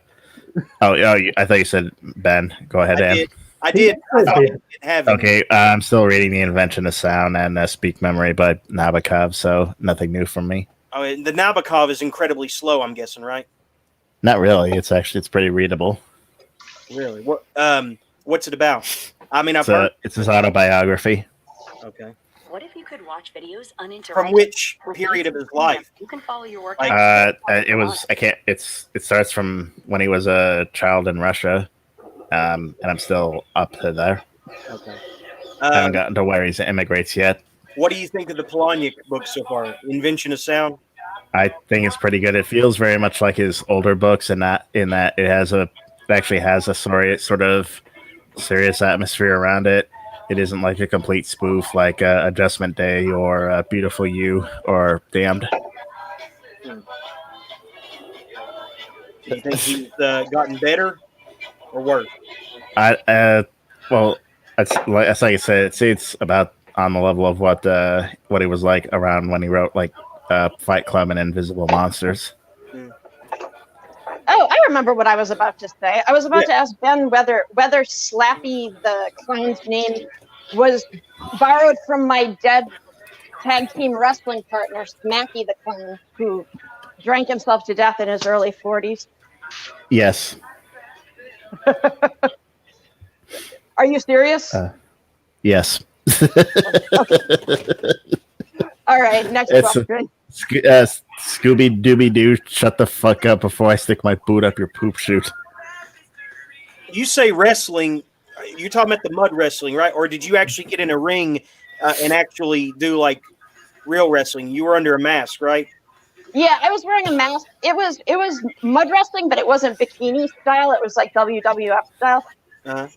thought you said Ben. Go ahead, Ann. I did. Okay, I'm still reading The Invention of Sound and Speak Memory by Nabokov, so nothing new from me. Oh, and the Nabokov is incredibly slow, I'm guessing, right? Not really. It's pretty readable. Really? What's it about? I mean, it's his autobiography. Okay. What if you could watch videos uninterrupted? From which period of his life? You can follow your work. It starts from when he was a child in Russia, and I'm still up to there. Okay. I haven't gotten to where he immigrates yet. What do you think of the Palahniuk book so far? Invention of Sound? I think it's pretty good. It feels very much like his older books, in that it actually has a sort of serious atmosphere around it. It isn't like a complete spoof like Adjustment Day or Beautiful You or Damned. Do you think he's gotten better or worse? Well, that's like I said. It's about on the level of what he was like around when he wrote like Fight Club and Invisible Monsters. Oh, I remember what I was about to say. I was about to ask Ben whether Slappy the clown's name was borrowed from my dead tag team wrestling partner, Smacky the Clown, who drank himself to death in his early 40s. Yes. Are you serious? Yes. All right, next question. Scooby Dooby Doo, shut the fuck up before I stick my boot up your poop chute. You say wrestling, you're talking about the mud wrestling, right? Or did you actually get in a ring and actually do like real wrestling? You were under a mask, right? Yeah, I was wearing a mask. It was mud wrestling, but it wasn't bikini style. It was like WWF style. I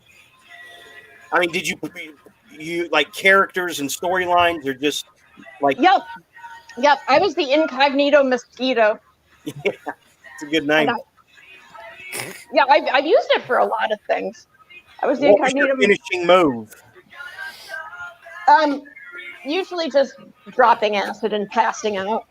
mean, did you like characters and storylines, or just like? Yep. I was the incognito mosquito. Yeah, it's a good name. Yeah, I've used it for a lot of things. I was the incognito. What was your finishing move? Usually just dropping acid and passing out.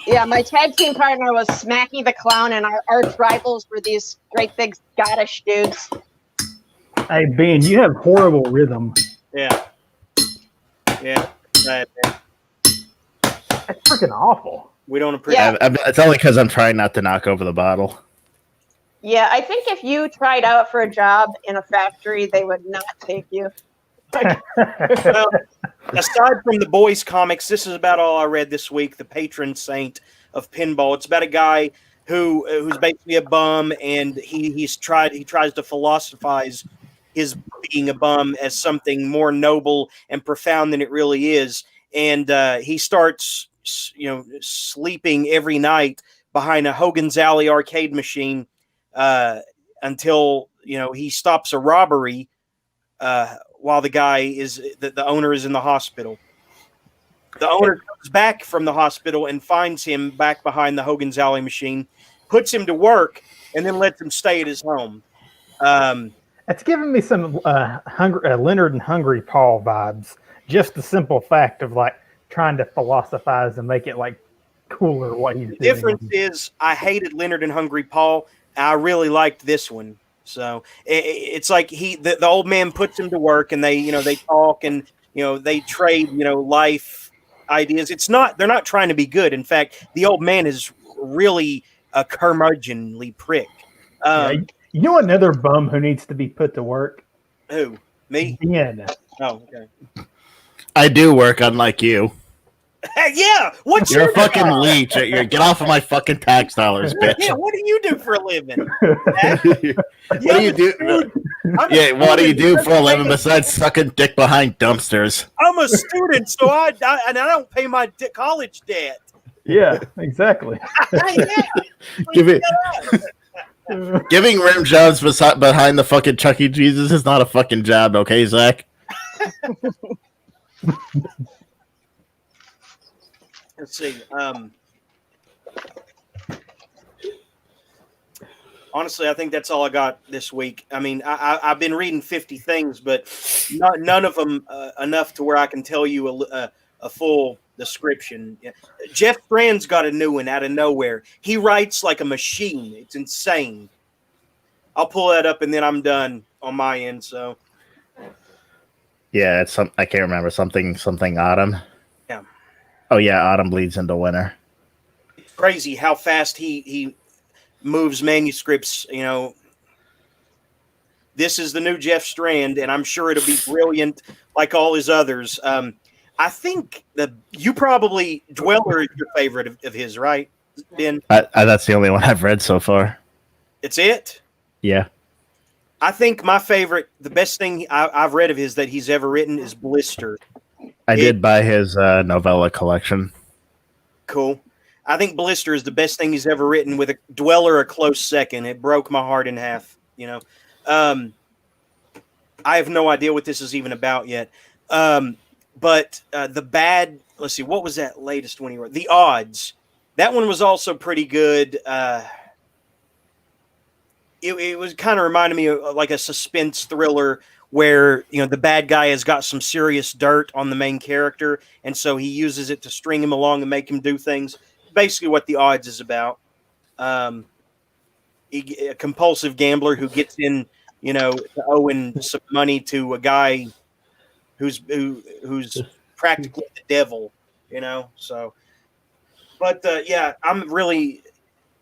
Yeah, my tag team partner was Smacky the Clown, and our arch rivals were these great big Scottish dudes. Hey, Ben, you have horrible rhythm. Yeah. Right. That's freaking awful. We don't appreciate. Yeah. It's only because I'm trying not to knock over the bottle. Yeah, I think if you tried out for a job in a factory, they would not take you. Well, aside from the boys' comics, this is about all I read this week. The patron saint of pinball. It's about a guy who's basically a bum, and he tries to philosophize his being a bum as something more noble and profound than it really is, and he starts sleeping every night behind a Hogan's Alley arcade machine until he stops a robbery while the owner is in the hospital. The owner comes back from the hospital and finds him back behind the Hogan's Alley machine, puts him to work, and then lets him stay at his home. It's giving me some Leonard and Hungry Paul vibes. Just the simple fact of like trying to philosophize and make it like cooler what he's doing. The difference is I hated Leonard and Hungry Paul. I really liked this one. So it's like the old man puts him to work, and they talk, and they trade life ideas. They're not trying to be good. In fact, the old man is really a curmudgeonly prick. You know another bum who needs to be put to work? Who? Me? Ben. Oh, okay. I do work unlike you. Yeah, what's You're your a fucking job? leech. Get off of my fucking tax dollars, bitch. Yeah, what do you do for a living? What do you do? Yeah, what do you do for a living besides sucking dick behind dumpsters? I'm a student, so I don't pay my college debt. Yeah, exactly. Giving rim jobs behind the fucking Chuck E. Jesus is not a fucking job, okay, Zach? Let's see. Honestly, I think that's all I got this week. I mean, I've been reading 50 things, but none of them enough to where I can tell you a full description. Yeah. Jeff Strand's got a new one out of nowhere. He writes like a machine. It's insane. I'll pull that up, and then I'm done on my end. So, yeah, it's I can't remember something autumn. Yeah. Oh yeah, autumn bleeds into winter. It's crazy how fast he moves manuscripts. This is the new Jeff Strand, and I'm sure it'll be brilliant like all his others. I think you probably Dweller is your favorite of his, right, Ben? That's the only one I've read so far. It's it? Yeah. I think my favorite, the best thing I've read of his that he's ever written is Blister. I did buy his novella collection. Cool. I think Blister is the best thing he's ever written, with a Dweller a close second. It broke my heart in half, I have no idea what this is even about yet. But let's see, what was that latest one he wrote? The Odds. That one was also pretty good. It was kind of reminded me of like a suspense thriller where, the bad guy has got some serious dirt on the main character, and so he uses it to string him along and make him do things. Basically what The Odds is about. A compulsive gambler who gets in, owing some money to a guy who's practically the devil, so. But yeah, I'm really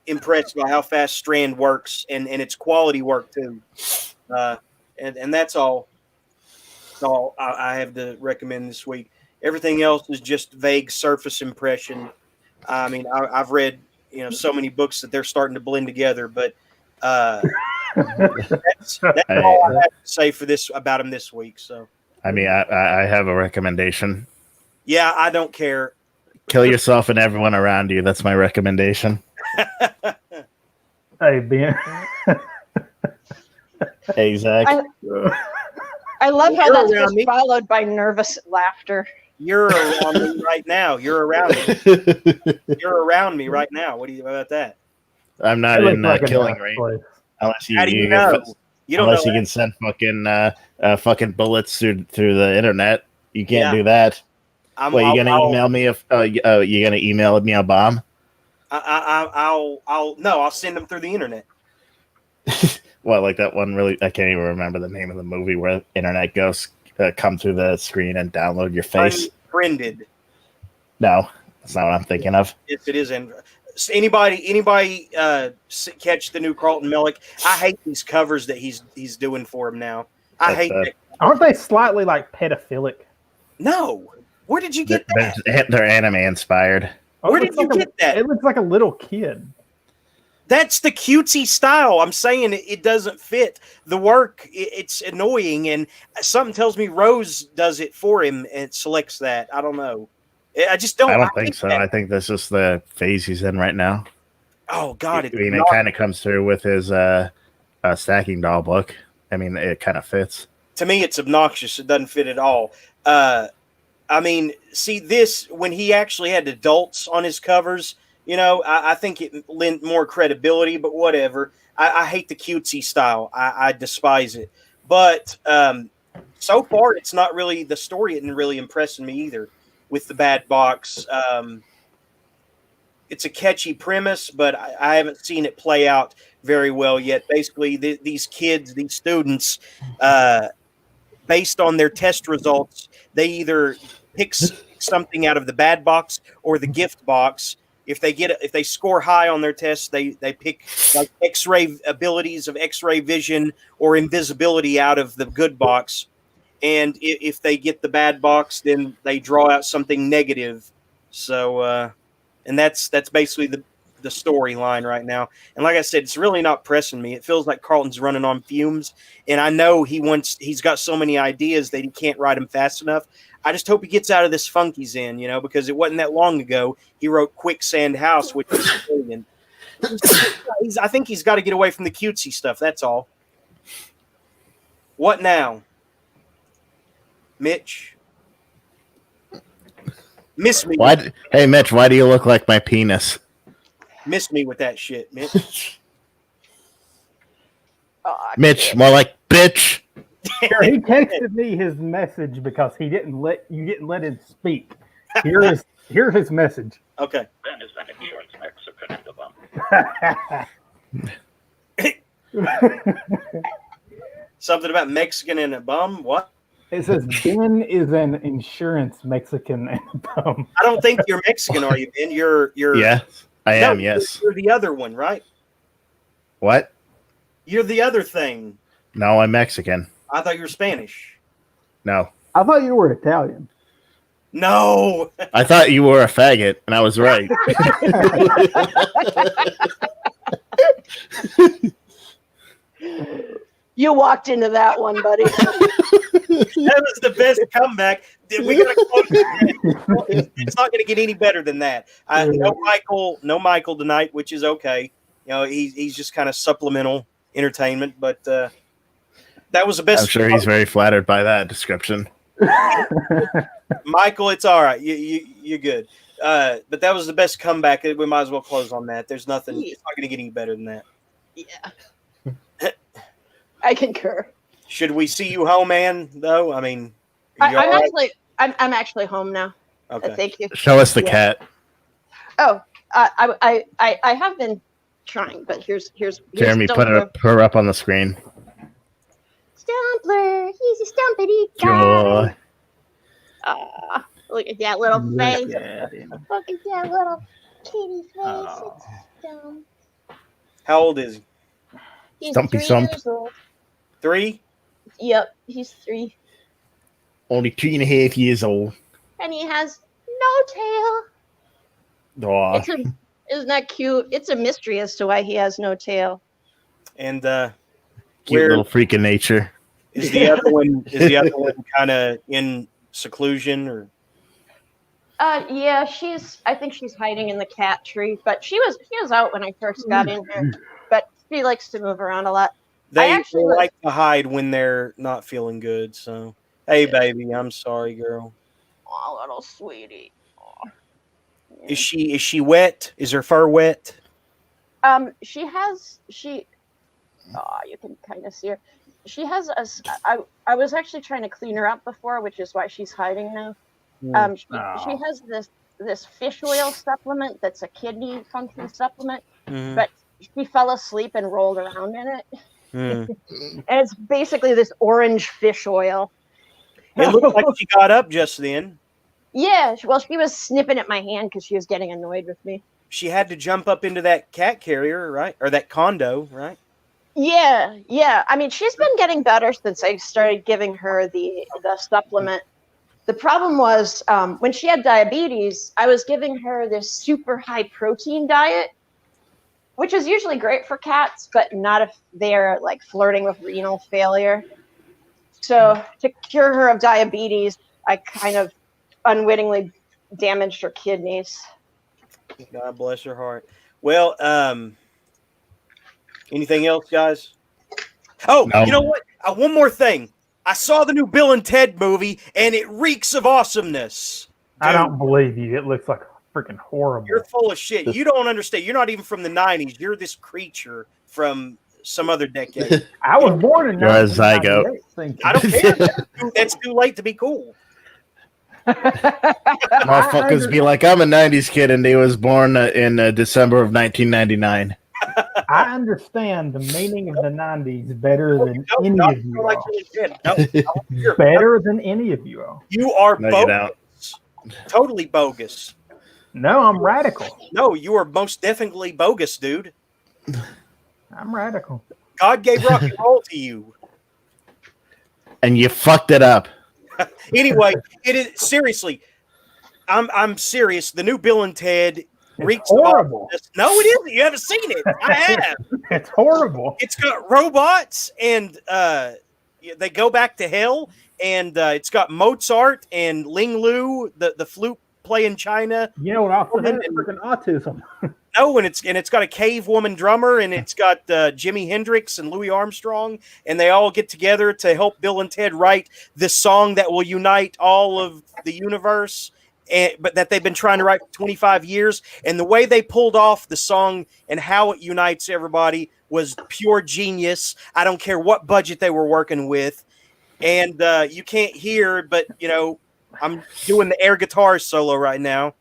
impressed by how fast Strand works, and it's quality work too. And that's all. That's all I have to recommend this week. Everything else is just vague surface impression. I mean, I've read so many books that they're starting to blend together, but that's all I have to say for this about him this week. So, I mean, I have a recommendation. Yeah, I don't care. Kill yourself and everyone around you. That's my recommendation. Hey, Ben. Hey, Zach. I love how that's just followed by nervous laughter. You're around me right now. You're around me. You're around me right now. What do you about that? I'm not in killing range. Unless you, how do you know? You don't unless know you can send fucking bullets through the internet. You can't do that. You gonna email me you gonna email me a bomb? I'll send them through the internet. Well, like that one really, I can't even remember the name of the movie where internet ghosts come through the screen and download your face. Unfriended. No, that's not what I'm thinking of. Yes, it is. Anybody catch the new Carlton Mellick? I hate these covers that he's doing for him now. I hate it. Aren't they slightly like pedophilic? No. Where did you get that? They're anime inspired. Where did you get that? It looks like a little kid. That's the cutesy style. I'm saying it doesn't fit the work. It's annoying, and something tells me Rose does it for him and selects that. I don't know. I just don't. I don't think so. that. I think that's just the phase he's in right now. Oh God! I mean, it kind of comes through with his stacking doll book. I mean, it kind of fits. To me, it's obnoxious. It doesn't fit at all. I mean, see this when he actually had adults on his covers. You know, I think it lent more credibility, but whatever. I hate the cutesy style. I despise it. But so far, it's not really the story. Isn't really impressing me either with the bad box. It's a catchy premise, but I haven't seen it play out very well yet. Basically, these kids, these students, based on their test results, they either pick something out of the bad box or the gift box. If they score high on their tests, they pick like X-ray abilities of X-ray vision or invisibility out of the good box. And if they get the bad box, then they draw out something negative. So, and that's basically the storyline right now. And like I said, it's really not pressing me. It feels like Carlton's running on fumes, and I know he's got so many ideas that he can't write them fast enough. I just hope he gets out of this funk he's in, you know, because it wasn't that long ago he wrote Quicksand House, which is brilliant. I think he's got to get away from the cutesy stuff. That's all. What now, Mitch? Miss me. Hey, Mitch, why do you look like my penis? Miss me with that shit, Mitch. Mitch, more like bitch. He texted me his message because you didn't let him speak. Here's his message. Okay. Ben is an insurance Mexican and a bum. Something about Mexican and a bum? What? It says Ben is an insurance Mexican and a bum. I don't think you're Mexican, are you, Ben? You're Yeah, I am, yes. You're the other one, right? What? You're the other thing. No, I'm Mexican. I thought you were Spanish. No. I thought you were Italian. No. I thought you were a faggot, and I was right. You walked into that one, buddy. That was the best comeback. We gotta close it. It's not going to get any better than that. No Michael tonight, which is okay. You know, he's just kind of supplemental entertainment, but that was the best. I'm sure he's very flattered by that description. Michael, it's all right. You're good. But that was the best comeback. We might as well close on that. There's nothing. It's not going to get any better than that. Yeah. I concur. Should we see you home, Ann? Though I mean, I'm actually home now. Okay. Thank you. Show us the cat. Oh, I have been trying, but here's Jeremy, put her up on the screen. Stumpler, he's a stumpity guy. Look at that little face. Look at that little kitty face. It's dumb. How old is he? He's Stumpy 3 Stump. years old. 3? Yep, he's 3. Only 2.5 years old. And he has no tail. Aw. Isn't that cute? It's a mystery as to why he has no tail. And cute little freak of nature. Is the other one? Is the other one kind of in seclusion or? Yeah, I think she's hiding in the cat tree, but she was out when I first got in here. But she likes to move around a lot. They like to hide when they're not feeling good. So, hey, baby, I'm sorry, girl. Oh, little sweetie. Is she wet? Is her fur wet? You can kind of see her. She has I was actually trying to clean her up before, which is why she's hiding now. She has this fish oil supplement that's a kidney function supplement, but she fell asleep and rolled around in it. And it's basically this orange fish oil. It looked like she got up just then. Yeah, well, she was snipping at my hand because she was getting annoyed with me. She had to jump up into that cat carrier, right? Or that condo, right? Yeah. I mean, she's been getting better since I started giving her the supplement. The problem was when she had diabetes, I was giving her this super high protein diet, which is usually great for cats, but not if they're like flirting with renal failure. So to cure her of diabetes, I kind of unwittingly damaged her kidneys. God bless her heart. Well, anything else, guys? Oh, No. You know what? One more thing. I saw the new Bill and Ted movie, and it reeks of awesomeness. Dude, I don't believe you. It looks like freaking horrible. You're full of shit. You don't understand. You're not even from the 90s. You're this creature from some other decade. I was born in You're a zygote. 1998. I don't care. That's too late to be cool. Motherfuckers be like, I'm a 90s kid and he was born in December of 1999. I understand the meaning of the 90s better than any of you are. Better than any of you are. You are No, you don't. bogus. Totally bogus. No, I'm radical. No, you are most definitely bogus, dude. I'm radical. God gave rock and roll to you. And you fucked it up. Anyway, it is seriously. I'm serious. The new Bill and Ted reeks horrible. No, it isn't. You haven't seen it. I have. It's horrible. It's got robots, and they go back to hell, and it's got Mozart and Ling Lu, the flute playing China. You know what also has freaking autism. No, and it's got a cave woman drummer, and it's got Jimi Hendrix and Louis Armstrong, and they all get together to help Bill and Ted write this song that will unite all of the universe, but that they've been trying to write for 25 years. And the way they pulled off the song and how it unites everybody was pure genius. I don't care what budget they were working with, and you can't hear, but I'm doing the air guitar solo right now.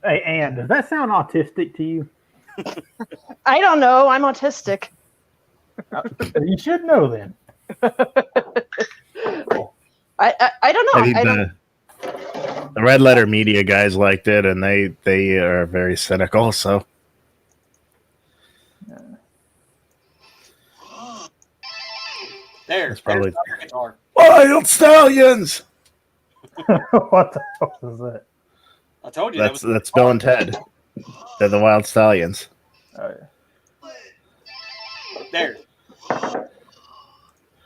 Hey, Ann, does that sound autistic to you? I don't know. I'm autistic. You should know then. I don't know. The Red Letter Media guys liked it, and they are very cynical. So There's probably the guitar. Wild Stallions. What the hell is that? I told you That's Bill and Ted. They're the Wild Stallions. Oh, yeah.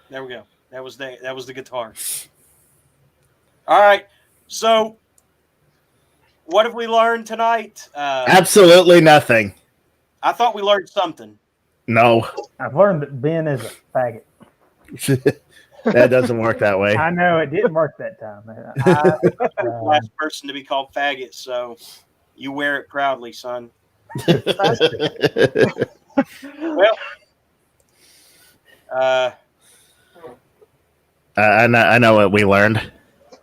There we go. That was the guitar. All right. So, what have we learned tonight? Absolutely nothing. I thought we learned something. No. I've learned that Ben is a faggot. That doesn't work that way. I know it didn't work that time. The last person to be called faggot, so you wear it proudly, son. Well, I know what we learned.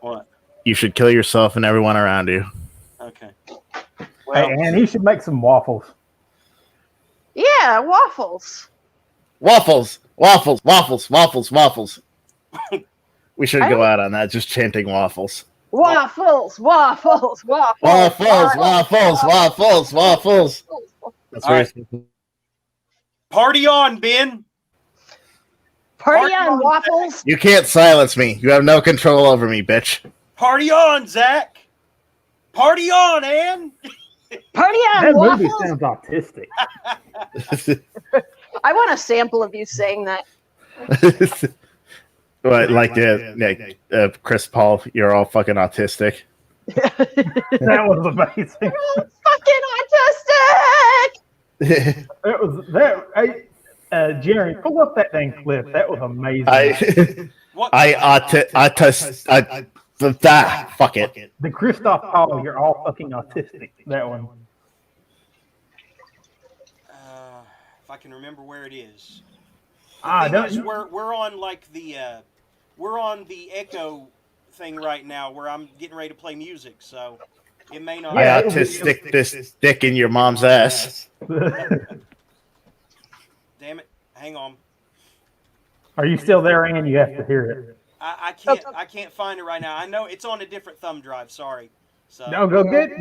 What? You should kill yourself and everyone around you. Okay. Well, hey, and he should make some waffles. Yeah, waffles. Waffles. We should go out on that, just chanting waffles. Waffles. That's all right. Party on, Ben. Party on, waffles. You can't silence me. You have no control over me, bitch. Party on, Zach. Party on, Ann. Party on, that waffles. movie sounds autistic. I want a sample of you saying that. What, like Chris Paul, you're all fucking autistic. That was amazing. Fucking autistic. That was that. Jerry, pull up that dang clip. That was amazing. Fuck it. The Christoph Paul, you're all fucking autistic. That one. If I can remember where it is. We're on like we're on the echo thing right now where I'm getting ready to play music, so it may not. I ought to stick this dick in your mom's ass. Damn it! Hang on. Are you still there, Ann? You have to hear it. I can't find it right now. I know it's on a different thumb drive. Sorry. So no, go get it.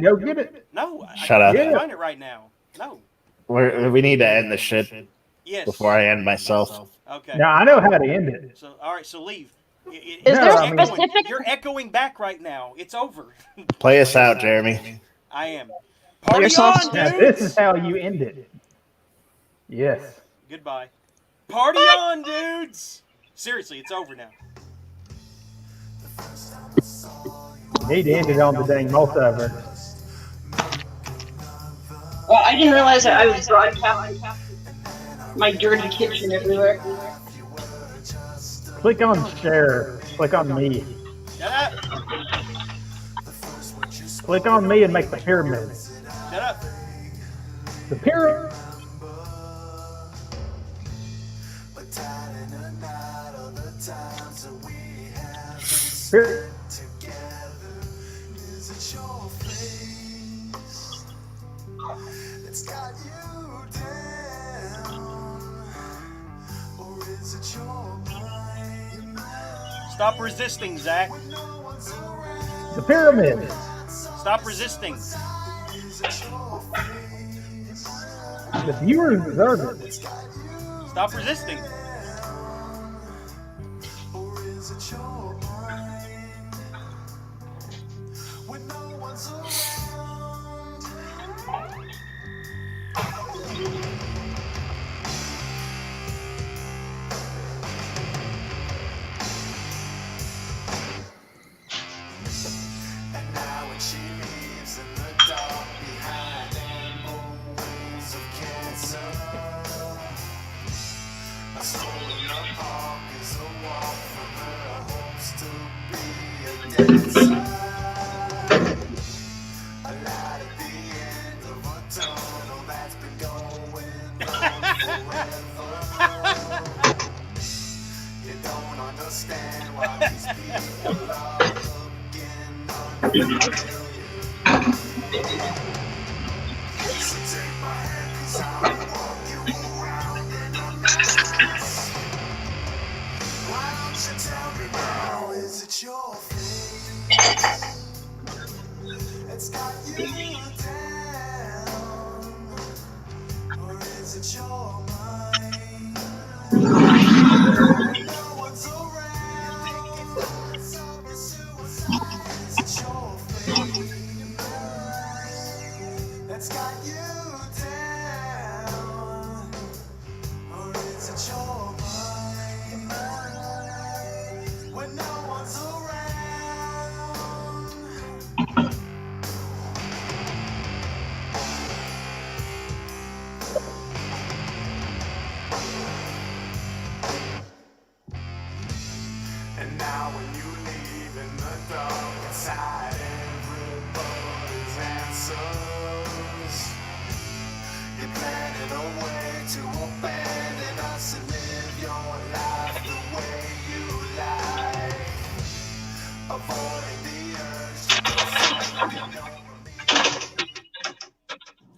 No, Shut I up. can't find it right now. No. We need to end this shit. Yes. Before I end myself. Okay. Now I know how to end it. So all right, so leave. You're echoing back right now. It's over. Play us out, Jeremy. I am. Party on, dude. Now, this is how you end it. Yes. Goodbye. Party on, dudes! Seriously, it's over now. Need to end it on the dang multiverse. Well, I didn't realize that I was broadcasting my dirty kitchen everywhere. Click on share. Click on me. Shut up! Click on me and make the pyramid. Shut up! The pyramid. Stop resisting, Zach. The pyramid. Stop resisting. The viewers deserve it. Stop resisting.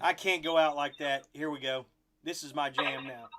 I can't go out like that. Here we go. This is my jam now.